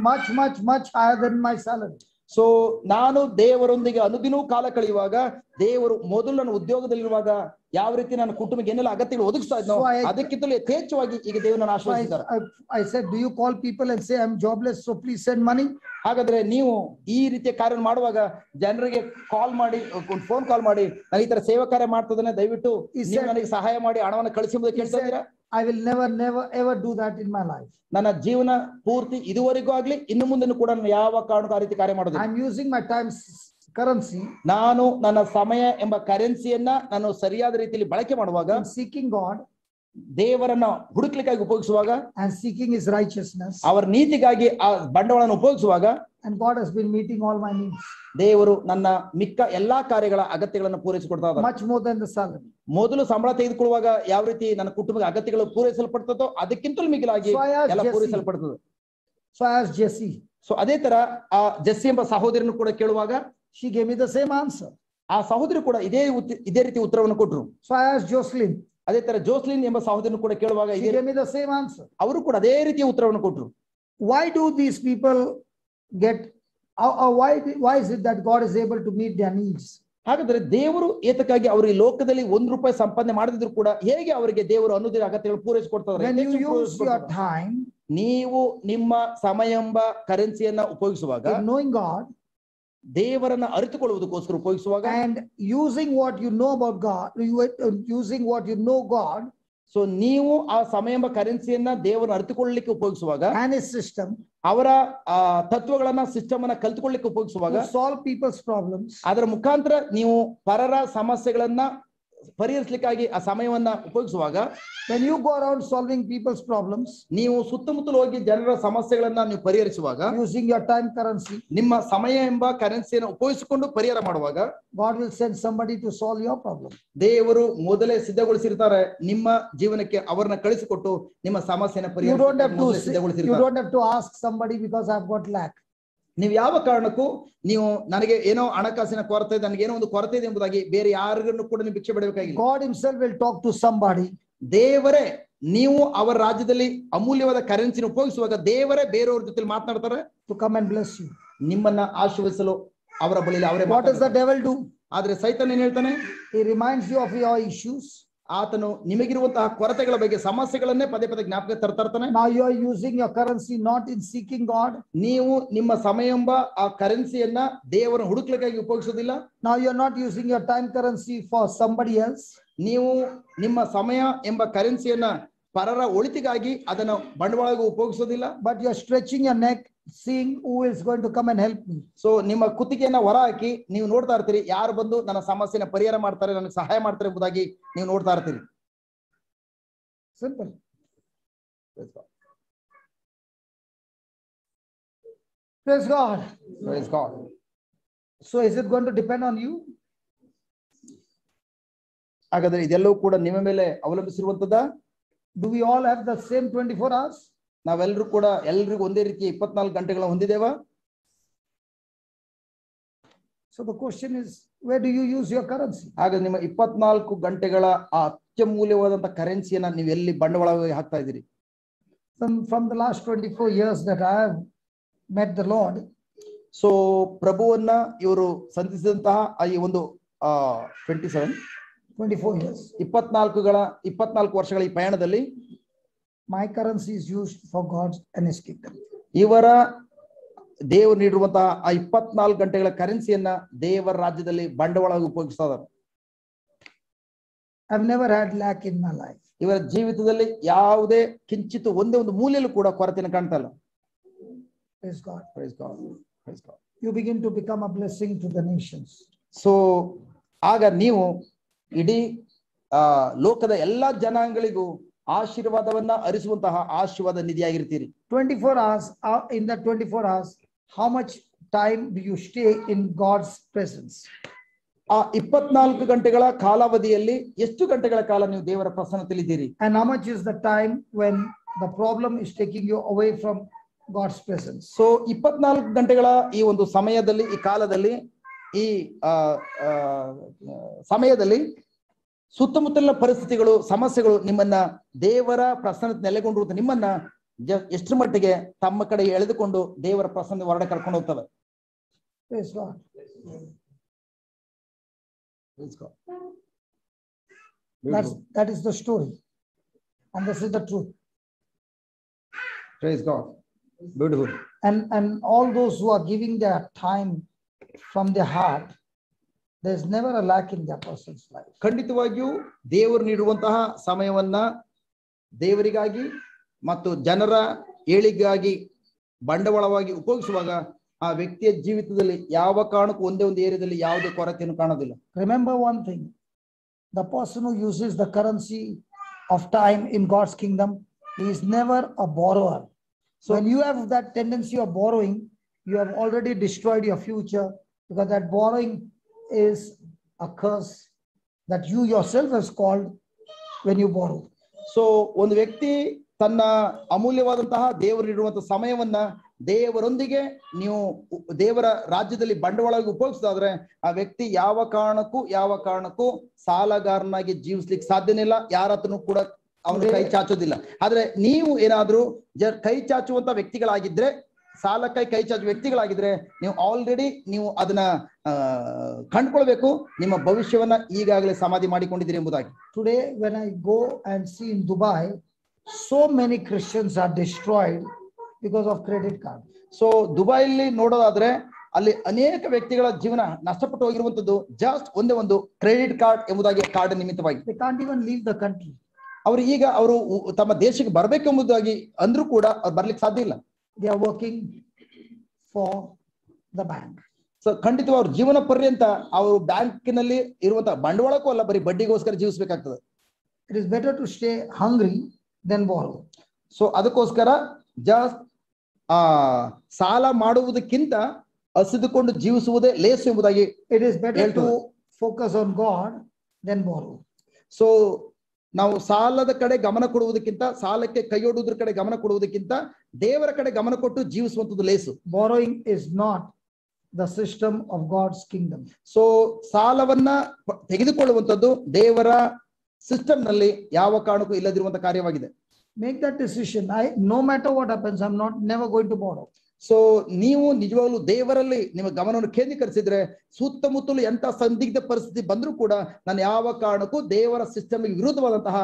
much higher than my salary. So ನಾನು ದೇವರೊಂದಿಗೆ ಅನುದಿನವೂ ಕಾಲ ಕಳೆಯುವಾಗ, ದೇವರು ಮೊದಲು ನನ್ನ ಉದ್ಯೋಗದಲ್ಲಿರುವಾಗ ಯಾವ ರೀತಿ ನನ್ನ ಕುಟುಂಬಕ್ಕೆ ಏನೆಲ್ಲ ಅಗತ್ಯಗಳು ಒದಗಿಸ್ತಾ ಇದ್ನೋ ಅದಕ್ಕಿಂತಲೂ ಯಥೇಚ್ಛವಾಗಿ ಈಗ ದೇವರನ್ನು ಆಶೀರ್ವದಿಸಿದ್ದಾರೆ. I said, do you call people and say, I'm jobless, so please send money? ಹಾಗಾದ್ರೆ ನೀವು ಈ ರೀತಿಯ ಕಾರ್ಯ ಮಾಡುವಾಗ ಜನರಿಗೆ ಕಾಲ್ ಮಾಡಿ, ಫೋನ್ ಕಾಲ್ ಮಾಡಿ, ನಾನು ಈ ತರ ಸೇವಾ ಕಾರ್ಯ ಮಾಡ್ತಿದ್ದೇನೆ, ದಯವಿಟ್ಟು ನೀವು ನನಗೆ ಸಹಾಯ ಮಾಡಿ ಹಣವನ್ನು ಕಳಿಸಿ ಎಂಬುದು ಕೇಳ್ತಾ ಇದ್ದೀರಾ? I will never ever do that in my life. ನನ್ನ ಜೀವನ ಪೂರ್ತಿ ಇದುವರೆಗೂ ಆಗ್ಲಿ ಇನ್ನು ಮುಂದೆ ಕೂಡ ನಾನು ಯಾವ ಕಾರಣಕ್ಕೂ ಆ ರೀತಿ ಕಾರ್ಯ ಮಾಡೋದಿಲ್ಲ. I'm using my time currency. ನಾನು ನನ್ನ ಸಮಯ ಎಂಬ ಕರೆನ್ಸಿಯನ್ನ ನಾನು ಸರಿಯಾದ ರೀತಿಯಲ್ಲಿ ಬಳಕೆ ಮಾಡುವಾಗ, seeking God, ದೇವರನ್ನ ಹುಡುಕ್ಲಿಕ್ಕಾಗಿ ಉಪಯೋಗಿಸುವಾಗ, and seeking his righteousness, ಅವರ ನೀತಿಗಾಗಿ ಆ ಬಂಡವಾಳವನ್ನು ಉಪಯೋಗಿಸುವಾಗ, and God has been meeting all my needs. ದೇವರು ನನ್ನ ಮಿಕ್ಕ ಎಲ್ಲಾ ಕಾರ್ಯಗಳ ಅಗತ್ಯಗಳನ್ನು ಪೂರೈಸಿಕೊಡ್ತಾ ಇದ್ದಾರೆ. Much more than the salary. ಮೊದಲು ಸಂಬಳ ತೆಗೆದುಕೊಳ್ಳುವಾಗ ಯಾವ ರೀತಿ ನನ್ನ ಕುಟುಂಬದ ಅಗತ್ಯಗಳು ಪೂರೈಸಲ್ಪಡ್ತದೋ ಅದಕ್ಕಿಂತಲೂ ಮಿಗಿಲಾಗಿ ಎಲ್ಲ ಪೂರೈಸಲ್ಪಡ್ತದೆ. So I asked Jessie. So ಅದೇ ತರ ಆ ಜೆಸ್ಸಿ ಎಂಬ ಸಹೋದರಿಯನ್ನು ಕೂಡ ಕೇಳುವಾಗ she gave me the same answer. ಆ ಸಹೋದರಿ ಕೂಡ ಇದೇ ರೀತಿ ಉತ್ತರವನ್ನು ಕೊಟ್ಟರು. So I asked Jocelyn. ಅದೇ ತರ ಜೋಸ್ಲಿನ್ ಎಂಬ ಸಹೋದರಿಯನ್ನು ಕೂಡ ಕೇಳುವಾಗ she gave me the same answer. ಅವರು ಕೂಡ ಅದೇ ರೀತಿಯ ಉತ್ತರವನ್ನು ಕೊಟ್ಟರು. Why do these people get why is it that God is able to meet their needs? ಹಾಗಾದ್ರೆ ದೇವರು ಏತಕ್ಕಾಗಿ ಅವರು ಈ ಲೋಕದಲ್ಲಿ ₹1 ಸಂಪಾದನೆ ಮಾಡದಿದ್ರು ಕೂಡ ಹೇಗೆ ಅವರಿಗೆ ದೇವರು ಅನ್ನೋದಿನ ಅಗತ್ಯಗಳು ಪೂರೈಸಿಕೊಡ್ತಾರೆ? When you use your time, ನೀವು ನಿಮ್ಮ ಸಮಯ ಎಂಬ ಕರೆನ್ಸಿಯನ್ನ ಉಪಯೋಗಿಸುವಾಗ, knowing God, ದೇವರನ್ನ ಅರಿತುಕೊಳ್ಳುವುದಕ್ಕೋಸ್ಕರ ಉಪಯೋಗಿಸುವಾಗ, and using what you know about God, using what you know God, so ನೀವು ಆ ಸಮಯ ಎಂಬ ಕರೆನ್ಸಿಯನ್ನ ದೇವರನ್ನು ಅರಿತುಕೊಳ್ಳಲಿಕ್ಕೆ ಉಪಯೋಗಿಸುವಾಗ, and his system, ಅವರ ತತ್ವಗಳನ್ನ ಸಿಸ್ಟಮ್ ಅನ್ನ ಕಲ್ತುಕೊಳ್ಳಲಿಕ್ಕೆ ಉಪಯೋಗಿಸುವಾಗ, to solve people's problems, ಅದರ ಮುಖಾಂತರ ನೀವು ಪರರ ಸಮಸ್ಯೆಗಳನ್ನ ಪರಿಹರಿಸಲಿಕ್ಕಾಗಿ ಆ ಸಮಯವನ್ನ ಉಪಯೋಗಿಸುವಾಗ, when you go around solving people's problems, ನೀವು ಸುತ್ತಮುತ್ತಲು ಹೋಗಿ ಜನರ ಸಮಸ್ಯೆಗಳನ್ನ ನೀವು ಪರಿಹರಿಸುವಾಗ, using your time currency, ನಿಮ್ಮ ಸಮಯ ಎಂಬ ಕರೆನ್ಸಿಯನ್ನು ಉಪಯೋಗಿಸಿಕೊಂಡು ಪರಿಹಾರ ಮಾಡುವಾಗ, God will send somebody to solve your problem. ದೇವರು ಮೊದಲೇ ಸಿದ್ಧಗೊಳಿಸಿರ್ತಾರೆ ನಿಮ್ಮ ಜೀವನಕ್ಕೆ ಅವರನ್ನ ಕಳಿಸಿಕೊಟ್ಟು ನಿಮ್ಮ ಸಮಸ್ಯೆನ You don't have to ask somebody because I've got lack. ನೀವು ಯಾವ ಕಾರಣಕ್ಕೂ ನೀವು ನನಗೆ ಏನೋ ಹಣಕಾಸಿನ ಕೊರತೆ ಇದೆ, ನನಗೆ ಏನೋ ಒಂದು ಕೊರತೆ ಇದೆ ಎಂಬುದಾಗಿ ಬೇರೆ ಯಾರಿಗೂ ಕೂಡ ನೀವು ಭಿಕ್ಷೆ ಬಿಡಬೇಕಾಗಿಲ್ಲ. God himself will talk to somebody. ದೇವರೇ ನೀವು ಅವರ ರಾಜ್ಯದಲ್ಲಿ ಅಮೂಲ್ಯವಾದ ಕರೆನ್ಸಿನ ಉಪಯೋಗಿಸುವಾಗ ದೇವರೇ ಬೇರೆಯವ್ರ ಜೊತೆ ಮಾತನಾಡ್ತಾರೆ to come and bless you. ನಿಮ್ಮನ್ನ ಆಶೀರ್ವದಿಸಲು ಅವರ ಬಳಿಯಲ್ಲಿ ಅವರೇ. What does the devil do? ಆದ್ರೆ ಸೈತಾನ್ ಏನ್ ಹೇಳ್ತಾನೆ? He reminds you of your issues. ಆತನು ನಿಮಗಿರುವಂತಹ ಕೊರತೆಗಳ ಬಗ್ಗೆ ಸಮಸ್ಯೆಗಳನ್ನೇ ಪದೇ ಪದೇ ಜ್ಞಾಪಕ ತರ್ತಾನೆ. Now you are using your currency not in seeking God. ನೀವು ನಿಮ್ಮ ಸಮಯ ಎಂಬ ಆ ಕರೆನ್ಸಿಯನ್ನ ದೇವರನ್ನು ಹುಡುಕ್ಲಿಕ್ಕಾಗಿ ಉಪಯೋಗಿಸೋದಿಲ್ಲ. Now you are not using your time currency for somebody else. ನೀವು ನಿಮ್ಮ ಸಮಯ ಎಂಬ ಕರೆನ್ಸಿಯನ್ನ ಪರರ ಒಳಿತಿಗಾಗಿ ಅದನ್ನು ಬಂಡವಾಳವಾಗಿ ಉಪಯೋಗಿಸೋದಿಲ್ಲ. But you are stretching your neck, seeing who is going to come and help me. So ನಿಮ್ಮ ಕುತ್ತಿಗೆಯನ್ನ ಹೊರ ಹಾಕಿ ನೀವು ನೋಡ್ತಾ ಇರ್ತೀರಿ, ಯಾರು ಬಂದು ನನ್ನ ಸಮಸ್ಯೆನ ಪರಿಹಾರ ಮಾಡ್ತಾರೆ, ನನಗೆ ಸಹಾಯ ಮಾಡ್ತಾರೆ ಎಂಬುದಾಗಿ ನೀವು ನೋಡ್ತಾ ಇರ್ತೀರಿ. Simple. Praise God. Praise God. So is it going to depend on you? ಹಾಗಾದ್ರೆ ಇದೆಲ್ಲವೂ ಕೂಡ ನಿಮ್ಮ ಮೇಲೆ ಅವಲಂಬಿಸಿರುವಂತದ್ದ? Do we all have the same 24 hours? ನಾವೆಲ್ಲರೂ ಕೂಡ ಎಲ್ರಿಗೂ ಒಂದೇ ರೀತಿಯ 24 ಗಂಟೆಗಳ ಹೊಂದಿದ್ದೇವಾ? So the question is, where do you use your currency? ಹಾಗಾದ್ರೆ ನಿಮ್ಮ 24 ಗಂಟೆಗಳ ಆ ಅತ್ಯಮೂಲ್ಯವಾದಂತ ಕರೆನ್ಸಿಯನ್ನ ನೀವು ಎಲ್ಲಿ ಬಂಡವಾಳವಾಗಿ ಹಾಕ್ತಾ ಇದ್ದೀರಿ? From the last 24 years that I have met the Lord, so ಪ್ರಭುವನ್ನ ಇವರು ಸಂಧಿಸಿದಂತಹ ಈ ಒಂದು 24 years, 24 ವರ್ಷಗಳ ಈ ಪಯಣದಲ್ಲಿ my currency is used for God's and His kingdom. ಇವರ ದೇವರು ನೀಡಿರುವಂತಹ ಆ 24 ಗಂಟೆಗಳ ಕರೆನ್ಸಿಯನ್ನ ದೇವರ ರಾಜ್ಯದಲ್ಲಿ ಬಂಡವಾಳವಾಗಿ ಉಪಯೋಗಿಸ್ತಾ ಇದ್ದಾರೆ. I've never had lack in my life. ಇವರ ಜೀವಿತದಲ್ಲಿ ಯಾವುದೇ ಕಿಂಚಿತ್ ಒಂದೇ ಒಂದು ಮೂಲೆಯಲ್ಲೂ ಕೂಡ ಕೊರತೆಯನ್ನು ಕಾಣ್ತಾ ಇಲ್ಲ. Praise God. Praise God. Praise God. You begin to become a blessing to the nations. So ಆಗ ನೀವು ಇಡೀ ಲೋಕದ ಎಲ್ಲಾ ಜನಾಂಗಗಳಿಗೂ ಆಶೀರ್ವಾದವನ್ನ ಹರಿಸುವಂತಹ ಆಶೀರ್ವಾದ ನಿಧಿಯಾಗಿರ್ತೀರಿ. 24 hours, in the 24 hours, how much time do you stay in God's presence? ಆ 24 ಗಂಟೆಗಳ ಕಾಲಾವಧಿಯಲ್ಲಿ ಎಷ್ಟು ಗಂಟೆಗಳ ಕಾಲ ನೀವು ದೇವರ ಪ್ರಸನ್ನತೆಯಲ್ಲಿದ್ದೀರಿ? And how much is the time when the problem is taking you away from God's presence? So 24 ಗಂಟೆಗಳ ಈ ಒಂದು ಸಮಯದಲ್ಲಿ, ಈ ಕಾಲದಲ್ಲಿ, ಈ ಸಮಯದಲ್ಲಿ ಸುತ್ತಮುತ್ತಲಿನ ಪರಿಸ್ಥಿತಿಗಳು, ಸಮಸ್ಯೆಗಳು ನಿಮ್ಮನ್ನ ದೇವರ ಪ್ರಸನ್ನತೆ ನೆಲೆಗೊಂಡಿರುತ್ತೆ, ನಿಮ್ಮನ್ನ ಎಷ್ಟರ ಮಟ್ಟಿಗೆ ತಮ್ಮ ಕಡೆ ಎಳೆದುಕೊಂಡು ದೇವರ ಪ್ರಸನ್ನ ಹೊರಡೆ ಕರ್ಕೊಂಡು ಹೋಗ್ತವೆ. Praise God. Praise God. That is the story, and this is the truth. Praise God. Beautiful. And all those who are giving their time from their heart, there's never a lack in their person's life. ಖಂಡಿತವಾಗಿಯೂ ದೇವರು ನೀಡುವಂತಹ ಸಮಯವನ್ನ ದೇವರಿಗಾಗಿ ಮತ್ತು ಜನರ ಏಳಿಗೆಗಾಗಿ ಬಂಡವಾಳವಾಗಿ ಉಪಯೋಗಿಸುವಾಗ ಆ ವ್ಯಕ್ತಿಯ ಜೀವಿತದಲ್ಲಿ ಯಾವ ಕಾರಣಕ್ಕೂ ಒಂದೇ ಒಂದು ಏರಿಯಾದಲ್ಲಿ ಯಾವುದೇ ಕೊರತೆಯನ್ನು ಕಾಣೋದಿಲ್ಲ. Remember one thing, the person who uses the currency of time in God's kingdom, he is never a borrower. So when you have that tendency of borrowing, you have already destroyed your future, because that borrowing is a curse that you yourself has called when you borrow. So ಒಂದು ವ್ಯಕ್ತಿ ತನ್ನ ಅಮೂಲ್ಯವಾದಂತಹ ದೇವರು ನೀಡುವಂತಹ ಸಮಯವನ್ನ ದೇವರೊಂದಿಗೆ ನೀವು ದೇವರ ರಾಜ್ಯದಲ್ಲಿ ಬಂಡವಾಳವಾಗಿ ಉಪಯೋಗಿಸೋದಾದ್ರೆ ಆ ವ್ಯಕ್ತಿ ಯಾವ ಕಾರಣಕ್ಕೂ ಸಾಲಗಾರನಾಗಿ ಜೀವಿಸ್ಲಿಕ್ಕೆ ಸಾಧ್ಯನೇ ಇಲ್ಲ. ಯಾರ ಹತ್ರನೂ ಕೂಡ ಅವನು ಕೈ ಚಾಚೋದಿಲ್ಲ. ಆದ್ರೆ ನೀವು ಏನಾದ್ರೂ ಕೈ ಚಾಚುವಂತ ವ್ಯಕ್ತಿಗಳಾಗಿದ್ರೆ, ಸಾಲಕ್ಕಾಗಿ ಕೈ ಚಾಚುವ ವ್ಯಕ್ತಿಗಳಾಗಿದ್ರೆ, ನೀವು ಆಲ್ರೆಡಿ ನೀವು ಅದನ್ನ ಕಂಡುಕೊಳ್ಬೇಕು, ನಿಮ್ಮ ಭವಿಷ್ಯವನ್ನ ಈಗಾಗಲೇ ಸಮಾಧಿ ಮಾಡಿಕೊಂಡಿದ್ದೀರಿ ಎಂಬುದಾಗಿ. Today when I go and see in Dubai, so many Christians are destroyed because of credit card. So ದುಬೈಲಿ ನೋಡೋದಾದ್ರೆ ಅಲ್ಲಿ ಅನೇಕ ವ್ಯಕ್ತಿಗಳ ಜೀವನ ನಷ್ಟಪಟ್ಟು ಹೋಗಿರುವಂತದ್ದು ಜಸ್ಟ್ ಒಂದೇ ಒಂದು ಕ್ರೆಡಿಟ್ ಕಾರ್ಡ್ ಎಂಬುದಾಗಿ ಕಾರ್ಡ್ ನಿಮಿತ್ತವಾಗಿ. They can't even leave the country. ಅವರು ತಮ್ಮ ದೇಶಕ್ಕೆ ಬರ್ಬೇಕೆಂಬುದಾಗಿ ಅಂದ್ರೂ ಕೂಡ ಅವ್ರು ಬರ್ಲಿಕ್ಕೆ ಸಾಧ್ಯ ಇಲ್ಲ. They are working for the bank. So ಖಂಡಿತವಾಗಿ ಅವ್ರ ಜೀವನ ಪರ್ಯಂತ ಅವರು ಬ್ಯಾಂಕಿನಲ್ಲಿ ಇರುವಂತಹ ಬಂಡವಾಳಕ್ಕೂ ಅಲ್ಲ, ಬರೀ ಬಡ್ಡಿಗೋಸ್ಕರ ಜೀವಿಸಬೇಕಾಗ್ತದೆ. It is better to stay hungry than borrow. So ಅದಕ್ಕೋಸ್ಕರ ಜಸ್ಟ್ ಸಾಲ ಮಾಡುವುದಕ್ಕಿಂತ ಹಸಿದುಕೊಂಡು ಜೀವಿಸುವುದೇ ಲೇಸು ಎಂಬುದಾಗಿ. It is better to focus on God than borrow. So ನಾವು ಸಾಲದ ಕಡೆ ಗಮನ ಕೊಡುವುದಕ್ಕಿಂತ, ಸಾಲಕ್ಕೆ ಕೈಯೊಡ್ಡುವುದರ ಕಡೆ ಗಮನ ಕೊಡುವುದಕ್ಕಿಂತ ದೇವರ ಕಡೆ ಗಮನ ಕೊಟ್ಟು ಜೀವಿಸುವಂತದ್ದು ಲೇಸು. Borrowing is not the system of God's kingdom. So ಸಾಲವನ್ನ ತೆಗೆದುಕೊಳ್ಳುವಂತದ್ದು ದೇವರ ಸಿಸ್ಟಮ್ ನಲ್ಲಿ ಯಾವ ಕಾರಣಕ್ಕೂ ಇಲ್ಲದಿರುವಂತ ಕಾರ್ಯವಾಗಿದೆ. Make that decision. No matter what happens, I'm never going to borrow. So ನೀವು ನಿಜವಾಗ್ಲೂ ದೇವರಲ್ಲಿ ನಿಮ್ಮ ಗಮನವನ್ನು ಕೇಂದ್ರೀಕರಿಸಿದ್ರೆ ಸುತ್ತಮುತ್ತಲು ಎಂತ ಸಂದಿಗ್ಧ ಪರಿಸ್ಥಿತಿ ಬಂದ್ರೂ ಕೂಡ ನಾನು ಯಾವ ಕಾರಣಕ್ಕೂ ದೇವರ ಸಿಸ್ಟಮ್ಗೆ ವಿರುದ್ಧವಾದಂತಹ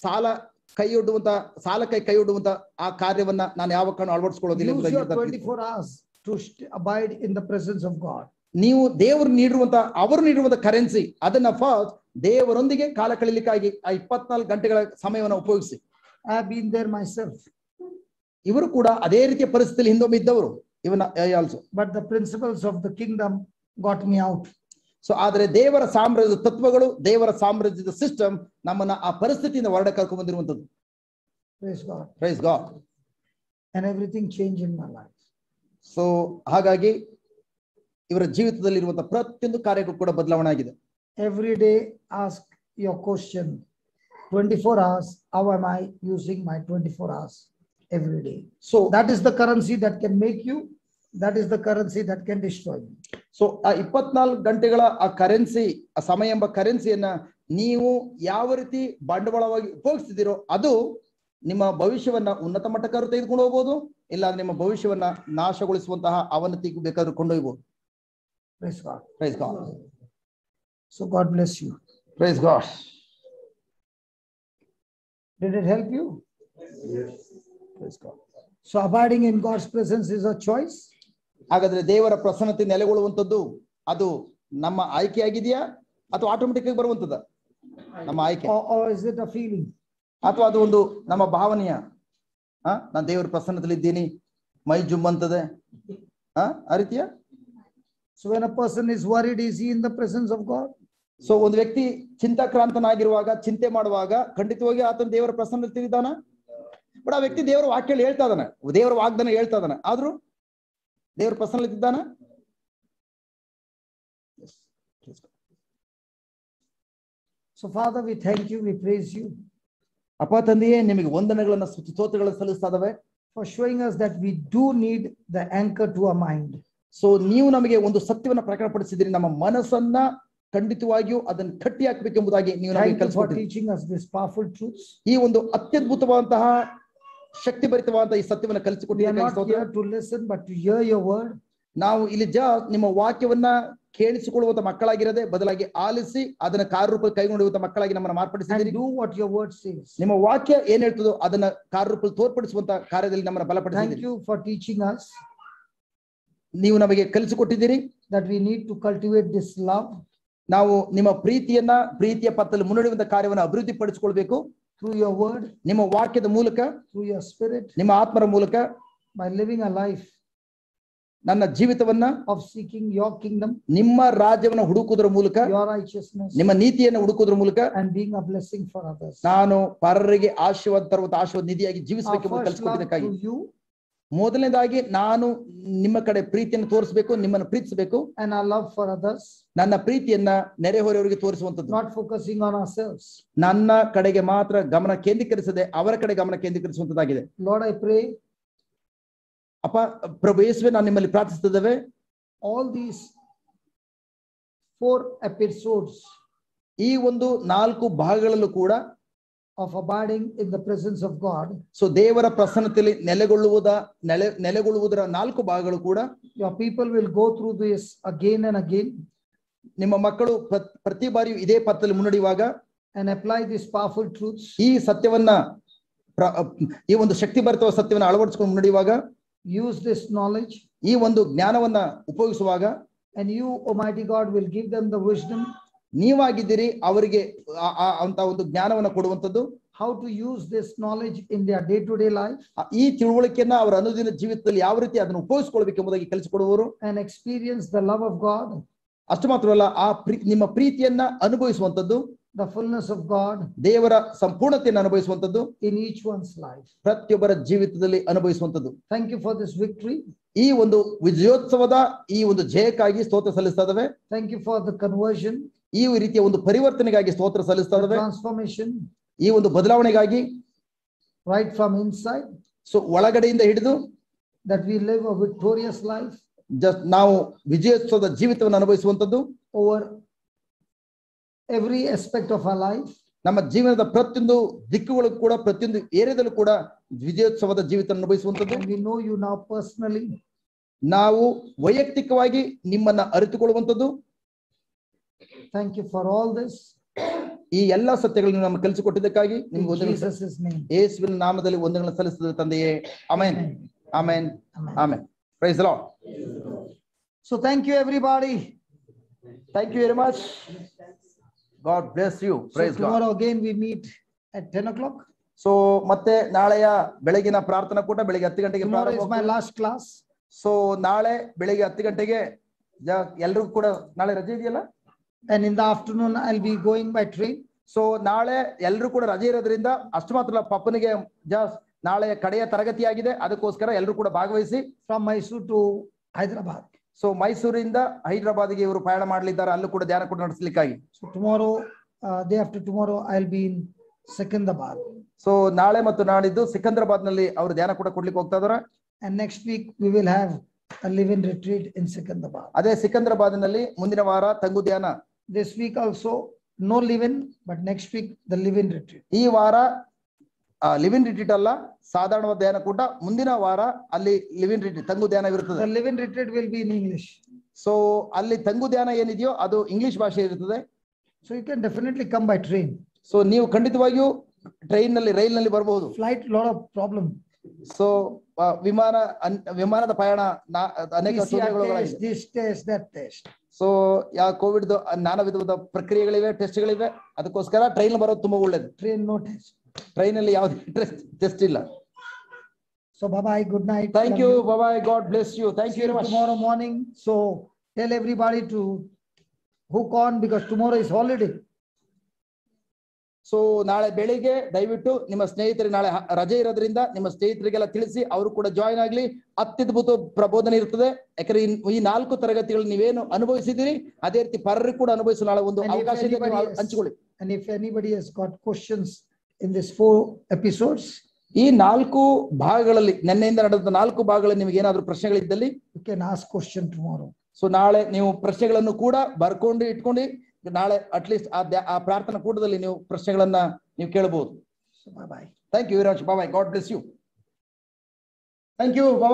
ಸಾಲಕ್ಕೆ ಕೈಯೊಡ್ಡುವಂತ ಆ ಕಾರ್ಯವನ್ನ ನಾನು ಯಾವ ಕಾರಣ ಅಳವಡಿಸಿಕೊಳ್ಳೋದಿಲ್ಲ. 24 hours to abide in the presence of God. ನೀವು ಅವರು ನೀಡುವಂತ ಕರೆನ್ಸಿ ಅದನ್ನ ಫಸ್ಟ್ ದೇವರೊಂದಿಗೆ ಕಾಲ ಕಳೀಲಿಕ್ಕಾಗಿ ಆ 24 ಗಂಟೆಗಳ ಸಮಯವನ್ನು ಉಪಯೋಗಿಸಿ. I have been there myself. ಇವರು ಕೂಡ ಅದೇ ರೀತಿಯ ಪರಿಸ್ಥಿತಿಯಲ್ಲಿ ಹಿಂದೊಮ್ಮೆ ಇದ್ದವರು. Also. But the principles of the kingdom got me out. So ಆದ್ರೆ ದೇವರ ಸಾಮ್ರಾಜ್ಯದ ತತ್ವಗಳು, ದೇವರ ಸಾಮ್ರಾಜ್ಯದ ಸಿಸ್ಟಮ್ ನಮ್ಮನ್ನ ಆ ಪರಿಸ್ಥಿತಿಯಿಂದ ಹೊರಡೆ ಕರ್ಕೊಂಡು ಬಂದಿರುವಂತದ್ದು. Praise God. Praise God. And everything changed in my life. So ಹಾಗಾಗಿ ಇವರ ಜೀವಿತದಲ್ಲಿ ಇರುವಂತಹ ಪ್ರತಿಯೊಂದು ಕಾರ್ಯಕ್ಕೂ ಕೂಡ ಬದಲಾವಣೆ ಆಗಿದೆ. Every day ask your question, 24 hours, how am I using my 24 hours every day? So that is the currency that can make you, that is the currency that can destroy you. So ಆ 24 ಗಂಟೆಗಳ ಆ currency, ಆ ಸಮಯ ಎಂಬ ಕರೆನ್ಸಿಯನ್ನ ನೀವು ಯಾವ ರೀತಿ ಬಂಡವಾಳವಾಗಿ ಉಪಯೋಗಿಸ್ತಿದ್ದೀರೋ ಅದು ನಿಮ್ಮ ಭವಿಷ್ಯವನ್ನ ಉನ್ನತ ಮಟ್ಟಕ್ಕಾದ್ರೂ ತೆಗೆದುಕೊಂಡು ಹೋಗ್ಬೋದು, ಇಲ್ಲ ನಿಮ್ಮ ಭವಿಷ್ಯವನ್ನ ನಾಶಗೊಳಿಸುವಂತಹ ಅವನತಿಗೂ ಬೇಕಾದ್ರೂ ಕೊಂಡೊಯ್ಬೋದು. Praise God. Praise God. So God bless you. Praise God. Did it help you? Yes. Praise God. So abiding in God's presence is a choice. ಹಾಗಾದ್ರೆ ದೇವರ ಪ್ರಸನ್ನತೆ ನೆಲೆಗೊಳ್ಳುವಂತದ್ದು ಅದು ನಮ್ಮ ಆಯ್ಕೆಯಾಗಿದೆಯಾ ಅಥವಾ ಆಟೋಮೆಟಿಕ್ ಆಗಿ ಬರುವಂತದ ನಮ್ಮ ಆಯ್ಕೆ, or is it a feeling? ಅಥವಾ ಅದು ಒಂದು ನಮ್ಮ ಭಾವನೆಯ ನಾನು ದೇವರ ಪ್ರಸನ್ನತೆಯಲ್ಲಿ ಇದ್ದೀನಿ, ಮೈ ಜುಮ್ ಅಂತದೆ ಆ ರೀತಿಯ. So when a person is worried, is he in the presence of God? So ಒಂದು ವ್ಯಕ್ತಿ ಚಿಂತಾಕ್ರಾಂತನಾಗಿರುವಾಗ, ಚಿಂತೆ ಮಾಡುವಾಗ ಖಂಡಿತವಾಗಿ ಆತನ ದೇವರ ಪ್ರಸನ್ನತೆ ಇದ್ದಾನ. ಬಟ್ ಆ ವ್ಯಕ್ತಿ ದೇವರ ವಾಕ್ಯ ಹೇಳ್ತಾ ಇದ್ದಾನೆ, ದೇವರ ವಾಗ್ದಾನ ಹೇಳ್ತಾ ಇದ್ದಾನೆ, ಆದ್ರೂ ದೇವರ ಪ್ರಸನ್ನತೆ ಇದ್ದಾನ. So Father, we thank you, we praise you ಅಪ್ಪ ತಂದೆಯೇ, ನಿಮಗೆ ವಂದನೆಗಳನ್ನ ಸ್ತೋತ್ರಗಳನ್ನು ಸಲ್ಲಿಸ್ತಾ ಇದ್ದಾವೆ for showing us that we do need the anchor to our mind. So ನೀವು ನಮಗೆ ಒಂದು ಸತ್ಯವನ್ನ ಪ್ರಕಟಪಡಿಸಿದ್ರಿ, ನಮ್ಮ ಮನಸ್ಸನ್ನ ಖಂಡಿತವಾಗಿಯೂ ಅದನ್ನು ಕಟ್ಟಿ ಹಾಕಬೇಕೆಂಬುದಾಗಿ ನೀವು ನಮಗೆ Thank you for ಕಲಿಸಿಕೊಟ್ಟಿದ್ದೀರಿ. teaching us these powerful truths. ಈ ಒಂದು ಅತ್ಯದ್ಭುತವಾದಂತಹ ಶಕ್ತಿಭರಿತವಾದಂತಹ ಈ ಸತ್ಯವನ್ನ We are ಕಲಿಸಿಕೊಟ್ಟಿದ್ದೀರಿ. not here to listen, but to hear your word. ನಾವು ಇಲ್ಲಿ ನಿಮ್ಮ ವಾಕ್ಯವನ್ನ ಕೇಳಿಸಿಕೊಳ್ಳುವಂತ ಮಕ್ಕಳಾಗಿರದೆ ಬದಲಾಗಿ ಆಲಿಸಿ ಅದನ್ನ ಕಾರ್ಯರೂಪದಲ್ಲಿ ಕೈಗೊಂಡುವಂತ ಮಕ್ಕಳಾಗಿ ನಮ್ಮನ್ನ And ಮಾರ್ಪಡಿಸಿದ್ದೀರಿ. do what your word says. ನಿಮ್ಮ ವಾಕ್ಯ ಏನ್ ಹೇಳ್ತದೋ ಅದನ್ನ ಕಾರ್ಯರೂಪದಲ್ಲಿ ತೋರ್ಪಡಿಸುವಂತ ಕಾರ್ಯದಲ್ಲಿ ನಮ್ಮನ್ನ Thank ಬಲಪಡಿಸಿದ್ದೀರಿ. you for teaching us ನೀವು ನಮಗೆ ಕಲಿಸಿಕೊಟ್ಟಿದ್ದೀರಿ. that we need to cultivate this love ನಾವು ನಿಮ್ಮ ಪ್ರೀತಿಯ ಪಥದಲ್ಲಿ ಮುನ್ನಡೆಯುವಂತ ಕಾರ್ಯವನ್ನು ಅಭಿವೃದ್ಧಿ ಪಡಿಸಿಕೊಳ್ಬೇಕು. through your word, ನಿಮ್ಮ ವಾಕ್ಯದ ಮೂಲಕ, through your spirit, ನಿಮ್ಮ ಆತ್ಮರ ಮೂಲಕ, by living a life ನನ್ನ ಜೀವಿತವನ್ನ of seeking your kingdom, ನಿಮ್ಮ ರಾಜ್ಯವನ್ನ ಹುಡುಕುವುದರ ಮೂಲಕ, your righteousness, ನಿಮ್ಮ ನೀತಿಯನ್ನು ಹುಡುಕುವುದರ ಮೂಲಕ and being a blessing for others. ನಾನು ಪರರಿಗೆ ಆಶೀರ್ವಾದ ತರುವಂತ ಆಶೀರ್ವಾದ ನಿಧಿಯಾಗಿ Our ಜೀವಿಸಬೇಕೆಂಬುದು first love ಕಲಿಸಿಕೊಟ್ಟಿದ್ದಕ್ಕಾಗಿ through you ಮೊದಲನೇದಾಗಿ ನಾನು ನಿಮ್ಮ ಕಡೆ ಪ್ರೀತಿಯನ್ನು ತೋರಿಸಬೇಕು, ನಿಮ್ಮನ್ನು ಪ್ರೀತಿಸಬೇಕು. and our love for others, ನನ್ನ ಪ್ರೀತಿಯನ್ನ ನೆರೆಹೊರೆಯವರಿಗೆ ತೋರಿಸುವಂತದ್ದು, not focusing on ourselves. ನನ್ನ ಕಡೆಗೆ ಮಾತ್ರ ಗಮನ ಕೇಂದ್ರೀಕರಿಸದೆ ಅವರ ಕಡೆ ಗಮನ ಕೇಂದ್ರೀಕರಿಸುವಂತದ್ದಾಗಿದೆ. Lord, I pray ಅಪ್ಪ ಪ್ರಭು ಯೇಸುವೆ, ನಾನು ನಿಮ್ಮಲ್ಲಿ ಪ್ರಾರ್ಥಿಸುತ್ತಿದ್ದೇವೆ, all these 4 episodes ಈ ಒಂದು 4 ಭಾಗಗಳಲ್ಲೂ ಕೂಡ of abiding in the presence of God, so ದೇವರ ಪ್ರಸನ್ನತೆಯಲ್ಲಿ ನೆಲೆಗೊಳ್ಳುವುದರ 4 ಭಾಗಗಳು ಕೂಡ your people will go through this again and again ನಿಮ್ಮ ಮಕ್ಕಳು ಪ್ರತಿ ಬಾರಿಯೂ ಇದೇ ಪಥದಲ್ಲಿ ಮುನ್ನಡೆಯುವಾಗ and apply these powerful truths. ಈ ಸತ್ಯವನ್ನ ಈ ಒಂದು ಶಕ್ತಿಭರಿತ ಸತ್ಯವನ್ನ ಅಳವಡಿಸಿಕೊಂಡು ಮುನ್ನಡೆಯುವಾಗ, Use this knowledge, ಈ ಒಂದು ಜ್ಞಾನವನ್ನ ಉಪಯೋಗಿಸುವಾಗ, and you, Almighty God, will give them the wisdom ನೀವಾಗಿದ್ದೀರಿ ಅವರಿಗೆ ಅಂತ ಒಂದು ಜ್ಞಾನವನ್ನ ಕೊಡುವಂತದ್ದು, how to use this knowledge in their day-to-day life ಈ ತಿಳುವಳಿಕೆಯನ್ನ ಅವರ ಅನುದಿನ ಜೀವಿತದಲ್ಲಿ ಯಾವ ರೀತಿ ಅದನ್ನು ಉಪಯೋಗಿಸಿಕೊಳ್ಬೇಕೆಂಬುದಾಗಿ ಕಲಿಸಿಕೊಡುವರು. and experience the love of God, ಅಷ್ಟು ಮಾತ್ರವಲ್ಲ, ನಿಮ್ಮ ಪ್ರೀತಿಯನ್ನ ಅನುಭವಿಸುವಂತದ್ದು, the fullness of God ದೇವರ ಸಂಪೂರ್ಣತೆಯನ್ನು ಅನುಭವಿಸುವಂತದ್ದು, in each one's life. ಪ್ರತಿಯೊಬ್ಬರ ಜೀವಿತದಲ್ಲಿ ಅನುಭವಿಸುವಂತದ್ದು. Thank you for this victory. ಈ ಒಂದು ವಿಜಯೋತ್ಸವದ ಈ ಒಂದು ಜಯಕ್ಕಾಗಿ ಸ್ತೋತ್ರ ಸಲ್ಲಿಸ್ತಾ ಇದ್ದೇವೆ. Thank you for the conversion, ಈ ರೀತಿಯ ಒಂದು ಪರಿವರ್ತನೆಗಾಗಿ ಸ್ತೋತ್ರ ಸಲ್ಲಿಸ್ತಾ the ಇದ್ದೇವೆ. transformation ಈ ಒಂದು ಬದಲಾವಣೆಗಾಗಿ, right from inside, ಸೊ ಒಳಗಡೆಯಿಂದ ಹಿಡಿದು that we live a victorious life ನಾವು ವಿಜಯೋತ್ಸವದ ಜೀವಿತವನ್ನು ಅನುಭವಿಸುವಂತದ್ದು, over every aspect of our life. ನಮ್ಮ ಜೀವನದ ಪ್ರತಿಯೊಂದು ದಿಕ್ಕುಗಳು ಕೂಡ, ಪ್ರತಿಯೊಂದು ಏರಿಯಾದಲ್ಲೂ ಕೂಡ ವಿಜಯೋತ್ಸವದ ಜೀವಿತ ಅನುಭವಿಸುವಂತದ್ದು. And we know you now personally. ನಾವು ವೈಯಕ್ತಿಕವಾಗಿ ನಿಮ್ಮನ್ನ ಅರಿತುಕೊಳ್ಳುವಂತದ್ದು. Thank you for all this. ಈ ಎಲ್ಲಾ ಸತ್ಯಗಳನ್ನು ನಮಗೆ ಕಲಿಸಿಕೊಟ್ಟಿದ್ದಕ್ಕಾಗಿ In ನಿಮ್ಗೆ ವಂದನೆಗಳು. Jesus' name. ಯೇಸುವಿನ ನಾಮದಲ್ಲಿ ವಂದನೆಗಳನ್ನು ಸಲ್ಲಿಸುತ್ತದೆ ತಂದೆಯೇ. Amen, amen, amen. Praise the Lord. So thank you, everybody. Thank you very much. God bless you. Praise So God. tomorrow again we meet at 10 o'clock. So ಮತ್ತೆ ನಾಳೆಯ ಬೆಳಗಿನ ಪ್ರಾರ್ಥನಾ ಕೂಟ ಬೆಳಿಗ್ಗೆ 10 ಗಂಟೆಗೆ Tomorrow is my ಪ್ರಾರಂಭ. last class. ಸೊ ನಾಳೆ ಬೆಳಿಗ್ಗೆ 10 ಗಂಟೆಗೆ ಎಲ್ರಿಗೂ ಕೂಡ ನಾಳೆ ರಜೆ ಇದೆಯಲ್ಲ, And in the afternoon I'll be going by train. So ನಾಳೆ ಎಲ್ರು ಕೂಡ ರಜೆ ಇರೋದ್ರಿಂದ ಅಷ್ಟು ಮಾತ್ರ ಪಪ್ಪನಿಗೆ ನಾಳೆ ಕಡೆಯ ತರಗತಿ ಆಗಿದೆ, ಅದಕ್ಕೋಸ್ಕರ ಎಲ್ರು ಕೂಡ ಭಾಗವಹಿಸಿ From Mysore to Hyderabad. So ಮೈಸೂರಿಂದ ಹೈದರಾಬಾದ್ಗೆ ಇವರು ಪ್ರಯಾಣ ಮಾಡಲಿದ್ದಾರೆ, ಅಲ್ಲೂ ಕೂಡ ಧ್ಯಾನ ಕೂಡ ನಡೆಸಲಿಕ್ಕಾಗಿ. So tomorrow, day after tomorrow, I'll be in Secunderabad. So ನಾಳೆ ಮತ್ತು ನಾಡಿದ್ದು ಸಿಕಂದ್ರಾಬಾದ್ ನಲ್ಲಿ ಅವರು ಧ್ಯಾನ ಕೂಡ ಕೊಡ್ಲಿಕ್ಕೆ ಹೋಗ್ತಾ ಇದಾರೆ. And next week we will have a live-in retreat in Secunderabad. ಅದೇ ಸಿಕಂದ್ರಾಬಾದ್ ನಲ್ಲಿ ಮುಂದಿನ ವಾರ ತಂಗು ಧ್ಯಾನ. This week also no live-in, but next week the live-in retreat. ಈ ವಾರ ಲಿವ್ ಇನ್ ರಿಟ್ರೀಟ್ ಅಲ್ಲ, ಸಾಧಾರಣವಾದ ಧ್ಯಾನ ಕೂಟ. ಮುಂದಿನ ವಾರ ಅಲ್ಲಿ ಲಿವ್ ಇನ್ ರಿಟ್ರೀಟ್ ತಂಗು ಧ್ಯಾನವಿರುತ್ತದೆ. The live-in retreat will be in English. So ಅಲ್ಲಿ ತಂಗು ಧ್ಯಾನ ಏನಿದೆಯೋ ಅದು ಇಂಗ್ಲಿಷ್ ಭಾಷೆ ಇರುತ್ತದೆ. So you can definitely come by train. So ನೀವು ಖಂಡಿತವಾಗಿಯೂ ಟ್ರೈನ್ ನಲ್ಲಿ, ರೈಲ್ ನಲ್ಲಿ ಬರಬಹುದು. Flight, lot of problem. So ವಿಮಾನದ ಪ್ರಯಾಣ ಅನೇಕ PCR ತೊಂದರೆಗಳು. test, this test, that test. So Covid ನಾನಾ ವಿಧವಾದ ಪ್ರಕ್ರಿಯೆಗಳಿವೆ, ಟೆಸ್ಟ್ಗಳಿವೆ. ಅದಕ್ಕೋಸ್ಕರ ಟ್ರೈನ್ ಬರೋದು ತುಂಬಾ ಒಳ್ಳೇದು. Train no test. ಟ್ರೈನ್ ಅಲ್ಲಿ ಯಾವುದೇ ಟೆಸ್ಟ್ ಇಲ್ಲ. So bye-bye, good night. Thank Love you. Bye-bye. God bless you. Thank See you you very much. tomorrow morning. So tell everybody to hook on because tomorrow is holiday. So ನಾಳೆ ಬೆಳಿಗ್ಗೆ ದಯವಿಟ್ಟು ನಿಮ್ಮ ಸ್ನೇಹಿತರಿಗೆ ನಾಳೆ ರಜೆ ಇರೋದ್ರಿಂದ ನಿಮ್ಮ ಸ್ನೇಹಿತರಿಗೆಲ್ಲ ತಿಳಿಸಿ ಅವರು ಕೂಡ ಜಾಯಿನ್ ಆಗ್ಲಿ. ಅತ್ಯದ್ಭುತ ಪ್ರಬೋಧನೆ ಇರ್ತದೆ. ಯಾಕಂದ್ರೆ ಈ 4 ತರಗತಿಗಳು ನೀವೇನು ಅನುಭವಿಸಿದಿರಿ ಅದೇ ರೀತಿ ಪರರು ಕೂಡ ಅನುಭವಿಸಲು ನಾಳೆ ಒಂದು And if ಅವಕಾಶ ಇದೆ, anybody ನೀವು has- ಹಂಚಿಕೊಳ್ಳಿ. And if anybody has got questions in these 4 episodes, ಈ 4 ಭಾಗಗಳಲ್ಲಿ ನಿನ್ನೆಯಿಂದ ನಡೆದ 4 ಭಾಗಗಳಲ್ಲಿ ನಿಮಗೆ ಏನಾದರೂ ಪ್ರಶ್ನೆಗಳಿದ್ದಲ್ಲಿ you can ask question tomorrow. So ನಾಳೆ ನೀವು ಪ್ರಶ್ನೆಗಳನ್ನು ಕೂಡ ಬರ್ಕೊಂಡು ಇಟ್ಕೊಂಡು ನಾಳೆ ಅಟ್ಲೀಸ್ಟ್ ಆ ಪ್ರಾರ್ಥನಾ ಕೂಟದಲ್ಲಿ ನೀವು ಪ್ರಶ್ನೆಗಳನ್ನ ನೀವು ಕೇಳಬಹುದು. So bye-bye. Thank you very much. Bye. God bless you. Thank you. Bye.